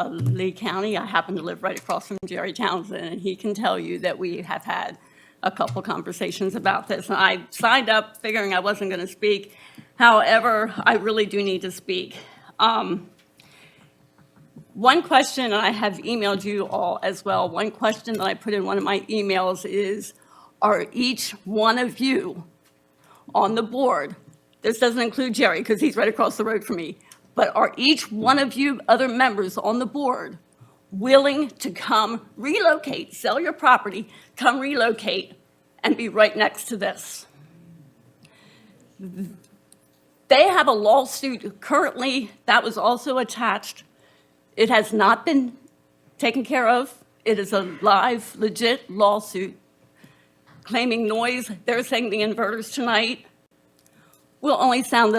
Lee County. I happen to live right across from Jerry Townsend, and he can tell you that we have had a couple conversations about this. And I signed up figuring I wasn't going to speak. However, I really do need to speak. One question, and I have emailed you all as well, one question that I put in one of my emails is, are each one of you on the board, this doesn't include Jerry because he's right across the road from me, but are each one of you other members on the board willing to come relocate, sell your property, come relocate, and be right next to this? They have a lawsuit currently that was also attached. It has not been taken care of. It is a live, legit lawsuit claiming noise. They're saying the inverters tonight will only sound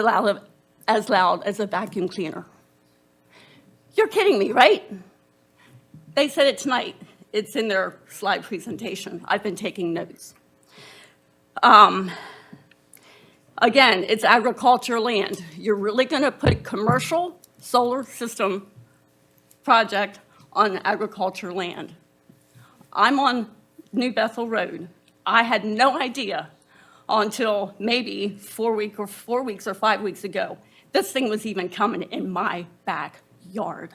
as loud as a vacuum cleaner. You're kidding me, right? They said it tonight. It's in their slide presentation. I've been taking notes. Again, it's agriculture land. You're really going to put commercial solar system project on agriculture land. I'm on New Bethel Road. I had no idea until maybe 4 weeks or 5 weeks ago this thing was even coming in my backyard.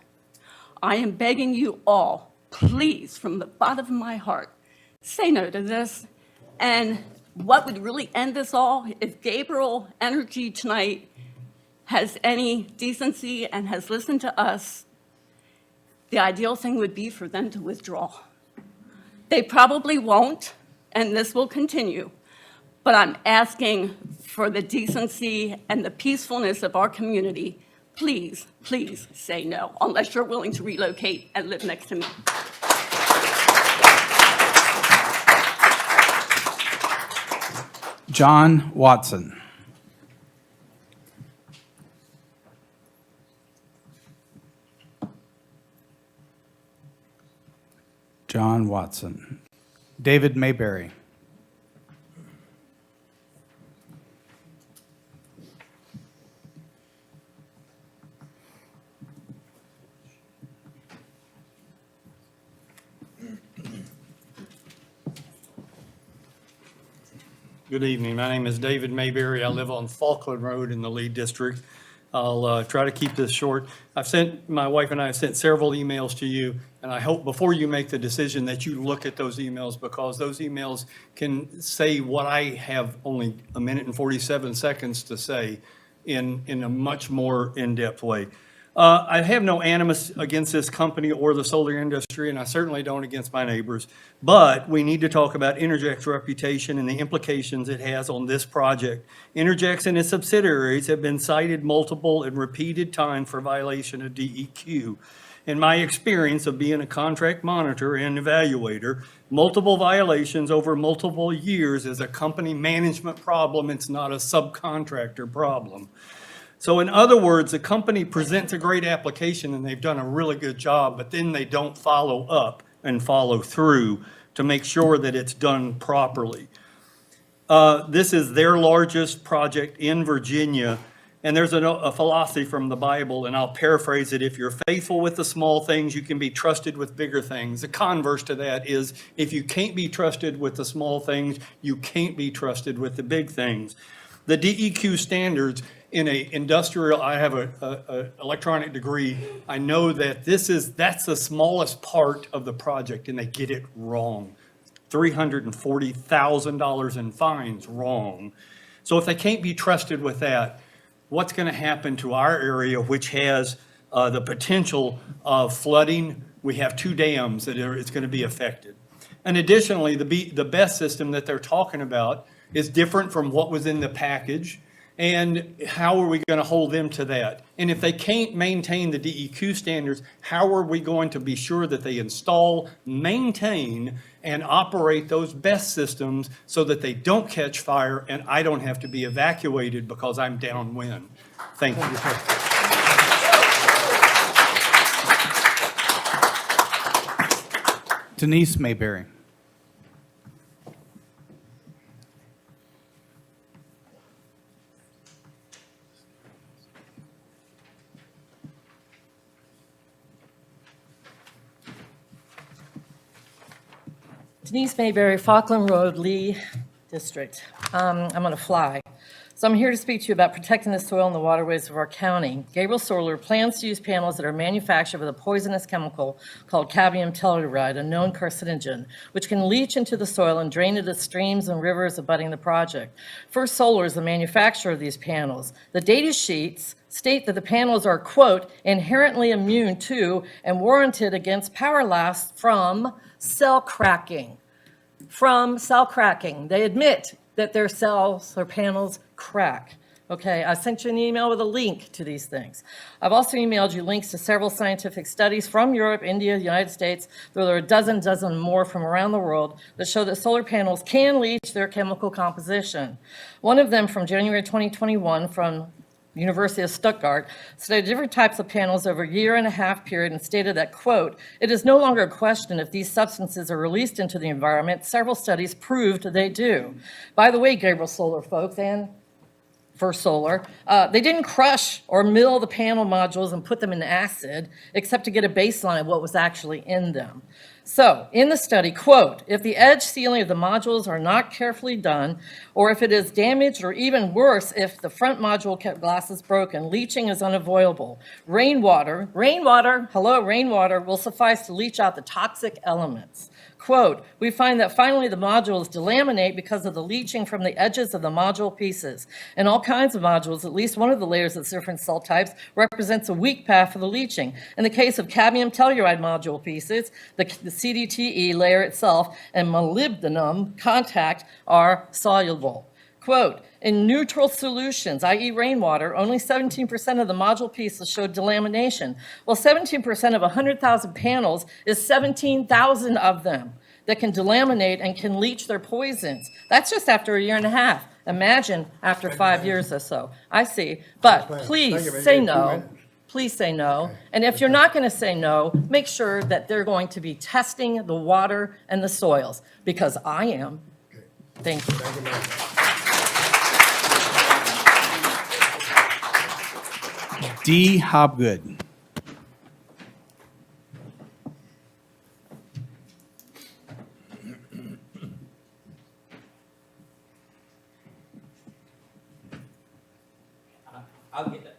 I am begging you all, please, from the bottom of my heart, say no to this. And what would really end this all, if Gabriel Energy tonight has any decency and has listened to us, the ideal thing would be for them to withdraw. They probably won't, and this will continue. But I'm asking for the decency and the peacefulness of our community. Please, please say no, unless you're willing to relocate and live next to me. John Watson. John Watson. David Mayberry. Good evening. My name is David Mayberry. I live on Falkland Road in the Lee District. I'll try to keep this short. My wife and I have sent several emails to you, and I hope before you make the decision that you look at those emails, because those emails can say what I have only a minute and 47 seconds to say in a much more in-depth way. I have no animus against this company or the solar industry, and I certainly don't against my neighbors. But we need to talk about Interject's reputation and the implications it has on this project. Interjects and its subsidiaries have been cited multiple and repeated times for violation of DEQ. In my experience of being a contract monitor and evaluator, multiple violations over multiple years is a company management problem. It's not a subcontractor problem. So in other words, the company presents a great application and they've done a really good job, but then they don't follow up and follow through to make sure that it's done properly. This is their largest project in Virginia, and there's a philosophy from the Bible, and I'll paraphrase it: if you're faithful with the small things, you can be trusted with bigger things. The converse to that is, if you can't be trusted with the small things, you can't be trusted with the big things. the DEQ standards in a industrial, I have a electronic degree. I know that that's the smallest part of the project, and they get it wrong. $340,000 in fines wrong. So if they can't be trusted with that, what's going to happen to our area, which has the potential of flooding? We have 2 dams that it's going to be affected. And additionally, the BESS system that they're talking about is different from what was in the package. And how are we going to hold them to that? And if they can't maintain the DEQ standards, how are we going to be sure that they install, maintain, and operate those BESS systems so that they don't catch fire and I don't have to be evacuated because I'm downwind? Thank you. Denise Mayberry. Denise Mayberry, Falkland Road, Lee District. I'm going to fly. So I'm here to speak to you about protecting the soil and the waterways of our county. Gabriel Solar plans to use panels that are manufactured with a poisonous chemical called cadmium telluride, a known carcinogen, which can leach into the soil and drain into streams and rivers abutting the project. First Solar is the manufacturer of these panels. The data sheets state that the panels are, quote, inherently immune to and warranted against power loss from cell cracking. They admit that their cells or panels crack. Okay, I sent you an email with a link to these things. I've also emailed you links to several scientific studies from Europe, India, the United States, though there are a dozen more from around the world that show that solar panels can leach their chemical composition. One of them from January 2021 from University of Stuttgart studied different types of panels over a 1.5 year period and stated that, quote, it is no longer a question if these substances are released into the environment. Several studies proved they do. By the way, Gabriel Solar folks and First Solar, they didn't crush or mill the panel modules and put them in acid, except to get a baseline of what was actually in them. So, in the study, quote, if the edge sealing of the modules are not carefully done, or if it is damaged, or even worse, if the front module glass is broken, leaching is unavoidable. Rainwater will suffice to leach out the toxic elements. Quote, we find that finally the modules delaminate because of the leaching from the edges of the module pieces. In all kinds of modules, at least one of the layers of different cell types represents a weak path for the leaching. In the case of cadmium telluride module pieces, the CDTE layer itself and molybdenum contact are soluble. Quote, in neutral solutions, i.e. rainwater, only 17% of the module pieces showed delamination. Well, 17% of 100,000 panels is 17,000 of them that can delaminate and can leach their poisons. That's just after 1.5 years. Imagine after 5 years or so. I see, but please say no. Please say no. And if you're not going to say no, make sure that they're going to be testing the water and the soils, because I am. Thank you. D. Hobgood. I'll get that.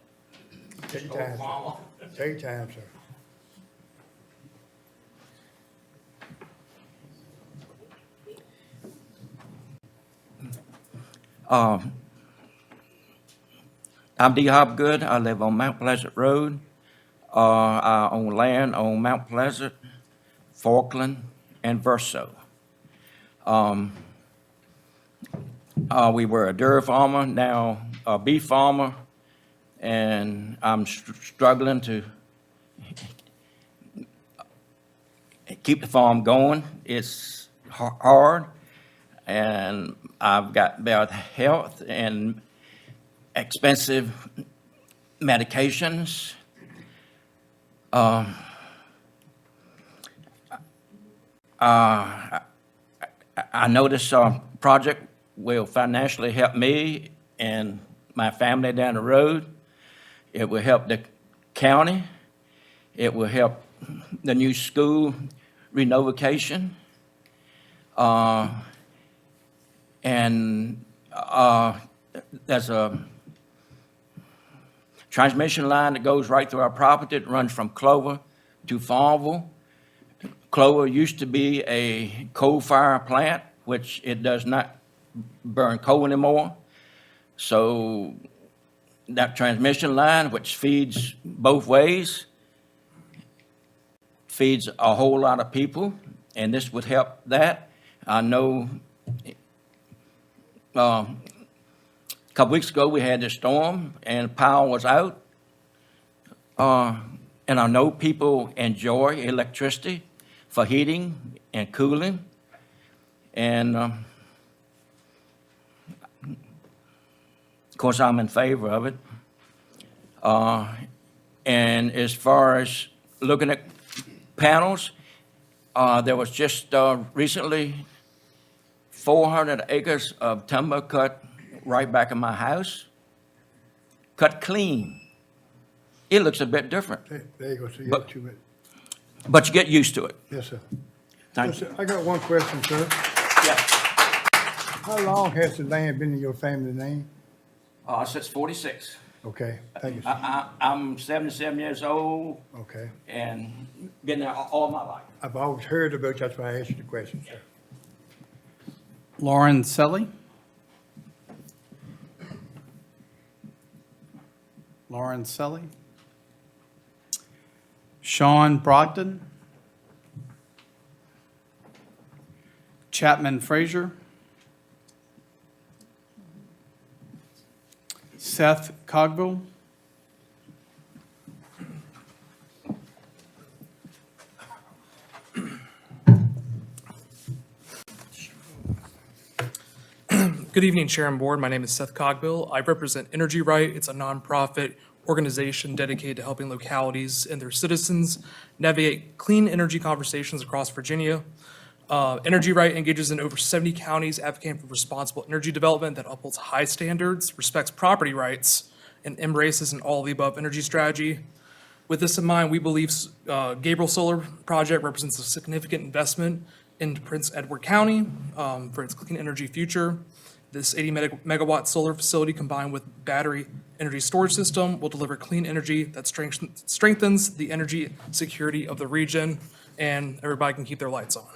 Take your time, sir. Take your time, sir. I'm D. Hobgood. I live on Mount Pleasant Road. I own land on Mount Pleasant, Falkland, and Verso. We were a dairy farmer, now a beef farmer, and I'm struggling to keep the farm going. It's hard, and I've got bad health and expensive medications. I know this project will financially help me and my family down the road. It will help the county. It will help the new school renovation. there's a transmission line that goes right through our property. It runs from Clover to Farmville. Clover used to be a coal fire plant, which it does not burn coal anymore. So that transmission line, which feeds both ways, feeds a whole lot of people, and this would help that. I know a couple weeks ago, we had this storm and power was out. And I know people enjoy electricity for heating and cooling. And of course, I'm in favor of it. And as far as looking at panels, there was just recently 400 acres of timber cut right back in my house, cut clean. It looks a bit different. There you go, so you got 2 minutes. But you get used to it. Yes, sir. Thank Yes, sir. I got one question, sir. How long has the land been in your family name? Since 46. Okay, thank you, sir. I'm 77 years old Okay. and been there all my life. I've always heard about you, that's why I asked you the question, sir. Lauren Selly? Lauren Selly? Sean Brogdon? Chapman Frazier? Seth Cogville? Good evening, Chair and Board. My name is Seth Cogbill. I represent Energy Right. It's a nonprofit organization dedicated to helping localities and their citizens navigate clean energy conversations across Virginia. Energy Right engages in over 70 counties advocating for responsible energy development that upholds high standards, respects property rights, and embraces an all-of-the-above energy strategy. With this in mind, we believe Gabriel Solar Project represents a significant investment into Prince Edward County for its clean energy future. This 80 megawatt solar facility combined with battery energy storage system will deliver clean energy that strengthens the energy security of the region, and everybody can keep their lights on.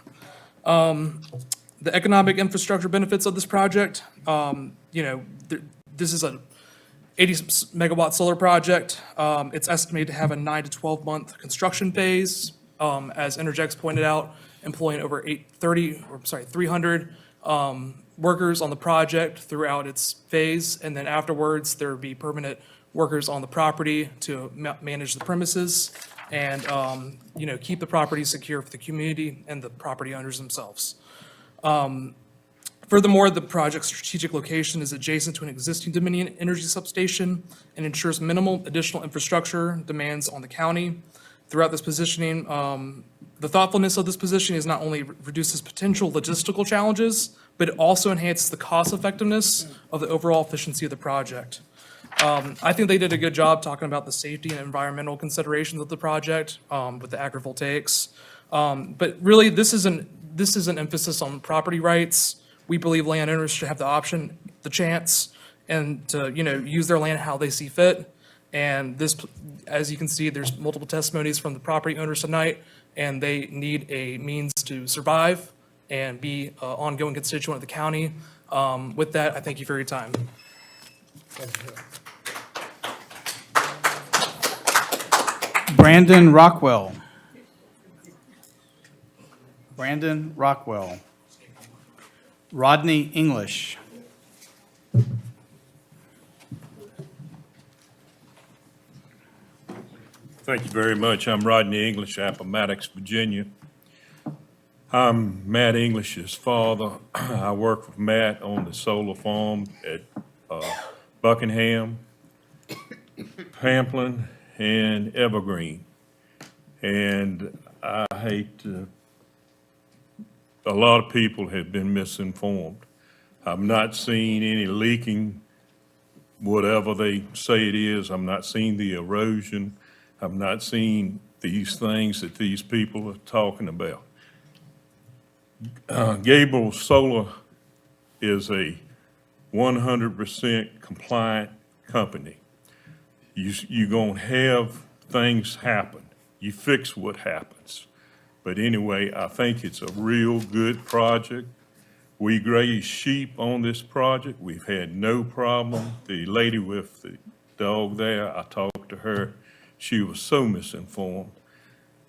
The economic infrastructure benefits of this project, this is a 80 megawatt solar project. It's estimated to have a 9 to 12 month construction phase. As Energex pointed out, employing over 300 workers on the project throughout its phase, and then afterwards, there would be permanent workers on the property to manage the premises and, keep the property secure for the community and the property owners themselves. Furthermore, the project's strategic location is adjacent to an existing Dominion energy substation and ensures minimal additional infrastructure demands on the county. Throughout this positioning, the thoughtfulness of this positioning is not only reduces potential logistical challenges, but it also enhances the cost effectiveness of the overall efficiency of the project. I think they did a good job talking about the safety and environmental considerations of the project with the agrivoltaics. But really, this is an emphasis on property rights. We believe landowners should have the option, the chance, and to use their land how they see fit. And this, as you can see, there's multiple testimonies from the property owners tonight, and they need a means to survive and be an ongoing constituent of the county. With that, I thank you for your time. Brandon Rockwell. Brandon Rockwell. Rodney English. Thank you very much. I'm Rodney English, Appomattox, Virginia. I'm Matt English's father. I work with Matt on the solar farm at Buckingham, Pamplin, and Evergreen. And I hate to, a lot of people have been misinformed. I've not seen any leaking, whatever they say it is. I'm not seeing the erosion. I've not seen these things that these people are talking about. Gabriel Solar is a 100% compliant company. You're going to have things happen. You fix what happens. But anyway, I think it's a real good project. We graze sheep on this project. We've had no problem. The lady with the dog there, I talked to her. She was so misinformed.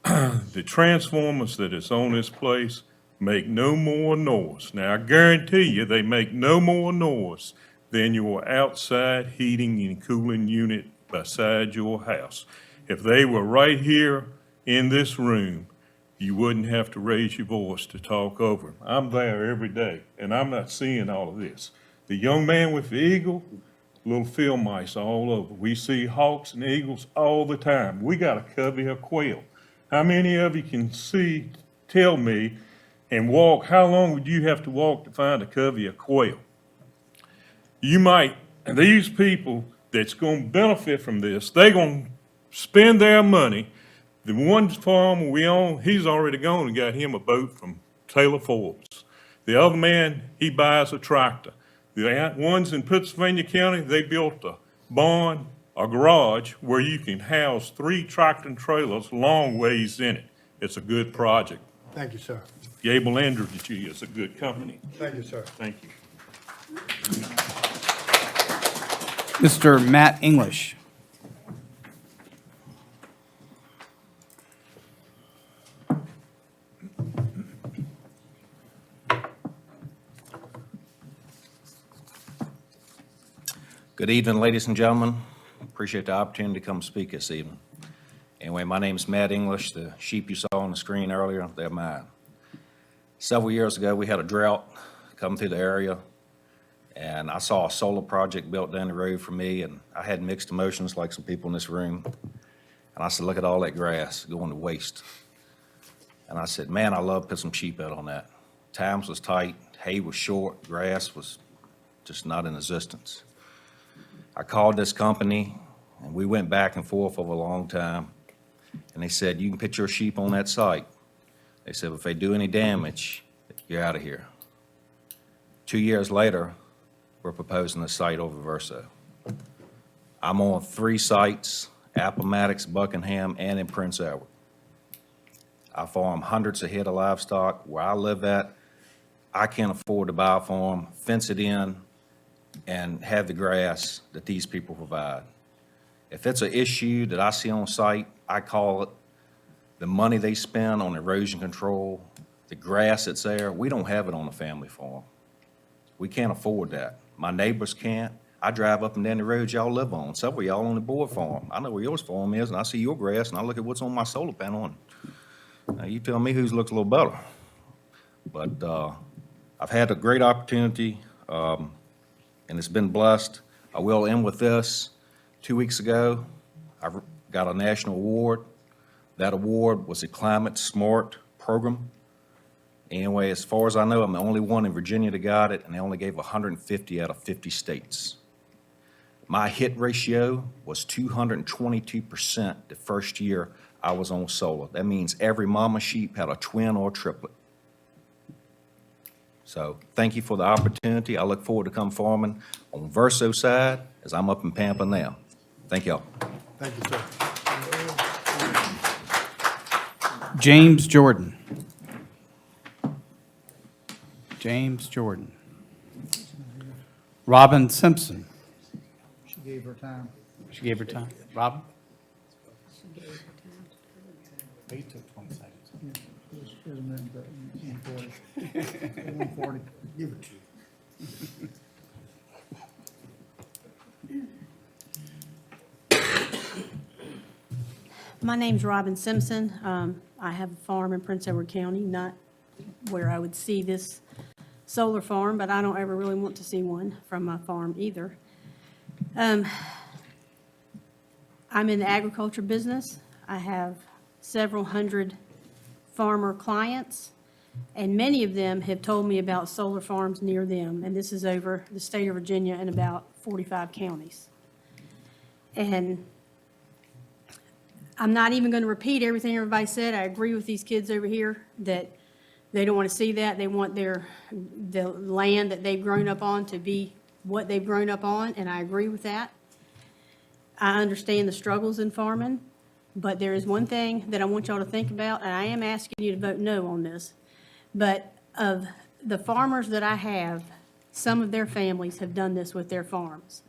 The transformers that is on this place make no more noise. Now, I guarantee you, they make no more noise than your outside heating and cooling unit beside your house. If they were right here in this room, you wouldn't have to raise your voice to talk over them. I'm there every day, and I'm not seeing all of this. The young man with the eagle, little field mice all over. We see hawks and eagles all the time. We got a covey of quail. How many of you can see, tell me, and walk, how long would you have to walk to find a covey of quail? You might, and these people that's going to benefit from this, they're going to spend their money. The one farmer we own, he's already gone and got him a boat from Taylor Forbes. The other man, he buys a tractor. The ones in Pennsylvania County, they built a barn, a garage where you can house 3 tractor and trailers long ways in it. It's a good project. Thank you, sir. Gable Energy is a good company. Thank you, sir. Thank you. Mr. Matt English. Good evening, ladies and gentlemen. Appreciate the opportunity to come speak this evening. Anyway, my name is Matt English. The sheep you saw on the screen earlier, they're mine. Several years ago, we had a drought come through the area, and I saw a solar project built down the road from me, and I had mixed emotions like some people in this room. And I said, look at all that grass going to waste. And I said, man, I love to put some sheep out on that. Times was tight, hay was short, grass was just not in existence. I called this company, and we went back and forth over a long time. And they said, you can put your sheep on that site. They said, if they do any damage, you're out of here. 2 years later, we're proposing a site over Verso. I'm on 3 sites, Appomattox, Buckingham, and in Prince Edward. I farm hundreds of head of livestock. Where I live at, I can't afford to buy a farm, fence it in, and have the grass that these people provide. If it's an issue that I see on site, I call it the money they spend on erosion control, the grass that's there. We don't have it on a family farm. We can't afford that. My neighbors can't. I drive up and down the roads y'all live on. Some of y'all on the board farm. I know where yours farm is, and I see your grass, and I look at what's on my solar panel, and now you tell me whose looks a little better. But I've had a great opportunity, and it's been blessed. I will end with this. 2 weeks ago, I got a national award. That award was a Climate Smart program. Anyway, as far as I know, I'm the only one in Virginia that got it, and they only gave 150 out of 50 states. My hit ratio was 222% the first year I was on solar. That means every mama sheep had a twin or a triplet. So thank you for the opportunity. I look forward to come farming on Verso side as I'm up in Pampa now. Thank y'all. Thank you, sir. James Jordan. James Jordan. Robin Simpson. She gave her time. She gave her time. Robin? He took 20 seconds. Isn't it 140? 140. Give it to you. My name's Robin Simpson. I have a farm in Prince Edward County, not where I would see this solar farm, but I don't ever really want to see one from my farm either. I'm in the agriculture business. I have several hundred farmer clients, and many of them have told me about solar farms near them, and this is over the state of Virginia and about 45 counties. And I'm not even going to repeat everything everybody said. I agree with these kids over here that they don't want to see that. They want the land that they've grown up on to be what they've grown up on, and I agree with that. I understand the struggles in farming, but there is one thing that I want y'all to think about, and I am asking you to vote no on this. But of the farmers that I have, some of their families have done this with their farms.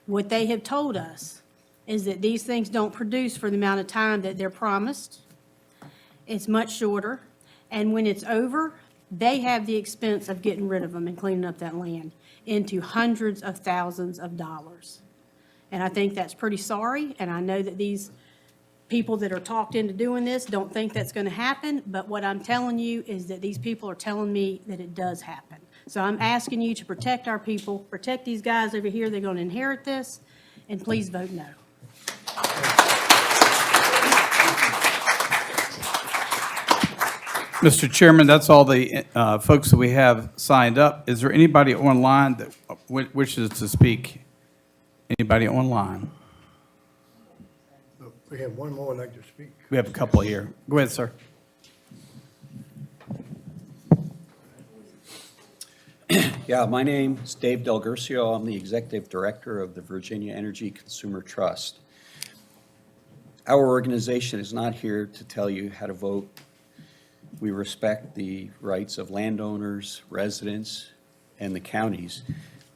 What they have told us is that these things don't produce for the amount of time that they're promised. It's much shorter, and when it's over, they have the expense of getting rid of them and cleaning up that land into hundreds of thousands of dollars. And I think that's pretty sorry, and I know that these people that are talked into doing this don't think that's going to happen, but what I'm telling you is that these people are telling me that it does happen. So I'm asking you to protect our people, protect these guys over here, they're going to inherit this, and please vote no. Mr. Chairman, that's all the folks that we have signed up. Is there anybody online that wishes to speak? Anybody online? We have one more like to speak. We have a couple here. Go ahead, sir. Yeah, my name is Dave Del Gurcio. I'm the Executive Director of the Virginia Energy Consumer Trust. Our organization is not here to tell you how to vote. We respect the rights of landowners, residents, and the counties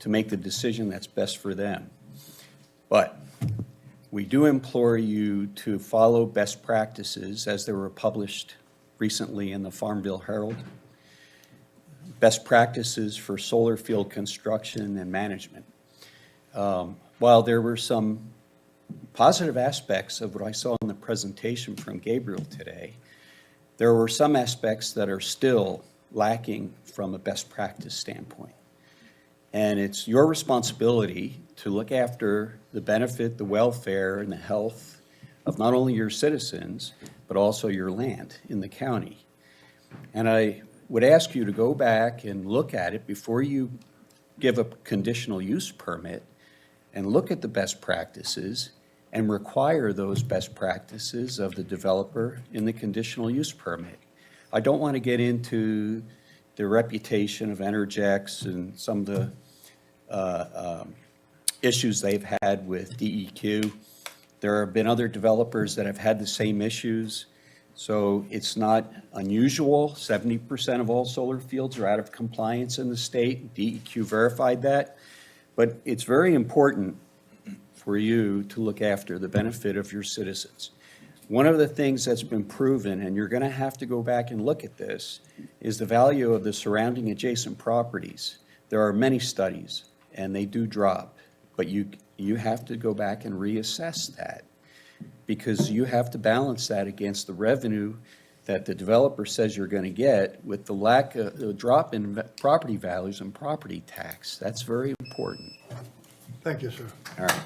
to make the decision that's best for them. But we do implore you to follow best practices as they were published recently in the Farmville Herald. Best practices for solar field construction and management. While there were some positive aspects of what I saw in the presentation from Gabriel today, there were some aspects that are still lacking from a best practice standpoint. And it's your responsibility to look after the benefit, the welfare, and the health of not only your citizens, but also your land in the county. And I would ask you to go back and look at it before you give a conditional use permit and look at the best practices and require those best practices of the developer in the conditional use permit. I don't want to get into the reputation of Energex and some of the issues they've had with DEQ. There have been other developers that have had the same issues. So it's not unusual. 70% of all solar fields are out of compliance in the state. DEQ verified that. But it's very important for you to look after the benefit of your citizens. One of the things that's been proven, and you're going to have to go back and look at this, is the value of the surrounding adjacent properties. There are many studies, and they do drop. But you have to go back and reassess that, because you have to balance that against the revenue that the developer says you're going to get with the lack of the drop in property values and property tax. That's very important. Thank you, sir. All right.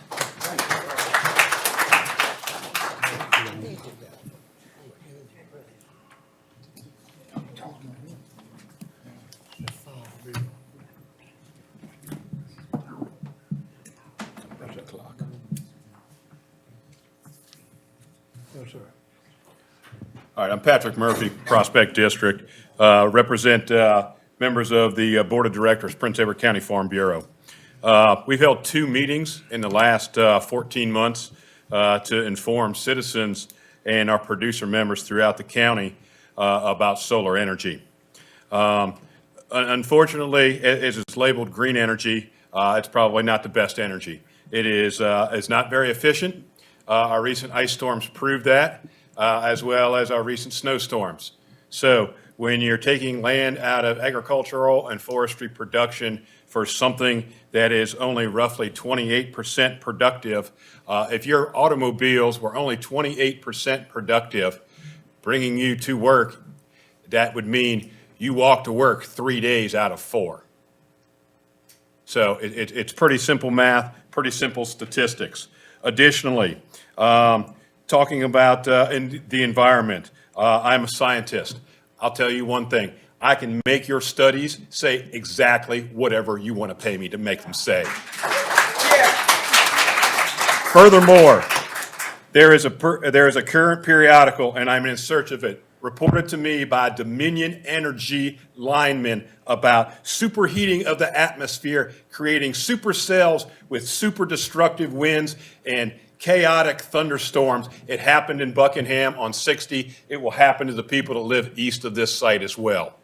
No, sir. All right, I'm Patrick Murphy, Prospect District, represent members of the Board of Directors, Prince Edward County Farm Bureau. We've held 2 meetings in the last 14 months to inform citizens and our producer members throughout the county about solar energy. Unfortunately, as it's labeled green energy, it's probably not the best energy. It is it's not very efficient. Our recent ice storms proved that, as well as our recent snowstorms. So when you're taking land out of agricultural and forestry production for something that is only roughly 28% productive, if your automobiles were only 28% productive, bringing you to work, that would mean you walk to work 3 days out of 4. So it's pretty simple math, pretty simple statistics. Additionally, talking about in the environment, I'm a scientist. I'll tell you one thing. I can make your studies say exactly whatever you want to pay me to make them say. Furthermore, there is a current periodical, and I'm in search of it reported to me by Dominion Energy linemen about superheating of the atmosphere, creating supercells with super destructive winds and chaotic thunderstorms. It happened in Buckingham on 60. It will happen to the people that live east of this site as well.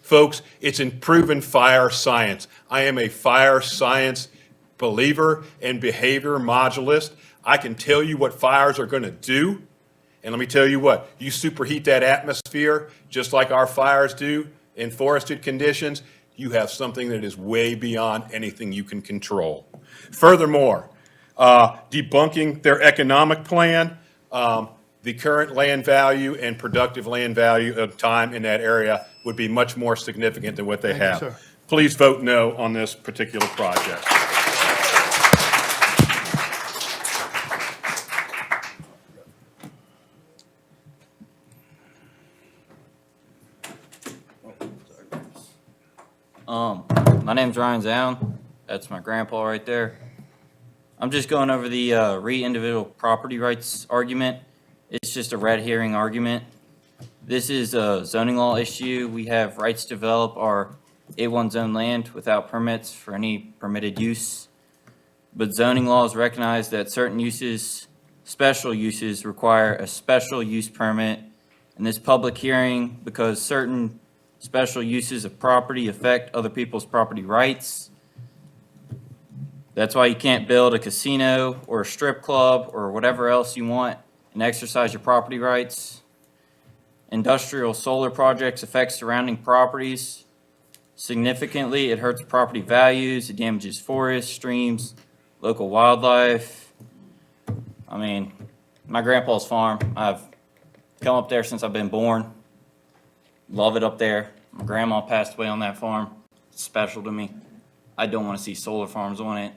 Folks, it's in proven fire science. I am a fire science believer and behavior modulist. I can tell you what fires are going to do. And let me tell you what, you superheat that atmosphere just like our fires do in forested conditions, you have something that is way beyond anything you can control. Furthermore, debunking their economic plan, the current land value and productive land value of time in that area would be much more significant than what they Thank you, have. sir. Please vote no on this particular project. My name's Ryan Zown. That's my grandpa right there. I'm just going over the re-individual property rights argument. It's just a red herring argument. This is a zoning law issue. We have rights to develop our A1 zone land without permits for any permitted use. But zoning laws recognize that certain uses, special uses, require a special use permit. In this public hearing, because certain special uses of property affect other people's property rights. That's why you can't build a casino or a strip club or whatever else you want and exercise your property rights. Industrial solar projects affect surrounding properties. Significantly, it hurts property values, it damages forests, streams, local wildlife. I mean, my grandpa's farm, I've come up there since I've been born. Love it up there. My grandma passed away on that farm. It's special to me. I don't want to see solar farms on it.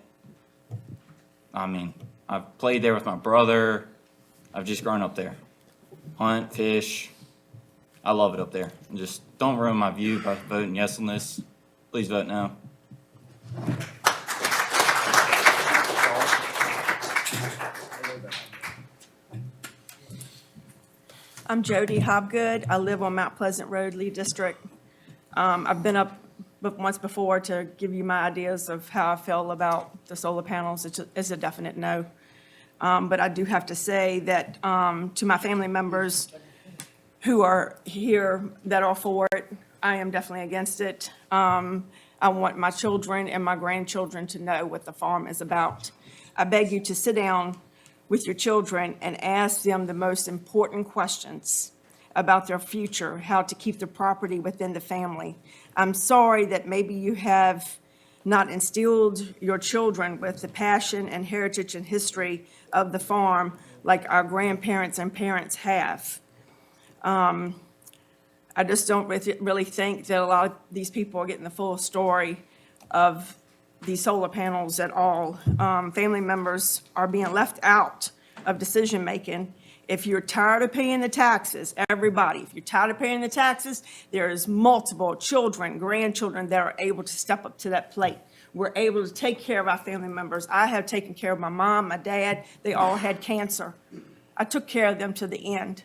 I mean, I've played there with my brother. I've just grown up there. Hunt, fish. I love it up there. And just don't ruin my view by voting yes on this. Please vote no. I'm Jody Hobgood. I live on Mount Pleasant Road, Lee District. I've been up once before to give you my ideas of how I feel about the solar panels. It's a definite no. But I do have to say that to my family members who are here that are for it, I am definitely against it. I want my children and my grandchildren to know what the farm is about. I beg you to sit down with your children and ask them the most important questions about their future, how to keep the property within the family. I'm sorry that maybe you have not instilled your children with the passion and heritage and history of the farm like our grandparents and parents have. I just don't really think that a lot of these people are getting the full story of these solar panels at all. Family members are being left out of decision-making. If you're tired of paying the taxes, everybody, if you're tired of paying the taxes, there is multiple children, grandchildren that are able to step up to that plate. We're able to take care of our family members. I have taken care of my mom, my dad. They all had cancer. I took care of them to the end.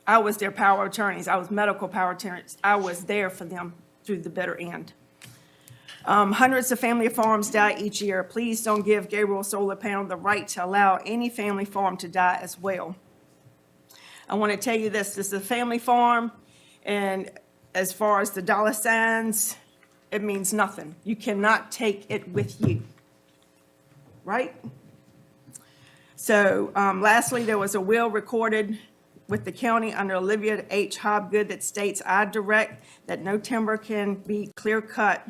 I was their power of attorneys. I was medical power of attorneys. I was there for them through the bitter end. Hundreds of family farms die each year. Please don't give Gabriel Solar Panel the right to allow any family farm to die as well. I want to tell you this is a family farm, and as far as the dollar signs, it means nothing. You cannot take it with you, right? So lastly, there was a will recorded with the county under Olivia H. Hobgood that states, I direct that no timber can be clear cut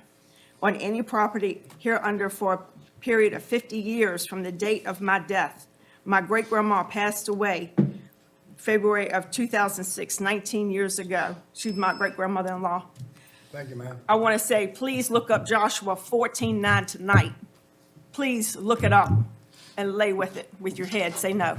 on any property hereunder for a period of 50 years from the date of my death. My great-grandma passed away February of 2006, 19 years ago. She's my great-grandmother-in-law. Thank you, ma'am. I want to say, please look up Joshua 14:9 tonight. Please look it up and lay with it with your head. Say no.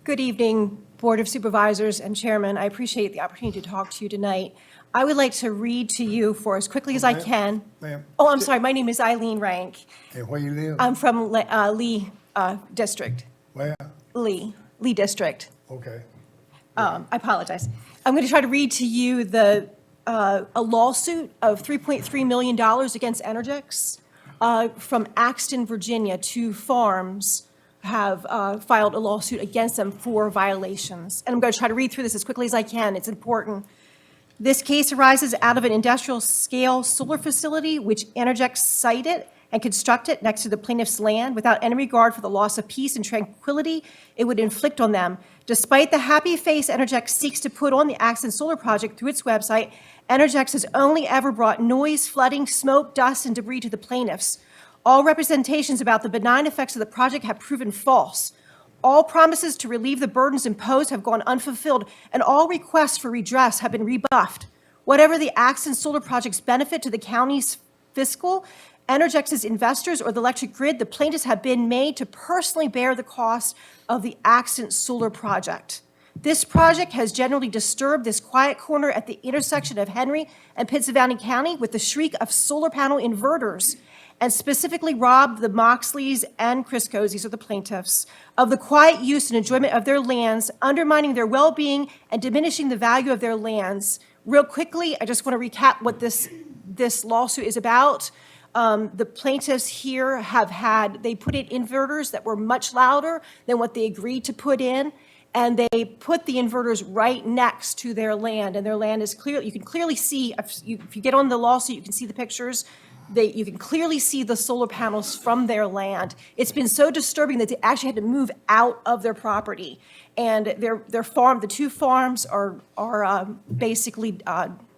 Good evening, Board of Supervisors and Chairman, I appreciate the opportunity to talk to you tonight. I would like to read to you for as quickly as I can. Ma'am, Oh, I'm sorry, my name is Eileen Rank. and where you live? I'm from Lee District, Where? Lee District. Okay. I apologize. I'm going to try to read to you a lawsuit of $3.3 million against Energix from Axton, Virginia. 2 farms have filed a lawsuit against them for violations. And I'm going to try to read through this as quickly as I can. It's important. This case arises out of an industrial-scale solar facility which Energix sited and constructed next to the plaintiff's land without any regard for the loss of peace and tranquility it would inflict on them. Despite the happy face Energix seeks to put on the Axton Solar Project through its website, Energix has only ever brought noise, flooding, smoke, dust, and debris to the plaintiffs. All representations about the benign effects of the project have proven false. All promises to relieve the burdens imposed have gone unfulfilled, and all requests for redress have been rebuffed. Whatever the Axton Solar Project's benefit to the county's fiscal, Energix's investors, or the electric grid, the plaintiffs have been made to personally bear the cost of the Axton Solar Project. This project has generally disturbed this quiet corner at the intersection of Henry and Pittsylvania County with the shriek of solar panel inverters, and specifically robbed the Moxleys and Criscos, these are the plaintiffs, of the quiet use and enjoyment of their lands, undermining their well-being and diminishing the value of their lands. Real quickly, I just want to recap what this lawsuit is about. The plaintiffs here they put in inverters that were much louder than what they agreed to put in, and they put the inverters right next to their land, and their land is clear. You can clearly see, if you get on the lawsuit, you can see the pictures. You can clearly see the solar panels from their land. It's been so disturbing that they actually had to move out of their property. And the 2 farms are basically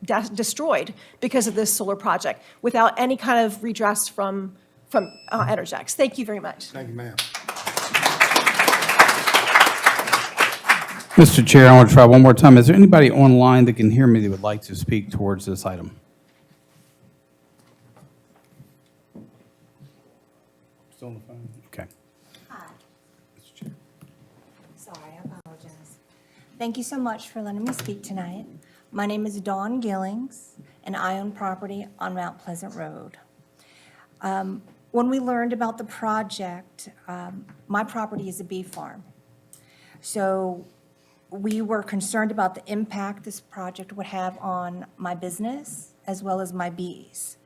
destroyed because of this solar project without any kind of redress from Energix. Thank you very much. Thank you, ma'am. Mr. Chair, I want to try one more time. Is there anybody online that can hear me that would like to speak towards this item? Still on the phone? Okay. Hi. Sorry, I apologize. Thank you so much for letting me speak tonight. My name is Dawn Gillings, and I own property on Mount Pleasant Road. When we learned about the project, my property is a bee farm. So we were concerned about the impact this project would have on my business as well as my bees.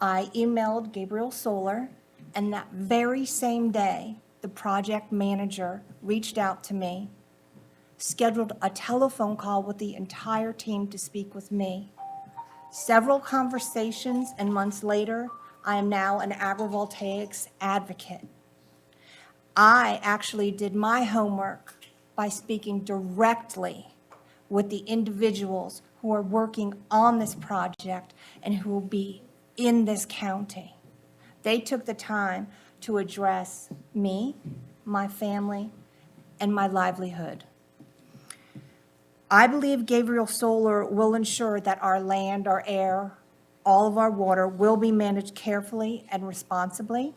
I emailed Gabriel Solar, and that very same day, the project manager reached out to me, scheduled a telephone call with the entire team to speak with me. Several conversations, and months later, I am now an agrivoltaics advocate. I actually did my homework by speaking directly with the individuals who are working on this project and who will be in this county. They took the time to address me, my family, and my livelihood. I believe Gabriel Solar will ensure that our land, our air, all of our water will be managed carefully and responsibly.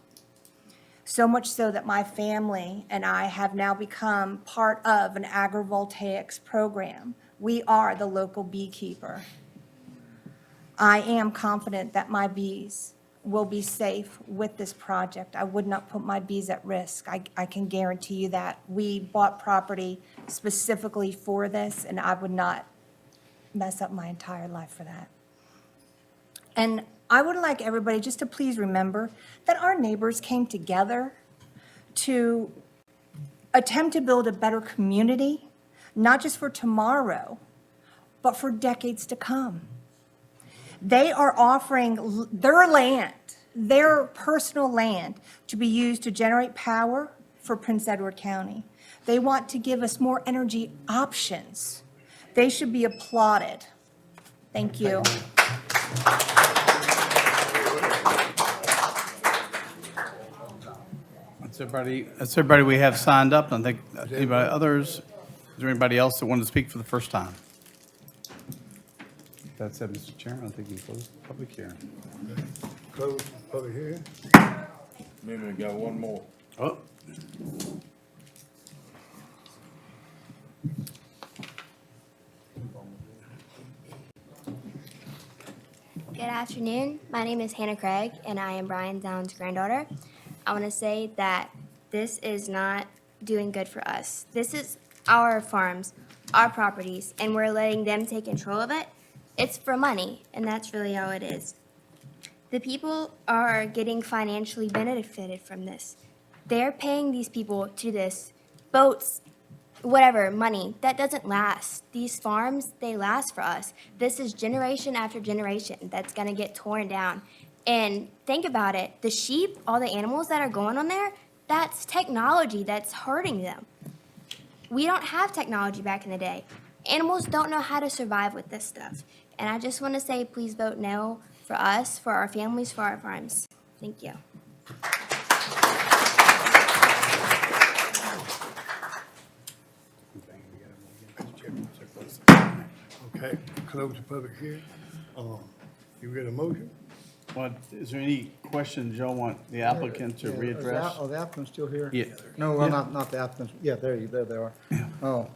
So much so that my family and I have now become part of an agrivoltaics program. We are the local beekeeper. I am confident that my bees will be safe with this project. I would not put my bees at risk. I can guarantee you that. We bought property specifically for this, and I would not mess up my entire life for that. And I would like everybody just to please remember that our neighbors came together to attempt to build a better community, not just for tomorrow, but for decades to come. They are offering their land, their personal land, to be used to generate power for Prince Edward County. They want to give us more energy options. They should be applauded. Thank you. That's everybody we have signed up. I think anybody others, is there anybody else that wanted to speak for the first time? That said, Mr. Chairman, I think we can close the public hearing. Close public hearing. Maybe we got one more. Oh. Good afternoon. My name is Hannah Craig, and I am Brian Down's granddaughter. I want to say that this is not doing good for us. This is our farms, our properties, and we're letting them take control of it. It's for money, and that's really all it is. The people are getting financially benefited from this. They're paying these people to this boats, whatever, money. That doesn't last. These farms, they last for us. This is generation after generation that's going to get torn down. And think about it. The sheep, all the animals that are going on there, that's technology that's hurting them. We don't have technology back in the day. Animals don't know how to survive with this stuff. And I just want to say, please vote no for us, for our families, for our farms. Thank you. Okay, close the public hearing. You get a motion? What, is there any questions y'all want the applicant to Yeah, readdress? Are the applicants still here? Yeah. No, well, Yeah. not the applicants. Yeah, there they are. Oh.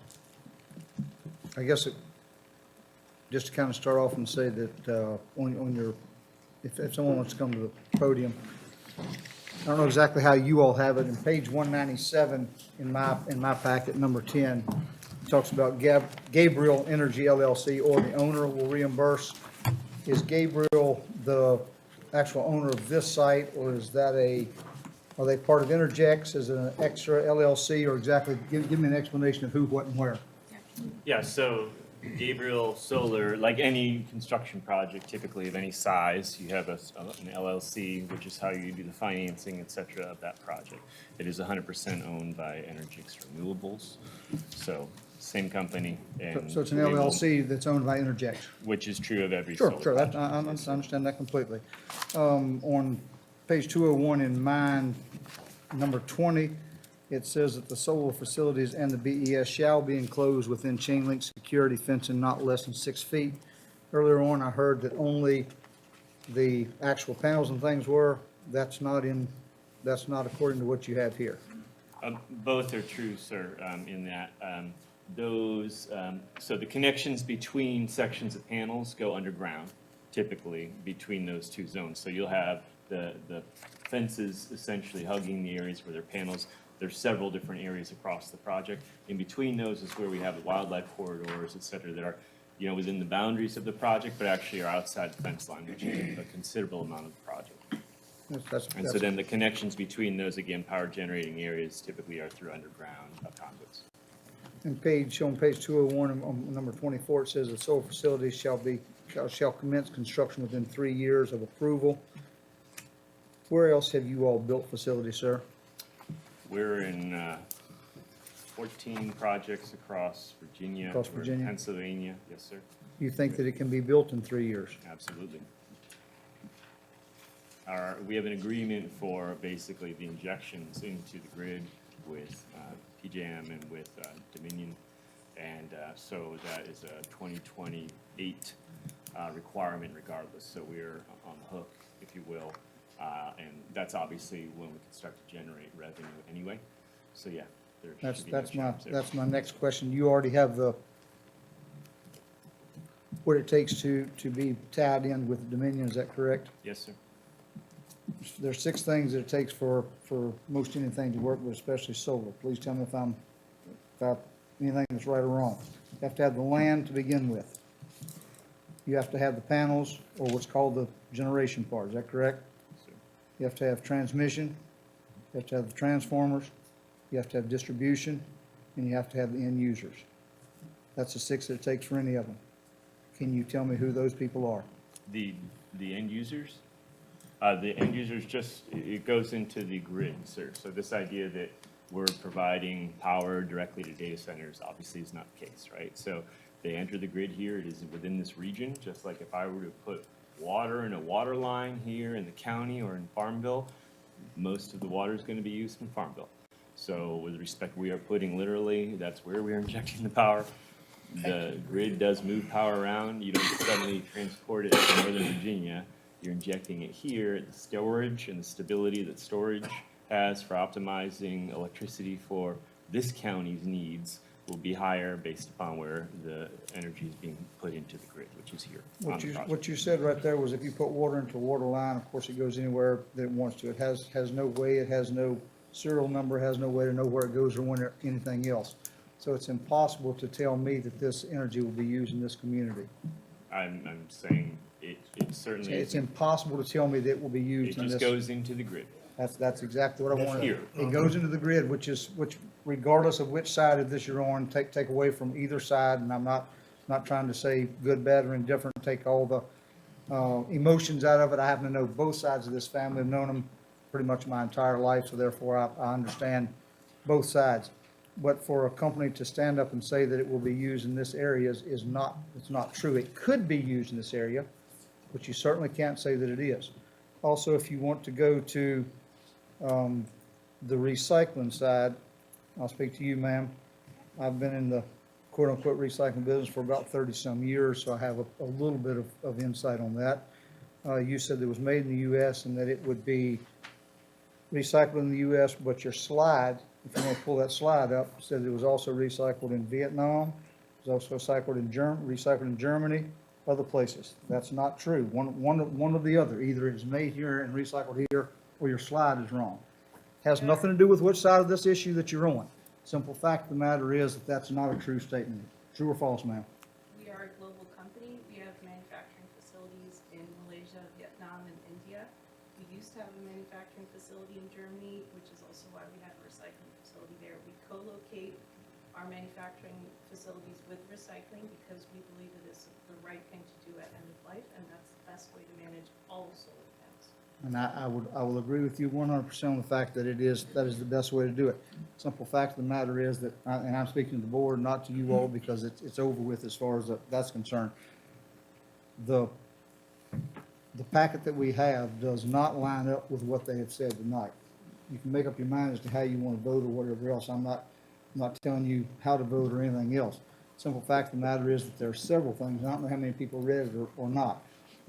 I guess just to kind of start off and say that on your, if someone wants to come to the podium, I don't know exactly how you all have it. In page 197 in my packet, number 10, talks about Gabriel Energy LLC, or the owner will reimburse. Is Gabriel the actual owner of this site, or is that are they part of Interjex? Is it an extra LLC, or exactly, give me an explanation of who, what, and where. Yeah, so Gabriel Solar, like any construction project typically of any size, you have an LLC, which is how you do the financing, et cetera, of that project. It is 100% owned by Energix Renewables, so same company. And So it's an LLC that's owned by Interjex? Which is true of every Sure, solar sure, project. I understand that completely. On page 201 in mine, number 20, it says that the solar facilities and the BES shall be enclosed within chain link security fencing not less than 6 feet. Earlier on, I heard that only the actual panels and things were. That's not according to what you have here. Both are true, sir, in that so the connections between sections of panels go underground, typically, between those two zones. So you'll have the fences essentially hugging the areas where there are panels. There's several different areas across the project. In between those is where we have the wildlife corridors, et cetera, that are, within the boundaries of the project, but actually are outside the fence line, which is a considerable amount of the project. And so then the connections between those, again, power generating areas typically are through underground conduits. On page 201, on number 24, it says the solar facilities shall commence construction within 3 years of approval. Where else have you all built facilities, sir? We're in 14 projects across Virginia. Across We're in Virginia? Pennsylvania, yes, sir. You think that it can be built in 3 years? Absolutely. We have an agreement for basically the injections into the grid with PJM and with Dominion. And so that is a 2028 requirement regardless. So we're on the hook, if you will. And that's obviously when we can start to generate revenue anyway. So yeah, there should be no challenge there. That's my next question. You already have what it takes to be tied in with Dominion, is that correct? Yes, sir. There's 6 things that it takes for most anything to work with, especially solar. Please tell me if anything that's right or wrong. You have to have the land to begin with. You have to have the panels, or what's called the generation part, is that correct? You have to have transmission, you have to have the transformers, you have to have distribution, and you have to have the end users. That's the 6 that it takes for any of them. Can you tell me who those people are? The end users? The end users it goes into the grid, sir. So this idea that we're providing power directly to data centers obviously is not the case, right? So they enter the grid here. It is within this region, just like if I were to put water in a water line here in the county or in Farmville, most of the water is going to be used in Farmville. So with respect, we are putting literally, that's where we are injecting the power. The grid does move power around. You don't suddenly transport it to Northern Virginia. You're injecting it here. The storage and the stability that storage has for optimizing electricity for this county's needs will be higher based upon where the energy is being put into the grid, which is installations here on What the you, project. what you said right there was if you put water into a water line, of course, it goes anywhere that it wants to. It has no way, it has no serial number, has no way to know where it goes or when or anything else. So it's impossible to tell me that this energy will be used in this community. I'm saying it certainly It's is. impossible to tell me that it will be It used in just this. goes into the grid. That's exactly what I wanted. Here. It goes into the grid, which regardless of which side of this you're on, take away from either side, and I'm not trying to say good, bad, or indifferent, take all the emotions out of it. I happen to know both sides of this family. I've known them pretty much my entire life, so therefore I understand both sides. But for a company to stand up and say that it will be used in this area is not, it's not true. It could be used in this area, but you certainly can't say that it is. Also, if you want to go to the recycling side, I'll speak to you, ma'am. I've been in the quote-unquote recycling business for about 30-some years, so I have a little bit of insight on that. You said it was made in the U.S. and that it would be recycled in the U.S., but your slide, if you want to pull that slide up, said it was also recycled in Vietnam, it was also recycled in Germany, other places. That's not true. One or the other. Either it is made here and recycled here, or your slide is wrong. Has nothing to do with which side of this issue that you're on. Simple fact of the matter is that that's not a true statement. True or false, ma'am? We are a global company. We have manufacturing facilities in Malaysia, Vietnam, and India. We used to have a manufacturing facility in Germany, which is also why we have a recycling facility there. We co-locate our manufacturing facilities with recycling because we believe it is the right thing to do at end of life, and that's the best way to manage all solar panels. And I will agree with you 100% on the fact that that is the best way to do it. Simple fact of the matter is that, and I'm speaking to the board, not to you all, because it's over with as far as that's concerned. The packet that we have does not line up with what they have said tonight. You can make up your mind as to how you want to vote or whatever else. I'm not telling you how to vote or anything else. Simple fact of the matter is that there are several things. I don't know how many people read it or not.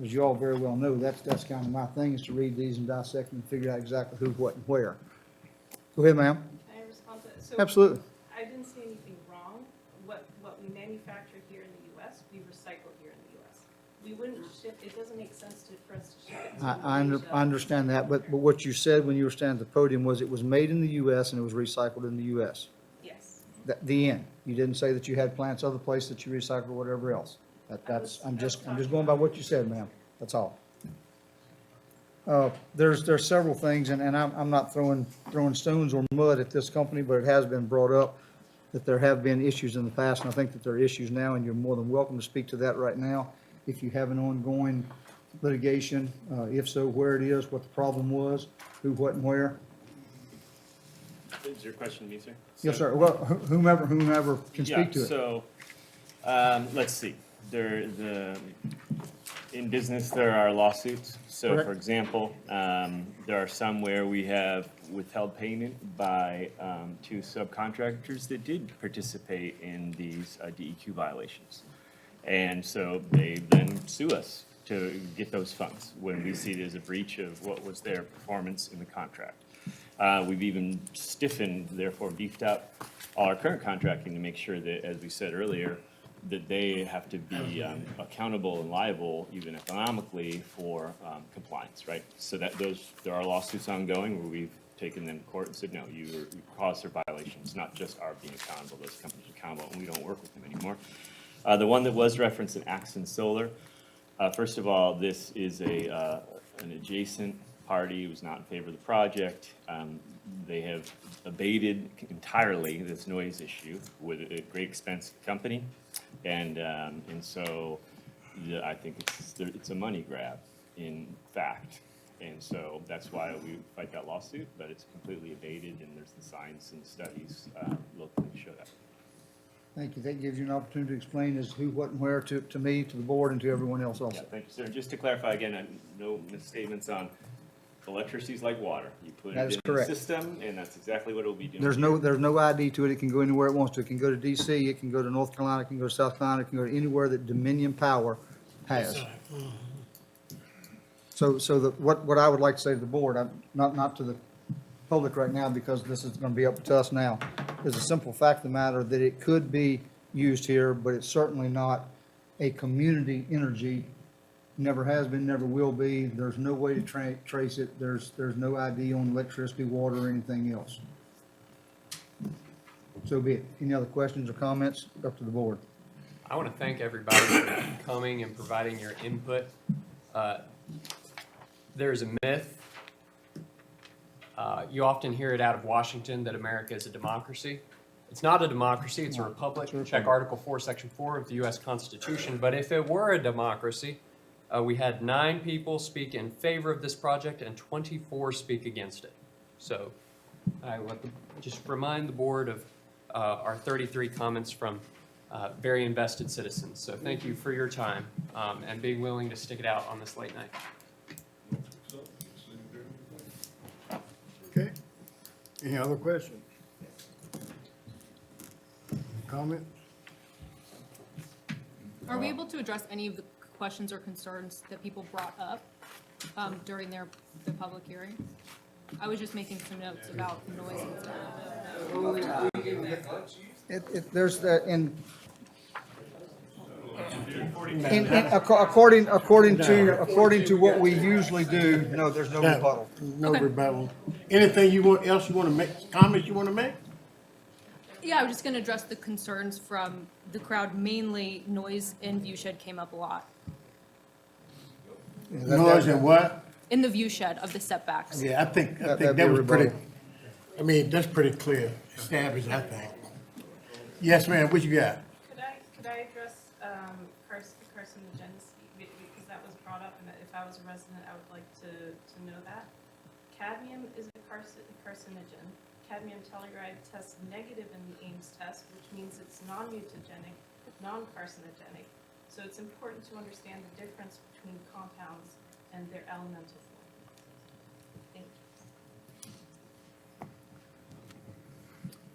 As you all very well know, that's kind of my thing, is to read these and dissect them and figure out exactly who, what, and where. Go ahead, ma'am. Can I respond to that? So Absolutely. I didn't see anything wrong. What we manufacture here in the U.S., we recycle here in the U.S. We wouldn't ship, it doesn't make sense for us to ship it to I Malaysia. understand that, but what you said when you were standing at the podium was it was made in the U.S. and it was recycled in the U.S. Yes. The end. You didn't say that you had plants other places that you recycle or whatever else. I'm just going by what you said, ma'am. That's all. There's several things, and I'm not throwing stones or mud at this company, but it has been brought up that there have been issues in the past, and I think that there are issues now, and you're more than welcome to speak to that right now. If you have an ongoing litigation, if so, where it is, what the problem was, who, what, and where. Is your question to me, sir? Yes, sir. Well, whomever can speak to it. So, let's see. In business, there are lawsuits. So, Correct. for example, there are some where we have withheld payment by two subcontractors that did participate in these DEQ violations. And so they then sue us to get those funds when we see it as a breach of what was their performance in the contract. We've even stiffened, therefore beefed up all our current contracting to make sure that, as we said earlier, that they have to be accountable and liable, even economically, for compliance, right? So that there are lawsuits ongoing where we've taken them to court and said, no, you caused their violations, not just our being accountable, those companies are accountable, and we don't work with them anymore. The one that was referenced in Axon Solar, first of all, this is an adjacent party who was not in favor of the project. They have abated entirely this noise issue with a great expense to the company. And so I think it's a money grab, in fact. And so that's why we fight that lawsuit, but it's completely abated, and there's the science and studies locally show that. Thank you. That gives you an opportunity to explain as who, what, and where to me, to the board, and to everyone else also. Yeah, thank you, sir. Just to clarify again, no misstatements on electricity is like water. You put That it is in correct. the system, and that's exactly what it will be doing. There's no ID to it. It can go anywhere it wants to. It can go to DC, it can go to North Carolina, it can go to South Carolina, it can go to anywhere that Dominion Power has. So what I would like to say to the board, not to the public right now, because this is going to be up to us now, is a simple fact of the matter that it could be used here, but it's certainly not a community energy. Never has been, never will be. There's no way to trace it. There's no ID on electricity, water, or anything else. So be it. Any other questions or comments? Up to the board. I want to thank everybody for coming and providing your input. There's a myth. You often hear it out of Washington that America is a democracy. It's not a democracy, it's a republic. Check Article 4, Section 4 of the U.S. Constitution. But if it were a democracy, we had 9 people speak in favor of this project and 24 speak against it. So I want to just remind the board of our 33 comments from very invested citizens. So thank you for your time and being willing to stick it out on this late night. Okay. Any other questions? Comments? Are we able to address any of the questions or concerns that people brought up during the public hearing? I was just making some notes about noise and stuff. There's that according to what we usually do, no, there's no rebuttal. No rebuttal. Anything else you want to make, comments you want to make? Yeah, I was just going to address the concerns from the crowd. Mainly noise and view shed came up a lot. Noise and what? In the view shed of the setbacks. Yeah, I think that was pretty, I mean, that's pretty clear, established, I think. Yes, ma'am, what you got? Could I address carcinogenicity, because that was brought up, and if I was a resident, I would like to know that. Cadmium is a carcinogen. Cadmium telluride tests negative in the Ames test, which means it's non-mutagenic, non-carcinogenic. So it's important to understand the difference between compounds and their elemental form. Thank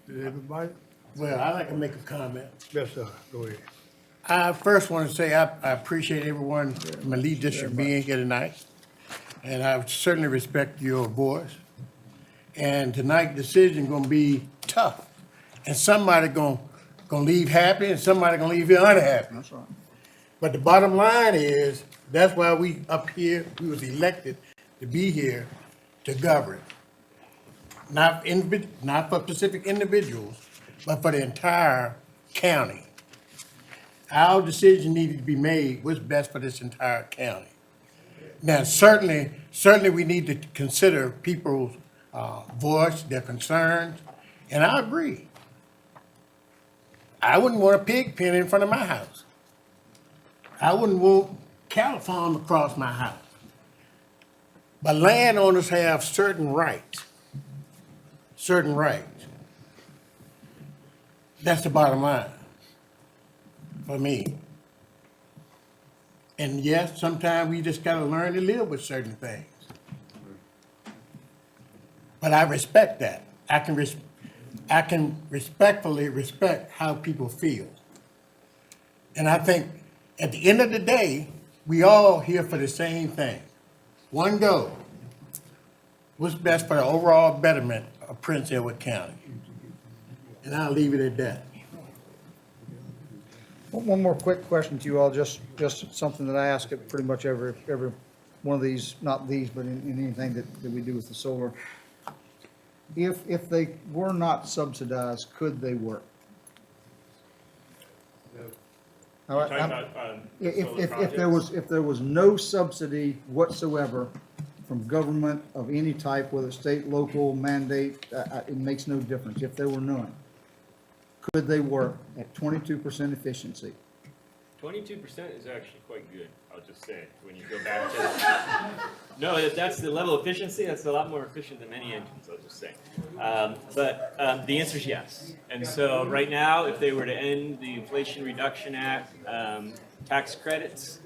you. Did everybody? Well, I'd like to make a comment. Yes, sir. Go ahead. I first want to say I appreciate everyone from the lead district being here tonight. And I certainly respect your voice. And tonight's decision gonna be tough. And somebody gonna leave happy and somebody gonna leave here unhappy. That's right. But the bottom line is, that's why we up here, we was elected to be here to govern. Not for specific individuals, but for the entire county. Our decision needed to be made, what's best for this entire county. Now, certainly we need to consider people's voice, their concerns, and I agree. I wouldn't want a pig pen in front of my house. I wouldn't want cattle farm across my house. But landowners have certain rights. Certain rights. That's the bottom line for me. And yes, sometimes we just gotta learn to live with certain things. But I respect that. I can respectfully respect how people feel. And I think at the end of the day, we all here for the same thing. One goal. What's best for the overall betterment of Prince Edward County? And I'll leave it at that. One more quick question to you all, just something that I ask at pretty much every one of these, not these, but in anything that we do with the solar. If they were not subsidized, could they work? All right, if there was no subsidy whatsoever from government of any type, whether state, local, mandate, it makes no difference. If there were none, could they work at 22% efficiency? 22% is actually quite good, I'll just say, when you go back to. No, if that's the level of efficiency, that's a lot more efficient than many engines, I'll just say. But the answer is yes. And so right now, if they were to end the Inflation Reduction Act tax credits,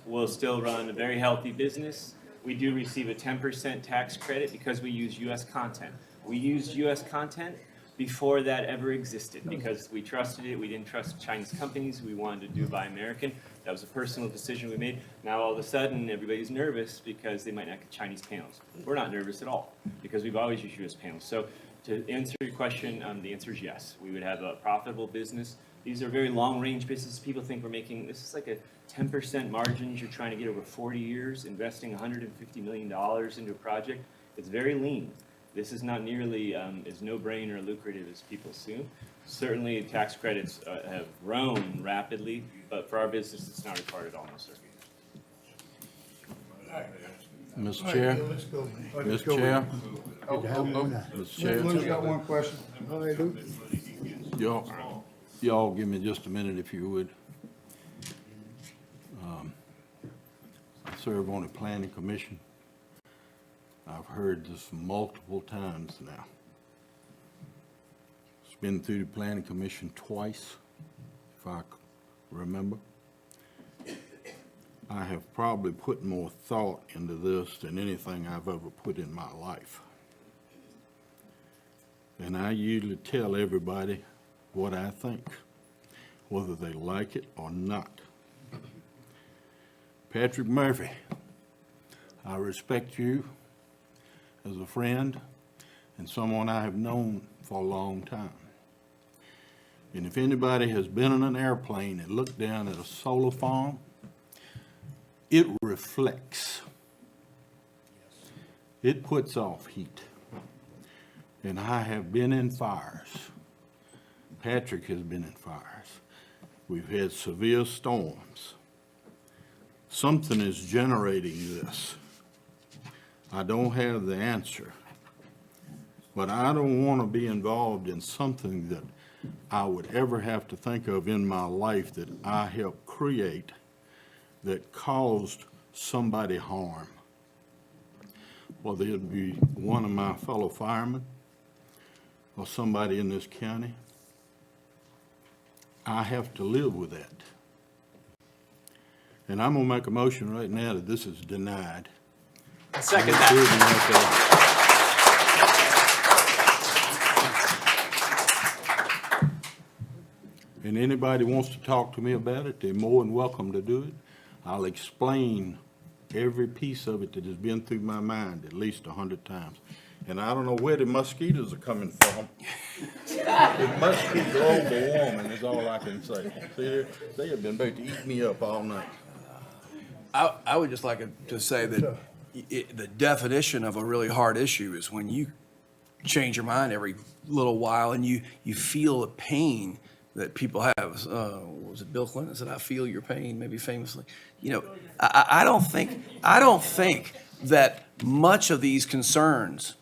we'll still run a very healthy business. We do receive a 10% tax credit because we use U.S. content. We used U.S. content before that ever existed because we trusted it. We didn't trust Chinese companies. We wanted to do Buy American. That was a personal decision we made. Now all of a sudden everybody's nervous because they might not get Chinese panels. We're not nervous at all because we've always used U.S. panels. So to answer your question, the answer is yes. We would have a profitable business These are very long-range businesses. People think we're making, this is like a 10% margins you're trying to get over 40 years, investing $150 million into a project. It's very lean. This is not nearly as no-brainer or lucrative as people assume. Certainly, tax credits have grown rapidly, but for our business, it's not required at all, no, sir. Mr. Chair? Let's go. Mr. Chair? Mr. Chair? Lou's got one question. All right, Lou. Y'all give me just a minute if you would. I serve on the planning commission. I've heard this multiple times now. It's been through the planning commission twice, if I remember. I have probably put more thought into this than anything I've ever put in my life. And I usually tell everybody what I think, whether they like it or not. Patrick Murphy, I respect you as a friend and someone I have known for a long time. And if anybody has been in an airplane and looked down at a solar farm, it reflects. It puts off heat. And I have been in fires. Patrick has been in fires. We've had severe storms. Something is generating this. I don't have the answer, but I don't want to be involved in something that I would ever have to think of in my life that I helped create that caused somebody harm. Whether it be one of my fellow firemen or somebody in this county, I have to live with that. And I'm gonna make a motion right now that this is denied. Second that. And anybody wants to talk to me about it, they're more than welcome to do it. I'll explain every piece of it that has been through my mind at least 100 times. And I don't know where the mosquitoes are coming from. It must be global warming is all I can say. See, they have been about to eat me up all night. I would just like to say that the definition of a really hard issue is when you change your mind every little while and you feel the pain that people have. Was it Bill Clinton said, "I feel your pain," maybe famously. You know, I don't think that much of these concerns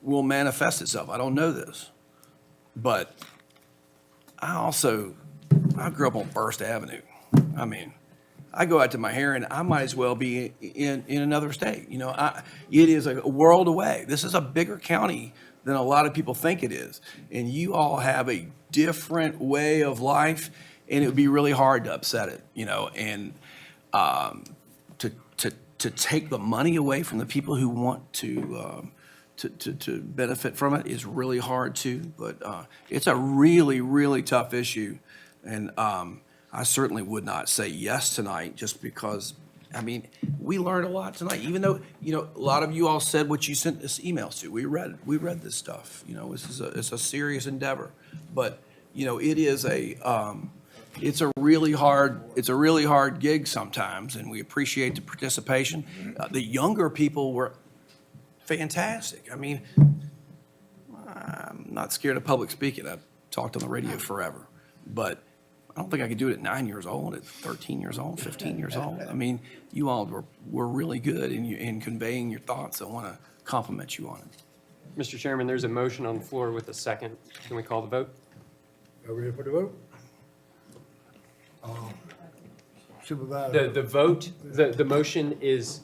will manifest itself. I don't know this, but I grew up on First Avenue. I mean, I go out to my hearing, I might as well be in another state. You know, it is a world away. This is a bigger county than a lot of people think it is. And you all have a different way of life, and it would be really hard to upset it, you know, and to take the money away from the people who want to benefit from it is really hard too. But it's a really, really tough issue. And I certainly would not say yes tonight just because, I mean, we learned a lot tonight, even though, you know, a lot of you all said what you sent us emails to. We read this stuff, you know, it's a serious endeavor, but, you know, it's a really hard gig sometimes, and we appreciate the participation. The younger people were fantastic. I mean, I'm not scared of public speaking. I've talked on the radio forever, but I don't think I could do it at 9 years old, at 13 years old, 15 years old. I mean, you all were really good in conveying your thoughts. I want to compliment you on it. Mr. Chairman, there's a motion on the floor with a second. Can we call the vote? Are we ready for the vote? Supervisor. The vote, the motion is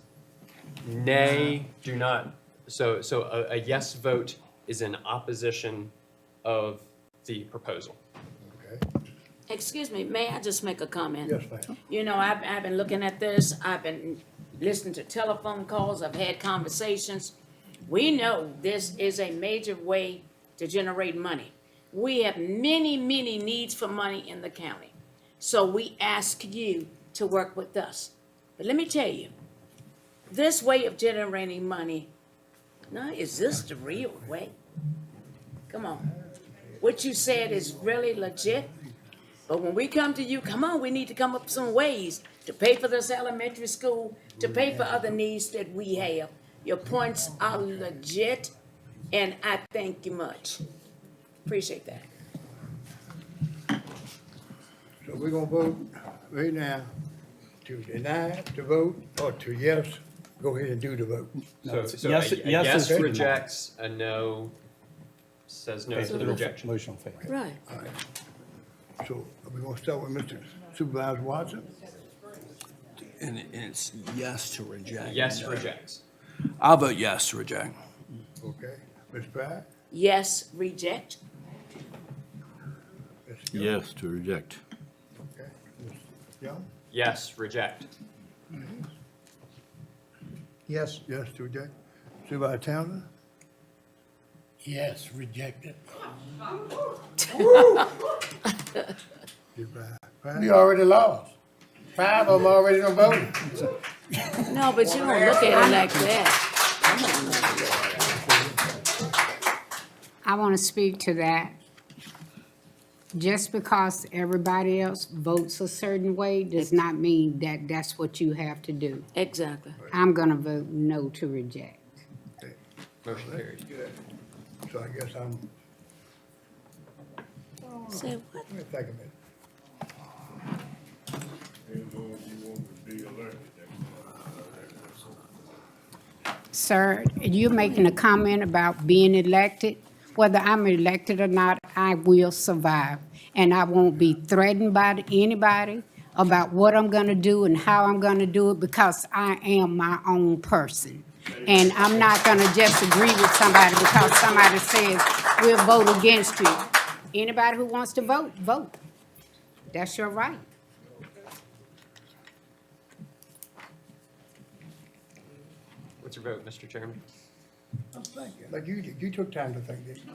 nay, do not. So a yes vote is in opposition of the proposal. Excuse me, may I just make a comment? Yes, ma'am. You know, I've been looking at this, I've been listening to telephone calls, I've had conversations. We know this is a major way to generate money. We have many, many needs for money in the county. So we ask you to work with us. But let me tell you, this way of generating money, now, is this the real way? Come on. What you said is really legit. But when we come to you, come on, we need to come up with some ways to pay for this elementary school, to pay for other needs that we have. Your points are legit, and I thank you much. Appreciate that. So we're gonna vote right now to deny the vote or to yes, go ahead and do the vote. So yes- a yes yes is to deny. rejects, a no says no to the rejection. Motion failed. Right. All right. So we're gonna start with Mr. Supervisor Watson. And it's yes to reject. Yes rejects. I'll vote yes to reject. Okay. Ms. Pratt? Yes, reject. Ms. Young? Yes to reject. Okay. Ms. Young? Yes, reject. Yes. Yes to reject. Supervisor Townsend? Yes, rejected. Supervisor Pratt? We already lost. 5 of them already done voted. No, but you don't look at it like that. I want to speak to that. Just because everybody else votes a certain way does not mean that that's what you have to do. Exactly. I'm going to vote no to reject. Okay. Motion carries. So I guess I'm, Say what? let me think a minute. Sir, you're making a comment about being elected. Whether I'm elected or not, I will survive. And I won't be threatened by anybody about what I'm going to do and how I'm going to do it because I am my own person. And I'm not going to just agree with somebody because somebody says we'll vote against you. Anybody who wants to vote, vote. That's your right. What's your vote, Mr. Chairman? I'm thinking, like you took time to think, didn't you?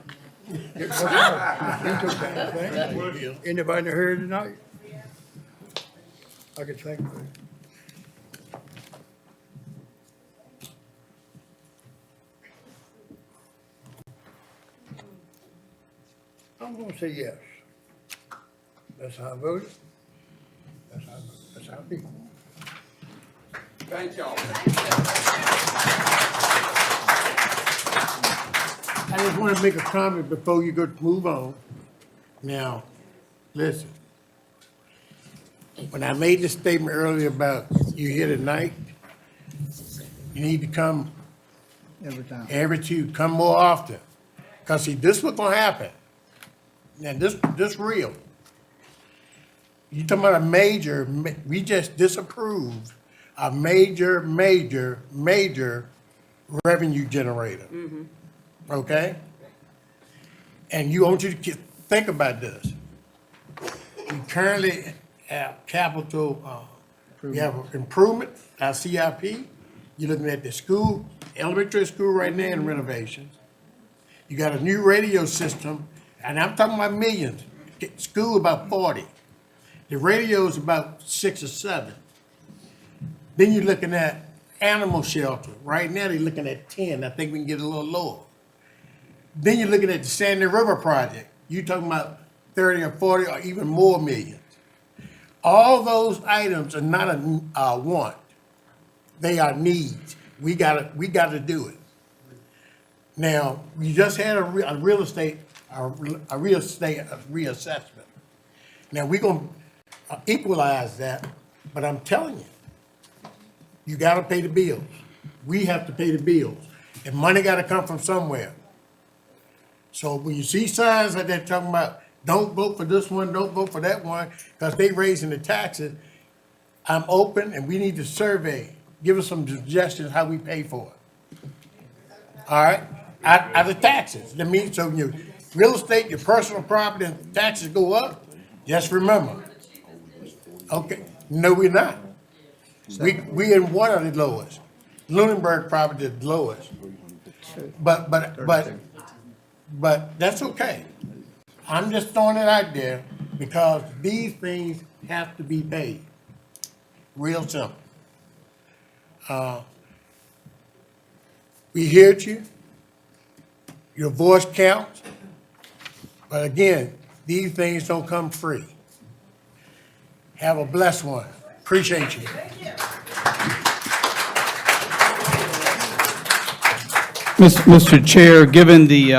You took time to think. Anybody heard tonight? I could think of it. I'm gonna say yes. That's how I voted. That's how I voted. That's how I feel. Thank y'all. I just want to make a comment before you go move on. Now, listen. When I made the statement earlier about you here tonight, you need to come Every time. come more often. Cause see, this what's gonna happen. Now, this real. You talking about a major, we just disapproved a major revenue generator. Okay? And you want you to think about this. We currently have capital, we have improvement, our CIP. You're looking at the school, elementary school right now in renovations. You got a new radio system, and I'm talking about millions. School about 40. The radio is about 6 or 7. Then you're looking at animal shelter. Right now, they're looking at 10. I think we can get a little lower. Then you're looking at the Sandy River project. You're talking about 30 or 40 or even more millions. All those items are not a want. They are needs. We gotta do it. Now, we just had a real estate reassessment. Now, we're gonna equalize that, but I'm telling you, you gotta pay the bills. We have to pay the bills. And money gotta come from somewhere. So when you see signs like that talking about, don't vote for this one, don't vote for that one, because they raising the taxes, I'm open and we need to survey. Give us some suggestions how we pay for it. All right? Out of the taxes. That means, so your real estate, your personal property, and taxes go up, just remember. Okay, no, we're not. We in one of the lowest. Lunenburg property is the lowest. But that's okay. I'm just throwing it out there because these things have to be paid. Real simple. We hear you. Your voice counts. But again, these things don't come free. Have a blessed one. Appreciate you. Mr. Chair, given the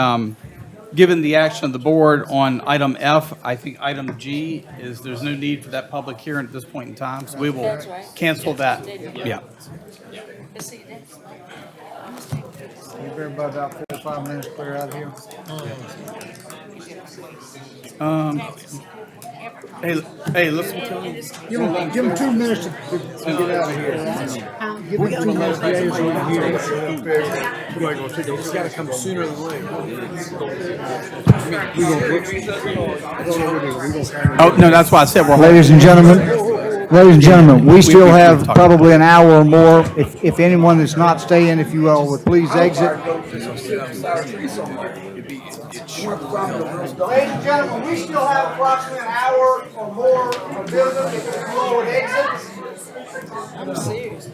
action of the board on item F, I think item G is, there's no need for that public hearing at this point in time, so we will That's right. cancel that. Yeah. Give everybody about 4 or 5 minutes to clear out of here. Hey, listen. Give them 2 minutes to get out of here. Give them 2 minutes to get out of here. It's gotta come sooner than later. Oh, no, that's why I said we're. Ladies and gentlemen, we still have probably an hour or more. If anyone that's not staying, if you all would please exit. Ladies and gentlemen, we still have approximately an hour or more of business. If you all would exit. I'm serious.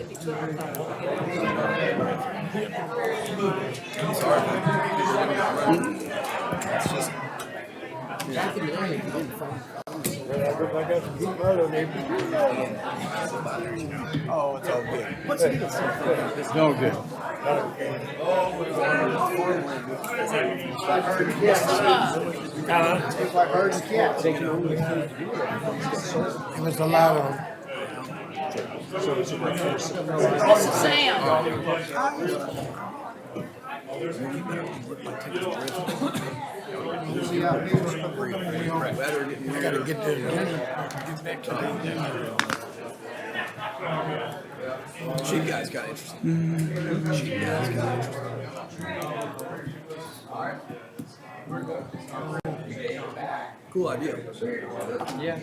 Oh, it's all good. It's no good. It's like birds and cats. It was a lot of. Mr. Sam. I gotta get this, get back to the agenda. Cheap guys got interested. Cheap guys got interested. Cool idea. Yeah.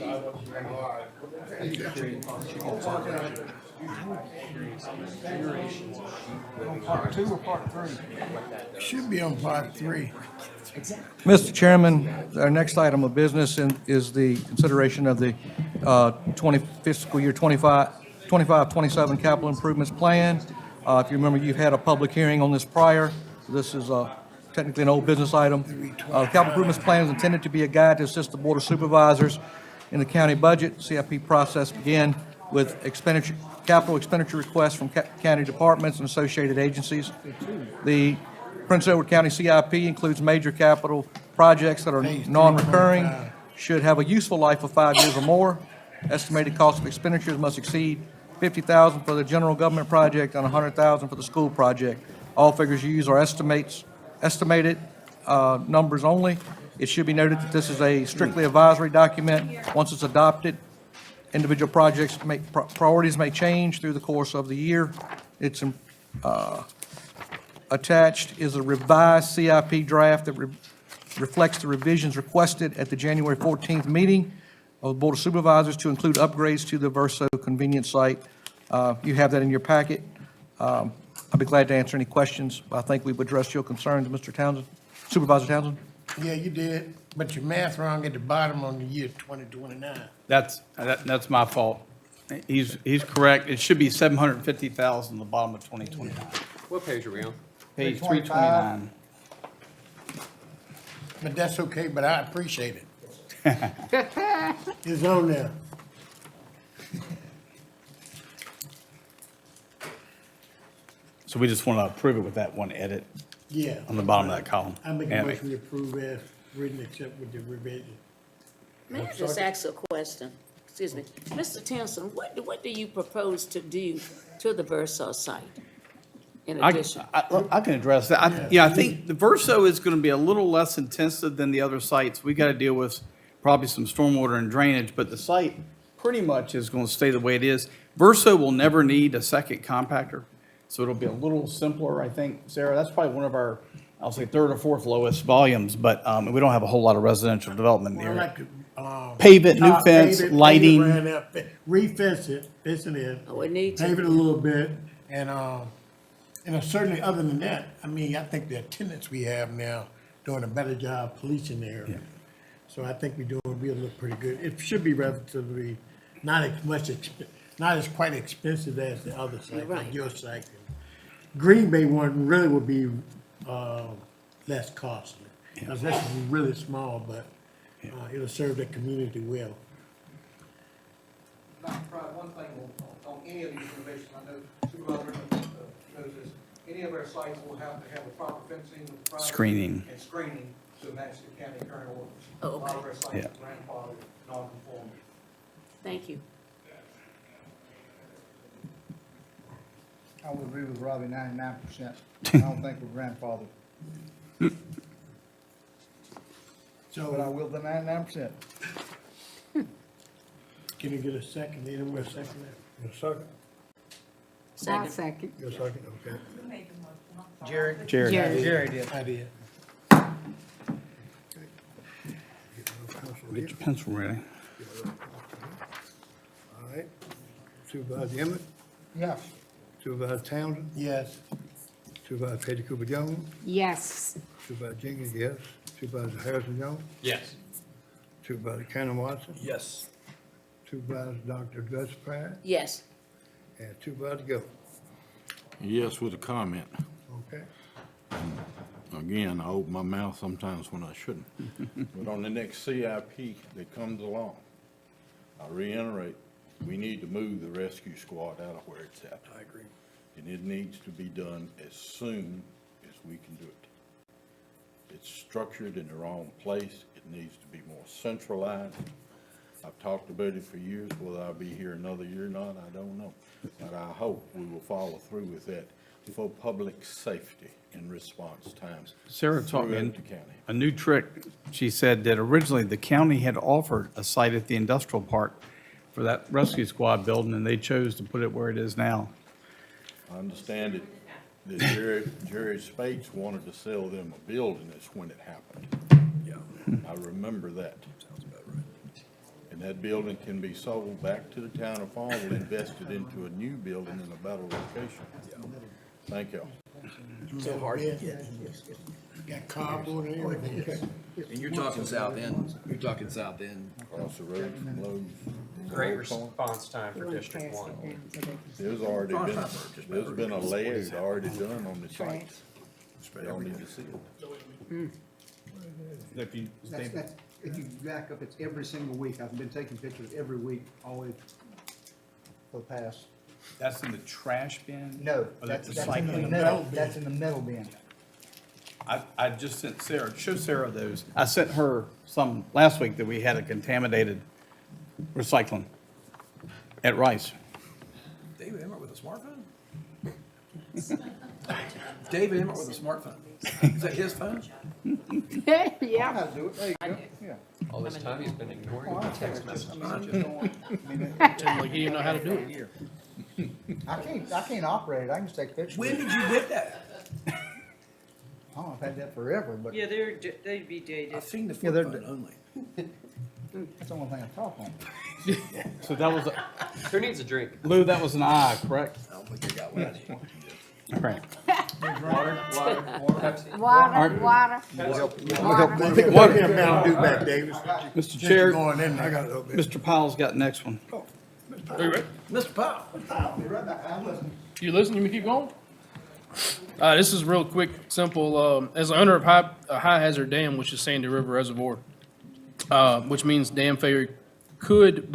Part 2 or part 3? Should be on part 3. Mr. Chairman, our next item of business is the consideration of the fiscal year 25-27 capital improvements plan. If you remember, you've had a public hearing on this prior. This is technically an old business item. The capital improvements plan is intended to be a guide to assist the Board of Supervisors in the county budget. CIP process began with capital expenditure requests from county departments and associated agencies. The Prince Edward County CIP includes major capital projects that are non-recurring, should have a useful life of 5 years or more. Estimated cost of expenditures must exceed $50,000 for the general government project and $100,000 for the school project. All figures used are estimated numbers only. It should be noted that this is a strictly advisory document. Once it's adopted, individual projects priorities may change through the course of the year. It's attached is a revised CIP draft that reflects the revisions requested at the January 14th meeting of the Board of Supervisors to include upgrades to the Verso convenience site. You have that in your packet. I'll be glad to answer any questions. I think we've addressed your concerns, Mr. Townsend, Supervisor Townsend. Yeah, you did, but your math wrong at the bottom on the year 2029. That's my fault. He's correct. It should be 750,000 at the bottom of 2029. What page are we on? Page 329. But that's okay, but I appreciate it. It's on there. So we just want to approve it with that one edit Yeah. on the bottom of that column. I make a And motion to approve as written except with the revision. May I just ask a question? Excuse me. Mr. Timpson, what do you propose to do to the Verso site in addition? I can address that. I think the Verso is going to be a little less intensive than the other sites. We got to deal with probably some stormwater and drainage, but the site pretty much is going to stay the way it is. Verso will never need a second compactor, so it'll be a little simpler, I think. Sarah, that's probably one of our, I'll say, third or fourth lowest volumes, but we don't have a whole lot of residential development Well, I here. like to, Pave it, new top fence, pave it, lighting. pave it around there, re-fence it, fence it in. Oh, we need to. Pave it a little bit, and certainly other than that, I mean, I think the attendants we have now doing a better job policing the area. So I think we'll look pretty good. It should be relatively, not as quite expensive as the other site, Right. like your site. Green Bay one really would be, less costly. Because that's really small, but, it'll serve the community well. not try one thing on any of these renovations. I know Supervisor knows this. Any of our sites will have to have a proper fencing with privacy Screening. and screening to match the county current ordinance. Oh, A lot of okay. our sites Yeah. are grandfathered, non-conforming. Thank you. I would agree with Robbie 99%. I don't think we're grandfathered. But I will the 99%. Can you get a second? Need a second? Your second? I'll second. Your second, okay. Jerry? Jerry. Jerry did. I did. Get your pencil ready. All right. Supervisor Emmett, Yes. Supervisor Townsend, Yes. Supervisor Petty Cooper Jones, Yes. Supervisor Jenkins, yes. Supervisor Harrison Jones, Yes. Supervisor Kenner Watson, Yes. Supervisor Dr. Gus Pratt, Yes. and Supervisor Gill. Yes, with a comment. Okay. Again, I open my mouth sometimes when I shouldn't. But on the next CIP that comes along, I reiterate, we need to move the rescue squad out of where it's at. I agree. And it needs to be done as soon as we can do it. It's structured in the wrong place. It needs to be more centralized. I've talked about it for years. Whether I'll be here another year or not, I don't know. But I hope we will follow through with that for public safety and response times. Sarah taught me throughout the county. a new trick. She said that originally the county had offered a site at the industrial park for that rescue squad building, and they chose to put it where it is now. I understand it, that Jerry Spates wanted to sell them a building, that's when it happened. Yeah. I remember that. Sounds about right. And that building can be sold back to the town of Farmville, invested into a new building in a better location. Thank you. So hard to get. Got cardboard and everything. And you're talking south end. You're talking south end. Across the road from Lowe's. Great response time for District 1. There's been a layout already done on the site. Y'all need to see it. If you back up, it's every single week. I've been taking pictures every week, always for the past. That's in the trash bin? No, Or that's in the recycling? metal, that's in the metal bin. I just sent Sarah, show Sarah those. I sent her some last week that we had a contaminated recycling at Rice. David Emmett with a smartphone? David Emmett with a smartphone. Is that his phone? Yeah. How to do it, there you go, yeah. All this time he's been ignoring the text messages. Like, he didn't know how to do it. I can't operate it, I can just take pictures. When did you get that? Oh, I've had that forever, but Yeah, they'd be dated. I've seen the Yeah, they're- flip phone only. that's the only thing I talk on. So that was, Who needs a drink? Lou, that was an I, correct? I don't think I got one. Correct. Water, water. What him down, do back, Davis. Mr. Chair, Going in I there. got a little bit. Mr. Powell's got the next one. Mr. Powell. You listening? You keep going? This is real quick, simple. As an owner of a high hazard dam, which is Sandy River Reservoir, which means dam failure could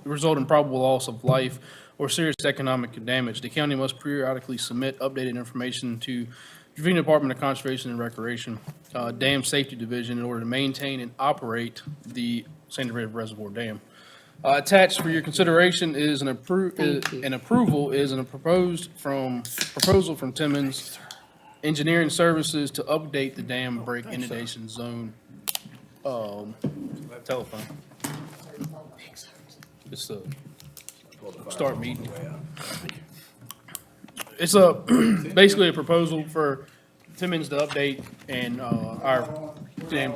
result in probable loss of life or serious economic damage, the county must periodically submit updated information to Virginia Department of Conservation and Recreation, Dam Safety Division, in order to maintain and operate the Sandy River Reservoir Dam. Attached for your consideration is an approval is a proposal from Timmons Engineering Services to update the dam break inundation zone telephone. It's a start meeting. It's basically a proposal for Timmons to update and our dam.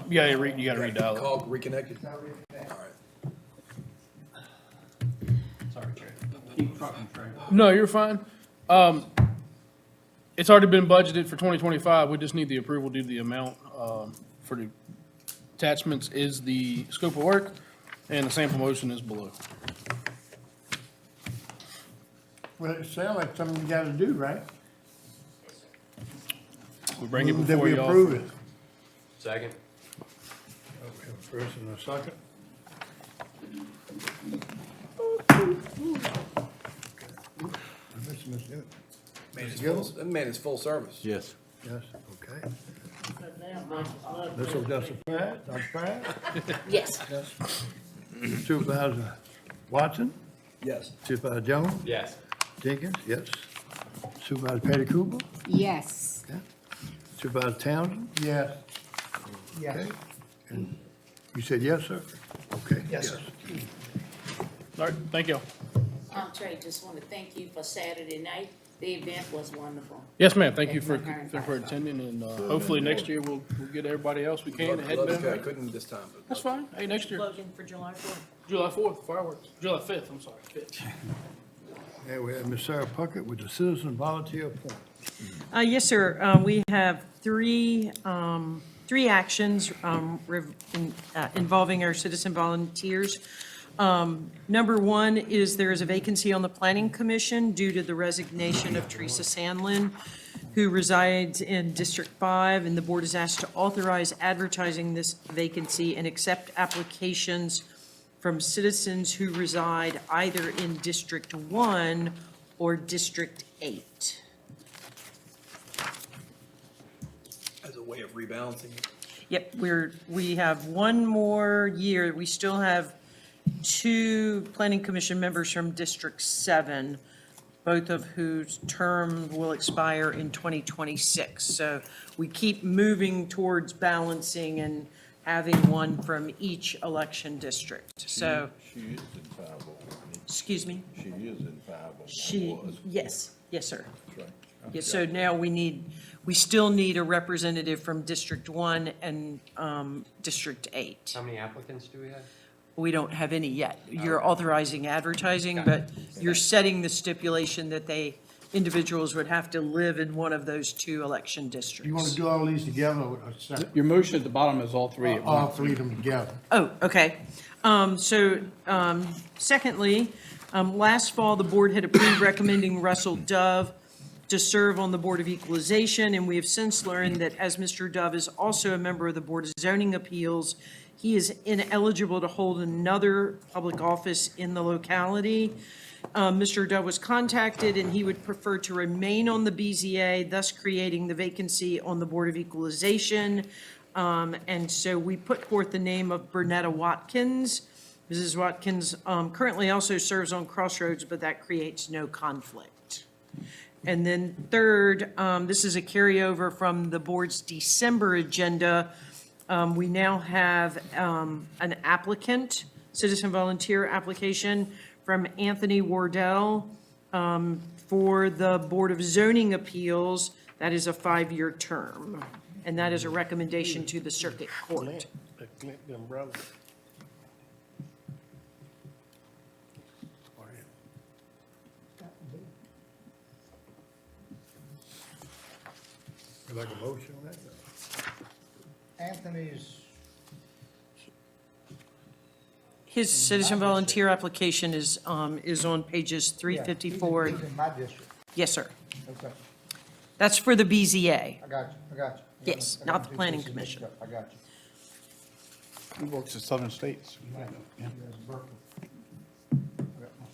You gotta redial it. Call reconnected. All right. Sorry, Chair. No, you're fine. It's already been budgeted for 2025. We just need the approval due to the amount. For the attachments is the scope of work, and the sample motion is below. Well, it sounds like something you gotta do, right? We bring it Move that before we y'all. approve it. Second. We have a first and a second. That man is full service. Yes. Yes, okay. Mr. Dr. Pratt, Dr. Pratt? Yes. Supervisor Watson? Yes. Supervisor Jones? Yes. Jenkins, yes. Supervisor Patty Cooper? Yes. Okay. Supervisor Townsend? Yes. Okay. And you said yes, sir? Okay. Yes, sir. All right, thank you. Trey, just want to thank you for Saturday night. The event was wonderful. Yes, ma'am, thank you for Very attending, and hopefully next year we'll get everybody else we can to head down. Couldn't this time, but. That's fine, hey, next year, Slogan for July 4th. July 4th, fireworks, July 5th, I'm sorry, 5th. And we have Ms. Sarah Puckett with the Citizen Volunteer Appointment. Yes, sir. We have three actions involving our citizen volunteers. Number one is there is a vacancy on the Planning Commission due to the resignation of Teresa Sandlin, who resides in District 5, and the board is asked to authorize advertising this vacancy and accept applications from citizens who reside either in District 1 or District 8. As a way of rebalancing it. Yep, we have one more year. We still have 2 Planning Commission members from District 7, both of whose term will expire in 2026. So we keep moving towards balancing and having one from each election district. So, She is in 501. excuse me? She is in 501. She, yes, yes, sir. That's right. Yes, so now we still need a representative from District 1 and District 8. How many applicants do we have? We don't have any yet. You're authorizing advertising, but you're setting the stipulation that individuals would have to live in one of those 2 election districts. You want to do all these together or separate? Your motion at the bottom is all three at All once. 3 of them together. Oh, okay. Secondly, last fall, the board had approved recommending Russell Dove to serve on the Board of Equalization, and we have since learned that as Mr. Dove is also a member of the Board of Zoning Appeals, he is ineligible to hold another public office in the locality. Mr. Dove was contacted, and he would prefer to remain on the BZA, thus creating the vacancy on the Board of Equalization. And so we put forth the name of Bernetta Watkins. Mrs. Watkins currently also serves on Crossroads, but that creates no conflict. And then third, this is a carryover from the board's December agenda. We now have an applicant, citizen volunteer application from Anthony Wardell for the Board of Zoning Appeals. That is a 5-year term, and that is a recommendation to the circuit court. The umbrella. Would you like a motion on that? Anthony's, His citizen volunteer application is on pages 354. he's in my district. Yes, sir. Okay, That's for the BZA. I got you. Yes, I got not the two Planning pieces Commission. mixed up. I got you. He works at Southern States. Yes, Berkeley. I got one.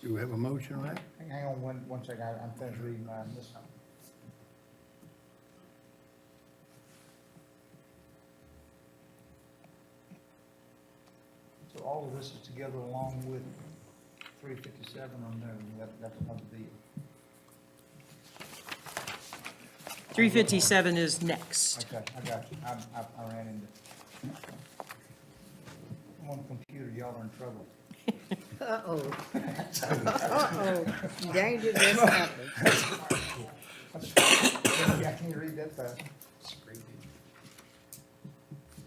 Do we have a motion on that? Hang on one second, I'm finished reading mine this time. So all of this is together along with 357 or no, that's another deal. 357 is next. Okay, I got you, I ran into. I'm on the computer, y'all are in trouble. Uh-oh. Uh-oh. Danger just happened. I can't read that fast.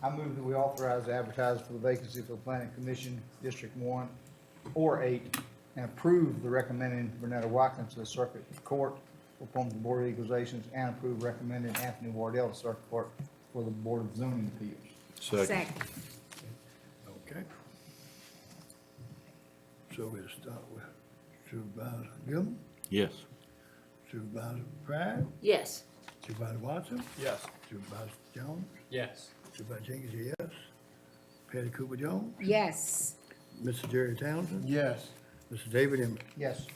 I move that we authorize the advertising for the vacancy for the Planning Commission, District 1 or 8, and approve the recommending Bernetta Watkins to the Circuit Court upon the Board of Equalizations, and approve recommending Anthony Wardell to Circuit Court for the Board of Zoning Appeals. Second. Okay. So we'll start with Supervisor Gilman, Yes. Supervisor Pratt, Yes. Supervisor Watson, Yes. Supervisor Jones, Yes. Supervisor Jenkins, yes. Patty Cooper Jones, Yes. Mr. Jerry Townsend, Yes. Mr. David Emmett. Yes.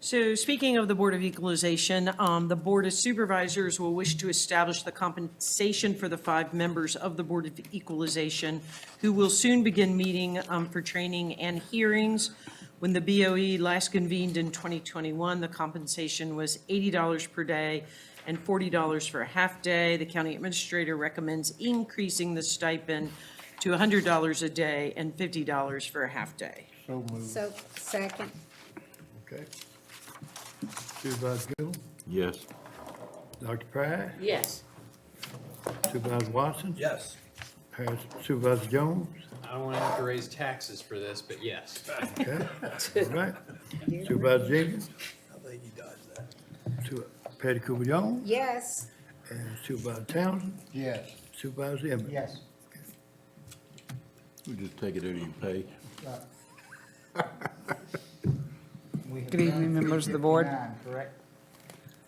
So speaking of the Board of Equalization, the Board of Supervisors will wish to establish the compensation for the 5 members of the Board of Equalization who will soon begin meeting for training and hearings. When the BOE last convened in 2021, the compensation was $80 per day and $40 for a half-day. The county administrator recommends increasing the stipend to $100 a day and $50 for a half-day. So moved. So, second. Okay. Supervisor Gill, Yes. Dr. Pride, Yes. Supervisor Watson, Yes. Supervisor Jones, I don't want to have to raise taxes for this, but yes. okay, all right. Supervisor Jenkins, I think he does that. Patty Cooper Jones, Yes. and Supervisor Townsend, Yes. Supervisor Emmett. Yes. We just take it out of your pay. Good evening, members of the board. Correct?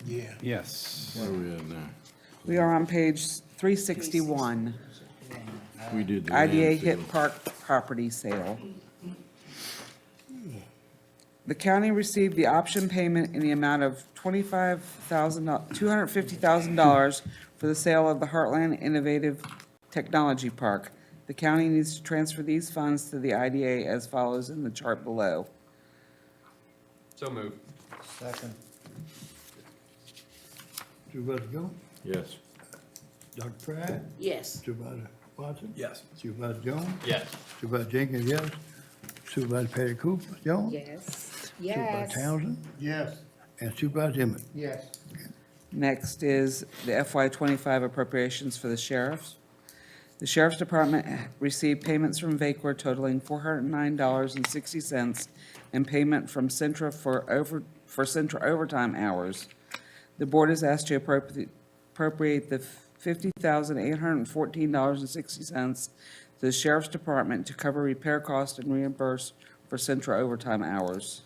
Yeah. Yes. Where are we at now? We are on page 361, We did the IDA landfill. Hit Park property sale. The county received the option payment in the amount of $250,000 for the sale of the Heartland Innovative Technology Park. The county needs to transfer these funds to the IDA as follows in the chart below. So moved. Second. Supervisor Gill, Yes. Dr. Pride, Yes. Supervisor Watson, Yes. Supervisor Jones, Yes. Supervisor Jenkins, yes. Supervisor Patty Cooper Jones, Yes. Supervisor Yes. Townsend, Yes. and Supervisor Emmett. Yes. Next is the FY '25 appropriations for the sheriffs. The Sheriff's Department received payments from VACOR totaling $409.60 and payment from Centra for Centra overtime hours. The board is asked to appropriate the $50,814.60 to the Sheriff's Department to cover repair costs and reimburse for Centra overtime hours.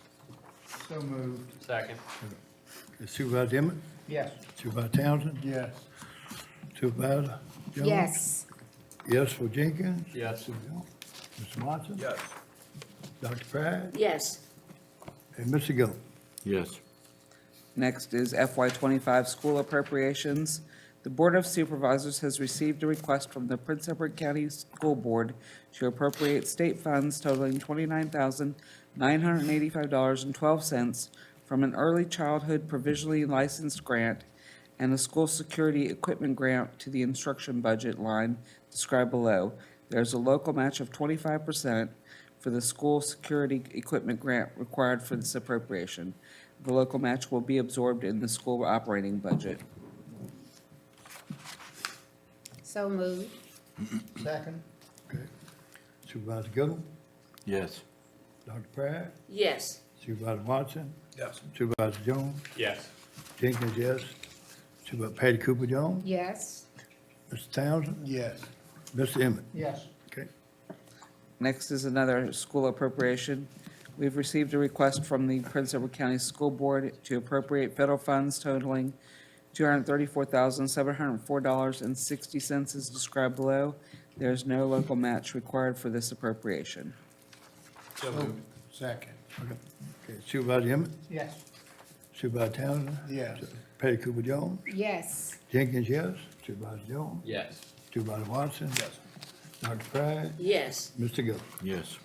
So moved. Second. Supervisor Emmett, Yes. Supervisor Townsend, Yes. Supervisor Jones. Yes. Yes for Jenkins. Yes. Mr. Watson. Yes. Dr. Pride, Yes. and Mr. Gill. Yes. Next is FY '25 school appropriations. The Board of Supervisors has received a request from the Prince Edward County School Board to appropriate state funds totaling $29,985.12 from an early childhood provisionally licensed grant and a school security equipment grant to the instruction budget line described below. There's a local match of 25% for the school security equipment grant required for this appropriation. The local match will be absorbed in the school operating budget. So moved. Second. Supervisor Gill, Yes. Dr. Pride, Yes. Supervisor Watson, Yes. Supervisor Jones, Yes. Jenkins, yes. Supervisor Patty Cooper Jones, Yes. Mr. Townsend, Yes. Mr. Emmett. Yes. Okay. Next is another school appropriation. We've received a request from the Prince Edward County School Board to appropriate federal funds totaling $234,704.60 as described below. There is no local match required for this appropriation. So moved. Second. Okay, Supervisor Emmett, Yes. Supervisor Townsend, Yes. Patty Cooper Jones, Yes. Jenkins, yes. Supervisor Jones, Yes. Supervisor Watson. Yes. Dr. Pride, Yes. Mr. Gill. Yes.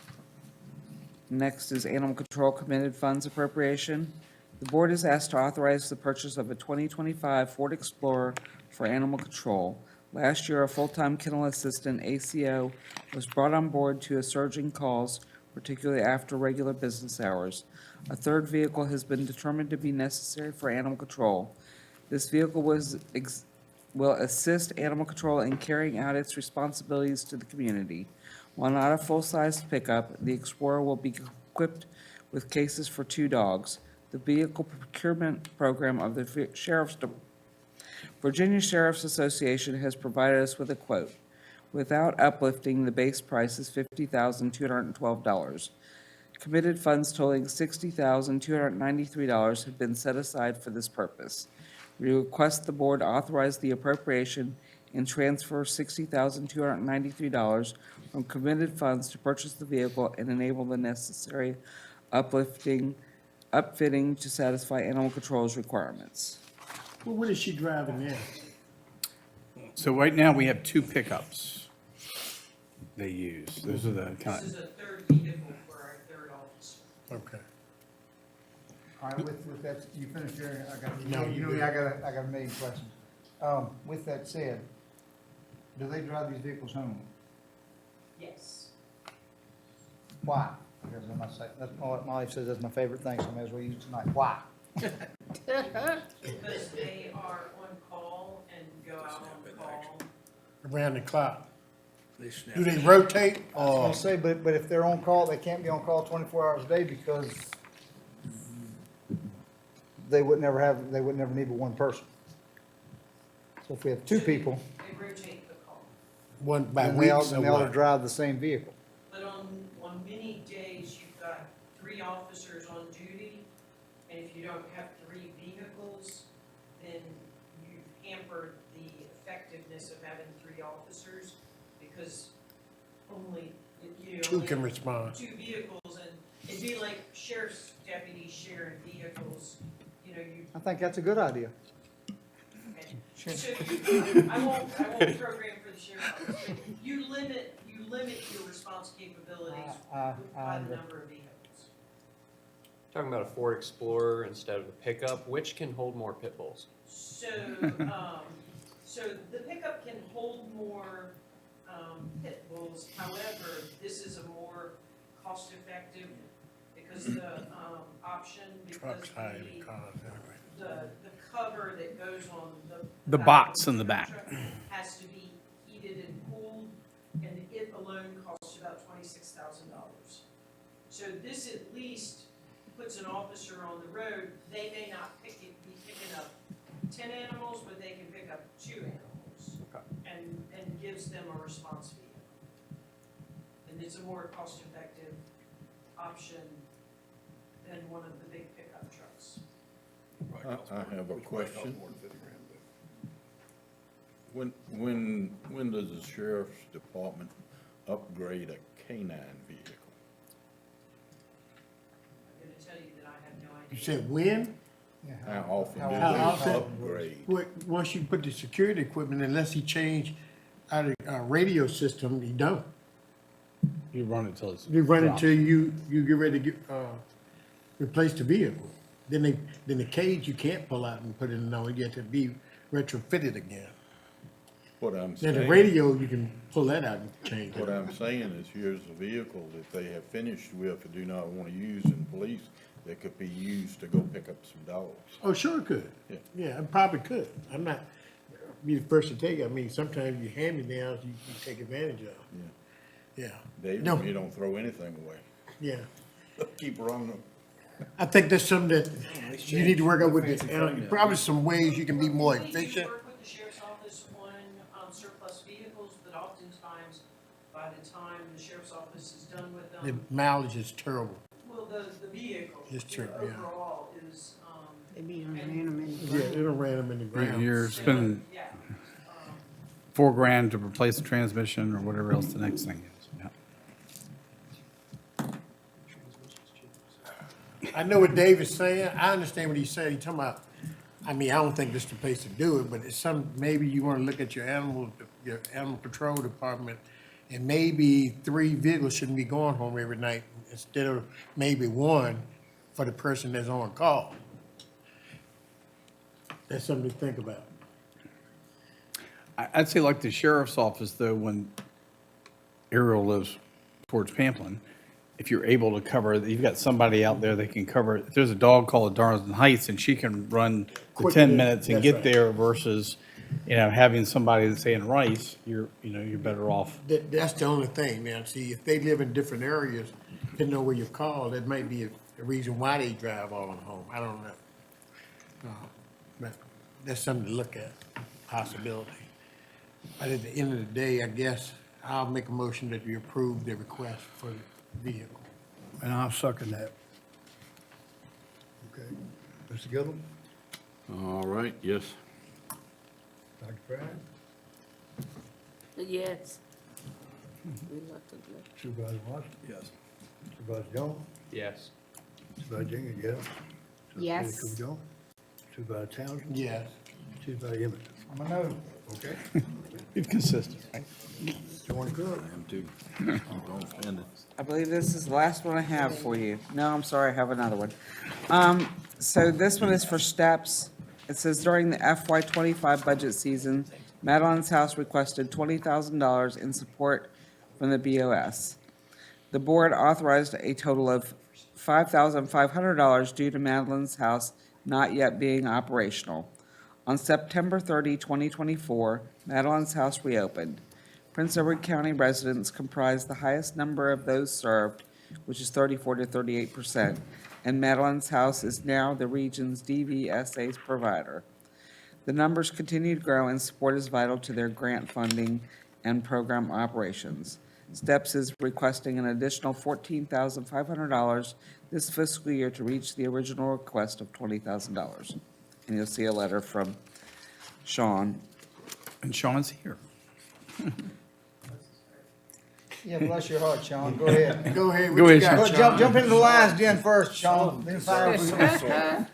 Next is Animal Control Committed Funds Appropriation. The board is asked to authorize the purchase of a 2025 Ford Explorer for animal control. Last year, a full-time kennel assistant, ACO, was brought on board to a surge in calls, particularly after regular business hours. A third vehicle has been determined to be necessary for animal control. This vehicle will assist animal control in carrying out its responsibilities to the community. While not a full-sized pickup, the Explorer will be equipped with cases for 2 dogs. The vehicle procurement program of the Virginia Sheriff's Association has provided us with a quote. Without uplifting, the base price is $50,212. Committed funds totaling $60,293 have been set aside for this purpose. We request the board authorize the appropriation and transfer $60,293 from committed funds to purchase the vehicle and enable the necessary upfitting to satisfy animal control's requirements. Well, what is she driving now? So right now, we have 2 pickups they use. Those are the kind This is of, a third vehicle for our third officer. Okay. All right, with that, you finished your, I got, No, you you know, good. I got a million questions. With that said, do they drive these vehicles home? Yes. Why? Because that's my wife says that's my favorite thing, so I may as well use it tonight. Why? Because they are on call and go out on call. Around the clock. Do they rotate I was or? gonna say, but if they're on call, they can't be on call 24 hours a day because they would never need but one person. So if we have 2 people, They rotate the call. One by then they weeks or ought to what? drive the same vehicle. But on many days, you've got 3 officers on duty, and if you don't have 3 vehicles, then you've hampered the effectiveness of having 3 officers, because only, you know. 2 only can respond. 2 vehicles, and it'd be like sheriff's deputies sharing vehicles, you know, you. I think that's a good idea. So I won't program for the sheriff's office, but you limit your response capabilities by the number of vehicles. Talking about a Ford Explorer instead of a pickup, which can hold more pit bulls? So, so the pickup can hold more, pit bulls, however, this is a more cost-effective, because the, option, because Trucks higher than cars anyway. the cover that goes on the box in the back. truck has to be heated and cooled, and it alone costs about $26,000. So this at least puts an officer on the road. They may not be picking up 10 animals, but they can pick up 2 animals. Okay. And gives them a response vehicle. And it's a more cost-effective option than one of the big pickup trucks. I have a question. When does the sheriff's department upgrade a canine vehicle? I'm gonna tell you that I have no idea. You said when? How often do How they often? upgrade? Once you put the security equipment, unless he change out of radio system, you don't. you run it till it's. You run dropped. until you get ready to replace the vehicle. Then the cage you can't pull out and put it in, no, you have to be retrofitted again. What I'm Then the saying, radio, you can pull that out and change what it. I'm saying is, here's a vehicle that they have finished with and do not want to use in police, that could be used to go pick up some dogs. Oh, sure it could. Yeah. Yeah, it probably could. I'm not, be the first to tell you, I mean, sometimes you hand-me-downs, you take advantage of. Yeah. David, No. you don't throw anything away. Yeah. Keep running them. I think that's something that you need to work out with the, probably some ways you can be more efficient. We do work with the sheriff's office on surplus vehicles, but oftentimes, by the time the sheriff's office is done with The them, mileage is terrible. well, the vehicle, It's true, yeah. overall is, They be done ran 'em in the Yeah, ground. it'll ram them in the ground. You're spending yeah. $4,000 to replace the transmission or whatever else the next thing is. Yeah. I know what David's saying. I understand what he's saying. He's talking about, I mean, I don't think this is the place to do it, but it's maybe you want to look at your animal control department, and maybe 3 vehicles shouldn't be going home every night instead of maybe 1 for the person that's on call. That's something to think about. I'd say like the sheriff's office, though, when Ariel lives towards Pamplin, if you're able to cover, you've got somebody out there that can cover, if there's a dog called Darlington Heights and she can run the Quickly, 10 minutes and that's get right. there versus, having somebody that's saying Rice, you're better off. That's the only thing now. See, if they live in different areas, didn't know where you call, that might be a reason why they drive all on home. I don't know. But that's something to look at, possibility. But at the end of the day, I guess I'll make a motion that we approve the request for the vehicle. And I'll second that. Okay. Mr. Gillum? All right, yes. Dr. Pratt? Yes. Reluctantly. Supervisor Watson? Yes. Supervisor Jones? Yes. Supervisor Jenkins, yes. Yes. Supervisor Cooper Jones? Supervisor Townsend? Yes. Supervisor Emmett? I'm a no. Okay. It's consistent, right? Join Cook? I believe this is the last one I have for you. No, I'm sorry, I have another one. So this one is for steps. It says during the FY '25 budget season, Madeline's House requested $20,000 in support from the BOS. The board authorized a total of $5,500 due to Madeline's House not yet being operational. On September 30, 2024, Madeline's House reopened. Prince Edward County residents comprise the highest number of those served, which is 34 to 38%, and Madeline's House is now the region's DVSA's provider. The numbers continue to grow, and support is vital to their grant funding and program operations. STEPS is requesting an additional $14,500 this fiscal year to reach the original request of $20,000. And you'll see a letter from Sean. And Sean's here. Yeah, bless your heart, Sean. Go ahead. Go ahead. Go ahead, What you got, Jump into the lion's den first, Sean. Then fire up your-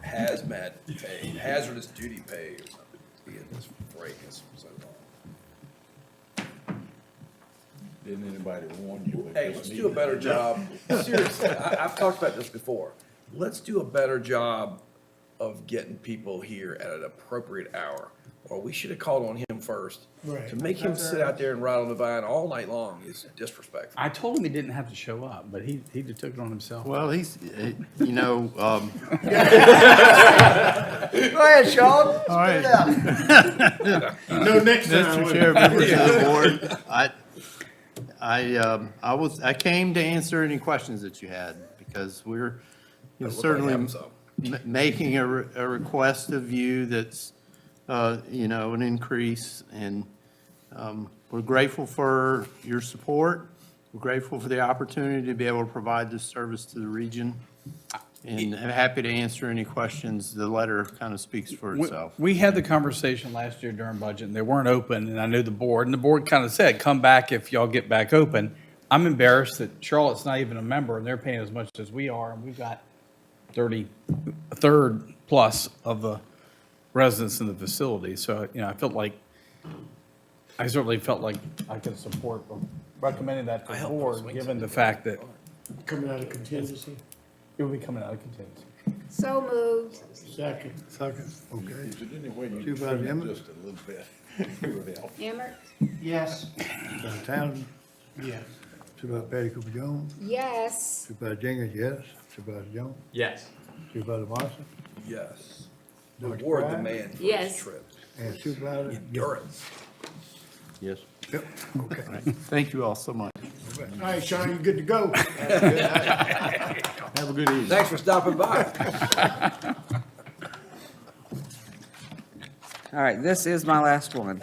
Hazmat pay, hazardous duty pay or something. Yeah, this break is so long. Didn't anybody warn you? Hey, let's do a better job. Seriously, I've talked about this before. Let's do a better job of getting people here at an appropriate hour. Or we should have called on him first. Right. To make him sit out there and ride on the vine all night long is disrespectful. I told him he didn't have to show up, but he just took it on himself. Well, he's, you know, Go ahead, Sean. all right. Spit it out. No, next time. Mr. Chair, members of the board, I came to answer any questions that you had, because we're That looked like certainly having some. making a request of you that's, you know, an increase, and we're grateful for your support. We're grateful for the opportunity to be able to provide this service to the region, and I'm happy to answer any questions. The letter kind of speaks for itself. We had the conversation last year during budget, and they weren't open, and I knew the board kind of said, come back if y'all get back open. I'm embarrassed that Charlotte's not even a member, and they're paying as much as we are, and we've got a third plus of the residents in the facility. So, you know, I certainly felt like I could support recommending that to the board, given the fact that Coming out of contingency? it will be coming out of contingency. So moved. Second. Second, okay. Is there any way you Supervisor can Emmett? just a little bit? It would help. Emmert? Yes. Supervisor Townsend? Yes. Supervisor Patty Cooper Jones? Yes. Supervisor Jenkins, yes. Supervisor Jones? Yes. Supervisor Watson? Yes. The Dr. award Pryor? demand for Yes. this trip. And Supervisor? Endurance. Yes. Yep, okay. Thank you all so much. All right, Sean, you good to go. Have a good evening. Thanks for stopping by. All right, this is my last one.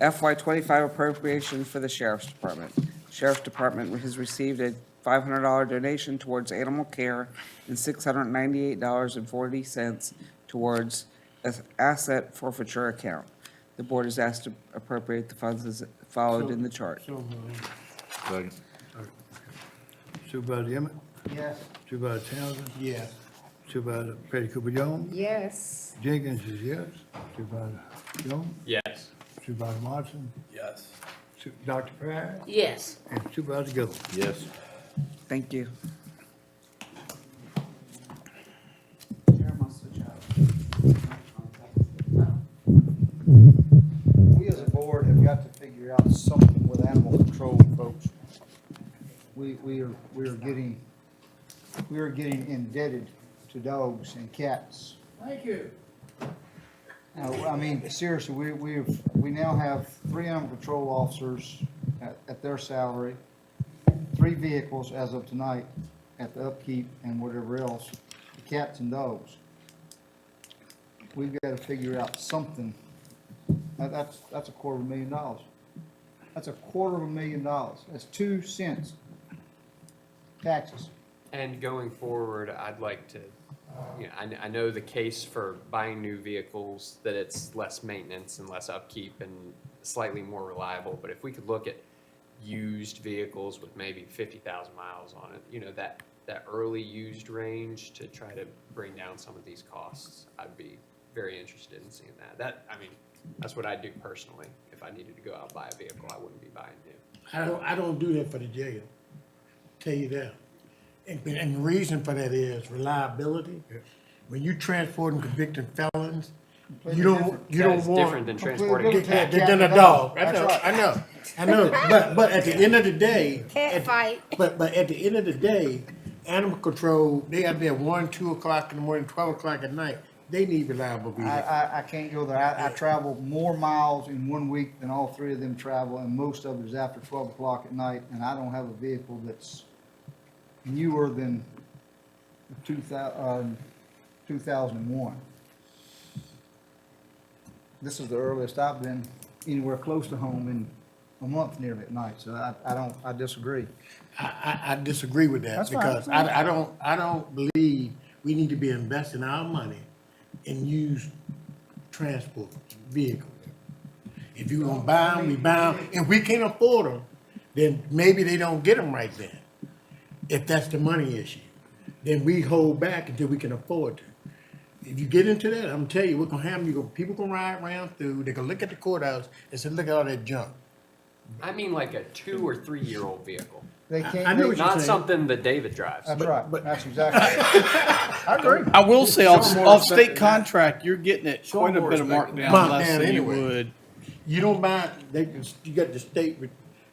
FY '25 appropriation for the Sheriff's Department. Sheriff's Department has received a $500 donation towards animal care and $698.40 towards an asset forfeiture account. The board is asked to appropriate the funds as followed in the chart. So moved. Second. Supervisor Emmett? Yes. Supervisor Townsend? Yes. Supervisor Patty Cooper Jones? Yes. Jenkins is yes. Supervisor Jones? Yes. Supervisor Watson? Yes. Dr. Pryor? Yes. And Supervisor Gold? Yes. Thank you. We as a board have got to figure out something with animal control, folks. We are getting indebted to dogs and cats. Thank you. I mean, seriously, we now have 3 animal control officers at their salary, 3 vehicles as of tonight at the upkeep and whatever else, the cats and dogs. We've got to figure out something. That's $250,000. That's $250,000. That's 2 cents taxes. And going forward, I'd like to, you know, I know the case for buying new vehicles, that it's less maintenance and less upkeep and slightly more reliable. But if we could look at used vehicles with maybe 50,000 miles on it, you know, that early used range to try to bring down some of these costs, I'd be very interested in seeing that. I mean, that's what I'd do personally. If I needed to go out and buy a vehicle, I wouldn't be buying new. I don't do that for the jail, tell you that. And the reason for that is reliability. When you transporting convicted felons, you don't want. That's different than transporting. Than a dog. That's right. I know. But at the end of the day. Can't fight. But at the end of the day, animal control, they got there 1, 2 o'clock in the morning, 12 o'clock at night. They need reliable vehicles. I can't go there. I travel more miles in 1 week than all three of them travel, and most of it is after 12 o'clock at night, and I don't have a vehicle that's newer than 2001. This is the earliest I've been anywhere close to home in a month nearly at night, so I disagree. I disagree with that That's fine. because I don't believe we need to be investing our money in used transport vehicles. If you gonna buy them, we buy them. If we can't afford them, then maybe they don't get them right then. If that's the money issue, then we hold back until we can afford to. If you get into that, I'm telling you, what's gonna happen, people gonna ride around through, they gonna look at the courthouse and say, look at all that junk. I mean like a 2 or 3 year old vehicle. They can't. I know what you're Not saying. something that David drives. That's right. That's exactly. I agree. I will say Show off, more off respect state than contract, you're getting it Show quite a more bit of respect markdown, than less that. than you Anyway. would. You don't buy, you got the state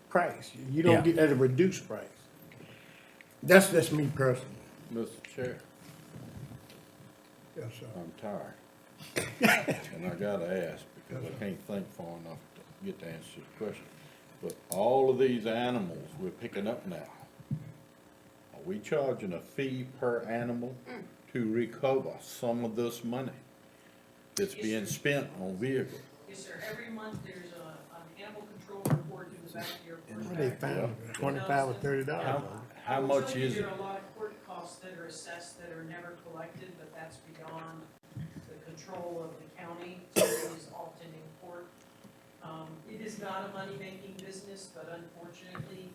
price. You don't Yeah. get at a reduced price. That's me personally. Mr. Chair, Yes, sir. I'm tired. And I gotta ask, because I can't think far enough to get to answer your question. But all of these animals we're picking up now, are we charging a fee per animal to recover some of this money that's being spent on vehicles? Yes, sir. Every month, there's an animal control report in the back of your What they found, $25 or $30. How much is it? There are a lot of court costs that are assessed that are never collected, but that's beyond the control of the county, so it is often in court. It is not a money-making business, but unfortunately,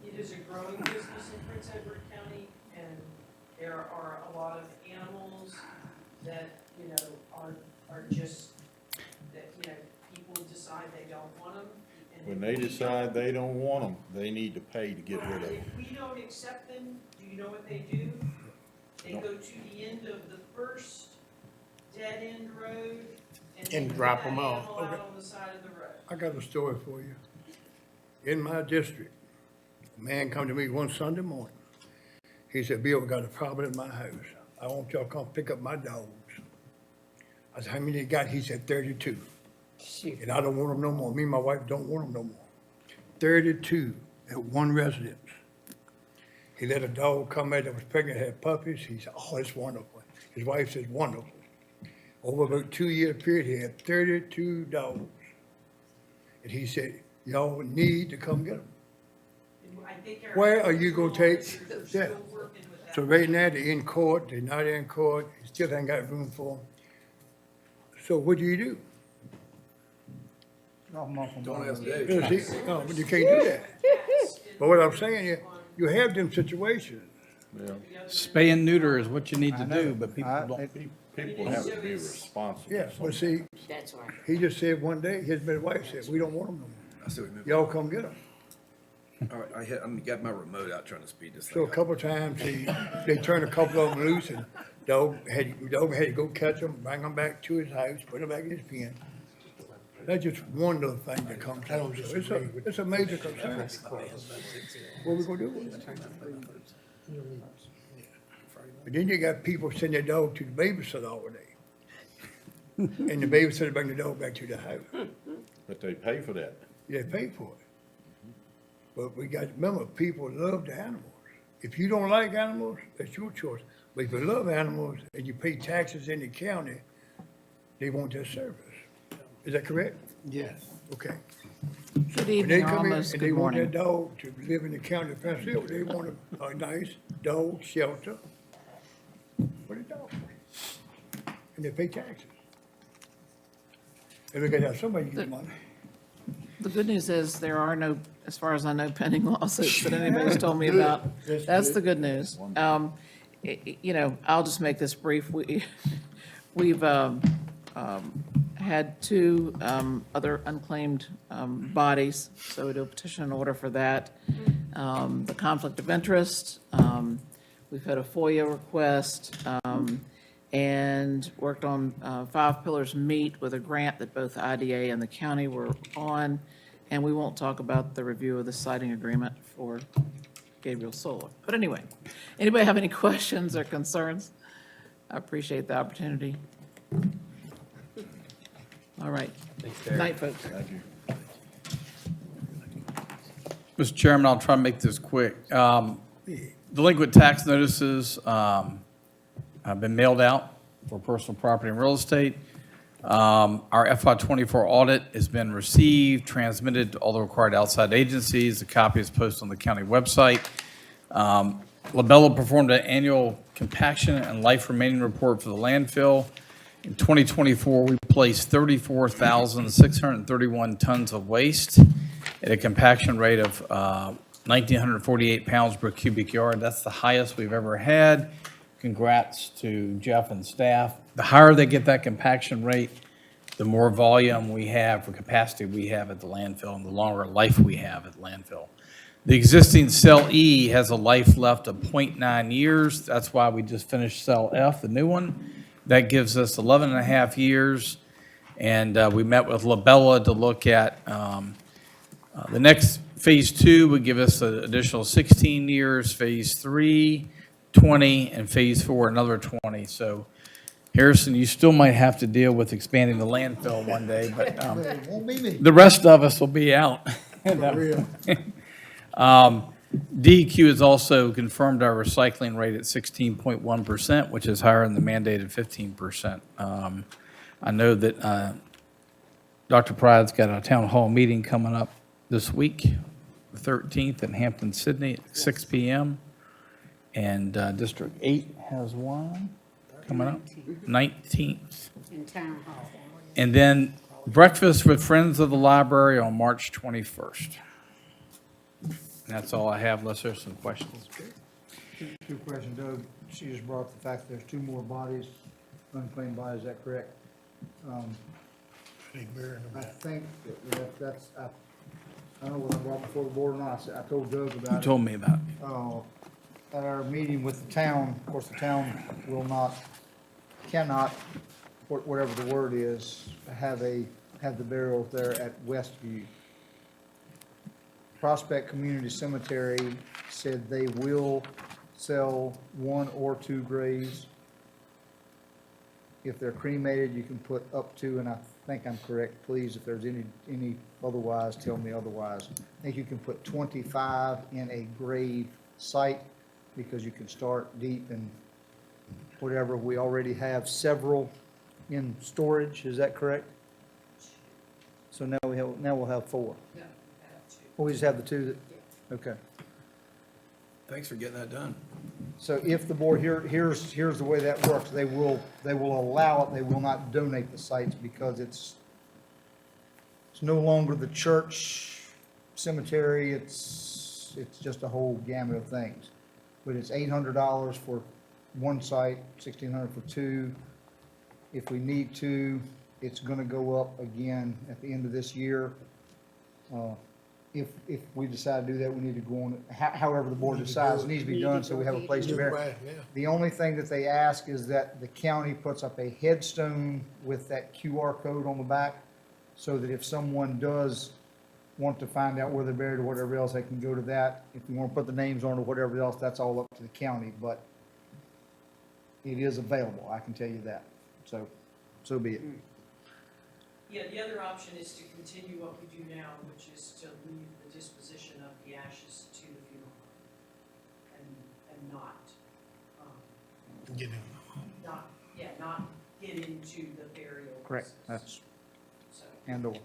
it is a growing business in Prince Edward County, and there are a lot of animals that, you know, are just, that, you know, people decide they don't want them. and When if they we decide they don't want them, they need to pay to get rid of them. If we don't accept them, do you know what they do? They go to the end of the first dead-end road and put drop that 'em off. animal out Okay. on the side of the road. I got a story for you. In my district, a man come to me one Sunday morning. He said, Bill, we got a problem in my house. I want y'all to come pick up my dogs. I said, how many you got? He said, 32. And I don't want them no more. Me and my wife don't want them no more. 32 at one residence. He let a dog come out that was pregnant, had puppies. He said, oh, it's wonderful. His wife says, wonderful. Over about a 2-year period, he had 32 dogs. And he said, y'all need to come get them. And I think our Where are you animal gonna take, control officers yeah. are still working with that. So right now, they're in court, they're not in court, you still ain't got room for them. So what do you do? Don't ask Dave. No, but you can't do that. But what I'm saying is, you have them situations. Yeah. Spay and neuter is what you need to do, but people I- don't. People have to be responsible. Yeah, but see, That's right. he just said one day, his wife said, we don't want them no more. I see what you mean. Y'all come get them. All right, I got my remote out trying to speed this So thing a up. couple of times, they turned a couple of them loose, and dog had to go catch them, bring them back to his house, put them back in his pen. That's just one little thing that comes out. So it's a major concern. What we gonna do with it? But then you got people send their dog to the babysitter all day. And the babysitter bring the dog back to the house. But they pay for that. They pay for it. But we got to remember, people love the animals. If you don't like animals, that's your choice. But if you love animals and you pay taxes in the county, they want their service. Is that correct? Yes. Okay. Good When they evening, come in almost and they good want their morning. dog to live in the county of Pennsylvania, they want a nice dog shelter for the dog. And they pay taxes. And we got to have somebody get money. The good news is there are no, as far as I know, pending lawsuits that anybody's told me about. That's the good news. You know, I'll just make this brief. We've had two other unclaimed bodies, so we do a petition in order for that. The conflict of interest, we've had a FOIA request, and worked on 5 Pillars Meet with a grant that both IDA and the county were on. And we won't talk about the review of the siting agreement for Gabriel Solar. But anyway, anybody have any questions or concerns? I appreciate the opportunity. All right. Thanks, Derek. Night, folks. Mr. Chairman, I'll try to make this quick. Delinquent tax notices have been mailed out for personal property and real estate. Our FY24 audit has been received, transmitted to all the required outside agencies. A copy is posted on the county website. Labella performed an annual compaction and life remaining report for the landfill. In 2024, we placed 34,631 tons of waste at a compaction rate of 1,948 pounds per cubic yard. That's the highest we've ever had. Congrats to Jeff and staff. The higher they get that compaction rate, the more volume we have for capacity we have at the landfill and the longer life we have at the landfill. The existing Cell E has a life left of 0.9 years. That's why we just finished Cell F, the new one. That gives us 11 and a half years. And we met with Labella to look at the next phase 2 would give us an additional 16 years, phase 3, 20, and phase 4, another 20. So Harrison, you still might have to deal with expanding the landfill one day, but It won't be me. the rest of us will be out. DEQ has also confirmed our recycling rate at 16.1%, which is higher than the mandated 15%. I know that Dr. Pride's got a town hall meeting coming up this week, the 13th in Hampton, Sydney at 6 p.m. And District 8 has one coming up, 19th. In town hall. And then breakfast with Friends of the Library on March 21st. And that's all I have, unless there's some questions. Two questions, Doug. She just brought up the fact that there's 2 more bodies, unclaimed bodies, is that correct? I think that's, I don't know whether I brought before the board or not. I told Doug about it. You told me about it. At our meeting with the town, of course, the town will not, cannot, whatever the word is, have the burial there at Westview. Prospect Community Cemetery said they will sell 1 or 2 graves. If they're cremated, you can put up to, and I think I'm correct, please, if there's any otherwise, tell me otherwise. I think you can put 25 in a grave site, because you can start deep and whatever. We already have several in storage, is that correct? So now we'll have 4. Oh, we just have the 2 that, okay. Thanks for getting that done. So if the board, here's the way that works, they will allow it, they will not donate the sites, because it's no longer the church cemetery, it's just a whole gamut of things. But it's $800 for 1 site, $1,600 for 2. If we need to, it's gonna go up again at the end of this year. If we decide to do that, we need to go on, however the board decides, it needs to be done, so we have a place to bury it. The only thing that they ask is that the county puts up a headstone with that QR code on the back, so that if someone does want to find out where they're buried or whatever else, they can go to that. If you want to put the names on or whatever else, that's all up to the county, but it is available, I can tell you that. So be it. Yeah, the other option is to continue what we do now, which is to leave the disposition of the ashes to the funeral home and not get into the burial. Correct, business. that's, So, and/or.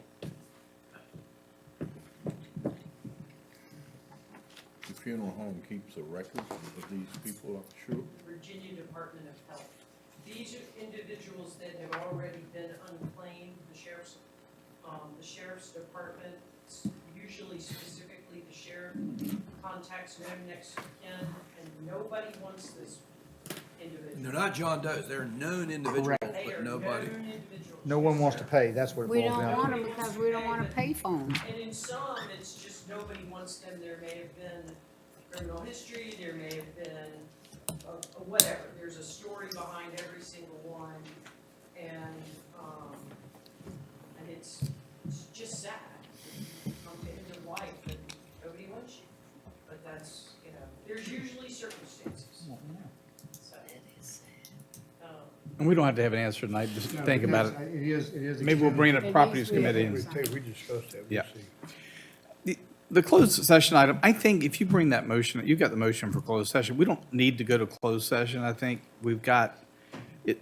The funeral home keeps a record of these people, I'm sure. Virginia Department of Health. These are individuals that have already been unclaimed. The sheriff's department It's usually specifically the sheriff, contacts known next of kin, and nobody wants this individual. They're not John Doe's, they're known individuals, They but are nobody. known individuals. No one wants to pay, that's what it We boils don't down want to. them because we don't want to pay for them. And in some, it's just nobody wants them. There may have been criminal history, there may have been whatever. There's a story behind every single one. And it's just sad. You come to end of life and nobody wants you. But that's, there's usually circumstances. So it is sad. And we don't have to have an answer tonight, just think about it. It is. Maybe we'll bring it It up properties needs to be committee. We discussed that, Yeah. we'll see. The closed session item, I think if you bring that motion, you've got the motion for closed session. We don't need to go to closed session. I think we've got,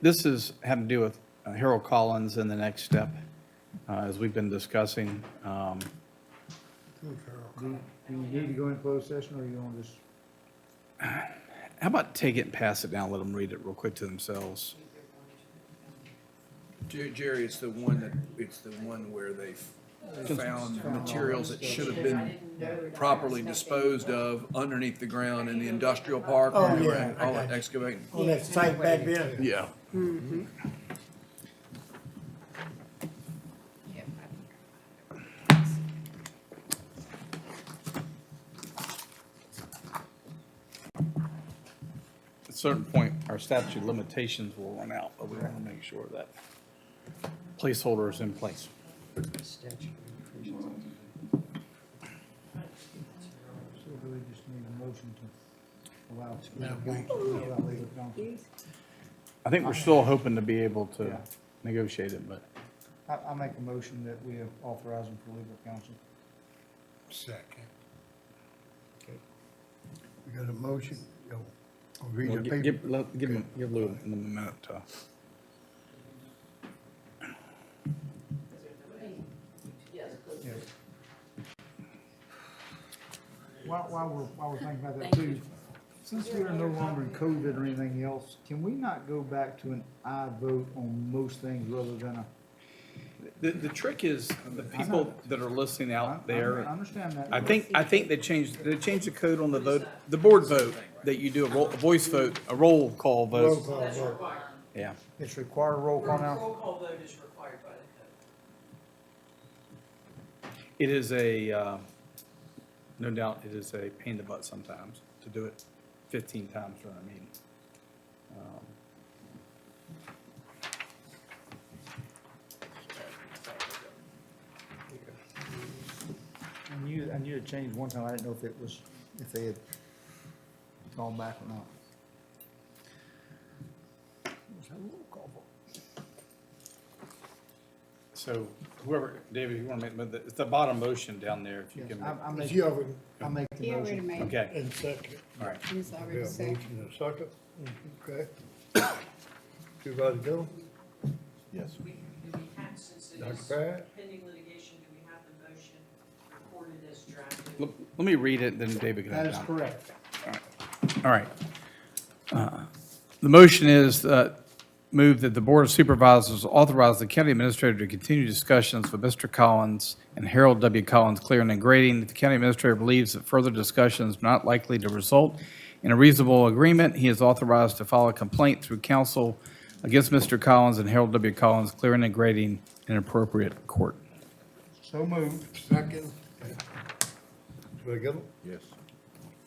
this is having to do with Harold Collins and the next step, as we've been discussing. Do you need to go in closed session, or you want to just? How about take it and pass it down, let them read it real quick to themselves? Jerry, it's the one where they found materials that should have been properly disposed of underneath the ground in the industrial park. Oh, where they were yeah, I all got that you. excavating. On that site back there. Yeah. At a certain point, our statute of limitations will run out, but we want to make sure that placeholder is in place. So do we just need a motion to allow legal counsel? I think we're still hoping to be able to negotiate it, but I make a motion that we authorize them for legal counsel. Second. We got a motion, go. I'll read Well, the give paper. give Lou a minute to. While we're thinking about that too, since we are no longer in COVID or anything else, can we not go back to an aye vote on most things rather than a? The trick is, the people that are listening out there, I understand that. I think they changed the code on the vote, the board vote, that you do a voice vote, a roll call Roll vote. call That's vote. required. Yeah. It's required roll call now? Roll call vote is required by the code. It is a, no doubt, it is a pain in the butt sometimes to do it 15 times during a meeting. I knew it changed one time, I didn't know if they had gone back or not. Was that a roll call vote? So whoever, David, you want to make, it's the bottom motion down there, if you Yes, can I make. make, She already, I make the He already motion. made, Okay, and second. all right. he's We already have a said. motion and a second. Okay. Supervisor Dillon? Yes. Do we have, since it Dr. is Pratt? pending litigation, do we have the motion recorded as drafted? Let me read it, then David can That have is it. correct. All right. The motion is move that the Board of Supervisors authorize the county administrator to continue discussions with Mr. Collins and Harold W. Collins clearing and grading. If the county administrator believes that further discussions are not likely to result in a reasonable agreement, he is authorized to file a complaint through counsel against Mr. Collins and Harold W. Collins clearing and grading in appropriate court. So moved. Second. Supervisor Dillon? Yes.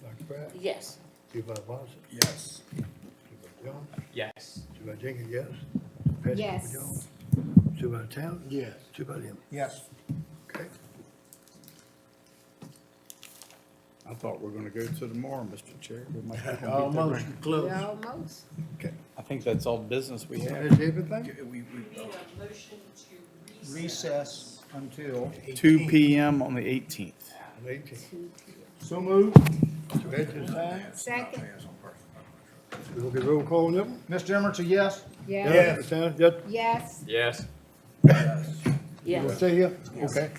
Dr. Pratt? Yes. Supervisor Watson? Yes. Supervisor Jones? Yes. Supervisor Jenkins, yes? Pass it Yes. for Jones. Supervisor Towns? Yes. Supervisor Emmons? Yes. Okay. I thought we were going to go to tomorrow, Mr. Chair. We might have to beat that Almost record. close. Yeah, almost. Okay. I think that's all the business we have. That's everything? We need a motion to Recess until. 2 p.m. on the 18th. 18. So moved. So that's the time. Second, We gonna get roll call on them? Mr. Emmerich, a yes? yes, Mr. Towns, yes? yes. Yes. You gonna stay here? Okay.